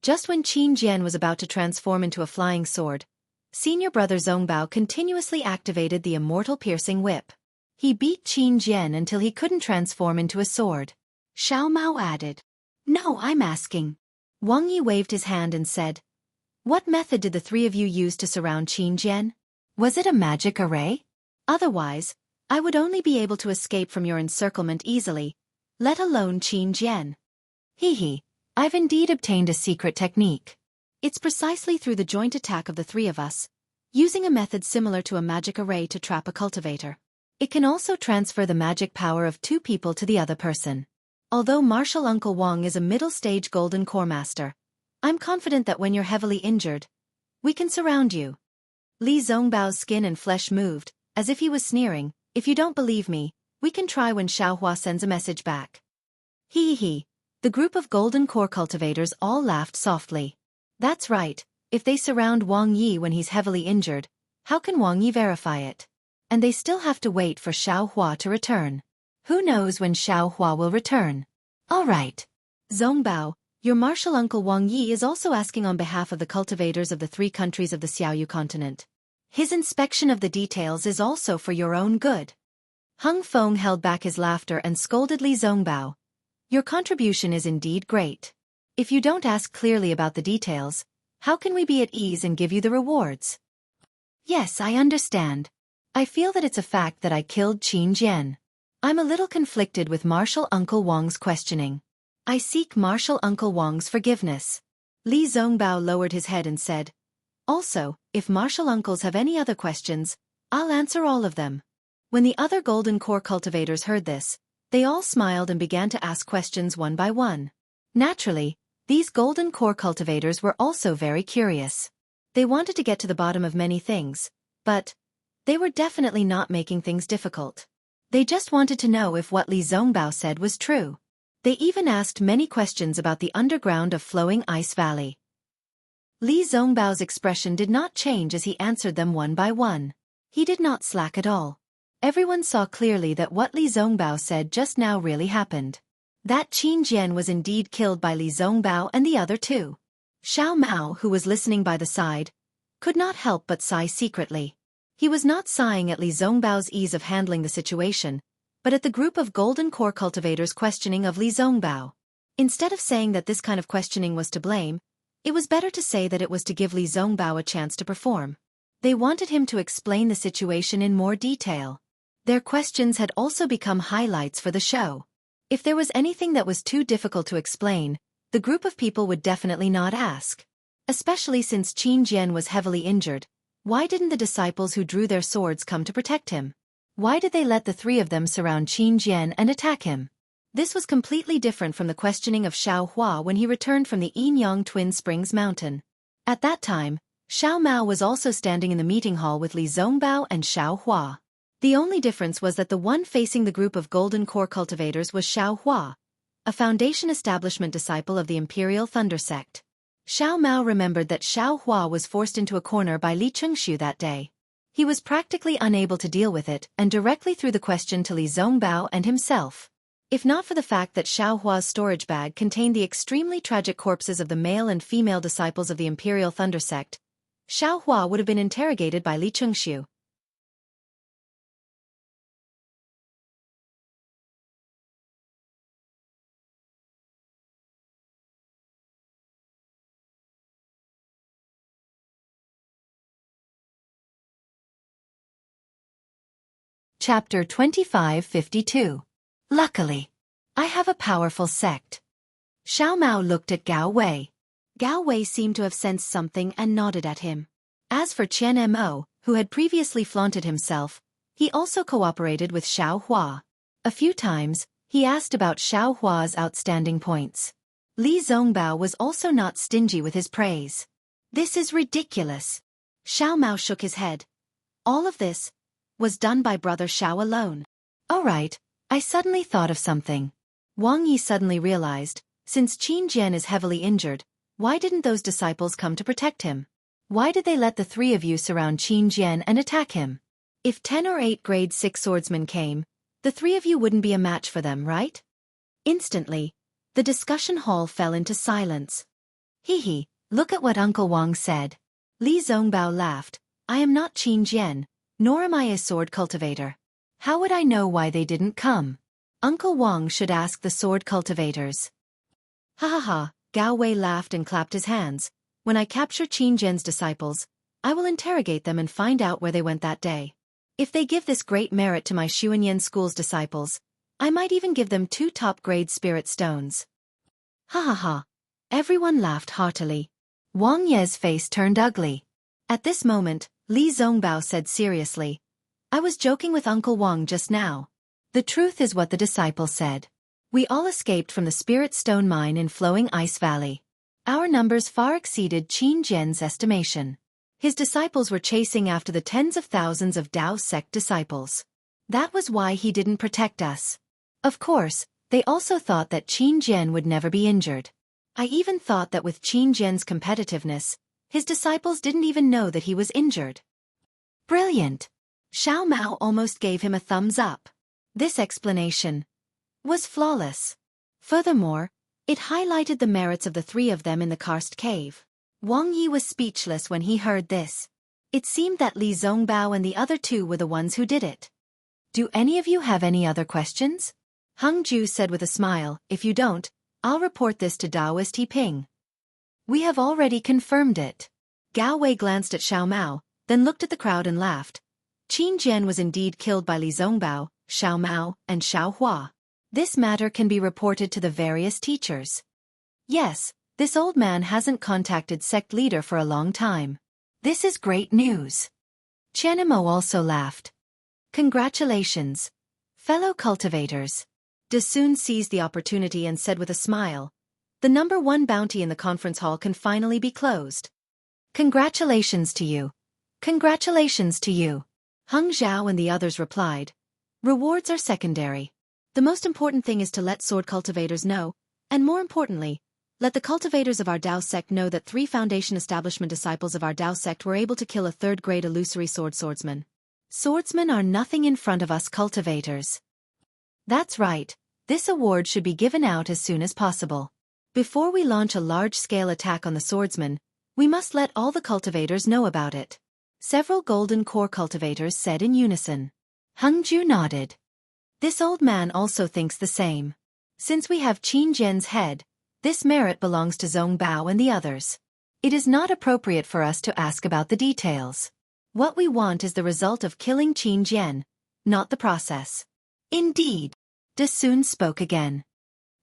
Just when Qin Jian was about to transform into a flying sword, senior brother Zongbao continuously activated the immortal piercing whip. He beat Qin Jian until he couldn't transform into a sword. Xiao Mao added, no, I'm asking. Wang Yi waved his hand and said, what method did the 3 of you use to surround Qin Jian? Was it a magic array? Otherwise, I would only be able to escape from your encirclement easily, let alone Qin Jian. I've indeed obtained a secret technique. It's precisely through the joint attack of the 3 of us, using a method similar to a magic array to trap a cultivator. It can also transfer the magic power of 2 people to the other person. Although Martial Uncle Wang is a middle-stage Golden Core Master, I'm confident that when you're heavily injured, we can surround you. Li Zongbao's skin and flesh moved, as if he was sneering, if you don't believe me, we can try when Xiao Hua sends a message back. The group of Golden Core cultivators all laughed softly. That's right, if they surround Wang Yi when he's heavily injured, how can Wang Yi verify it? And they still have to wait for Xiao Hua to return. Who knows when Xiao Hua will return? All right. Zongbao, your martial uncle Wang Yi is also asking on behalf of the cultivators of the 3 countries of the Xiaoyu continent. His inspection of the details is also for your own good. Hung Feng held back his laughter and scolded Li Zongbao. Your contribution is indeed great. If you don't ask clearly about the details, how can we be at ease and give you the rewards? Yes, I understand. I feel that it's a fact that I killed Qin Jian. I'm a little conflicted with Martial Uncle Wang's questioning. I seek Martial Uncle Wang's forgiveness. Li Zongbao lowered his head and said, also, if Martial Uncles have any other questions, I'll answer all of them. When the other golden core cultivators heard this, they all smiled and began to ask questions one by one. Naturally, these golden core cultivators were also very curious. They wanted to get to the bottom of many things, but they were definitely not making things difficult. They just wanted to know if what Li Zongbao said was true. They even asked many questions about the underground of Flowing Ice Valley. Li Zongbao's expression did not change as he answered them one by one. He did not slack at all. Everyone saw clearly that what Li Zongbao said just now really happened. That Qin Jian was indeed killed by Li Zongbao and the other two. Xiao Mao, who was listening by the side, could not help but sigh secretly. He was not sighing at Li Zongbao's ease of handling the situation, but at the group of golden core cultivators questioning of Li Zongbao. Instead of saying that this kind of questioning was to blame, it was better to say that it was to give Li Zongbao a chance to perform. They wanted him to explain the situation in more detail. Their questions had also become highlights for the show. If there was anything that was too difficult to explain, the group of people would definitely not ask. Especially since Qin Jian was heavily injured, why didn't the disciples who drew their swords come to protect him? Why did they let the three of them surround Qin Jian and attack him? This was completely different from the questioning of Xiao Hua when he returned from the Yinyang Twin Springs mountain. At that time, Xiao Mao was also standing in the meeting hall with Li Zongbao and Xiao Hua. The only difference was that the one facing the group of golden core cultivators was Xiao Hua, a foundation establishment disciple of the Imperial Thunder Sect. Xiao Mao remembered that Xiao Hua was forced into a corner by Li Chengxiu that day. He was practically unable to deal with it and directly threw the question to Li Zongbao and himself. If not for the fact that Xiao Hua's storage bag contained the extremely tragic corpses of the male and female disciples of the Imperial Thunder Sect, Xiao Hua would have been interrogated by Li Chengxiu. Chapter 2552. Luckily, I have a powerful sect. Xiao Mao looked at Gao Wei. Gao Wei seemed to have sensed something and nodded at him. As for Qian Mo, who had previously flaunted himself, he also cooperated with Xiao Hua. A few times, he asked about Xiao Hua's outstanding points. Li Zongbao was also not stingy with his praise. This is ridiculous. Xiao Mao shook his head. All of this was done by Brother Xiao alone. Oh right, I suddenly thought of something. Wang Yi suddenly realized, since Qin Jian is heavily injured, why didn't those disciples come to protect him? Why did they let the three of you surround Qin Jian and attack him? If 10 or 8 grade 6 swordsmen came, the three of you wouldn't be a match for them, right? Instantly, the discussion hall fell into silence. Hee, look at what Uncle Wang said. Li Zongbao laughed. I am not Qin Jian, nor am I a sword cultivator. How would I know why they didn't come? Uncle Wang should ask the sword cultivators. Ha ha ha, Gao Wei laughed and clapped his hands. When I capture Qin Jian's disciples, I will interrogate them and find out where they went that day. If they give this great merit to my Xuanyan school's disciples, I might even give them 2 top-grade spirit stones. Ha ha ha. Everyone laughed heartily. Wang Ye's face turned ugly. At this moment, Li Zongbao said seriously, I was joking with Uncle Wang just now. The truth is what the disciple said. We all escaped from the Spirit Stone Mine in Flowing Ice Valley. Our numbers far exceeded Qin Jian's estimation. His disciples were chasing after the tens of thousands of Dao sect disciples. That was why he didn't protect us. Of course, they also thought that Qin Jian would never be injured. I even thought that with Qin Jian's competitiveness, his disciples didn't even know that he was injured. Brilliant! Xiao Mao almost gave him a thumbs up. This explanation was flawless. Furthermore, it highlighted the merits of the three of them in the karst cave. Wang Yi was speechless when he heard this. It seemed that Li Zongbao and the other two were the ones who did it. Do any of you have any other questions? Hung Ju said with a smile, if you don't, I'll report this to Daoist Ping. We have already confirmed it. Gao Wei glanced at Xiao Mao, then looked at the crowd and laughed. Qin Jian was indeed killed by Li Zongbao, Xiao Mao, and Xiao Hua. This matter can be reported to the various teachers. Yes, this old man hasn't contacted sect leader for a long time. This is great news. Qianemo also laughed. Congratulations, fellow cultivators. Dasun seized the opportunity and said with a smile, the number 1 bounty in the conference hall can finally be closed. Congratulations to you. Congratulations to you. Heng Zhao and the others replied. Rewards are secondary. The most important thing is to let sword cultivators know, and more importantly, let the cultivators of our Dao sect know that 3 foundation establishment disciples of our Dao sect were able to kill a 3rd-grade illusory swordsman. Swordsmen are nothing in front of us cultivators. That's right, this award should be given out as soon as possible. Before we launch a large-scale attack on the swordsman, we must let all the cultivators know about it. Several golden core cultivators said in unison. Heng Ju nodded. This old man also thinks the same. Since we have Qin Jian's head, this merit belongs to Zhong Bao and the others. It is not appropriate for us to ask about the details. What we want is the result of killing Qin Jian, not the process. Indeed. Dasun spoke again.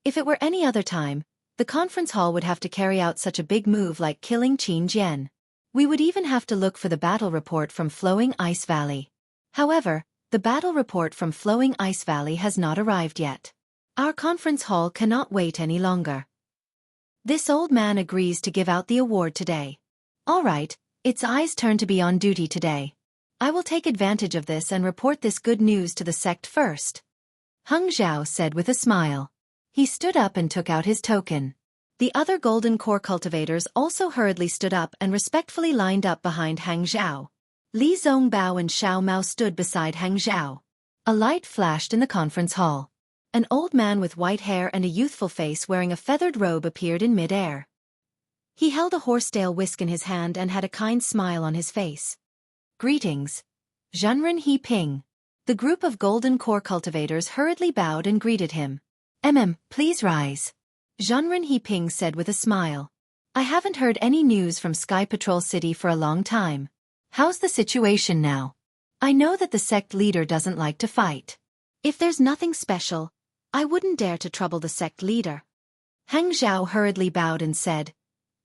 If it were any other time, the conference hall would have to carry out such a big move like killing Qin Jian. We would even have to look for the battle report from Flowing Ice Valley. However, the battle report from Flowing Ice Valley has not arrived yet. Our conference hall cannot wait any longer. This old man agrees to give out the award today. All right, it's Ai's turn to be on duty today. I will take advantage of this and report this good news to the sect first. Heng Zhao said with a smile. He stood up and took out his token. The other golden core cultivators also hurriedly stood up and respectfully lined up behind Heng Zhao. Li Zongbao and Xiao Mao stood beside Heng Zhao. A light flashed in the conference hall. An old man with white hair and a youthful face wearing a feathered robe appeared in mid-air. He held a horsetail whisk in his hand and had a kind smile on his face. Greetings. Zhenren He Ping. The group of golden core cultivators hurriedly bowed and greeted him. Please rise. Zhenren He Ping said with a smile. I haven't heard any news from Sky Patrol City for a long time. How's the situation now? I know that the sect leader doesn't like to fight. If there's nothing special, I wouldn't dare to trouble the sect leader. Heng Zhao hurriedly bowed and said,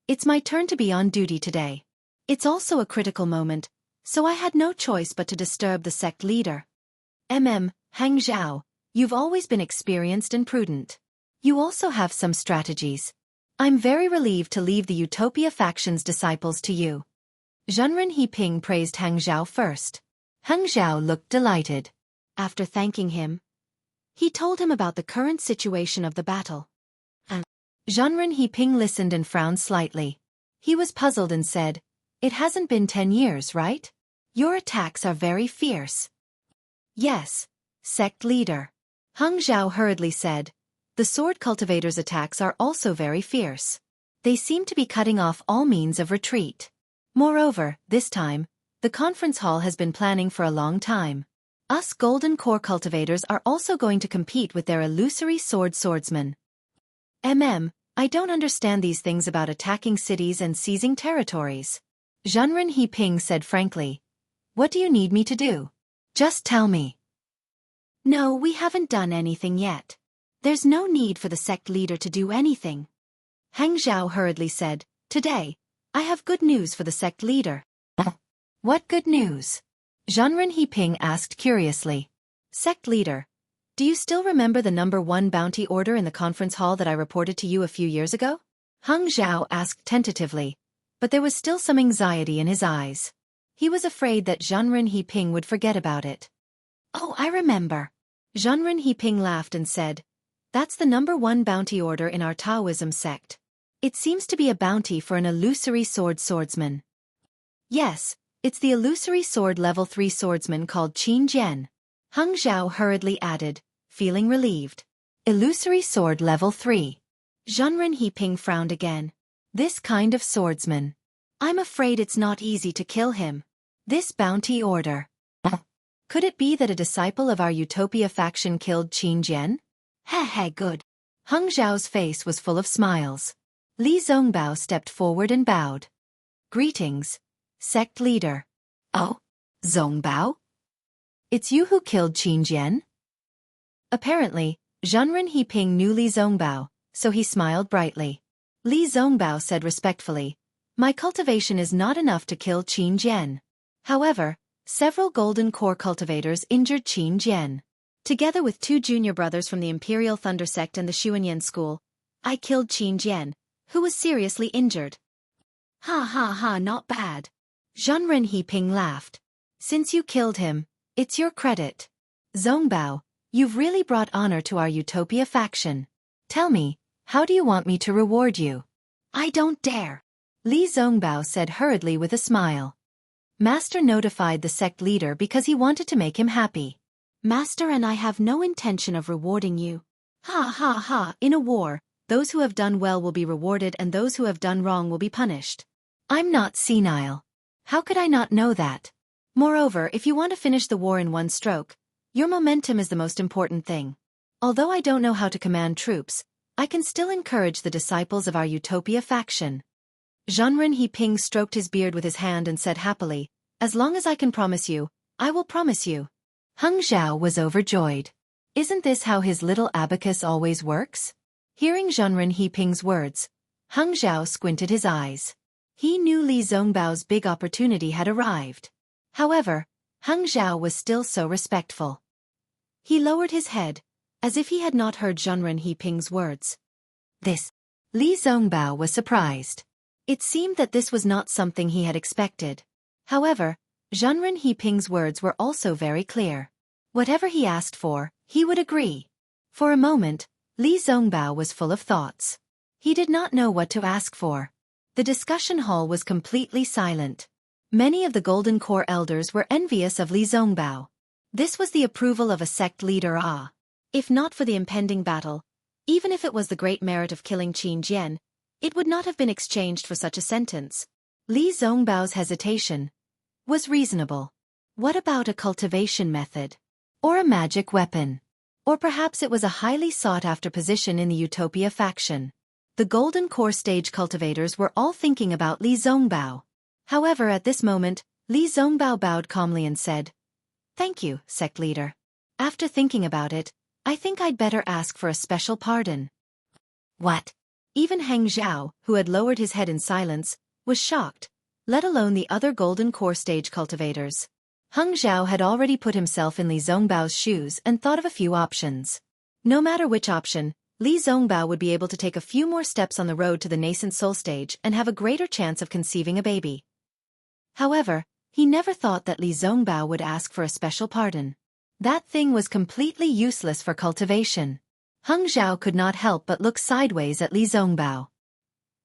It's my turn to be on duty today. It's also a critical moment, so I had no choice but to disturb the sect leader. Heng Zhao, you've always been experienced and prudent. You also have some strategies. I'm very relieved to leave the Utopia faction's disciples to you. Zhenren He Ping praised Heng Zhao first. Heng Zhao looked delighted. After thanking him, he told him about the current situation of the battle. Zhenren He Ping listened and frowned slightly. He was puzzled and said, It hasn't been 10 years, right? Your attacks are very fierce. Yes, sect leader. Heng Zhao hurriedly said, The sword cultivators' attacks are also very fierce. They seem to be cutting off all means of retreat. Moreover, this time, the conference hall has been planning for a long time. Us golden core cultivators are also going to compete with their illusory swordsmen. I don't understand these things about attacking cities and seizing territories. Zhenren He Ping said frankly. What do you need me to do? Just tell me. No, we haven't done anything yet. There's no need for the sect leader to do anything. Heng Zhao hurriedly said, Today, I have good news for the sect leader. What good news? Zhenren He Ping asked curiously. Sect leader, do you still remember the number 1 bounty order in the conference hall that I reported to you a few years ago? Heng Zhao asked tentatively, but there was still some anxiety in his eyes. He was afraid that Zhenren He Ping would forget about it. Oh, I remember. Zhenren He Ping laughed and said, That's the number 1 bounty order in our Taoism sect. It seems to be a bounty for an illusory swordsman. Yes, it's the illusory sword level 3 swordsman called Qin Jian. Heng Zhao hurriedly added, feeling relieved. Illusory sword level 3. Zhenren He Ping frowned again. This kind of swordsman. I'm afraid it's not easy to kill him. This bounty order. Could it be that a disciple of our Utopia faction killed Qin Jian? Good. Heng Zhao's face was full of smiles. Li Zongbao stepped forward and bowed. Greetings, sect leader. Oh, Zongbao? It's you who killed Qin Jian? Apparently, Zhenren He Ping knew Li Zongbao, so he smiled brightly. Li Zongbao said respectfully, My cultivation is not enough to kill Qin Jian. However, several Golden Core cultivators injured Qin Jian. Together with 2 junior brothers from the Imperial Thunder Sect and the Xueqi School, I killed Qin Jian, who was seriously injured. Ha ha ha, not bad. Zhenren Heping laughed. Since you killed him, it's your credit. Zongbao, you've really brought honor to our Utopia faction. Tell me, how do you want me to reward you? I don't dare. Li Zongbao said hurriedly with a smile. Master notified the sect leader because he wanted to make him happy. Master and I have no intention of rewarding you. Ha ha ha, in a war, those who have done well will be rewarded and those who have done wrong will be punished. I'm not senile. How could I not know that? Moreover, if you want to finish the war in one stroke, your momentum is the most important thing. Although I don't know how to command troops, I can still encourage the disciples of our Utopia faction. Zhenren Heping stroked his beard with his hand and said happily, as long as I can promise you, I will promise you. Heng Zhao was overjoyed. Isn't this how his little abacus always works? Hearing Zhenren Heping's words, Heng Zhao squinted his eyes. He knew Li Zongbao's big opportunity had arrived. However, Heng Zhao was still so respectful. He lowered his head, as if he had not heard Zhenren Heping's words. This. Li Zongbao was surprised. It seemed that this was not something he had expected. However, Zhenren Heping's words were also very clear. Whatever he asked for, he would agree. For a moment, Li Zongbao was full of thoughts. He did not know what to ask for. The discussion hall was completely silent. Many of the Golden Core elders were envious of Li Zongbao. This was the approval of a sect leader. If not for the impending battle, even if it was the great merit of killing Qin Jian, it would not have been exchanged for such a sentence. Li Zongbao's hesitation was reasonable. What about a cultivation method? Or a magic weapon? Or perhaps it was a highly sought-after position in the Utopia faction. The Golden Core stage cultivators were all thinking about Li Zongbao. However, at this moment, Li Zongbao bowed calmly and said, "Thank you, sect leader. After thinking about it, I think I'd better ask for a special pardon." What? Even Heng Zhao, who had lowered his head in silence, was shocked, let alone the other Golden Core stage cultivators. Heng Zhao had already put himself in Li Zongbao's shoes and thought of a few options. No matter which option, Li Zongbao would be able to take a few more steps on the road to the nascent soul stage and have a greater chance of conceiving a baby. However, he never thought that Li Zongbao would ask for a special pardon. That thing was completely useless for cultivation. Heng Zhao could not help but look sideways at Li Zongbao.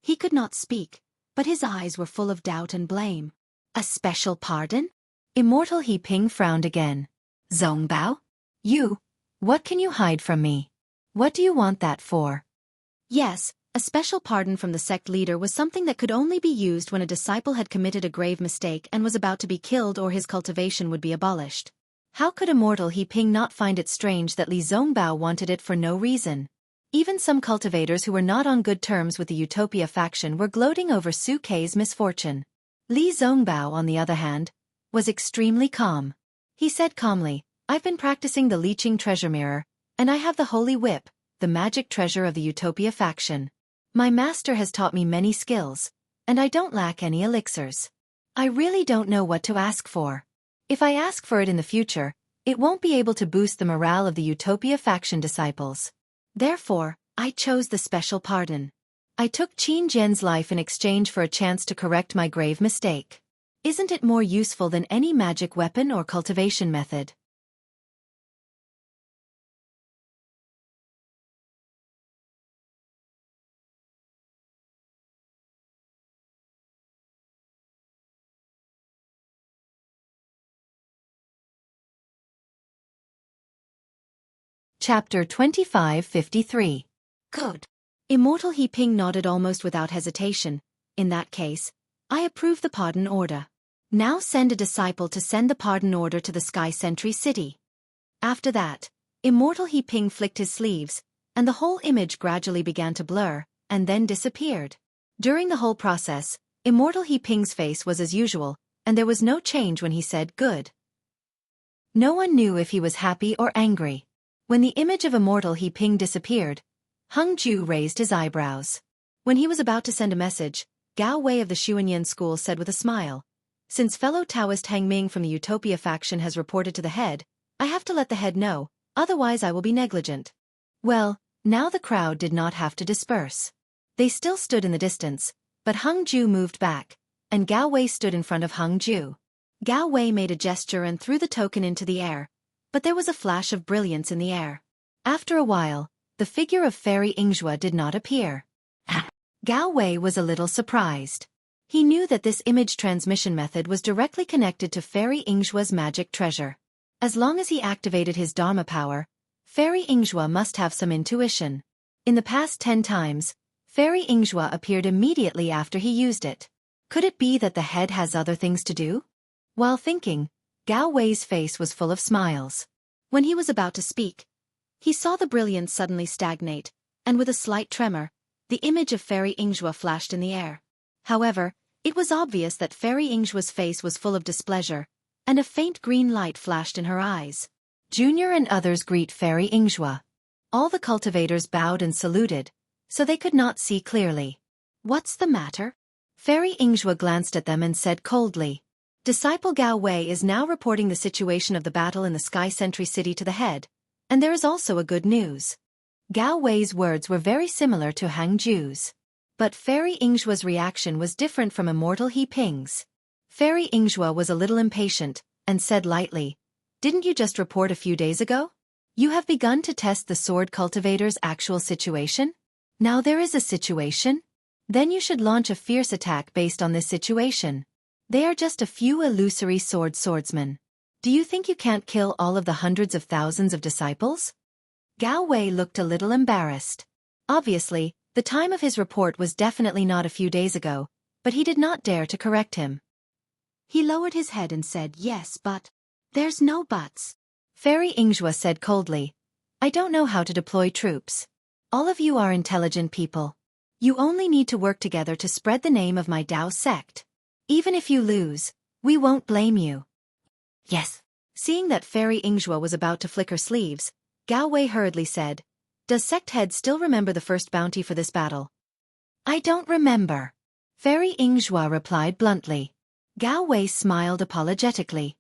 He could not speak, but his eyes were full of doubt and blame. A special pardon? Immortal Heping frowned again. Zongbao? What can you hide from me? What do you want that for? Yes, a special pardon from the sect leader was something that could only be used when a disciple had committed a grave mistake and was about to be killed or his cultivation would be abolished. How could Immortal Heping not find it strange that Li Zongbao wanted it for no reason? Even some cultivators who were not on good terms with the Utopia faction were gloating over Xueqi's misfortune. Li Zongbao, on the other hand, was extremely calm. He said calmly, "I've been practicing the leeching treasure mirror, and I have the holy whip, the magic treasure of the Utopia faction. My master has taught me many skills, and I don't lack any elixirs. I really don't know what to ask for. If I ask for it in the future, it won't be able to boost the morale of the Utopia faction disciples. Therefore, I chose the special pardon. I took Qin Jian's life in exchange for a chance to correct my grave mistake. Isn't it more useful than any magic weapon or cultivation method?" Chapter 2553. Good. Immortal Heping nodded almost without hesitation. In that case, I approve the pardon order. Now send a disciple to send the pardon order to the Sky Sentry City. After that, Immortal Heping flicked his sleeves, and the whole image gradually began to blur, and then disappeared. During the whole process, Immortal Heping's face was as usual, and there was no change when he said good. No one knew if he was happy or angry. When the image of Immortal Heping disappeared, Heng Ju raised his eyebrows. When he was about to send a message, Gao Wei of the Xueqi School said with a smile, Since fellow Taoist Hang Ming from the Utopia faction has reported to the head, I have to let the head know, otherwise I will be negligent. Well, now the crowd did not have to disperse. They still stood in the distance, but Hung Ju moved back, and Gao Wei stood in front of Hung Ju. Gao Wei made a gesture and threw the token into the air, but there was a flash of brilliance in the air. After a while, the figure of Fairy Ingzhua did not appear. Gao Wei was a little surprised. He knew that this image transmission method was directly connected to Fairy Ingzhua's magic treasure. As long as he activated his Dharma power, Fairy Ingzhua must have some intuition. In the past 10 times, Fairy Ingzhua appeared immediately after he used it. Could it be that the head has other things to do? While thinking, Gao Wei's face was full of smiles. When he was about to speak, he saw the brilliance suddenly stagnate, and with a slight tremor, the image of Fairy Ingzhua flashed in the air. However, it was obvious that Fairy Ingzhua's face was full of displeasure, and a faint green light flashed in her eyes. Junior and others greet Fairy Ingzhua. All the cultivators bowed and saluted, so they could not see clearly. What's the matter? Fairy Ingzhua glanced at them and said coldly. Disciple Gao Wei is now reporting the situation of the battle in the Sky Sentry City to the head, and there is also a good news. Gao Wei's words were very similar to Hang Ju's. But Fairy Ingzhua's reaction was different from Immortal He Ping's. Fairy Ingzhua was a little impatient, and said lightly, Didn't you just report a few days ago? You have begun to test the sword cultivator's actual situation? Now there is a situation? Then you should launch a fierce attack based on this situation. They are just a few illusory swordsmen. Do you think you can't kill all of the hundreds of thousands of disciples? Gao Wei looked a little embarrassed. Obviously, the time of his report was definitely not a few days ago, but he did not dare to correct him. He lowered his head and said, Yes, but... There's no buts. Fairy Ingzhua said coldly, I don't know how to deploy troops. All of you are intelligent people. You only need to work together to spread the name of my Dao sect. Even if you lose, we won't blame you. Yes. Seeing that Fairy Ingzhua was about to flick her sleeves, Gao Wei hurriedly said, Does sect head still remember the first bounty for this battle? I don't remember. Fairy Ingzhua replied bluntly. Gao Wei smiled apologetically.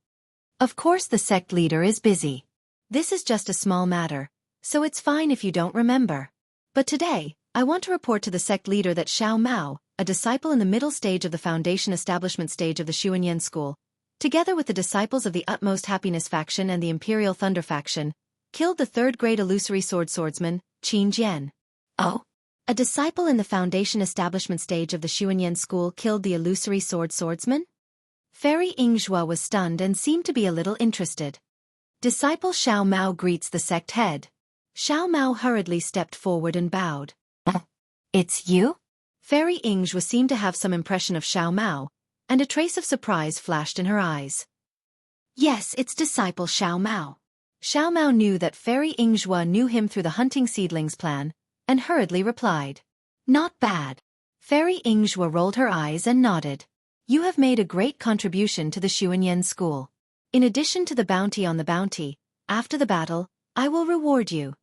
Of course the sect leader is busy. This is just a small matter, so it's fine if you don't remember. But today, I want to report to the sect leader that Xiao Mao, a disciple in the middle stage of the foundation establishment stage of the Xuanyan school, together with the disciples of the Utmost Happiness faction and the Imperial Thunder faction, killed the third-grade illusory swordsman, Qin Jian. Oh? A disciple in the foundation establishment stage of the Xuanyan school killed the illusory swordsman? Fairy Ingzhua was stunned and seemed to be a little interested. Disciple Xiao Mao greets the sect head. Xiao Mao hurriedly stepped forward and bowed. It's you? Fairy Ingzhua seemed to have some impression of Xiao Mao, and a trace of surprise flashed in her eyes. Yes, it's disciple Xiao Mao. Xiao Mao knew that Fairy Ingzhua knew him through the hunting seedlings plan, and hurriedly replied. Not bad. Fairy Ingzhua rolled her eyes and nodded. You have made a great contribution to the Xuanyan school. In addition to the bounty on the bounty, after the battle, I will reward you.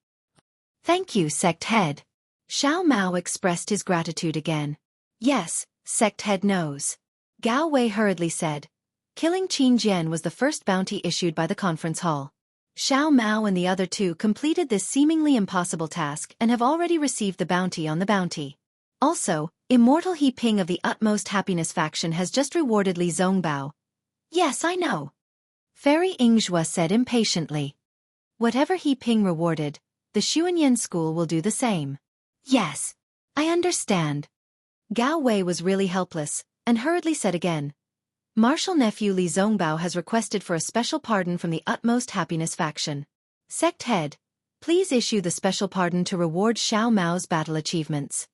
Thank you, sect head. Xiao Mao expressed his gratitude again. Yes, sect head knows. Gao Wei hurriedly said. Killing Qin Jian was the first bounty issued by the conference hall. Xiao Mao and the other two completed this seemingly impossible task and have already received the bounty on the bounty. Also, Immortal He Ping of the Utmost Happiness faction has just rewarded Li Zongbao. Yes, I know. Fairy Ingzhua said impatiently. Whatever He Ping rewarded, the Xuanyan school will do the same. Yes, I understand. Gao Wei was really helpless, and hurriedly said again. Martial nephew Li Zongbao has requested for a special pardon from the Utmost Happiness faction. Sect head, please issue the special pardon to reward Xiao Mao's battle achievements.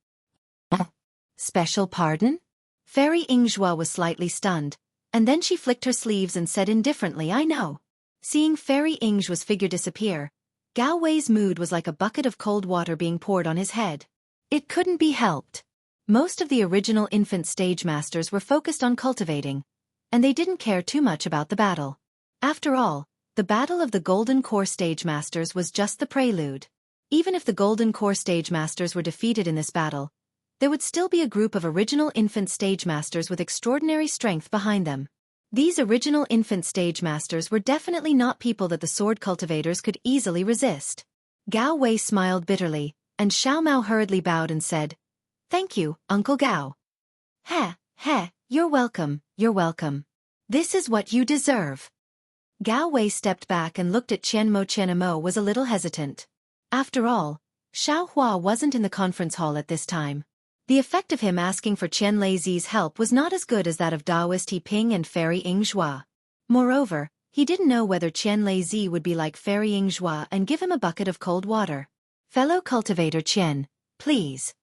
Special pardon? Fairy Ingzhua was slightly stunned, and then she flicked her sleeves and said indifferently, I know. Seeing Fairy Ingzhua's figure disappear, Gao Wei's mood was like a bucket of cold water being poured on his head. It couldn't be helped. Most of the original infant stage masters were focused on cultivating, and they didn't care too much about the battle. After all, the battle of the Golden Core stage masters was just the prelude. Even if the Golden Core stage masters were defeated in this battle, there would still be a group of original infant stage masters with extraordinary strength behind them. These original infant stage masters were definitely not people that the sword cultivators could easily resist. Gao Wei smiled bitterly, and Xiao Mao hurriedly bowed and said, "Thank you, Uncle Gao." Heh, you're welcome, you're welcome. This is what you deserve." Gao Wei stepped back and looked at Qianmo. Qianmo was a little hesitant. After all, Xiao Hua wasn't in the conference hall at this time. The effect of him asking for Qian Leizi's help was not as good as that of Daoist He Ping and Fairy Yingjua. Moreover, he didn't know whether Qian Leizi would be like Fairy Yingjua and give him a bucket of cold water. "Fellow cultivator Qian, please."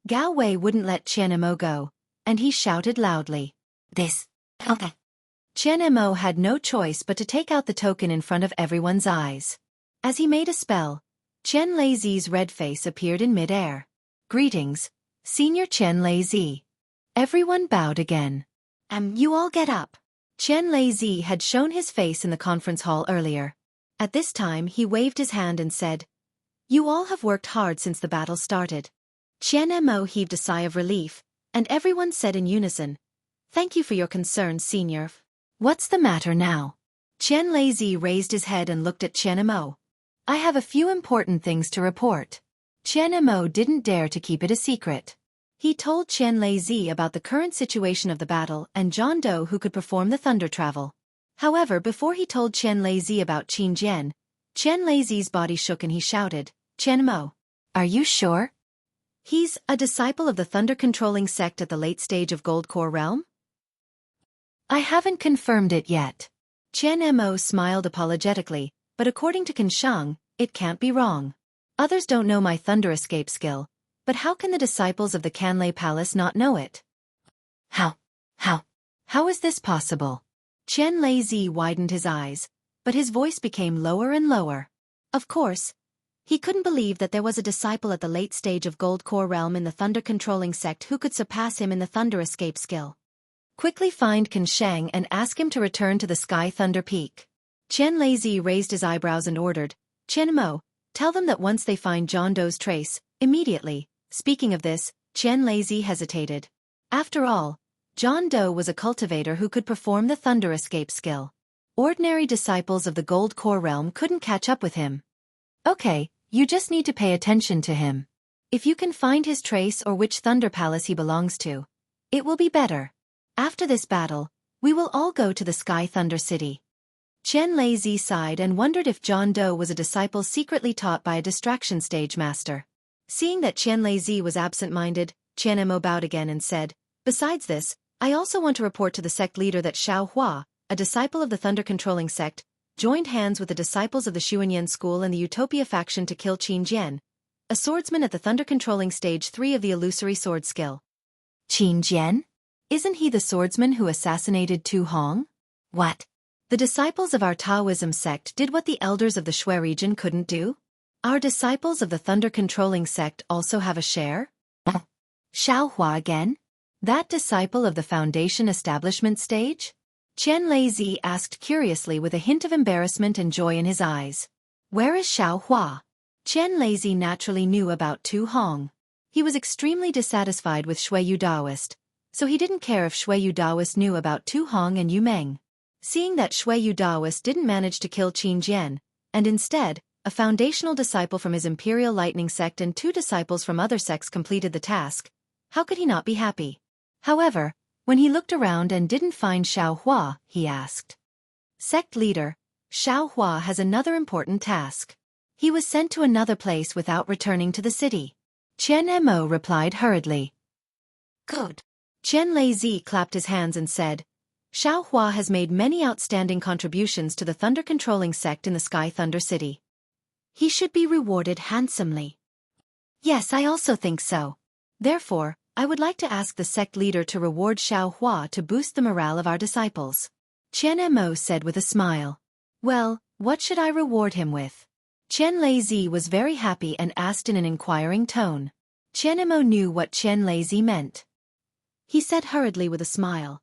Gao Wei wouldn't let Qian Mo go, and he shouted loudly, "This. Okay." Qian Mo had no choice but to take out the token in front of everyone's eyes. As he made a spell, Qian Leizi's red face appeared in mid-air. "Greetings, Senior Qian Leizi." Everyone bowed again. You all get up." Qian Leizi had shown his face in the conference hall earlier. At this time he waved his hand and said, "You all have worked hard since the battle started." Qian Mo heaved a sigh of relief, and everyone said in unison, "Thank you for your concern, Senior." "What's the matter now?" Qian Leizi raised his head and looked at Qian Mo. "I have a few important things to report." Qian Mo didn't dare to keep it a secret. He told Qian Leizi about the current situation of the battle and John Doe who could perform the thunder travel. However, before he told Qian Leizi about Qin Jian, Qian Leizi's body shook and he shouted, "Qian Mo, are you sure? He's a disciple of the thunder-controlling sect at the late stage of Gold Core Realm?" "I haven't confirmed it yet." Qian Mo smiled apologetically, "But according to Kanshang, it can't be wrong. Others don't know my thunder escape skill, but how can the disciples of the Canlei Palace not know it?" How is this possible?" Qian Leizi widened his eyes, but his voice became lower and lower. Of course, he couldn't believe that there was a disciple at the late stage of Gold Core Realm in the thunder-controlling sect who could surpass him in the thunder escape skill. "Quickly find Kanshang and ask him to return to the Sky Thunder Peak." Qian Leizi raised his eyebrows and ordered, "Qian Mo, tell them that once they find John Doe's trace, immediately." Speaking of this, Qian Leizi hesitated. After all, John Doe was a cultivator who could perform the thunder escape skill. Ordinary disciples of the Gold Core Realm couldn't catch up with him. "Okay, you just need to pay attention to him. If you can find his trace or which Thunder Palace he belongs to, it will be better. After this battle, we will all go to the Sky Thunder City." Qian Leizi sighed and wondered if John Doe was a disciple secretly taught by a distraction stage master. Seeing that Qian Leizi was absent-minded, Qian Mo bowed again and said, "Besides this, I also want to report to the sect leader that Xiao Hua, a disciple of the thunder-controlling sect, joined hands with the disciples of the Xueqi school and the Utopia faction to kill Qin Jian, a swordsman at the thunder-controlling stage 3 of the illusory sword skill." "Qin Jian? Isn't he the swordsman who assassinated Tu Hong?" "What? The disciples of our Taoism sect did what the elders of the Shui region couldn't do? Our disciples of the thunder-controlling sect also have a share?" "Xiao Hua again? That disciple of the Foundation establishment stage?" Qian Leizi asked curiously with a hint of embarrassment and joy in his eyes. "Where is Xiao Hua?" Qian Leizi naturally knew about Tu Hong. He was extremely dissatisfied with Xueqi Daoist, so he didn't care if Xueqi Daoist knew about Tu Hong and Yu Meng. Seeing that Xueqi Daoist didn't manage to kill Qin Jian, and instead, a foundational disciple from his Imperial Lightning sect and 2 disciples from other sects completed the task, how could he not be happy? However, when he looked around and didn't find Xiao Hua, he asked. "Sect leader, Xiao Hua has another important task. He was sent to another place without returning to the city." Qian Mo replied hurriedly. "Good." Qian Leizi clapped his hands and said, "Xiao Hua has made many outstanding contributions to the thunder-controlling sect in the Sky Thunder City. He should be rewarded handsomely." "Yes, I also think so. Therefore, I would like to ask the sect leader to reward Xiao Hua to boost the morale of our disciples." Qian Mo said with a smile. "Well, what should I reward him with?" Qian Leizi was very happy and asked in an inquiring tone. Qian Mo knew what Qian Leizi meant. He said hurriedly with a smile,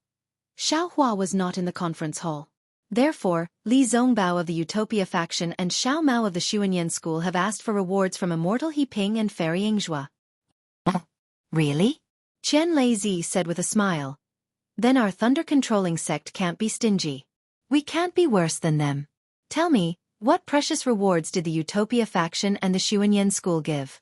"Xiao Hua was not in the conference hall. Therefore, Li Zongbao of the Utopia faction and Xiao Mao of the Xuanyan school have asked for rewards from Immortal He Ping and Fairy Yingjua." "Really?" Qian Leizi said with a smile. Then our thunder-controlling sect can't be stingy. We can't be worse than them. Tell me, what precious rewards did the Utopia faction and the Xueqi school give?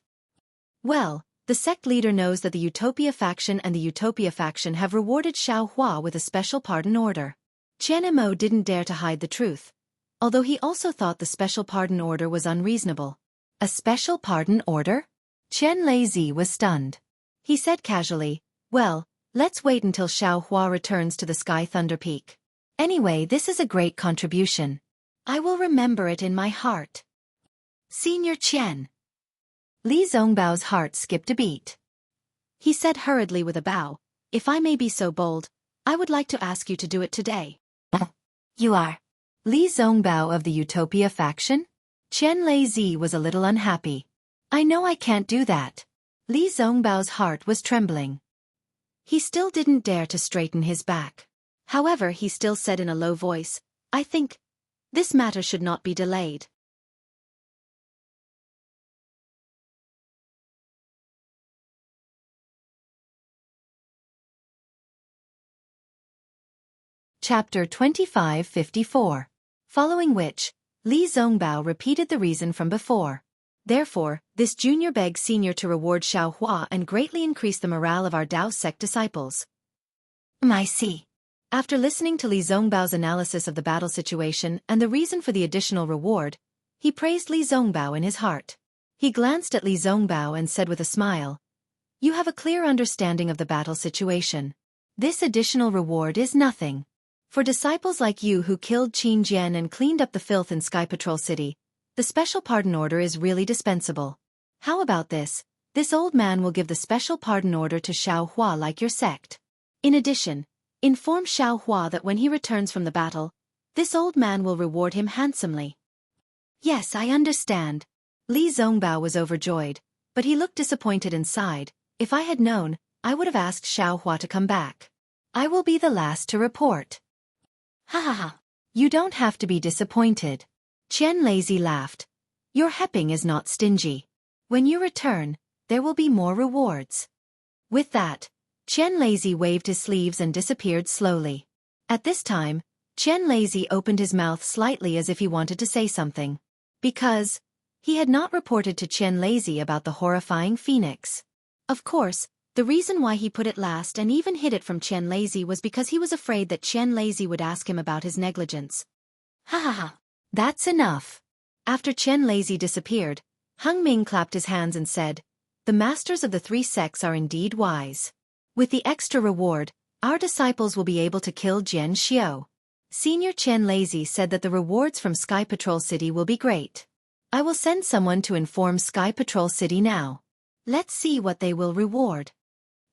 Well, the sect leader knows that the Utopia faction and the Utopia faction have rewarded Xueqi with a special pardon order. Qian Mo didn't dare to hide the truth, although he also thought the special pardon order was unreasonable. A special pardon order? Qian Lei was stunned. He said casually, well, let's wait until Xueqi returns to the Sky Thunder Peak. Anyway, this is a great contribution. I will remember it in my heart. Senior Qian. Li Zongbao's heart skipped a beat. He said hurriedly with a bow, if I may be so bold, I would like to ask you to do it today. You are Li Zongbao of the Utopia faction? Qian Lei was a little unhappy. I know I can't do that. Li Zongbao's heart was trembling. He still didn't dare to straighten his back. However, he still said in a low voice, I think this matter should not be delayed. Chapter 2554. Following which, Li Zongbao repeated the reason from before. Therefore, this junior begs senior to reward Xueqi and greatly increase the morale of our Dao sect disciples. I see. After listening to Li Zongbao's analysis of the battle situation and the reason for the additional reward, he praised Li Zongbao in his heart. He glanced at Li Zongbao and said with a smile, you have a clear understanding of the battle situation. This additional reward is nothing. For disciples like you who killed Qin Jian and cleaned up the filth in Sky Patrol City, the special pardon order is really dispensable. How about this? This old man will give the special pardon order to Xueqi like your sect. In addition, inform Xueqi that when he returns from the battle, this old man will reward him handsomely. Yes, I understand. Li Zongbao was overjoyed, but he looked disappointed and sighed. If I had known, I would have asked Xueqi to come back. I will be the last to report. Ha ha ha. You don't have to be disappointed. Qian Lei laughed. Your hepping is not stingy. When you return, there will be more rewards. With that, Qian Lei waved his sleeves and disappeared slowly. At this time, Qian Lei opened his mouth slightly as if he wanted to say something. Because he had not reported to Qian Lei about the horrifying phoenix. Of course, the reason why he put it last and even hid it from Qian Lei was because he was afraid that Qian Lei would ask him about his negligence. Ha ha ha. That's enough. After Qian Lei disappeared, Hung Ming clapped his hands and said, the masters of the three sects are indeed wise. With the extra reward, our disciples will be able to kill Jian Xiao. Senior Qian Lei said that the rewards from Sky Patrol City will be great. I will send someone to inform Sky Patrol City now. Let's see what they will reward.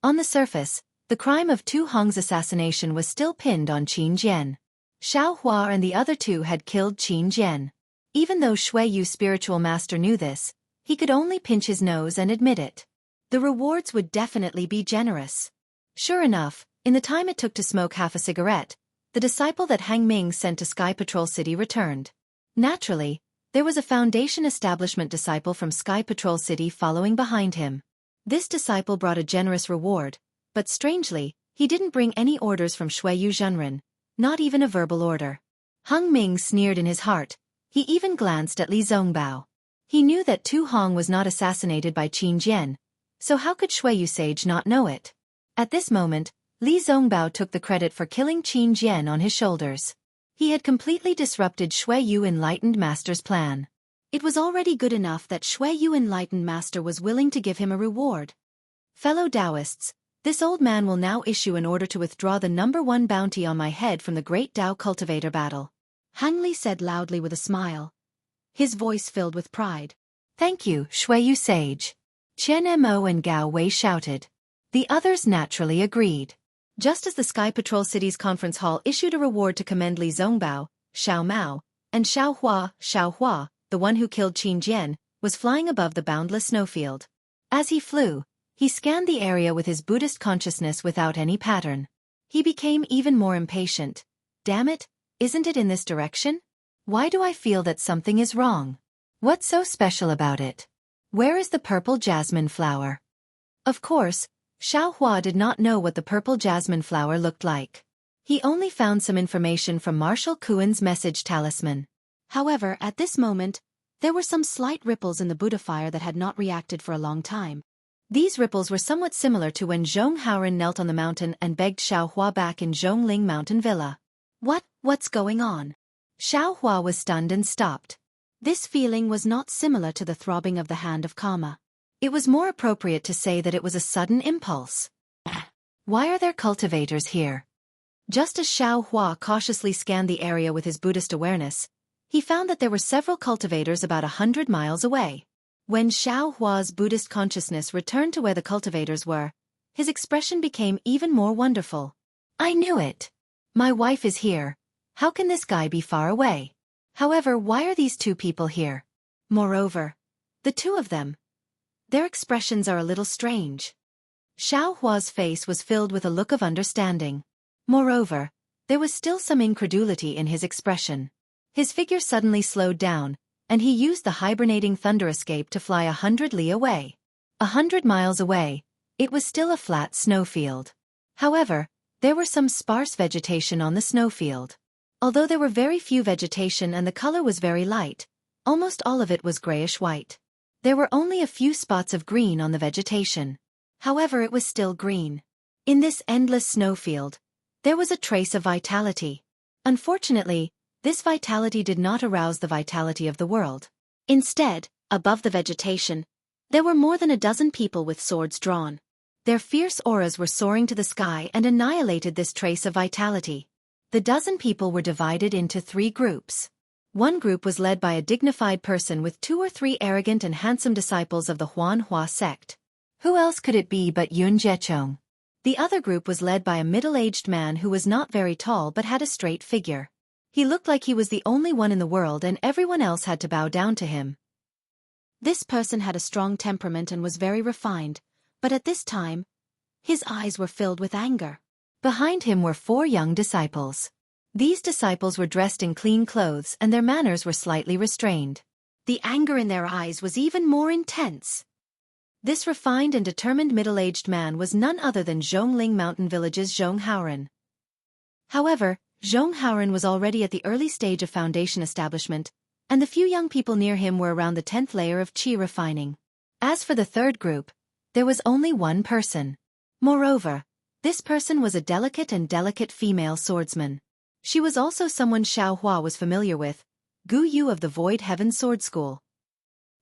On the surface, the crime of Tu Hong's assassination was still pinned on Qin Jian. Xueqi and the other two had killed Qin Jian. Even though Xueqi spiritual master knew this, he could only pinch his nose and admit it. The rewards would definitely be generous. Sure enough, in the time it took to smoke half a cigarette, the disciple that Hang Ming sent to Sky Patrol City returned. Naturally, there was a Foundation establishment disciple from Sky Patrol City following behind him. This disciple brought a generous reward, but strangely, he didn't bring any orders from Xueqi Zhenren, not even a verbal order. Hung Ming sneered in his heart. He even glanced at Li Zongbao. He knew that Tu Hong was not assassinated by Qin Jian, so how could Xueqi Sage not know it? At this moment, Li Zongbao took the credit for killing Qin Jian on his shoulders. He had completely disrupted Xueqi Enlightened Master's plan. It was already good enough that Xueqi Enlightened Master was willing to give him a reward. Fellow Taoists, this old man will now issue an order to withdraw the #1 bounty on my head from the Great Dao Cultivator battle. Hang Li said loudly with a smile. His voice filled with pride. Thank you, Xueqi Sage. Qian Mo and Gao Wei shouted. The others naturally agreed. Just as the Sky Patrol City's conference hall issued a reward to commend Li Zongbao, Xiao Mao, and Xiao, the one who killed Qin Jian, was flying above the boundless snowfield. As he flew, he scanned the area with his Buddhist consciousness without any pattern. He became even more impatient. Damn it, isn't it in this direction? Why do I feel that something is wrong? What's so special about it? Where is the purple jasmine flower? Of course, Xiao Hua did not know what the purple jasmine flower looked like. He only found some information from Marshal Kuan's message talisman. However, at this moment, there were some slight ripples in the Buddha fire that had not reacted for a long time. These ripples were somewhat similar to when Zhong Haoren knelt on the mountain and begged Xiao Hua back in Zhongling Mountain Villa. What's going on? Xiao Hua was stunned and stopped. This feeling was not similar to the throbbing of the hand of karma. It was more appropriate to say that it was a sudden impulse. Why are there cultivators here? Just as Xiao Hua cautiously scanned the area with his Buddhist awareness, he found that there were several cultivators about 100 miles away. When Xiao Hua's Buddhist consciousness returned to where the cultivators were, his expression became even more wonderful. I knew it. My wife is here. How can this guy be far away? However, why are these two people here? Moreover, the two of them. Their expressions are a little strange. Xiao Hua's face was filled with a look of understanding. Moreover, there was still some incredulity in his expression. His figure suddenly slowed down, and he used the hibernating thunder escape to fly 100 li away. 100 miles away, it was still a flat snowfield. However, there were some sparse vegetation on the snowfield. Although there were very few vegetation and the color was very light, almost all of it was grayish-white. There were only a few spots of green on the vegetation. However, it was still green. In this endless snowfield, there was a trace of vitality. Unfortunately, this vitality did not arouse the vitality of the world. Instead, above the vegetation, there were more than a dozen people with swords drawn. Their fierce auras were soaring to the sky and annihilated this trace of vitality. The dozen people were divided into 3 groups. One group was led by a dignified person with 2 or 3 arrogant and handsome disciples of the Huanhua sect. Who else could it be but Yun Jiechong? The other group was led by a middle-aged man who was not very tall but had a straight figure. He looked like he was the only one in the world and everyone else had to bow down to him. This person had a strong temperament and was very refined, but at this time, his eyes were filled with anger. Behind him were 4 young disciples. These disciples were dressed in clean clothes and their manners were slightly restrained. The anger in their eyes was even more intense. This refined and determined middle-aged man was none other than Zhongling Mountain Village's Zhong Haoren. However, Zhong Haoren was already at the early stage of foundation establishment, and the few young people near him were around the 10th layer of qi refining. As for the third group, there was only one person. Moreover, this person was a delicate female swordsman. She was also someone Xiao Hua was familiar with, Gu Yu of the Void Heaven Sword School.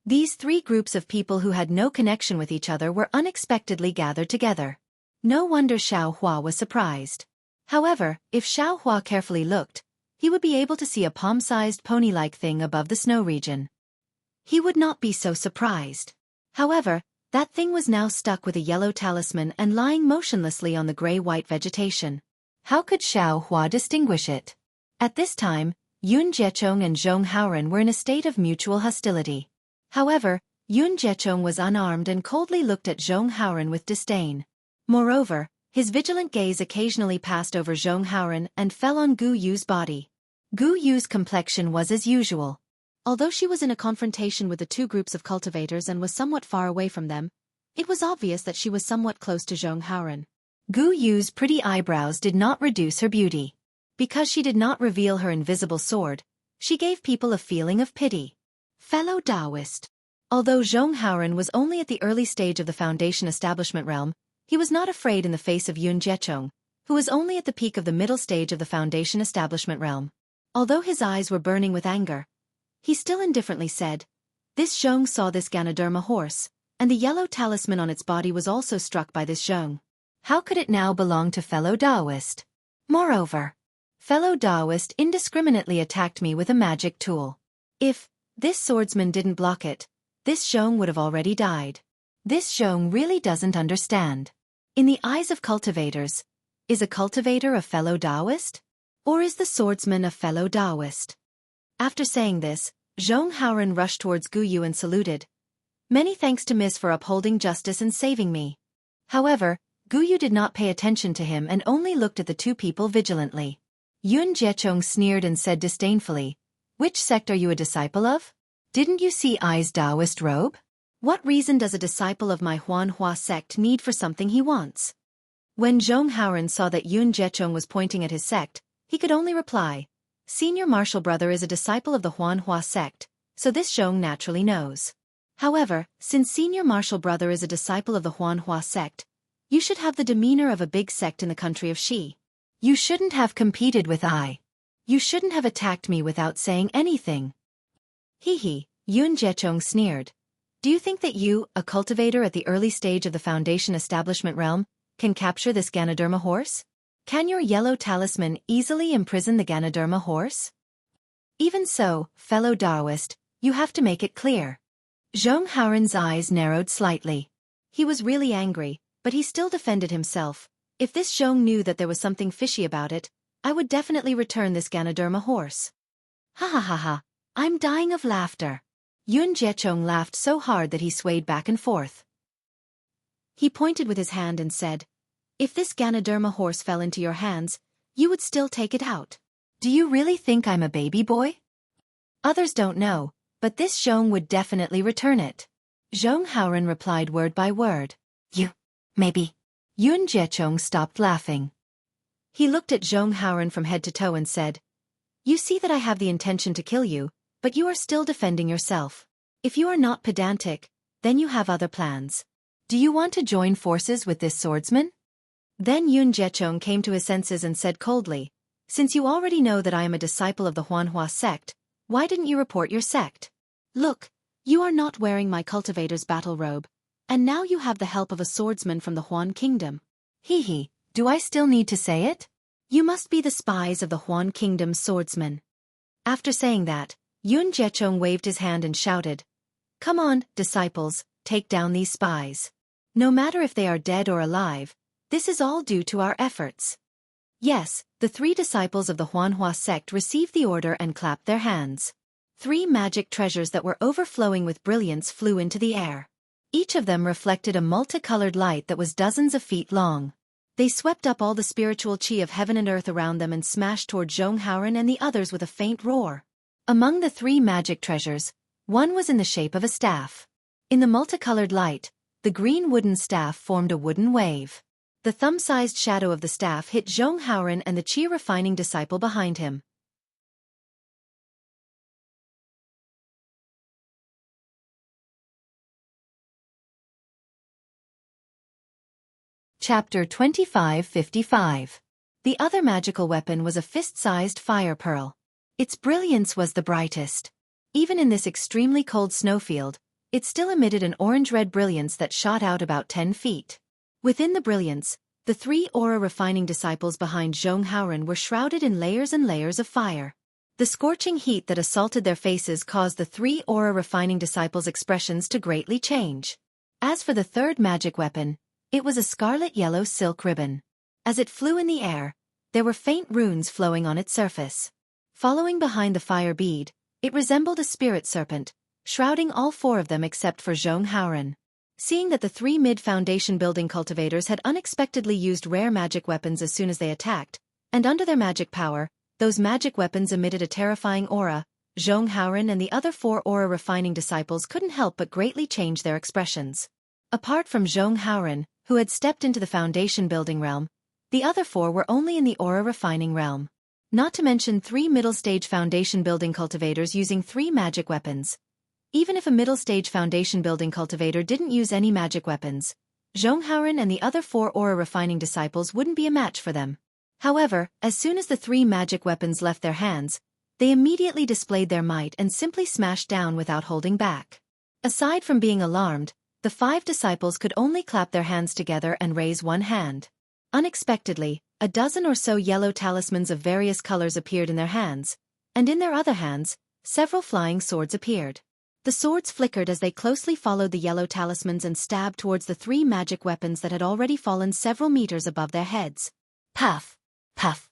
These 3 groups of people who had no connection with each other were unexpectedly gathered together. No wonder Xiao Hua was surprised. However, if Xiao Hua carefully looked, he would be able to see a palm-sized pony-like thing above the snow region. He would not be so surprised. However, that thing was now stuck with a yellow talisman and lying motionlessly on the gray-white vegetation. How could Xiao Hua distinguish it? At this time, Yun Jiechong and Zhong Haoren were in a state of mutual hostility. However, Yun Jiechong was unarmed and coldly looked at Zhong Haoren with disdain. Moreover, his vigilant gaze occasionally passed over Zhong Haoren and fell on Gu Yu's body. Gu Yu's complexion was as usual. Although she was in a confrontation with the 2 groups of cultivators and was somewhat far away from them, it was obvious that she was somewhat close to Zhong Haoren. Gu Yu's pretty eyebrows did not reduce her beauty. Because she did not reveal her invisible sword, she gave people a feeling of pity. Fellow Taoist. Although Zhong Haoren was only at the early stage of the foundation establishment realm, he was not afraid in the face of Yun Jiechong, who was only at the peak of the middle stage of the foundation establishment realm. Although his eyes were burning with anger, he still indifferently said, "This Zhong saw this Ganoderma horse, and the yellow talisman on its body was also struck by this Zhong. How could it now belong to fellow Taoist? Moreover, fellow Taoist indiscriminately attacked me with a magic tool. If this swordsman didn't block it, this Zhong would have already died. This Zhong really doesn't understand. In the eyes of cultivators, is a cultivator a fellow Taoist? Or is the swordsman a fellow Taoist?" After saying this, Zhong Haoren rushed towards Gu Yu and saluted. "Many thanks to Miss for upholding justice and saving me." However, Gu Yu did not pay attention to him and only looked at the 2 people vigilantly. Yun Jiechong sneered and said disdainfully, "Which sect are you a disciple of? Didn't you see Ai's Taoist robe? What reason does a disciple of my Huanhua sect need for something he wants? When Zhong Haoren saw that Yun Jiechong was pointing at his sect, he could only reply, Senior Martial Brother is a disciple of the Huanhua sect, so this Zhong naturally knows. However, since Senior Martial Brother is a disciple of the Huanhua sect, you should have the demeanor of a big sect in the country of Xi. You shouldn't have competed with I. You shouldn't have attacked me without saying anything. Hee, Yun Jiechong sneered. Do you think that you, a cultivator at the early stage of the Foundation establishment realm, can capture this Ganoderma horse? Can your yellow talisman easily imprison the Ganoderma horse? Even so, fellow Daoist, you have to make it clear. Zhong Haoren's eyes narrowed slightly. He was really angry, but he still defended himself. If this Zhong knew that there was something fishy about it, I would definitely return this Ganoderma horse. Ha ha ha ha, I'm dying of laughter. Yun Jiechong laughed so hard that he swayed back and forth. He pointed with his hand and said, If this Ganoderma horse fell into your hands, you would still take it out. Do you really think I'm a baby boy? Others don't know, but this Zhong would definitely return it. Zhong Haoren replied word by word. You, maybe. Yun Jiechong stopped laughing. He looked at Zhong Haoren from head to toe and said, You see that I have the intention to kill you, but you are still defending yourself. If you are not pedantic, then you have other plans. Do you want to join forces with this swordsman? Then Yun Jiechong came to his senses and said coldly, Since you already know that I am a disciple of the Huanhua sect, why didn't you report your sect? Look, you are not wearing my cultivator's battle robe, and now you have the help of a swordsman from the Huan Kingdom. Hee, do I still need to say it? You must be the spies of the Huan Kingdom's swordsman. After saying that, Yun Jiechong waved his hand and shouted, Come on, disciples, take down these spies. No matter if they are dead or alive, this is all due to our efforts. Yes, the 3 disciples of the Huanhua sect received the order and clapped their hands. 3 magic treasures that were overflowing with brilliance flew into the air. Each of them reflected a multicolored light that was dozens of feet long. They swept up all the spiritual chi of heaven and earth around them and smashed toward Zhong Haoren and the others with a faint roar. Among the 3 magic treasures, one was in the shape of a staff. In the multicolored light, the green wooden staff formed a wooden wave. The thumb-sized shadow of the staff hit Zhong Haoren and the chi-refining disciple behind him. Chapter 2555. The other magical weapon was a fist-sized fire pearl. Its brilliance was the brightest. Even in this extremely cold snowfield, it still emitted an orange-red brilliance that shot out about 10 feet. Within the brilliance, the 3 aura-refining disciples behind Zhong Haoren were shrouded in layers and layers of fire. The scorching heat that assaulted their faces caused the 3 aura-refining disciples' expressions to greatly change. As for the third magic weapon, it was a scarlet-yellow silk ribbon. As it flew in the air, there were faint runes flowing on its surface. Following behind the fire bead, it resembled a spirit serpent, shrouding all 4 of them except for Zhong Haoren. Seeing that the 3 mid-foundation building cultivators had unexpectedly used rare magic weapons as soon as they attacked, and under their magic power, those magic weapons emitted a terrifying aura, Zhong Haoren and the other 4 aura-refining disciples couldn't help but greatly change their expressions. Apart from Zhong Haoren, who had stepped into the foundation building realm, the other 4 were only in the aura-refining realm. Not to mention 3 middle-stage foundation building cultivators using 3 magic weapons. Even if a middle-stage foundation building cultivator didn't use any magic weapons, Zhong Haoren and the other 4 aura-refining disciples wouldn't be a match for them. However, as soon as the 3 magic weapons left their hands, they immediately displayed their might and simply smashed down without holding back. Aside from being alarmed, the 5 disciples could only clap their hands together and raise one hand. Unexpectedly, a dozen or so yellow talismans of various colors appeared in their hands, and in their other hands, several flying swords appeared. The swords flickered as they closely followed the yellow talismans and stabbed towards the 3 magic weapons that had already fallen several meters above their heads. Puff! Puff!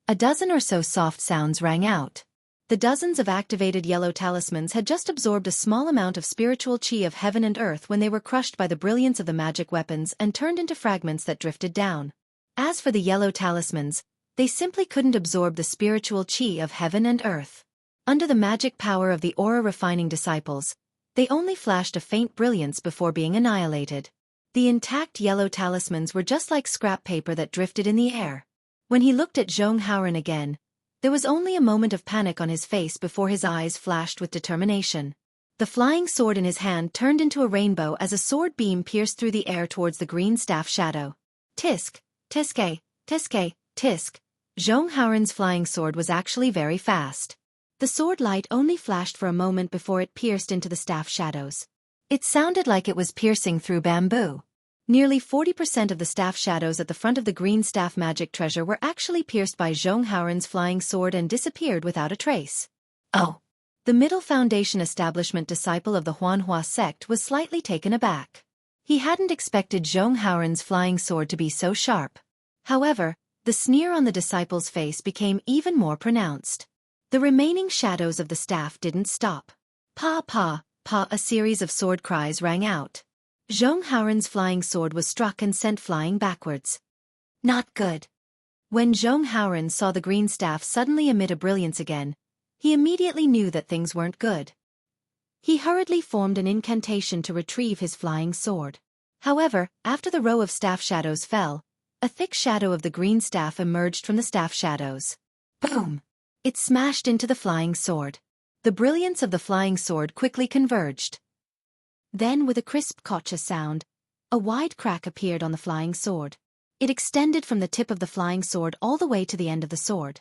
A dozen or so soft sounds rang out. The dozens of activated yellow talismans had just absorbed a small amount of spiritual chi of heaven and earth when they were crushed by the brilliance of the magic weapons and turned into fragments that drifted down. As for the yellow talismans, they simply couldn't absorb the spiritual chi of heaven and earth. Under the magic power of the aura-refining disciples, They only flashed a faint brilliance before being annihilated. The intact yellow talismans were just like scrap paper that drifted in the air. When he looked at Zhong Haoren again, there was only a moment of panic on his face before his eyes flashed with determination. The flying sword in his hand turned into a rainbow as a sword beam pierced through the air towards the green staff shadow. Tisk, tiske, tiske, tisk. Zhong Haoren's flying sword was actually very fast. The sword light only flashed for a moment before it pierced into the staff shadows. It sounded like it was piercing through bamboo. Nearly 40% of the staff shadows at the front of the green staff magic treasure were actually pierced by Zhong Haoren's flying sword and disappeared without a trace. Oh! The Middle Foundation establishment disciple of the Huanhua sect was slightly taken aback. He hadn't expected Zhong Haoren's flying sword to be so sharp. However, the sneer on the disciple's face became even more pronounced. The remaining shadows of the staff didn't stop. Pa pa, pa, a series of sword cries rang out. Zhong Haoren's flying sword was struck and sent flying backwards. Not good. When Zhong Haoren saw the green staff suddenly emit a brilliance again, he immediately knew that things weren't good. He hurriedly formed an incantation to retrieve his flying sword. However, after the row of staff shadows fell, a thick shadow of the green staff emerged from the staff shadows. Boom! It smashed into the flying sword. The brilliance of the flying sword quickly converged. Then, with a crisp kocha sound, a wide crack appeared on the flying sword. It extended from the tip of the flying sword all the way to the end of the sword.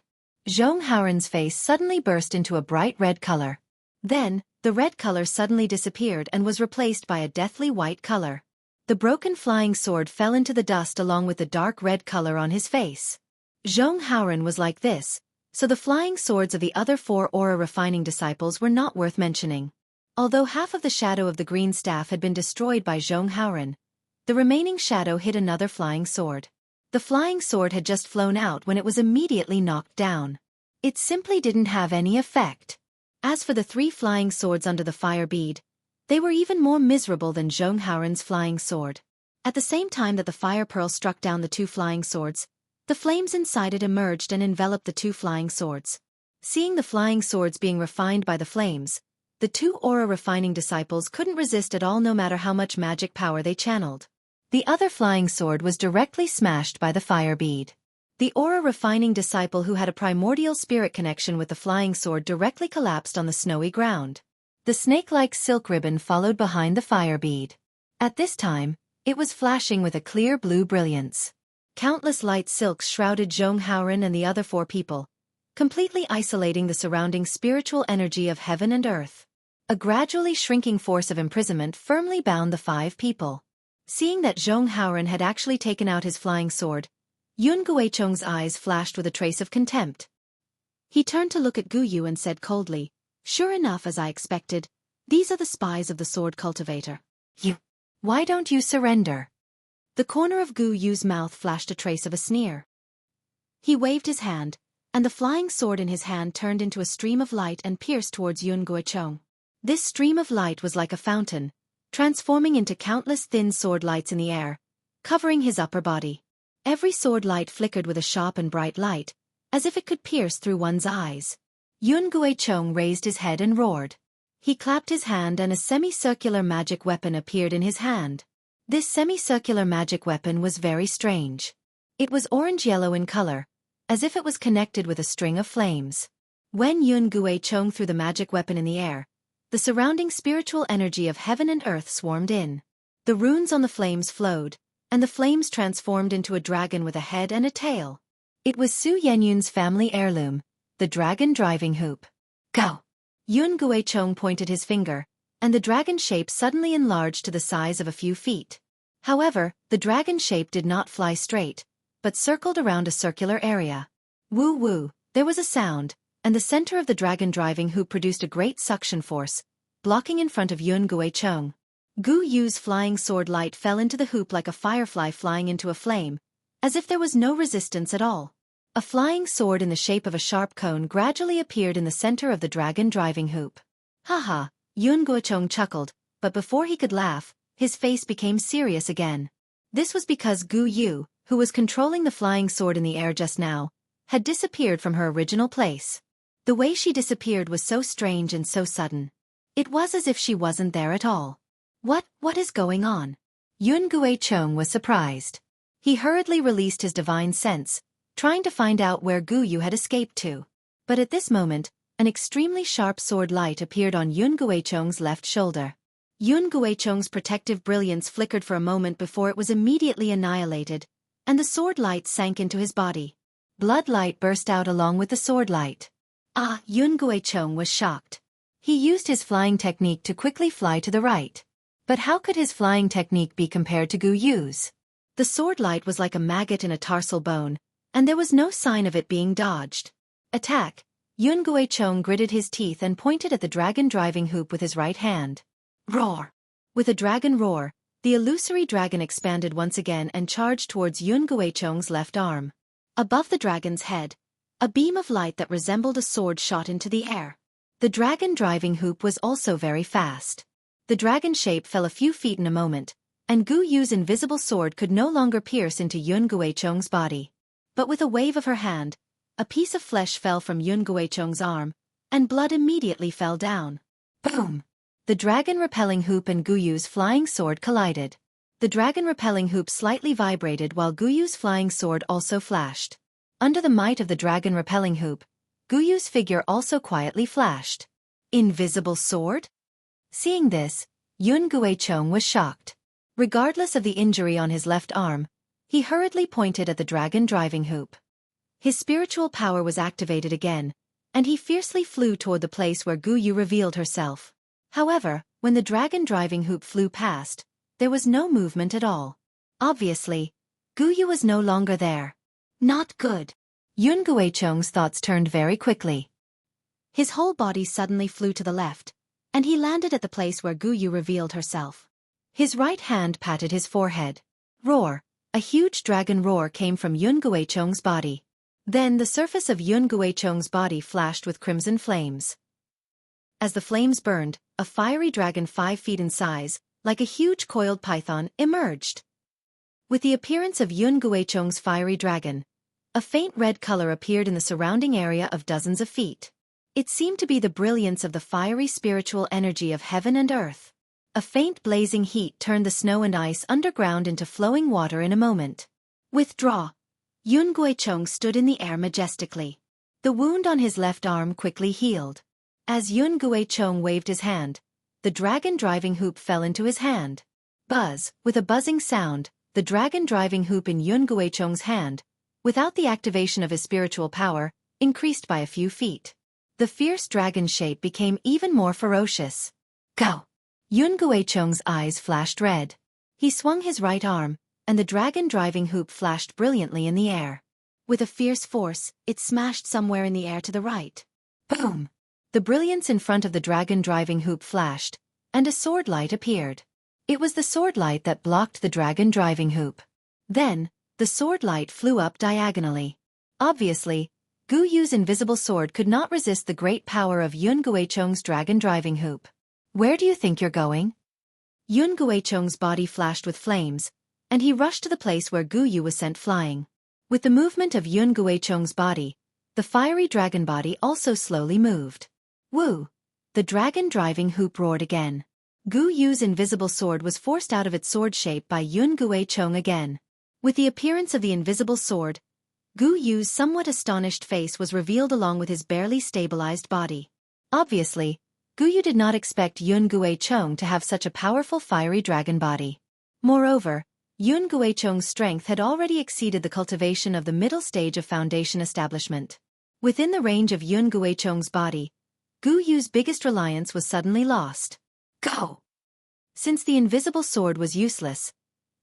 Zhong Haoren's face suddenly burst into a bright red color. Then, the red color suddenly disappeared and was replaced by a deathly white color. The broken flying sword fell into the dust along with the dark red color on his face. Zhong Haoren was like this, so the flying swords of the other 4 aura refining disciples were not worth mentioning. Although half of the shadow of the green staff had been destroyed by Zhong Haoren, the remaining shadow hit another flying sword. The flying sword had just flown out when it was immediately knocked down. It simply didn't have any effect. As for the 3 flying swords under the fire bead, they were even more miserable than Zhong Haoren's flying sword. At the same time that the fire pearl struck down the 2 flying swords, the flames inside it emerged and enveloped the 2 flying swords. Seeing the flying swords being refined by the flames, the 2 aura refining disciples couldn't resist at all no matter how much magic power they channeled. The other flying sword was directly smashed by the fire bead. The aura refining disciple who had a primordial spirit connection with the flying sword directly collapsed on the snowy ground. The snake-like silk ribbon followed behind the fire bead. At this time, it was flashing with a clear blue brilliance. Countless light silks shrouded Zhong Haoren and the other 4 people, completely isolating the surrounding spiritual energy of heaven and earth. A gradually shrinking force of imprisonment firmly bound the 5 people. Seeing that Zhong Haoren had actually taken out his flying sword, Yun Guicheng's eyes flashed with a trace of contempt. He turned to look at Gu Yu and said coldly, "Sure enough, as I expected, these are the spies of the sword cultivator. Why don't you surrender?" The corner of Gu Yu's mouth flashed a trace of a sneer. He waved his hand, and the flying sword in his hand turned into a stream of light and pierced towards Yun Guicheng. This stream of light was like a fountain, transforming into countless thin sword lights in the air, covering his upper body. Every sword light flickered with a sharp and bright light, as if it could pierce through one's eyes. Yun Guicheng raised his head and roared. He clapped his hand and a semicircular magic weapon appeared in his hand. This semicircular magic weapon was very strange. It was orange-yellow in color, as if it was connected with a string of flames. When Yun Guicheng threw the magic weapon in the air, the surrounding spiritual energy of heaven and earth swarmed in. The runes on the flames flowed, and the flames transformed into a dragon with a head and a tail. It was Su Yenyun's family heirloom, the dragon driving hoop. Go! Yun Guicheng pointed his finger, and the dragon shape suddenly enlarged to the size of a few feet. However, the dragon shape did not fly straight, but circled around a circular area. Woo woo, there was a sound, and the center of the dragon driving hoop produced a great suction force, blocking in front of Yun Guicheng. Gu Yu's flying sword light fell into the hoop like a firefly flying into a flame, as if there was no resistance at all. A flying sword in the shape of a sharp cone gradually appeared in the center of the dragon driving hoop. Haha, Yun Guicheng chuckled, but before he could laugh, his face became serious again. This was because Gu Yu, who was controlling the flying sword in the air just now, had disappeared from her original place. The way she disappeared was so strange and so sudden. It was as if she wasn't there at all. What is going on? Yun Guicheng was surprised. He hurriedly released his divine sense, trying to find out where Gu Yu had escaped to. But at this moment, an extremely sharp sword light appeared on Yun Guicheng's left shoulder. Yun Guicheng's protective brilliance flickered for a moment before it was immediately annihilated, and the sword light sank into his body. Blood light burst out along with the sword light. Yun Guicheng was shocked. He used his flying technique to quickly fly to the right. But how could his flying technique be compared to Gu Yu's? The sword light was like a maggot in a tarsal bone, and there was no sign of it being dodged. Attack! Yun Guicheng gritted his teeth and pointed at the dragon driving hoop with his right hand. Roar! With a dragon roar, the illusory dragon expanded once again and charged towards Yun Guicheng's left arm. Above the dragon's head, a beam of light that resembled a sword shot into the air. The dragon driving hoop was also very fast. The dragon shape fell a few feet in a moment, and Gu Yu's invisible sword could no longer pierce into Yun Guicheng's body. But with a wave of her hand, a piece of flesh fell from Yun Guicheng's arm, and blood immediately fell down. Boom! The dragon-repelling hoop and Gu Yu's flying sword collided. The dragon-repelling hoop slightly vibrated while Gu Yu's flying sword also flashed. Under the might of the dragon-repelling hoop, Gu Yu's figure also quietly flashed. Invisible sword? Seeing this, Yun Guicheng was shocked. Regardless of the injury on his left arm, he hurriedly pointed at the dragon driving hoop. His spiritual power was activated again, and he fiercely flew toward the place where Gu Yu revealed herself. However, when the dragon driving hoop flew past, there was no movement at all. Obviously, Gu Yu was no longer there. Not good. Yun Guicheng's thoughts turned very quickly. His whole body suddenly flew to the left, and he landed at the place where Gu Yu revealed herself. His right hand patted his forehead. Roar! A huge dragon roar came from Yun Guicheng's body. Then the surface of Yun Guicheng's body flashed with crimson flames. As the flames burned, a fiery dragon 5 feet in size, like a huge coiled python, emerged. With the appearance of Yun Guicheng's fiery dragon, a faint red color appeared in the surrounding area of dozens of feet. It seemed to be the brilliance of the fiery spiritual energy of heaven and earth. A faint blazing heat turned the snow and ice underground into flowing water in a moment. Withdraw! Yun Guicheng stood in the air majestically. The wound on his left arm quickly healed. As Yun Guicheng waved his hand, the dragon driving hoop fell into his hand. Buzz! With a buzzing sound, the dragon driving hoop in Yun Guicheng's hand, without the activation of his spiritual power, increased by a few feet. The fierce dragon shape became even more ferocious. Go! Yun Guicheng's eyes flashed red. He swung his right arm, and the dragon driving hoop flashed brilliantly in the air. With a fierce force, it smashed somewhere in the air to the right. Boom! The brilliance in front of the dragon driving hoop flashed, and a sword light appeared. It was the sword light that blocked the dragon driving hoop. Then, the sword light flew up diagonally. Obviously, Gu Yu's invisible sword could not resist the great power of Yun Guicheng's dragon driving hoop. Where do you think you're going? Yun Guicheng's body flashed with flames, and he rushed to the place where Gu Yu was sent flying. With the movement of Yun Guicheng's body, the fiery dragon body also slowly moved. Woo! The dragon driving hoop roared again. Gu Yu's invisible sword was forced out of its sword shape by Yun Guicheng again. With the appearance of the invisible sword, Gu Yu's somewhat astonished face was revealed along with his barely stabilized body. Obviously, Gu Yu did not expect Yun Guicheng to have such a powerful fiery dragon body. Moreover, Yun Guicheng's strength had already exceeded the cultivation of the middle stage of foundation establishment. Within the range of Yun Guicheng's body, Gu Yu's biggest reliance was suddenly lost. Go! Since the invisible sword was useless,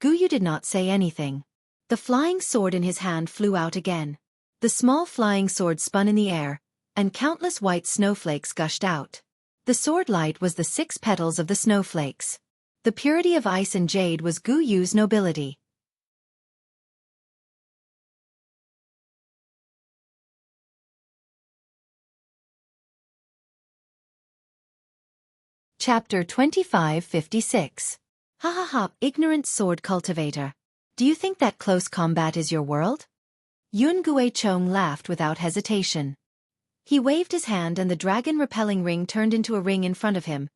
Gu Yu did not say anything. The flying sword in his hand flew out again. The small flying sword spun in the air, and countless white snowflakes gushed out. The sword light was the 6 petals of the snowflakes. The purity of ice and jade was Gu Yu's nobility. Chapter 2556. Ha ha ha, ignorant sword cultivator. Do you think that close combat is your world? Yun Guicheng laughed without hesitation. He waved his hand and the dragon-repelling ring turned into a ring in front of him,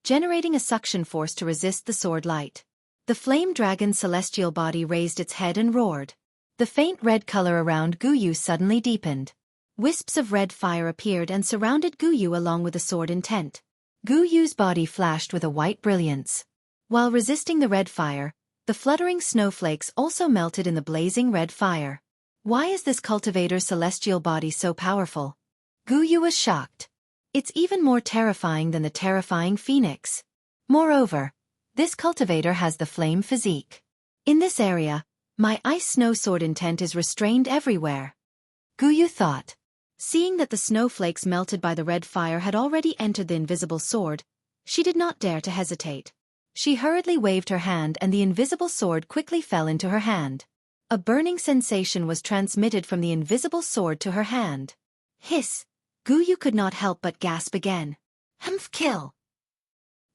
generating a suction force to resist the sword light. The flame dragon's celestial body raised its head and roared. The faint red color around Guyu suddenly deepened. Wisps of red fire appeared and surrounded Guyu along with the sword intent. Guyu's body flashed with a white brilliance. While resisting the red fire, the fluttering snowflakes also melted in the blazing red fire. Why is this cultivator's celestial body so powerful? Guyu was shocked. It's even more terrifying than the terrifying phoenix. Moreover, this cultivator has the flame physique. In this area, my ice snow sword intent is restrained everywhere. Guyu thought. Seeing that the snowflakes melted by the red fire had already entered the invisible sword, she did not dare to hesitate. She hurriedly waved her hand and the invisible sword quickly fell into her hand. A burning sensation was transmitted from the invisible sword to her hand. Hiss! Guyu could not help but gasp again. Humph, kill!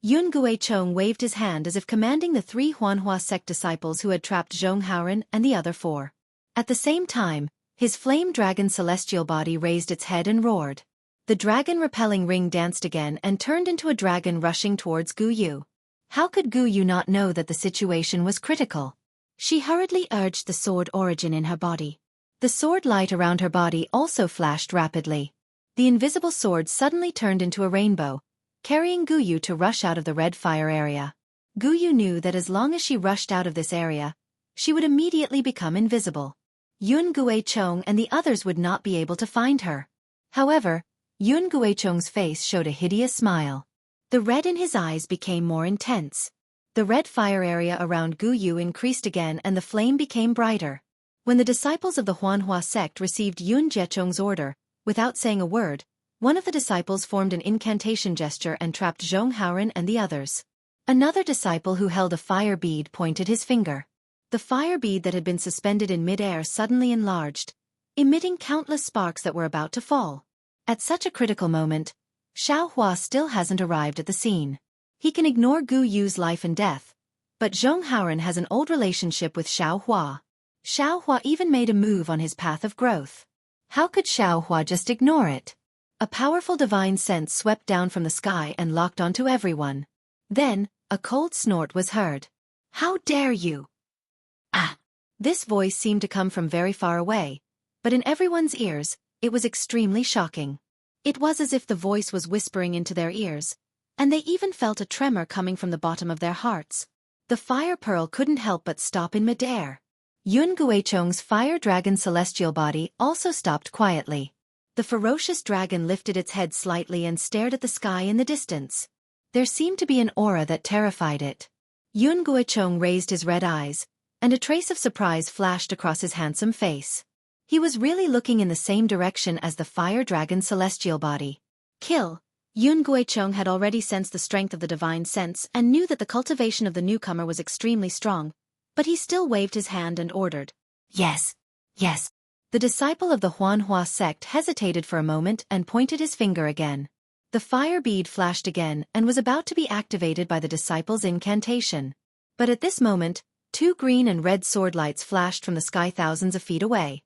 Yun Guichong waved his hand as if commanding the 3 Huanhua sect disciples who had trapped Zhong Haoren and the other 4. At the same time, his flame dragon celestial body raised its head and roared. The dragon-repelling ring danced again and turned into a dragon rushing towards Guyu. How could Guyu not know that the situation was critical? She hurriedly urged the sword origin in her body. The sword light around her body also flashed rapidly. The invisible sword suddenly turned into a rainbow, carrying Guyu to rush out of the red fire area. Guyu knew that as long as she rushed out of this area, she would immediately become invisible. Yun Guichong and the others would not be able to find her. However, Yun Guichong's face showed a hideous smile. The red in his eyes became more intense. The red fire area around Guyu increased again and the flame became brighter. When the disciples of the Huanhua sect received Yun Guichong's order, without saying a word, one of the disciples formed an incantation gesture and trapped Zhong Haoren and the others. Another disciple who held a fire bead pointed his finger. The fire bead that had been suspended in mid-air suddenly enlarged, emitting countless sparks that were about to fall. At such a critical moment, Xiao Hua still hasn't arrived at the scene. He can ignore Gu Yu's life and death, but Zhong Haoren has an old relationship with Xiao Hua. Xiao Hua even made a move on his path of growth. How could Xiao Hua just ignore it? A powerful divine sense swept down from the sky and locked onto everyone. Then, a cold snort was heard. How dare you! Ah! This voice seemed to come from very far away, but in everyone's ears, it was extremely shocking. It was as if the voice was whispering into their ears, and they even felt a tremor coming from the bottom of their hearts. The fire pearl couldn't help but stop in midair. Yun Guichong's fire dragon celestial body also stopped quietly. The ferocious dragon lifted its head slightly and stared at the sky in the distance. There seemed to be an aura that terrified it. Yun Guichong raised his red eyes, and a trace of surprise flashed across his handsome face. He was really looking in the same direction as the fire dragon celestial body. Kill! Yun Guichong had already sensed the strength of the divine sense and knew that the cultivation of the newcomer was extremely strong, but he still waved his hand and ordered. Yes, yes. The disciple of the Huanhua sect hesitated for a moment and pointed his finger again. The fire bead flashed again and was about to be activated by the disciple's incantation. But at this moment, 2 green and red sword lights flashed from the sky thousands of feet away.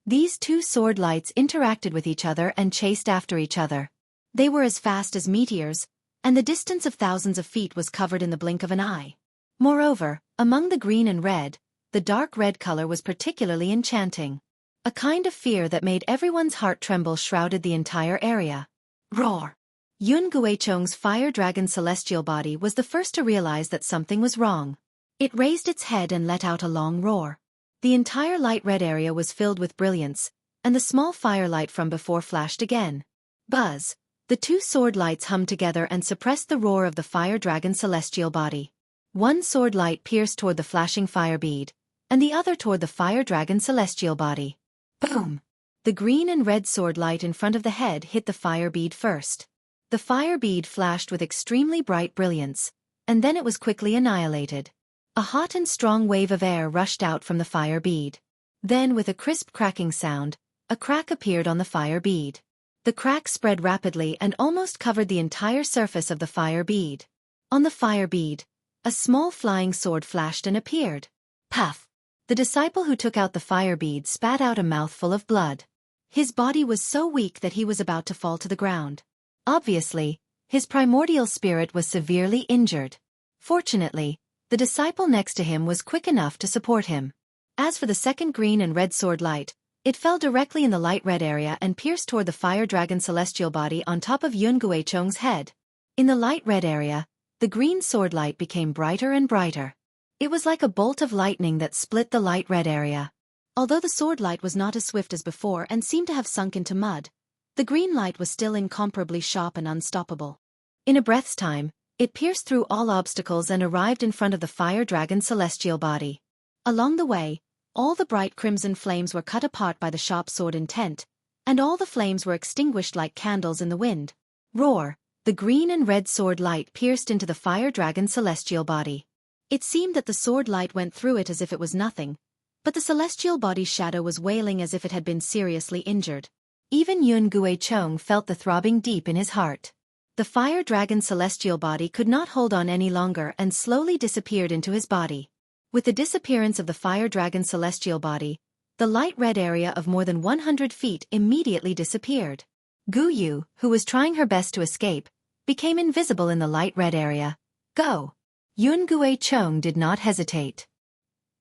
These 2 sword lights interacted with each other and chased after each other. They were as fast as meteors, and the distance of thousands of feet was covered in the blink of an eye. Moreover, among the green and red, the dark red color was particularly enchanting. A kind of fear that made everyone's heart tremble shrouded the entire area. Roar! Yun Guichong's fire dragon celestial body was the first to realize that something was wrong. It raised its head and let out a long roar. The entire light red area was filled with brilliance, and the small firelight from before flashed again. Buzz! The 2 sword lights hummed together and suppressed the roar of the fire dragon celestial body. One sword light pierced toward the flashing fire bead, and the other toward the fire dragon celestial body. Boom! The green and red sword light in front of the head hit the fire bead first. The fire bead flashed with extremely bright brilliance, and then it was quickly annihilated. A hot and strong wave of air rushed out from the fire bead. Then with a crisp cracking sound, a crack appeared on the fire bead. The crack spread rapidly and almost covered the entire surface of the fire bead. On the fire bead, a small flying sword flashed and appeared. Puff! The disciple who took out the fire bead spat out a mouthful of blood. His body was so weak that he was about to fall to the ground. Obviously, His primordial spirit was severely injured. Fortunately, the disciple next to him was quick enough to support him. As for the second green and red sword light, it fell directly in the light red area and pierced toward the fire dragon celestial body on top of Yun Guicheng's head. In the light red area, the green sword light became brighter and brighter. It was like a bolt of lightning that split the light red area. Although the sword light was not as swift as before and seemed to have sunk into mud, the green light was still incomparably sharp and unstoppable. In a breath's time, it pierced through all obstacles and arrived in front of the fire dragon celestial body. Along the way, all the bright crimson flames were cut apart by the sharp sword intent, and all the flames were extinguished like candles in the wind. Roar! The green and red sword light pierced into the fire dragon celestial body. It seemed that the sword light went through it as if it was nothing, but the celestial body's shadow was wailing as if it had been seriously injured. Even Yun Guicheng felt the throbbing deep in his heart. The fire dragon celestial body could not hold on any longer and slowly disappeared into his body. With the disappearance of the fire dragon celestial body, the light red area of more than 100 feet immediately disappeared. Gu Yu, who was trying her best to escape, became invisible in the light red area. Go! Yun Guicheng did not hesitate.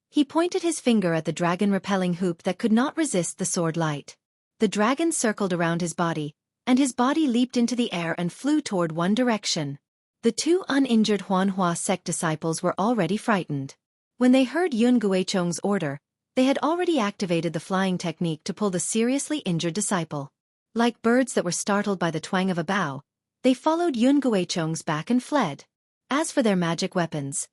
He pointed his finger at the dragon-repelling hoop that could not resist the sword light. The dragon circled around his body, and his body leaped into the air and flew toward one direction. The two uninjured Huanhua sect disciples were already frightened. When they heard Yun Guicheng's order, they had already activated the flying technique to pull the seriously injured disciple. Like birds that were startled by the twang of a bow, they followed Yun Guicheng's back and fled. As for their magic weapons,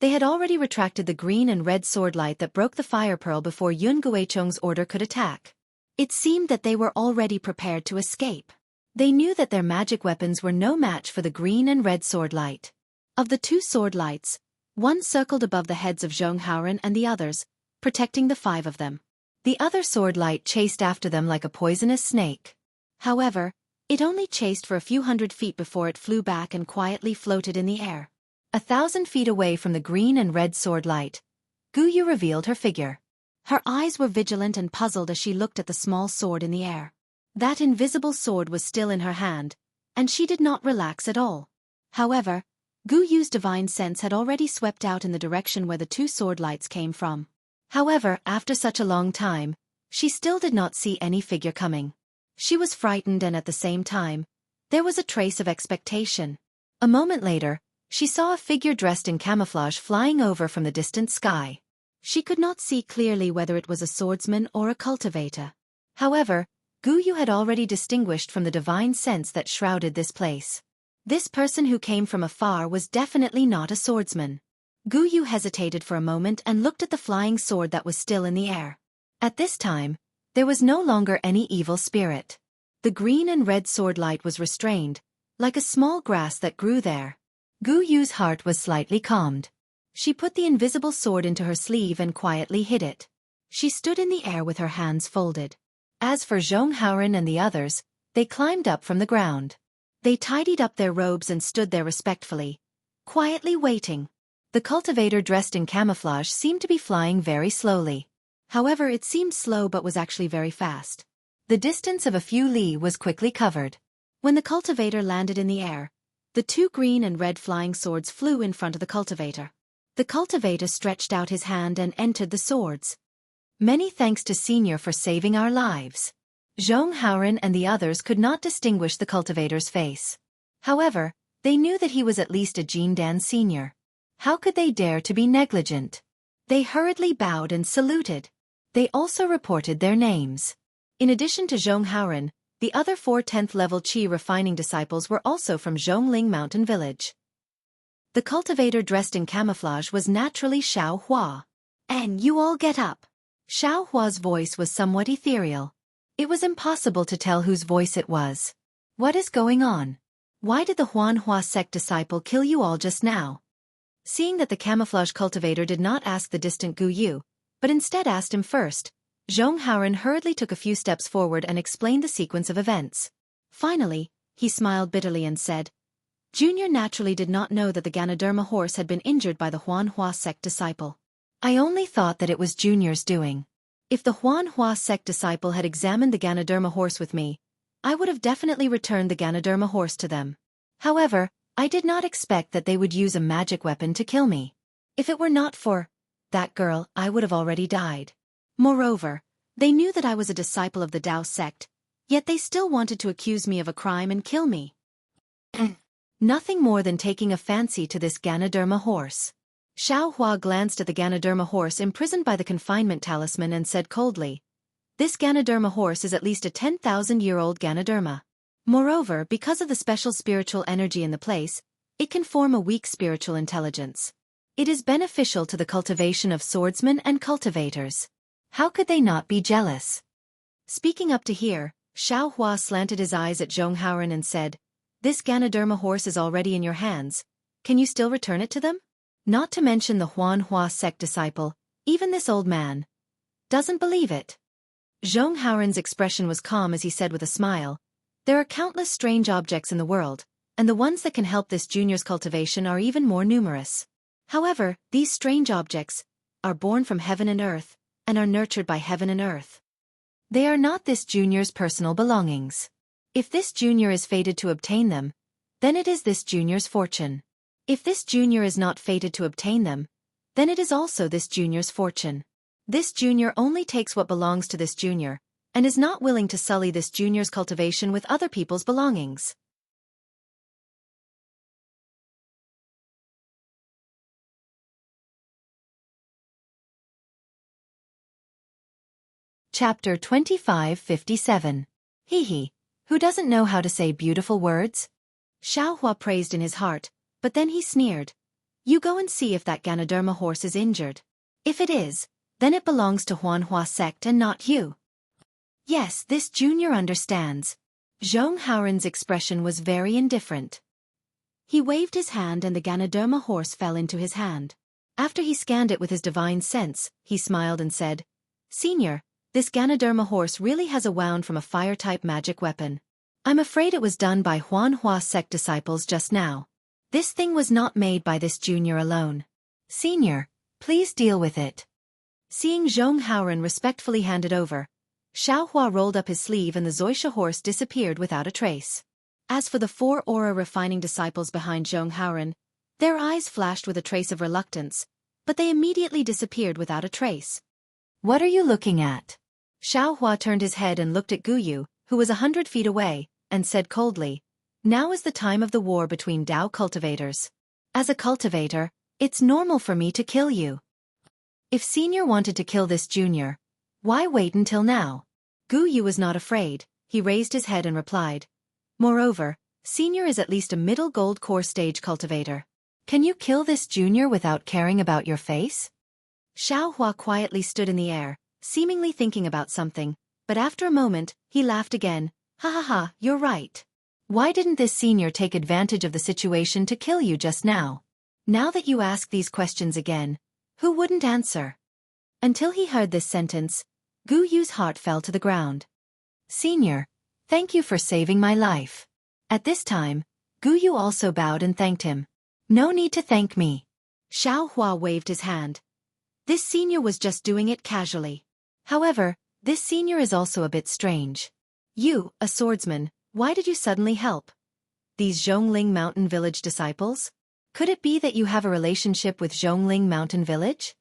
they had already retracted the green and red sword light that broke the fire pearl before Yun Guicheng's order could attack. It seemed that they were already prepared to escape. They knew that their magic weapons were no match for the green and red sword light. Of the two sword lights, one circled above the heads of Zhong Haoren and the others, protecting the five of them. The other sword light chased after them like a poisonous snake. However, it only chased for a few hundred feet before it flew back and quietly floated in the air. 1,000 feet away from the green and red sword light, Gu Yu revealed her figure. Her eyes were vigilant and puzzled as she looked at the small sword in the air. That invisible sword was still in her hand, and she did not relax at all. However, Gu Yu's divine sense had already swept out in the direction where the two sword lights came from. However, after such a long time, she still did not see any figure coming. She was frightened and at the same time, there was a trace of expectation. A moment later, she saw a figure dressed in camouflage flying over from the distant sky. She could not see clearly whether it was a swordsman or a cultivator. However, Gu Yu had already distinguished from the divine sense that shrouded this place. This person who came from afar was definitely not a swordsman. Gu Yu hesitated for a moment and looked at the flying sword that was still in the air. At this time, there was no longer any evil spirit. The green and red sword light was restrained, like a small grass that grew there. Gu Yu's heart was slightly calmed. She put the invisible sword into her sleeve and quietly hid it. She stood in the air with her hands folded. As for Zhong Haoren and the others, they climbed up from the ground. They tidied up their robes and stood there respectfully, quietly waiting. The cultivator dressed in camouflage seemed to be flying very slowly. However, it seemed slow but was actually very fast. The distance of a few li was quickly covered. When the cultivator landed in the air, the two green and red flying swords flew in front of the cultivator. The cultivator stretched out his hand and entered the swords. Many thanks to Senior for saving our lives. Zhong Haoren and the others could not distinguish the cultivator's face. However, they knew that he was at least a Jindan Senior. How could they dare to be negligent? They hurriedly bowed and saluted. They also reported their names. In addition to Zhong Haoren, the other 4 10th-level Qi refining disciples were also from Zhongling Mountain Village. The cultivator dressed in camouflage was naturally Xiao Hua. "And you all get up." Xiao Hua's voice was somewhat ethereal. It was impossible to tell whose voice it was. "What is going on? Why did the Huanhua sect disciple kill you all just now?" Seeing that the camouflage cultivator did not ask the distant Gu Yu, but instead asked him first, Zhong Haoren hurriedly took a few steps forward and explained the sequence of events. Finally, he smiled bitterly and said, "Junior naturally did not know that the Ganoderma horse had been injured by the Huanhua sect disciple. I only thought that it was Junior's doing. If the Huanhua sect disciple had examined the Ganoderma horse with me, I would have definitely returned the Ganoderma horse to them. However, I did not expect that they would use a magic weapon to kill me. If it were not for that girl, I would have already died. Moreover, they knew that I was a disciple of the Tao sect, yet they still wanted to accuse me of a crime and kill me. Nothing more than taking a fancy to this Ganoderma horse. Xueqi glanced at the Ganoderma horse imprisoned by the confinement talisman and said coldly, "This Ganoderma horse is at least a 10,000-year-old Ganoderma. Moreover, because of the special spiritual energy in the place, it can form a weak spiritual intelligence. It is beneficial to the cultivation of swordsmen and cultivators. How could they not be jealous?" Speaking up to here, Xueqi slanted his eyes at Zhonghauren and said, "This Ganoderma horse is already in your hands. Can you still return it to them? Not to mention the Huanhua sect disciple, even this old man doesn't believe it." Zhonghauren's expression was calm as he said with a smile, "There are countless strange objects in the world, and the ones that can help this junior's cultivation are even more numerous. However, these strange objects are born from heaven and earth, and are nurtured by heaven and earth. They are not this junior's personal belongings. If this junior is fated to obtain them, then it is this junior's fortune. If this junior is not fated to obtain them, then it is also this junior's fortune. This junior only takes what belongs to this junior, and is not willing to sully this junior's cultivation with other people's belongings." Chapter 2557. Hee. Who doesn't know how to say beautiful words? Xueqi praised in his heart, but then he sneered. "You go and see if that Ganoderma horse is injured. If it is, then it belongs to Huanhua sect and not you." Yes, this junior understands. Zhonghauren's expression was very indifferent. He waved his hand and the Ganoderma horse fell into his hand. After he scanned it with his divine sense, he smiled and said, "Senior, this Ganoderma horse really has a wound from a fire-type magic weapon. I'm afraid it was done by Huanhua sect disciples just now. This thing was not made by this junior alone. Senior, please deal with it." Seeing Zhonghauren respectfully hand it over, Xueqi rolled up his sleeve and the Zoisha horse disappeared without a trace. As for the 4 aura-refining disciples behind Zhonghauren, their eyes flashed with a trace of reluctance, but they immediately disappeared without a trace. "What are you looking at?" Xueqi turned his head and looked at Guyu, who was 100 feet away, and said coldly, "Now is the time of the war between Tao cultivators. As a cultivator, it's normal for me to kill you. If Senior wanted to kill this junior, why wait until now?" Guyu was not afraid. He raised his head and replied, "Moreover, Senior is at least a middle gold core stage cultivator. Can you kill this junior without caring about your face?" Xueqi quietly stood in the air, seemingly thinking about something, but after a moment, he laughed again. "Ha ha ha, you're right. Why didn't this senior take advantage of the situation to kill you just now? Now that you ask these questions again, who wouldn't answer?" Until he heard this sentence, Guyu's heart fell to the ground. "Senior, thank you for saving my life." At this time, Guyu also bowed and thanked him. "No need to thank me." Xueqi waved his hand. This senior was just doing it casually. However, this senior is also a bit strange. "You, a swordsman, why did you suddenly help these Zhongling Mountain Village disciples? Could it be that you have a relationship with Zhongling Mountain Village?"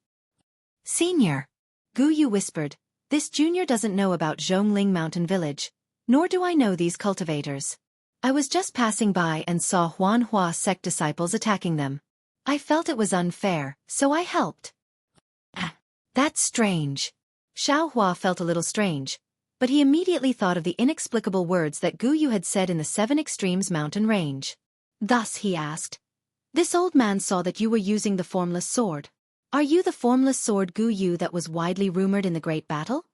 "Senior," Guyu whispered, "this junior doesn't know about Zhongling Mountain Village, nor do I know these cultivators. I was just passing by and saw Huanhua sect disciples attacking them. I felt it was unfair, so I helped." "That's strange." Xueqi felt a little strange, but he immediately thought of the inexplicable words that Guyu had said in the 7 Extremes mountain range. Thus he asked, "This old man saw that you were using the formless sword. Are you the formless sword Guyu that was widely rumored in the great battle?"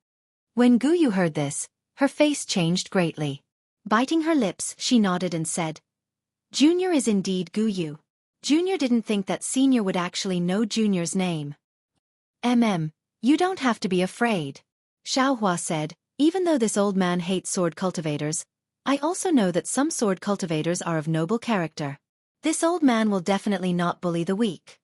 When Guyu heard this, her face changed greatly. Biting her lips, she nodded and said, "Junior is indeed Guyu." Junior didn't think that Senior would actually know Junior's name. You don't have to be afraid," Xueqi said. "Even though this old man hates sword cultivators, I also know that some sword cultivators are of noble character. This old man will definitely not bully the weak."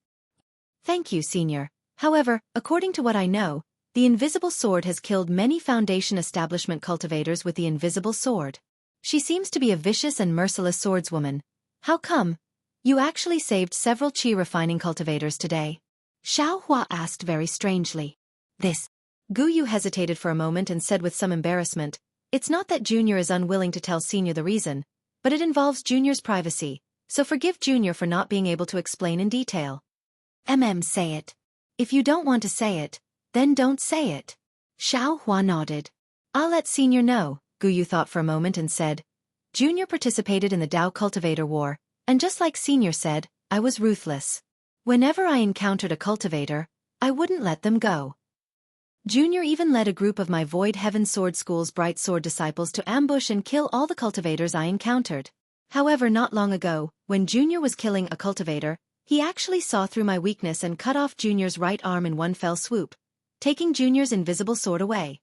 "Thank you, Senior. However, according to what I know, the invisible sword has killed many Foundation establishment cultivators with the invisible sword. She seems to be a vicious and merciless swordswoman. How come? You actually saved several qi refining cultivators today. Xiao Hua asked very strangely. This. Gu Yu hesitated for a moment and said with some embarrassment, "It's not that Junior is unwilling to tell Senior the reason, but it involves Junior's privacy, so forgive Junior for not being able to explain in detail." Say it. If you don't want to say it, then don't say it. Xiao Hua nodded. I'll let Senior know, Gu Yu thought for a moment and said. Junior participated in the Dao Cultivator War, and just like Senior said, I was ruthless. Whenever I encountered a cultivator, I wouldn't let them go. Junior even led a group of my Void Heaven Sword School's Bright Sword disciples to ambush and kill all the cultivators I encountered. However, not long ago, when Junior was killing a cultivator, he actually saw through my weakness and cut off Junior's right arm in one fell swoop, taking Junior's invisible sword away.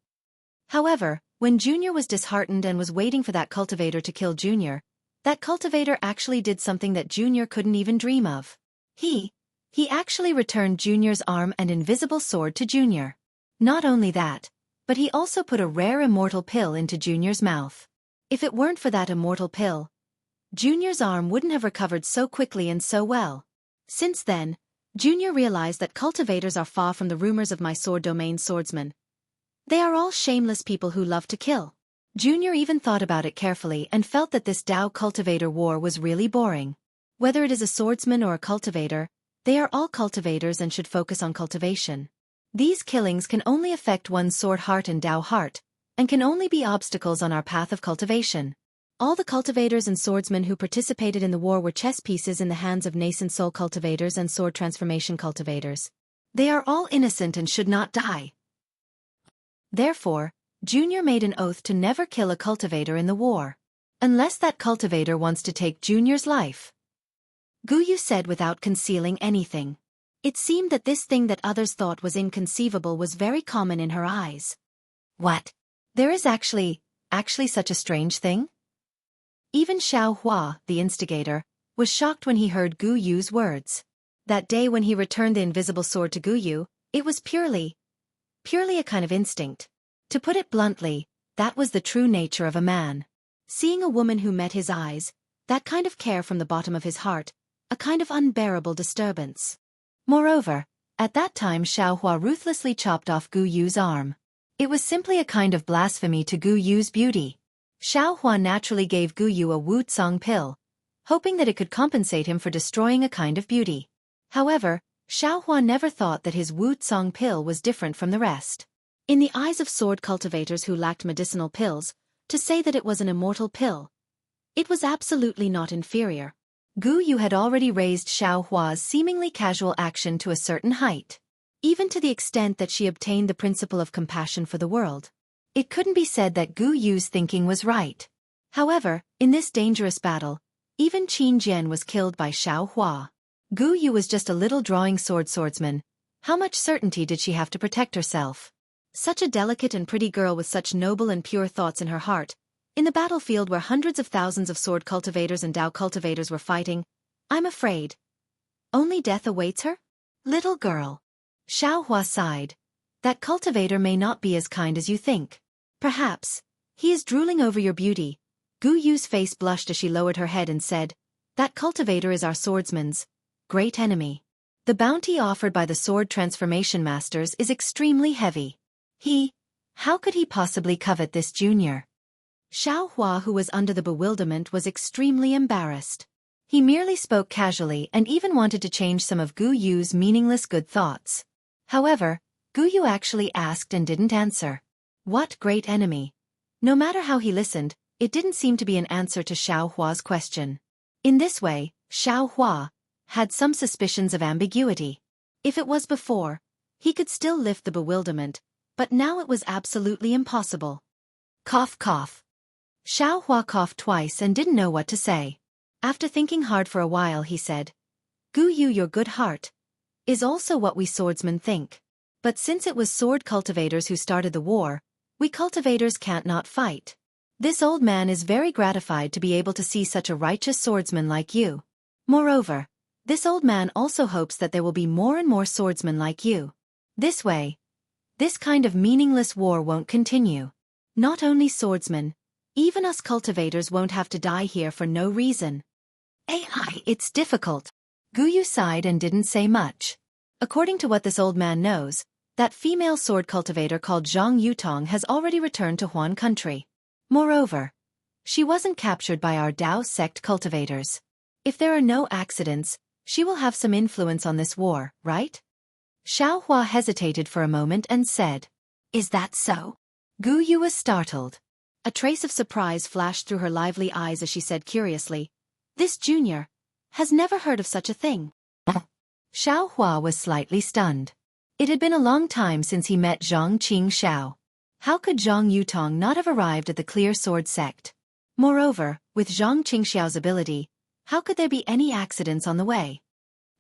However, when Junior was disheartened and was waiting for that cultivator to kill Junior, that cultivator actually did something that Junior couldn't even dream of. He actually returned Junior's arm and invisible sword to Junior. Not only that, but he also put a rare immortal pill into Junior's mouth. If it weren't for that immortal pill, Junior's arm wouldn't have recovered so quickly and so well. Since then, Junior realized that cultivators are far from the rumors of my sword domain swordsmen. They are all shameless people who love to kill. Junior even thought about it carefully and felt that this Dao cultivator war was really boring. Whether it is a swordsman or a cultivator, they are all cultivators and should focus on cultivation. These killings can only affect one's sword heart and Dao heart, and can only be obstacles on our path of cultivation. All the cultivators and swordsmen who participated in the war were chess pieces in the hands of nascent soul cultivators and sword transformation cultivators. They are all innocent and should not die. Therefore, Junior made an oath to never kill a cultivator in the war. Unless that cultivator wants to take Junior's life. Gu Yu said without concealing anything. It seemed that this thing that others thought was inconceivable was very common in her eyes. What? There is actually such a strange thing? Even Xiao Hua, the instigator, was shocked when he heard Gu Yu's words. That day when he returned the invisible sword to Gu Yu, it was purely a kind of instinct. To put it bluntly, that was the true nature of a man. Seeing a woman who met his eyes, that kind of care from the bottom of his heart, a kind of unbearable disturbance. Moreover, at that time Xiao Hua ruthlessly chopped off Gu Yu's arm. It was simply a kind of blasphemy to Gu Yu's beauty. Xiao Hua naturally gave Gu Yu a Wu Tsong pill, hoping that it could compensate him for destroying a kind of beauty. However, Xiao Hua never thought that his Wu Tsong pill was different from the rest. In the eyes of sword cultivators who lacked medicinal pills, to say that it was an immortal pill, it was absolutely not inferior. Gu Yu had already raised Xiao Hua's seemingly casual action to a certain height, even to the extent that she obtained the principle of compassion for the world. It couldn't be said that Gu Yu's thinking was right. However, in this dangerous battle, even Qin Jian was killed by Xiao Hua. Gu Yu was just a little drawing swordsman. How much certainty did she have to protect herself? Such a delicate and pretty girl with such noble and pure thoughts in her heart, in the battlefield where hundreds of thousands of sword cultivators and Dao cultivators were fighting, I'm afraid. Only death awaits her? Little girl. Xiao Hua sighed. That cultivator may not be as kind as you think. Perhaps. He is drooling over your beauty. Gu Yu's face blushed as she lowered her head and said, that cultivator is our swordsman's great enemy. The bounty offered by the sword transformation masters is extremely heavy. How could he possibly covet this junior? Xiao Hua, who was under the bewilderment, was extremely embarrassed. He merely spoke casually and even wanted to change some of Gu Yu's meaningless good thoughts. However, Gu Yu actually asked and didn't answer. What great enemy? No matter how he listened, it didn't seem to be an answer to Xiao Hua's question. In this way, Xiao Hua had some suspicions of ambiguity. If it was before, he could still lift the bewilderment, but now it was absolutely impossible. Cough cough. Xiao Hua coughed twice and didn't know what to say. After thinking hard for a while he said, Gu Yu, your good heart is also what we swordsmen think. But since it was sword cultivators who started the war, we cultivators can't not fight. This old man is very gratified to be able to see such a righteous swordsman like you. Moreover, this old man also hopes that there will be more and more swordsmen like you. This way, this kind of meaningless war won't continue. Not only swordsmen, even us cultivators won't have to die here for no reason. AI, it's difficult. Guyu sighed and didn't say much. According to what this old man knows, that female sword cultivator called Zhang Yutong has already returned to Huan country. Moreover, she wasn't captured by our Dao sect cultivators. If there are no accidents, she will have some influence on this war, right? Xiao Hua hesitated for a moment and said, "Is that so?" Guyu was startled. A trace of surprise flashed through her lively eyes as she said curiously, "This junior has never heard of such a thing." Xiao Hua was slightly stunned. It had been a long time since he met Zhang Qingxiao. How could Zhang Yutong not have arrived at the Clear Sword sect? Moreover, with Zhang Qingxiao's ability, how could there be any accidents on the way?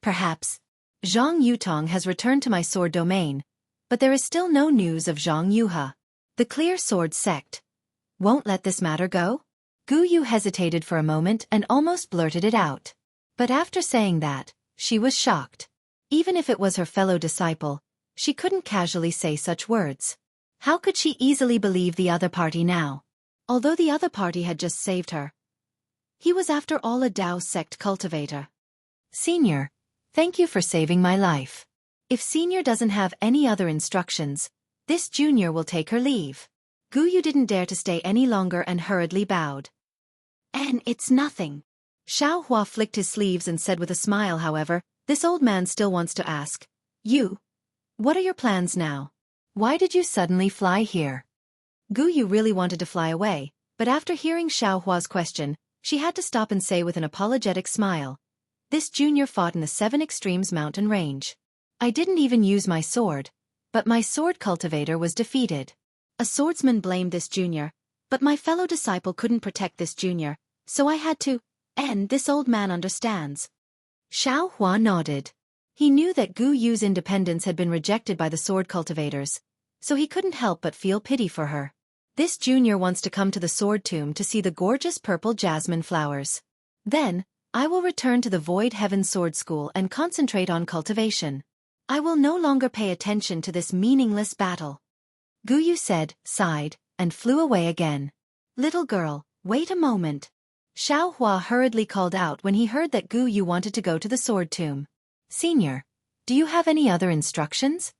Perhaps Zhang Yutong has returned to my sword domain, but there is still no news of Zhang Yuha. The Clear Sword sect won't let this matter go? Guyu hesitated for a moment and almost blurted it out. But after saying that, she was shocked. Even if it was her fellow disciple, she couldn't casually say such words. How could she easily believe the other party now? Although the other party had just saved her, he was after all a Dao sect cultivator. "Senior, thank you for saving my life. If Senior doesn't have any other instructions, this junior will take her leave." Guyu didn't dare to stay any longer and hurriedly bowed. "And it's nothing." Xiao Hua flicked his sleeves and said with a smile, however, "This old man still wants to ask. You, what are your plans now? Why did you suddenly fly here?" Guyu really wanted to fly away, but after hearing Xiao Hua's question, she had to stop and say with an apologetic smile, "This junior fought in the 7 Extremes mountain range. I didn't even use my sword, but my sword cultivator was defeated. A swordsman blamed this junior, but my fellow disciple couldn't protect this junior, so I had to, and this old man understands." Xiao Hua nodded. He knew that Gu Yu's independence had been rejected by the sword cultivators, so he couldn't help but feel pity for her. This junior wants to come to the sword tomb to see the gorgeous purple jasmine flowers. Then, I will return to the Void Heaven Sword School and concentrate on cultivation. I will no longer pay attention to this meaningless battle. Guyu said, sighed, and flew away again. "Little girl, wait a moment." Xiao Hua hurriedly called out when he heard that Guyu wanted to go to the sword tomb. "Senior, do you have any other instructions?"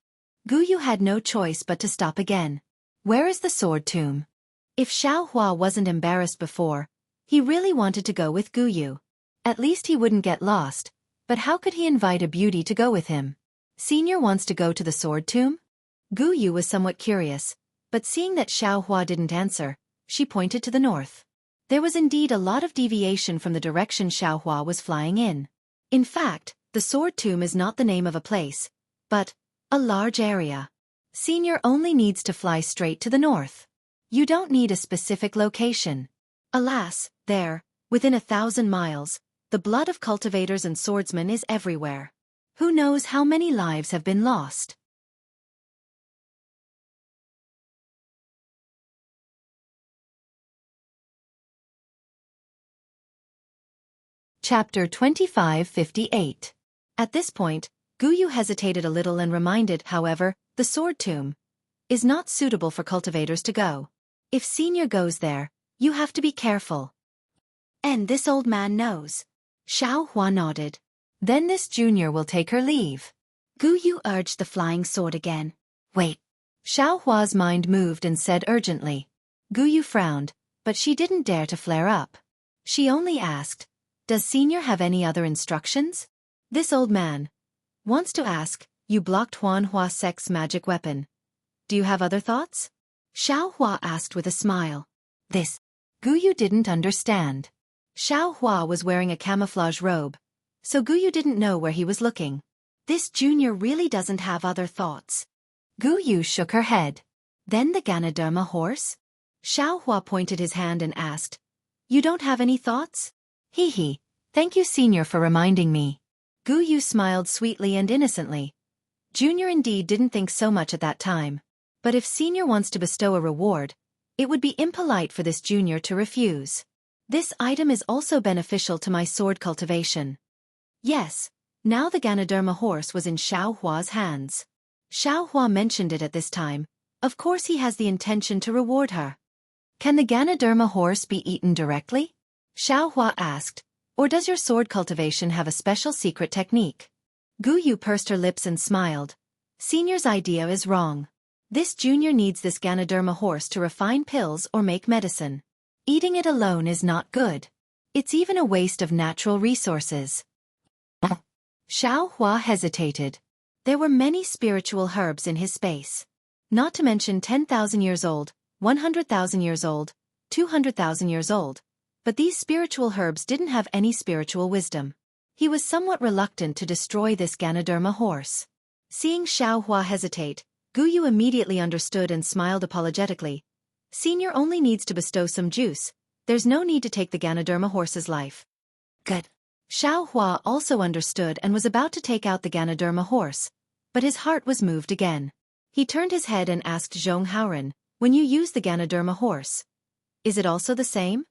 Guyu had no choice but to stop again. Where is the sword tomb? If Xiao Hua wasn't embarrassed before, he really wanted to go with Guyu. At least he wouldn't get lost, but how could he invite a beauty to go with him? Senior wants to go to the sword tomb? Guyu was somewhat curious, but seeing that Xiao Hua didn't answer, she pointed to the north. There was indeed a lot of deviation from the direction Xiao Hua was flying in. In fact, the sword tomb is not the name of a place, but a large area. Senior only needs to fly straight to the north. You don't need a specific location. Alas, there, within 1,000 miles, the blood of cultivators and swordsmen is everywhere. Who knows how many lives have been lost? Chapter 2558. At this point, Guyu hesitated a little and reminded, however, the sword tomb is not suitable for cultivators to go. If Senior goes there, you have to be careful. And this old man knows. Xiao Hua nodded. Then this junior will take her leave. Guyu urged the flying sword again. Wait. Xiao Hua's mind moved and said urgently. Guyu frowned, but she didn't dare to flare up. She only asked, "Does Senior have any other instructions?" This old man wants to ask, "You blocked Huan Hua Sect's magic weapon. Do you have other thoughts?" Xiao Hua asked with a smile. This Guyu didn't understand. Xiao Hua was wearing a camouflage robe, so Guyu didn't know where he was looking. This junior really doesn't have other thoughts. Guyu shook her head. Then the Ganoderma horse? Xiao Hua pointed his hand and asked, "You don't have any thoughts?" Hee, thank you Senior for reminding me. Guyu smiled sweetly and innocently. Junior indeed didn't think so much at that time. But if Senior wants to bestow a reward, it would be impolite for this junior to refuse. This item is also beneficial to my sword cultivation. Yes, now the Ganoderma horse was in Xiao Hua's hands. Xiao Hua mentioned it at this time. Of course he has the intention to reward her. Can the Ganoderma horse be eaten directly? Xiao Hua asked, Or does your sword cultivation have a special secret technique? Gu Yu pursed her lips and smiled. Senior's idea is wrong. This junior needs this Ganoderma horse to refine pills or make medicine. Eating it alone is not good. It's even a waste of natural resources. Xiao Hua hesitated. There were many spiritual herbs in his space. Not to mention 10,000 years old, 100,000 years old, 200,000 years old. But these spiritual herbs didn't have any spiritual wisdom. He was somewhat reluctant to destroy this Ganoderma horse. Seeing Xiao Hua hesitate, Gu Yu immediately understood and smiled apologetically. Senior only needs to bestow some juice. There's no need to take the Ganoderma horse's life. Good. Xiao Hua also understood and was about to take out the Ganoderma horse, but his heart was moved again. He turned his head and asked Zhong Haoren, when you use the Ganoderma horse, is it also the same?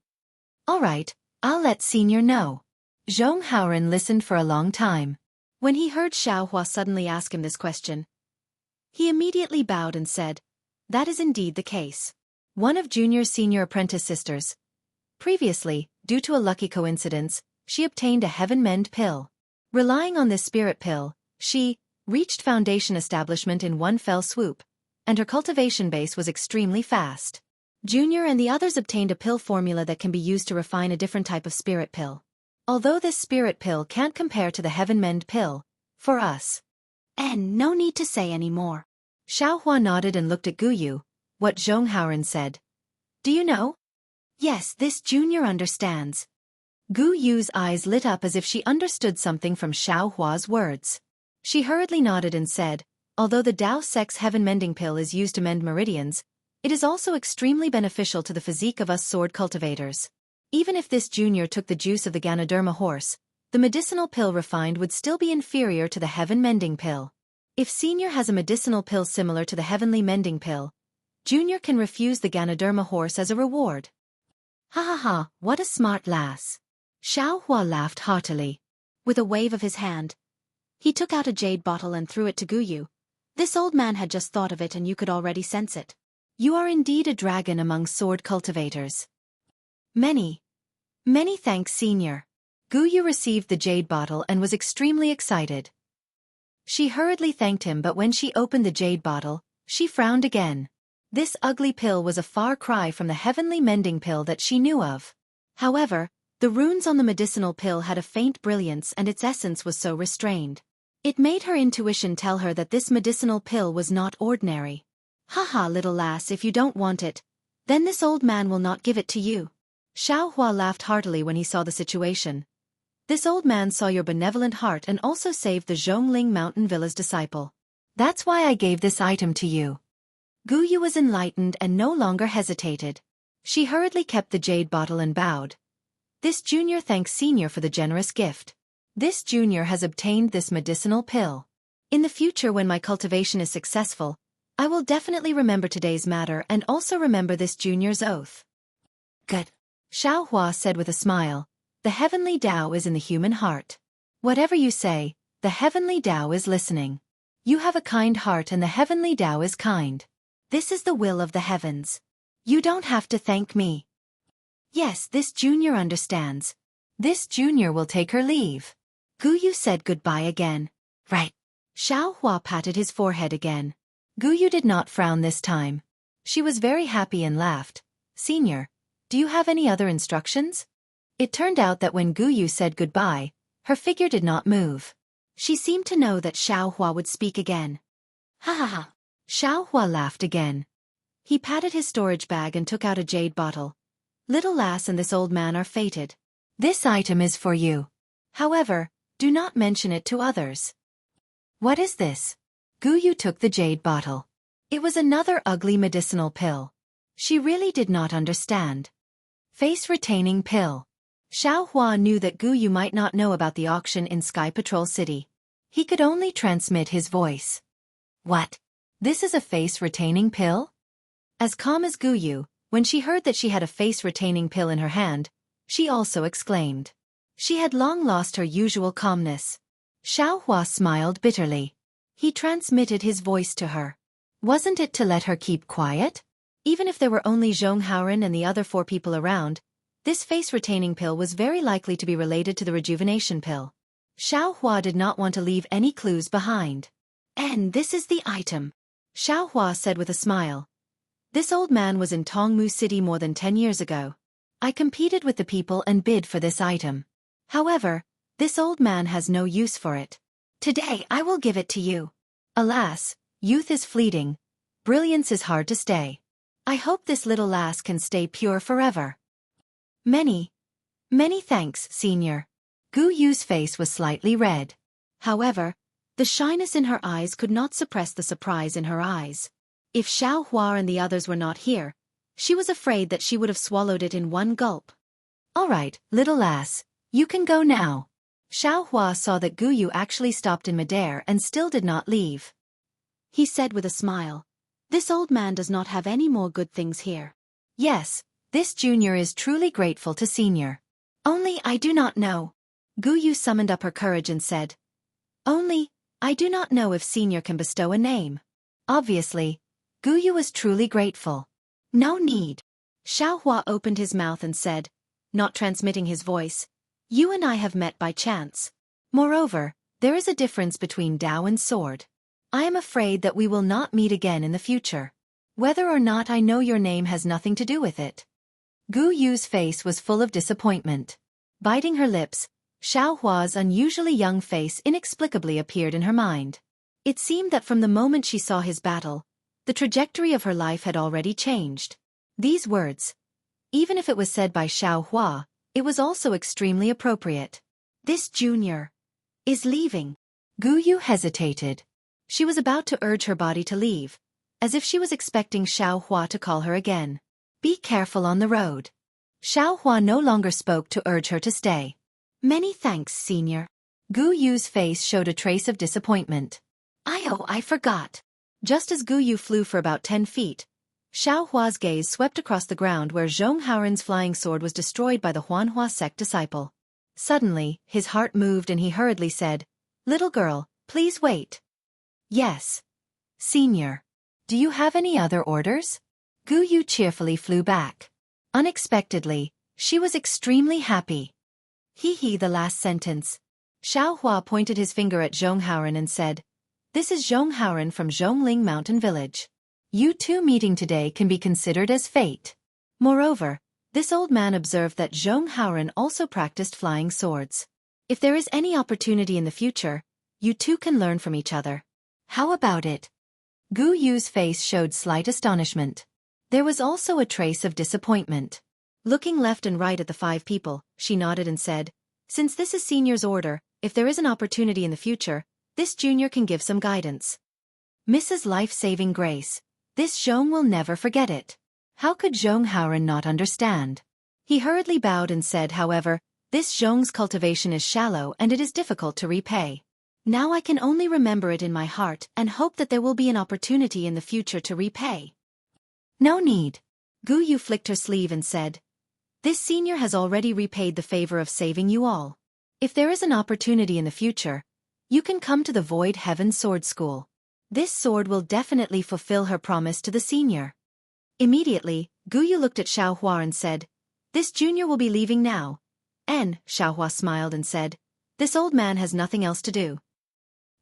All right, I'll let Senior know. Zhong Haoren listened for a long time. When he heard Xiao Hua suddenly ask him this question, he immediately bowed and said, that is indeed the case. One of Junior's senior apprentice sisters. Previously, due to a lucky coincidence, she obtained a heaven mend pill. Relying on this spirit pill, she reached foundation establishment in one fell swoop, and her cultivation base was extremely fast. Junior and the others obtained a pill formula that can be used to refine a different type of spirit pill. Although this spirit pill can't compare to the heaven mend pill, for us. And no need to say any more. Xiao Hua nodded and looked at Gu Yu. What Zhong Haoren said. Do you know? Yes, this junior understands. Gu Yu's eyes lit up as if she understood something from Xiao Hua's words. She hurriedly nodded and said, although the Dao Sex heaven mending pill is used to mend meridians, it is also extremely beneficial to the physique of us sword cultivators. Even if this junior took the juice of the Ganoderma horse, the medicinal pill refined would still be inferior to the heaven mending pill. If Senior has a medicinal pill similar to the heavenly mending pill, Junior can refuse the Ganoderma horse as a reward. Ha ha ha, what a smart lass. Xiao Hua laughed heartily. With a wave of his hand, he took out a jade bottle and threw it to Gu Yu. This old man had just thought of it and you could already sense it. You are indeed a dragon among sword cultivators. Many thanks, Senior. Gu Yu received the jade bottle and was extremely excited. She hurriedly thanked him, but when she opened the jade bottle, she frowned again. This ugly pill was a far cry from the heavenly mending pill that she knew of. However, the runes on the medicinal pill had a faint brilliance and its essence was so restrained. It made her intuition tell her that this medicinal pill was not ordinary. Haha, little lass, if you don't want it, then this old man will not give it to you. Xiao Hua laughed heartily when he saw the situation. This old man saw your benevolent heart and also saved the Zhongling Mountain Villa's disciple. That's why I gave this item to you. Gu Yu was enlightened and no longer hesitated. She hurriedly kept the jade bottle and bowed. This junior thanks Senior for the generous gift. This junior has obtained this medicinal pill. In the future, when my cultivation is successful, I will definitely remember today's matter and also remember this junior's oath. Good. Xiao Hua said with a smile. The heavenly Tao is in the human heart. Whatever you say, the heavenly Tao is listening. You have a kind heart and the heavenly Tao is kind. This is the will of the heavens. You don't have to thank me. Yes, this junior understands. This junior will take her leave. Gu Yu said goodbye again. Right. Xiao Hua patted his forehead again. Gu Yu did not frown this time. She was very happy and laughed. Senior, do you have any other instructions? It turned out that when Gu Yu said goodbye, her figure did not move. She seemed to know that Xiao Hua would speak again. Ha ha ha. Xiao Hua laughed again. He patted his storage bag and took out a jade bottle. Little lass and this old man are fated. This item is for you. However, do not mention it to others. What is this? Gu Yu took the jade bottle. It was another ugly medicinal pill. She really did not understand. Face-retaining pill. Xiao Hua knew that Gu Yu might not know about the auction in Sky Patrol City. He could only transmit his voice. What? This is a face-retaining pill? As calm as Gu Yu, when she heard that she had a face-retaining pill in her hand, she also exclaimed. She had long lost her usual calmness. Xiao Hua smiled bitterly. He transmitted his voice to her. Wasn't it to let her keep quiet? Even if there were only Zhong Haoren and the other 4 people around, This face-retaining pill was very likely to be related to the rejuvenation pill. Xiao Hua did not want to leave any clues behind. "And this is the item," Xiao Hua said with a smile. "This old man was in Tongmu City more than 10 years ago. I competed with the people and bid for this item. However, this old man has no use for it. Today I will give it to you. Alas, youth is fleeting. Brilliance is hard to stay. I hope this little lass can stay pure forever." Many thanks, senior." Gu Yu's face was slightly red. However, the shyness in her eyes could not suppress the surprise in her eyes. If Xiao Hua and the others were not here, she was afraid that she would have swallowed it in one gulp. "All right, little lass, you can go now." Xiao Hua saw that Gu Yu actually stopped in midair and still did not leave. He said with a smile, "This old man does not have any more good things here. Yes, this junior is truly grateful to senior. Only I do not know." Gu Yu summoned up her courage and said, "Only, I do not know if senior can bestow a name." Obviously, Gu Yu was truly grateful. "No need." Xiao Hua opened his mouth and said, not transmitting his voice, "You and I have met by chance. Moreover, there is a difference between Dao and sword. I am afraid that we will not meet again in the future. Whether or not I know your name has nothing to do with it." Gu Yu's face was full of disappointment. Biting her lips, Xiao Hua's unusually young face inexplicably appeared in her mind. It seemed that from the moment she saw his battle, the trajectory of her life had already changed. These words, even if it was said by Xiao Hua, it was also extremely appropriate. "This junior is leaving." Gu Yu hesitated. She was about to urge her body to leave, as if she was expecting Xiao Hua to call her again. "Be careful on the road." Xiao Hua no longer spoke to urge her to stay. "Many thanks, senior." Gu Yu's face showed a trace of disappointment. I forgot." Just as Gu Yu flew for about 10 feet, Xiao Hua's gaze swept across the ground where Zhong Haoren's flying sword was destroyed by the Huanhua sect disciple. Suddenly, his heart moved and he hurriedly said, "Little girl, please wait." "Yes, senior. Do you have any other orders?" Gu Yu cheerfully flew back. Unexpectedly, she was extremely happy. The last sentence. Xiao Hua pointed his finger at Zhong Haoren and said, "This is Zhong Haoren from Zhongling Mountain Village. You two meeting today can be considered as fate." Moreover, this old man observed that Zhong Haoren also practiced flying swords. "If there is any opportunity in the future, you two can learn from each other. How about it?" Gu Yu's face showed slight astonishment. There was also a trace of disappointment. Looking left and right at the 5 people, she nodded and said, "Since this is senior's order, if there is an opportunity in the future, this junior can give some guidance. Mrs. Life-Saving Grace, this Zhong will never forget it." How could Zhong Haoren not understand? He hurriedly bowed and said, "However, this Zhong's cultivation is shallow and it is difficult to repay. Now I can only remember it in my heart and hope that there will be an opportunity in the future to repay." "No need." Gu Yu flicked her sleeve and said, "This senior has already repaid the favor of saving you all. If there is an opportunity in the future, you can come to the Void Heaven Sword School. This sword will definitely fulfill her promise to the senior." Immediately, Gu Yu looked at Xiao Hua and said, "This junior will be leaving now." And Xiao Hua smiled and said, "This old man has nothing else to do.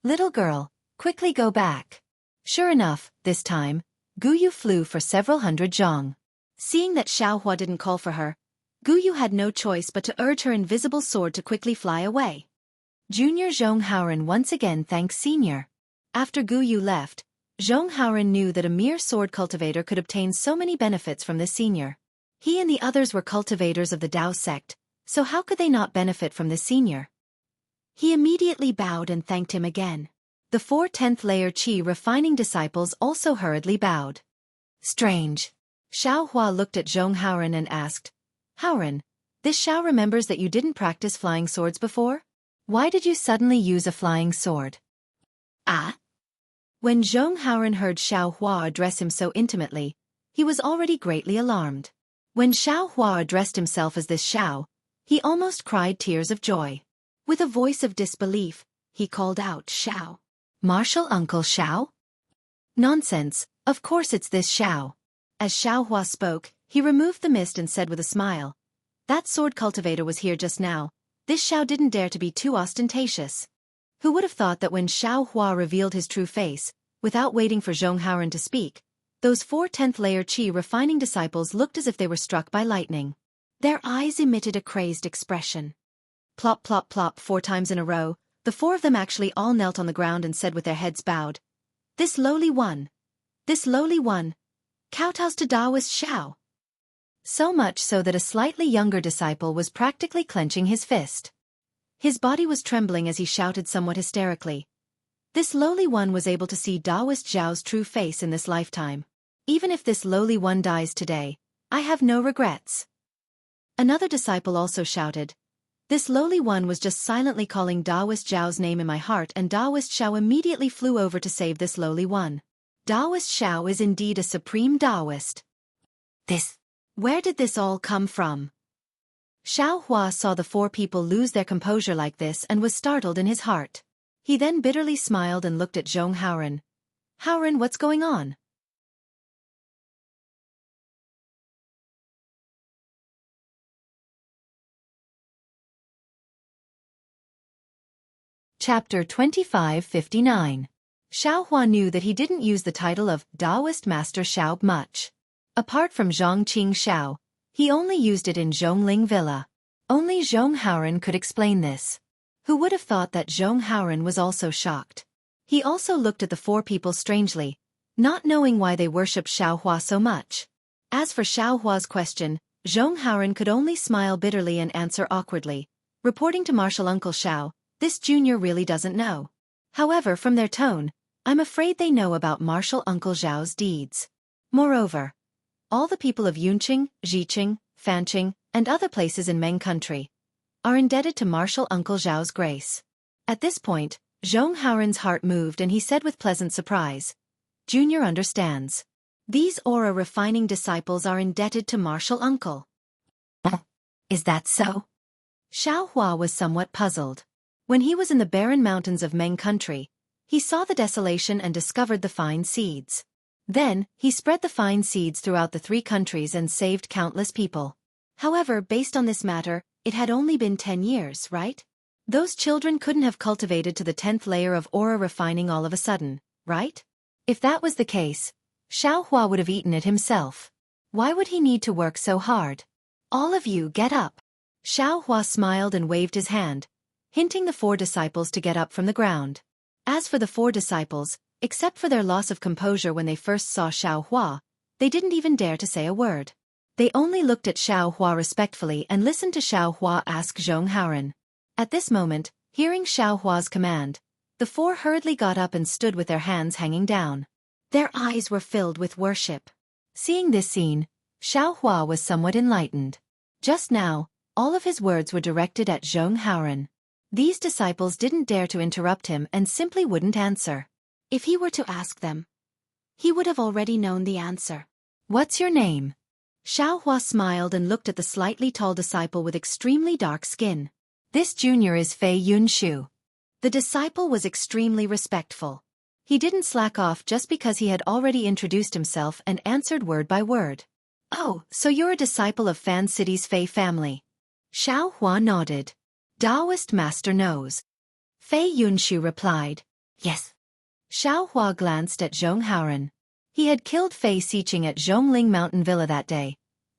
Little girl, quickly go back." Sure enough, this time, Gu Yu flew for several hundred zhong. Seeing that Xiao Hua didn't call for her, Gu Yu had no choice but to urge her invisible sword to quickly fly away. Junior Zhong Haoren once again thanks senior. After Gu Yu left, Zhong Haoren knew that a mere sword cultivator could obtain so many benefits from this senior. He and the others were cultivators of the Dao sect, so how could they not benefit from this senior? He immediately bowed and thanked him again. The 4 10th layer Qi refining disciples also hurriedly bowed. Strange. Xiao Hua looked at Zhong Haoren and asked, "Haoren, this Xiao remembers that you didn't practice flying swords before? Why did you suddenly use a flying sword?" "Ah?" When Zhong Haoren heard Xiao Hua address him so intimately, he was already greatly alarmed. When Xiao Hua addressed himself as this Xiao, he almost cried tears of joy. With a voice of disbelief, he called out, "Xiao. Martial Uncle Xiao?" "Nonsense, of course it's this Xiao." As Xiao Hua spoke, he removed the mist and said with a smile, That sword cultivator was here just now. This Xiao didn't dare to be too ostentatious. Who would have thought that when Xiao Hua revealed his true face, without waiting for Zhong Haoren to speak, those 4 10th-layer Qi refining disciples looked as if they were struck by lightning. Their eyes emitted a crazed expression. Plop plop plop 4 times in a row, the 4 of them actually all knelt on the ground and said with their heads bowed, This lowly one, kowtows to Taoist Xiao. So much so that a slightly younger disciple was practically clenching his fist. His body was trembling as he shouted somewhat hysterically. This lowly one was able to see Taoist Zhao's true face in this lifetime. Even if this lowly one dies today, I have no regrets. Another disciple also shouted. This lowly one was just silently calling Taoist Zhao's name in my heart, and Taoist Xiao immediately flew over to save this lowly one. Taoist Xiao is indeed a supreme Taoist. Where did this all come from? Xiao Hua saw the 4 people lose their composure like this and was startled in his heart. He then bitterly smiled and looked at Zhong Haoren. Haoren, what's going on? Chapter 2559. Xiao Hua knew that he didn't use the title of Taoist Master Xiao much. Apart from Zhongqing Xiao, he only used it in Zhongling Villa. Only Zhong Haoren could explain this. Who would have thought that Zhong Haoren was also shocked? He also looked at the 4 people strangely, not knowing why they worshipped Xiao Hua so much. As for Xiao Hua's question, Zhong Haoren could only smile bitterly and answer awkwardly. Reporting to Martial Uncle Xiao, this junior really doesn't know. However, from their tone, I'm afraid they know about Martial Uncle Zhao's deeds. Moreover, all the people of Yunqing, Zhiqing, Fanqing, and other places in Meng country are indebted to Martial Uncle Zhao's grace. At this point, Zhong Haoren's heart moved and he said with pleasant surprise, Junior understands. These aura-refining disciples are indebted to Martial Uncle. Is that so? Xiao Hua was somewhat puzzled. When he was in the barren mountains of Meng country, he saw the desolation and discovered the fine seeds. Then, he spread the fine seeds throughout the 3 countries and saved countless people. However, based on this matter, it had only been 10 years, right? Those children couldn't have cultivated to the 10th layer of aura refining all of a sudden, right? If that was the case, Xiao Hua would have eaten it himself. Why would he need to work so hard? All of you get up. Xiao Hua smiled and waved his hand, hinting the 4 disciples to get up from the ground. As for the 4 disciples, except for their loss of composure when they first saw Xiao Hua, they didn't even dare to say a word. They only looked at Xiao Hua respectfully and listened to Xiao Hua ask Zhong Haoren. At this moment, hearing Xiao Hua's command, the 4 hurriedly got up and stood with their hands hanging down. Their eyes were filled with worship. Seeing this scene, Xiao Hua was somewhat enlightened. Just now, all of his words were directed at Zhong Haoren. These disciples didn't dare to interrupt him and simply wouldn't answer. If he were to ask them, he would have already known the answer. What's your name? Xiao Hua smiled and looked at the slightly tall disciple with extremely dark skin. This junior is Fei Yunshu. The disciple was extremely respectful. He didn't slack off just because he had already introduced himself and answered word by word. Oh, so you're a disciple of Fan City's Fei family. Xiao Hua nodded. Taoist master knows. Fei Yunshu replied. Yes. Xiao Hua glanced at Zhong Haoren. He had killed Fei Xiqing at Zhongling Mountain Villa that day,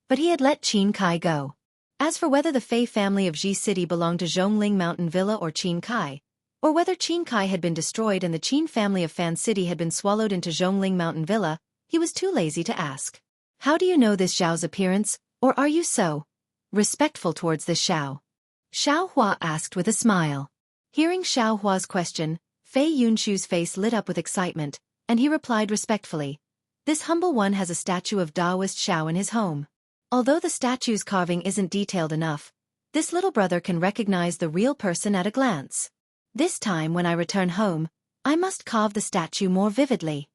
but he had let Qin Kai go. As for whether the Fei family of Ji City belonged to Zhongling Mountain Villa or Qin Kai, or whether Qin Kai had been destroyed and the Qin family of Fan City had been swallowed into Zhongling Mountain Villa, he was too lazy to ask. How do you know this Zhao's appearance, or are you so respectful towards this Xiao? Xiao Hua asked with a smile. Hearing Xiao Hua's question, Fei Yunshu's face lit up with excitement, and he replied respectfully. This humble one has a statue of Taoist Xiao in his home. Although the statue's carving isn't detailed enough, this little brother can recognize the real person at a glance. This time when I return home, I must carve the statue more vividly.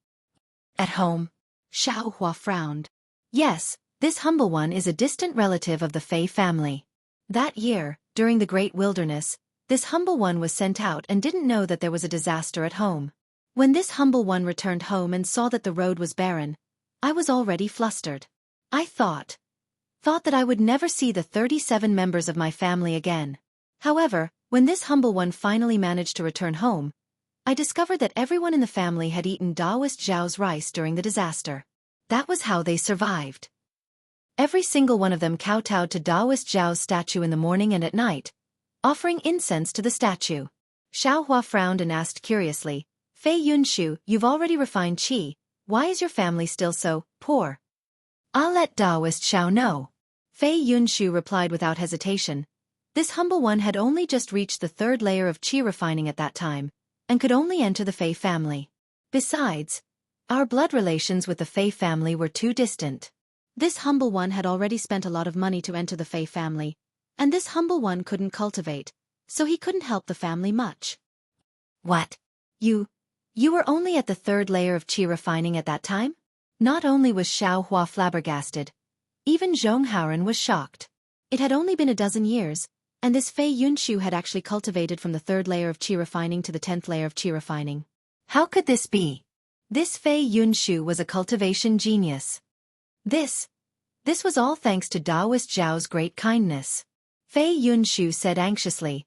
At home? Xiao Hua frowned. Yes, this humble one is a distant relative of the Fei family. That year, during the Great Wilderness, this humble one was sent out and didn't know that there was a disaster at home. When this humble one returned home and saw that the road was barren, I was already flustered. I thought, thought that I would never see the 37 members of my family again. However, when this humble one finally managed to return home, I discovered that everyone in the family had eaten Taoist Zhao's rice during the disaster. That was how they survived. Every single one of them kowtowed to Taoist Zhao's statue in the morning and at night, offering incense to the statue. Xiaohua frowned and asked curiously, Fei Yunshu, you've already refined qi, why is your family still so poor? I'll let Taoist Xiao know. Fei Yunshu replied without hesitation. This humble one had only just reached the 3rd layer of qi refining at that time, and could only enter the Fei family. Besides, our blood relations with the Fei family were too distant. This humble one had already spent a lot of money to enter the Fei family, and this humble one couldn't cultivate, so he couldn't help the family much. What? You were only at the 3rd layer of qi refining at that time? Not only was Xiaohua flabbergasted, even Zhong Haoren was shocked. It had only been a dozen years, and this Fei Yunshu had actually cultivated from the 3rd layer of qi refining to the 10th layer of qi refining. How could this be? This Fei Yunshu was a cultivation genius. This was all thanks to Taoist Zhao's great kindness. Fei Yunshu said anxiously.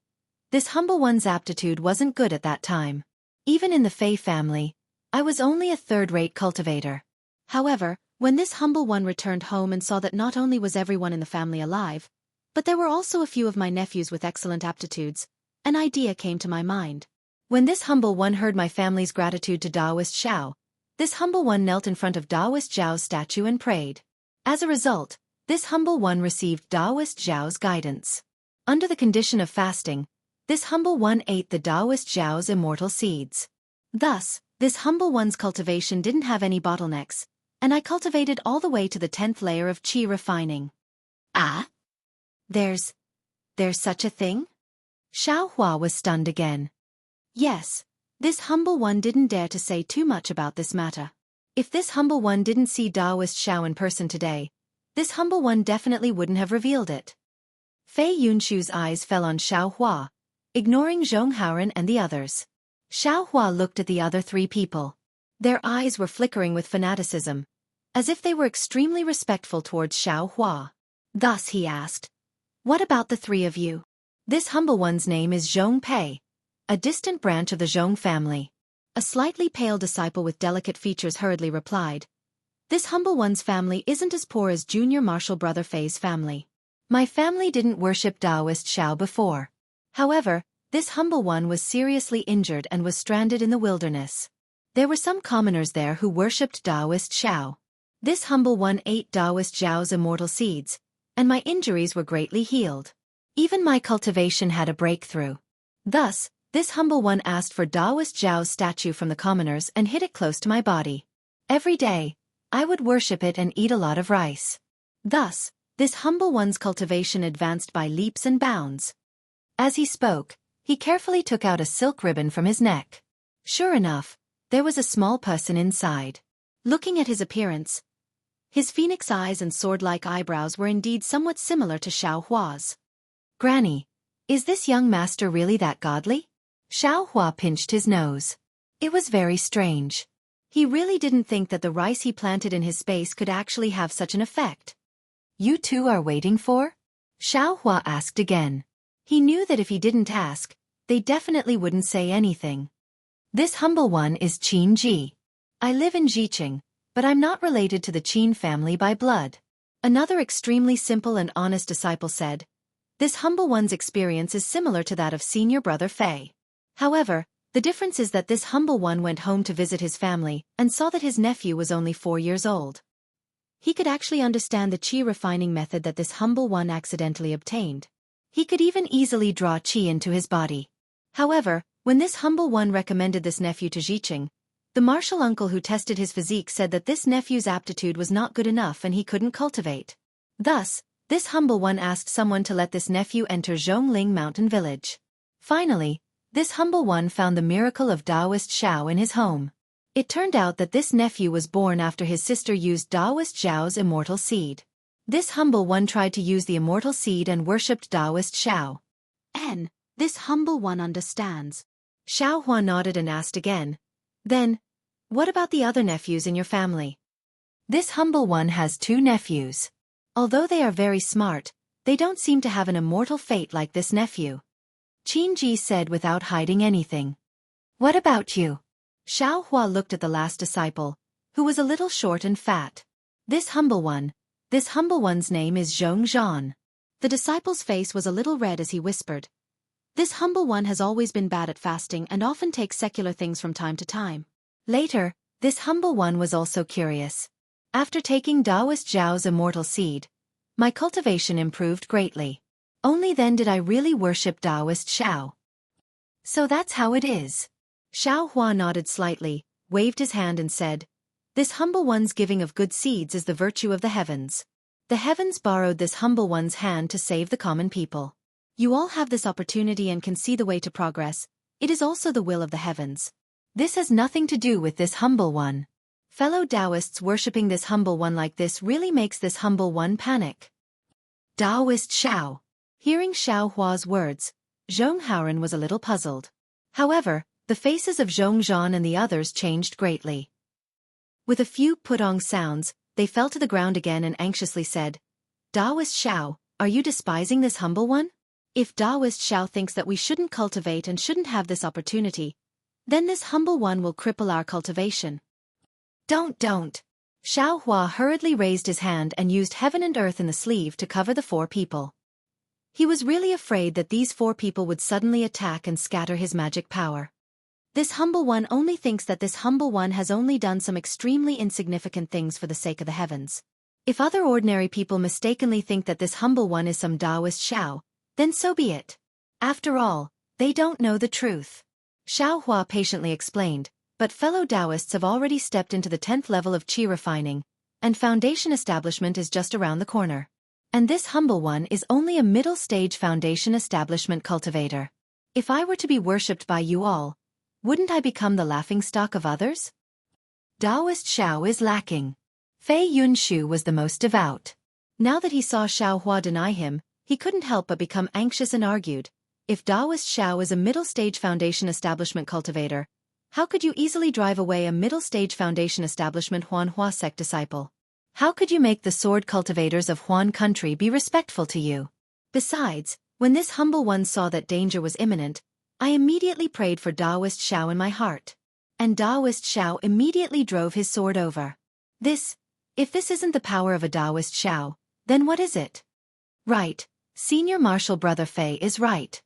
This humble one's aptitude wasn't good at that time. Even in the Fei family, I was only a 3rd-rate cultivator. However, when this humble one returned home and saw that not only was everyone in the family alive, but there were also a few of my nephews with excellent aptitudes, an idea came to my mind. When this humble one heard my family's gratitude to Taoist Xiao, this humble one knelt in front of Taoist Zhao's statue and prayed. As a result, this humble one received Taoist Zhao's guidance. Under the condition of fasting, this humble one ate the Taoist Zhao's immortal seeds. Thus, this humble one's cultivation didn't have any bottlenecks, and I cultivated all the way to the 10th layer of qi refining. Ah? There's such a thing? Xiaohua was stunned again. Yes, this humble one didn't dare to say too much about this matter. If this humble one didn't see Taoist Xiao in person today, this humble one definitely wouldn't have revealed it. Fei Yunshu's eyes fell on Xiaohua, ignoring Zhong Haoren and the others. Xiaohua looked at the other 3 people. Their eyes were flickering with fanaticism, as if they were extremely respectful towards Xiaohua. Thus he asked, What about the 3 of you? This humble one's name is Zhong Pei, a distant branch of the Zhong family. A slightly pale disciple with delicate features hurriedly replied, This humble one's family isn't as poor as junior martial brother Fei's family. My family didn't worship Taoist Xiao before. However, this humble one was seriously injured and was stranded in the wilderness. There were some commoners there who worshipped Taoist Xiao. This humble one ate Taoist Zhao's immortal seeds, and my injuries were greatly healed. Even my cultivation had a breakthrough. Thus, this humble one asked for Taoist Zhao's statue from the commoners and hid it close to my body. Every day, I would worship it and eat a lot of rice. Thus, this humble one's cultivation advanced by leaps and bounds. As he spoke, he carefully took out a silk ribbon from his neck. Sure enough, there was a small person inside. Looking at his appearance, his phoenix eyes and sword-like eyebrows were indeed somewhat similar to Xiaohua's. Granny, is this young master really that godly? Xiaohua pinched his nose. It was very strange. He really didn't think that the rice he planted in his space could actually have such an effect. You two are waiting for? Xiaohua asked again. He knew that if he didn't ask, they definitely wouldn't say anything. This humble one is Qin Ji. I live in Jiqing, but I'm not related to the Qin family by blood. Another extremely simple and honest disciple said, This humble one's experience is similar to that of senior brother Fei. However, the difference is that this humble one went home to visit his family and saw that his nephew was only 4 years old. He could actually understand the qi refining method that this humble one accidentally obtained. He could even easily draw qi into his body. However, when this humble one recommended this nephew to Jiqing, the martial uncle who tested his physique said that this nephew's aptitude was not good enough and he couldn't cultivate. Thus, this humble one asked someone to let this nephew enter Zhongling Mountain Village. Finally, this humble one found the miracle of Taoist Xiao in his home. It turned out that this nephew was born after his sister used Taoist Zhao's immortal seed. This humble one tried to use the immortal seed and worshipped Taoist Xiao. This humble one understands. Xiaohua nodded and asked again, Then, what about the other nephews in your family? This humble one has 2 nephews. Although they are very smart, they don't seem to have an immortal fate like this nephew. Qinji said without hiding anything. What about you? Xiao Hua looked at the last disciple, who was a little short and fat. This humble one's name is Zhong Zhan. The disciple's face was a little red as he whispered. This humble one has always been bad at fasting and often takes secular things from time to time. Later, this humble one was also curious. After taking Taoist Zhao's immortal seed, my cultivation improved greatly. Only then did I really worship Taoist Zhao. So that's how it is. Xiao Hua nodded slightly, waved his hand and said, this humble one's giving of good seeds is the virtue of the heavens. The heavens borrowed this humble one's hand to save the common people. You all have this opportunity and can see the way to progress. It is also the will of the heavens. This has nothing to do with this humble one. Fellow Taoists worshipping this humble one like this really makes this humble one panic. Taoist Xiao. Hearing Xiao Hua's words, Zhong Haoren was a little puzzled. However, the faces of Zhong Zhan and the others changed greatly. With a few putong sounds, they fell to the ground again and anxiously said, Taoist Xiao, are you despising this humble one? If Taoist Xiao thinks that we shouldn't cultivate and shouldn't have this opportunity, then this humble one will cripple our cultivation. Don't. Xiao Hua hurriedly raised his hand and used heaven and earth in the sleeve to cover the 4 people. He was really afraid that these 4 people would suddenly attack and scatter his magic power. This humble one only thinks that this humble one has only done some extremely insignificant things for the sake of the heavens. If other ordinary people mistakenly think that this humble one is some Taoist Xiao, then so be it. After all, they don't know the truth. Xiao Hua patiently explained, but fellow Taoists have already stepped into the 10th level of qi refining, and foundation establishment is just around the corner. And this humble one is only a middle-stage foundation establishment cultivator. If I were to be worshipped by you all, wouldn't I become the laughingstock of others? Taoist Xiao is lacking. Fei Yunshu was the most devout. Now that he saw Xiao Hua deny him, he couldn't help but become anxious and argued, if Taoist Xiao is a middle-stage foundation establishment cultivator, how could you easily drive away a middle-stage foundation establishment Huanhua sect disciple? How could you make the sword cultivators of Huan country be respectful to you? Besides, when this humble one saw that danger was imminent, I immediately prayed for Taoist Xiao in my heart. And Taoist Xiao immediately drove his sword over. If this isn't the power of a Taoist Xiao, then what is it? Right, Senior Marshal Brother Fei is right.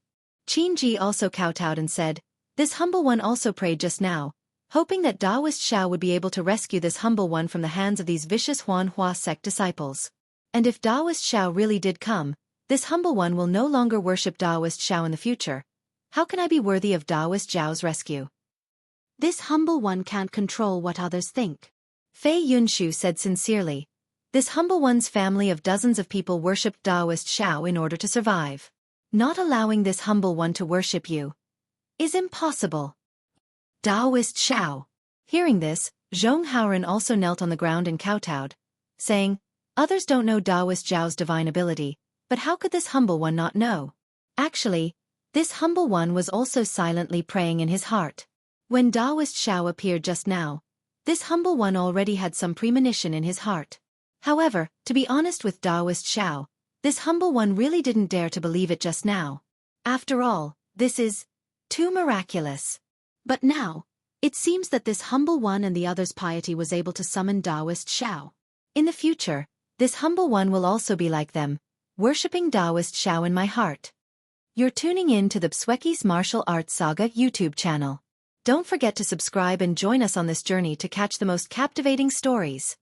Qinji also kowtowed and said, this humble one also prayed just now, hoping that Taoist Xiao would be able to rescue this humble one from the hands of these vicious Huanhua sect disciples. And if Taoist Xiao really did come, this humble one will no longer worship Taoist Xiao in the future. How can I be worthy of Taoist Zhao's rescue? This humble one can't control what others think. Fei Yunshu said sincerely, this humble one's family of dozens of people worshipped Taoist Xiao in order to survive. Not allowing this humble one to worship you is impossible. Taoist Xiao. Hearing this, Zhong Haoren also knelt on the ground and kowtowed, saying, others don't know Taoist Zhao's divine ability, but how could this humble one not know? Actually, this humble one was also silently praying in his heart. When Taoist Xiao appeared just now, this humble one already had some premonition in his heart. However, to be honest with Taoist Xiao, this humble one really didn't dare to believe it just now. After all, this is too miraculous. But now, it seems that this humble one and the others' piety was able to summon Taoist Xiao. In the future, this humble one will also be like them, worshipping Taoist Xiao in my heart. You're tuning in to the Xueqi's Martial Arts Saga YouTube channel. Don't forget to subscribe and join us on this journey to catch the most captivating stories.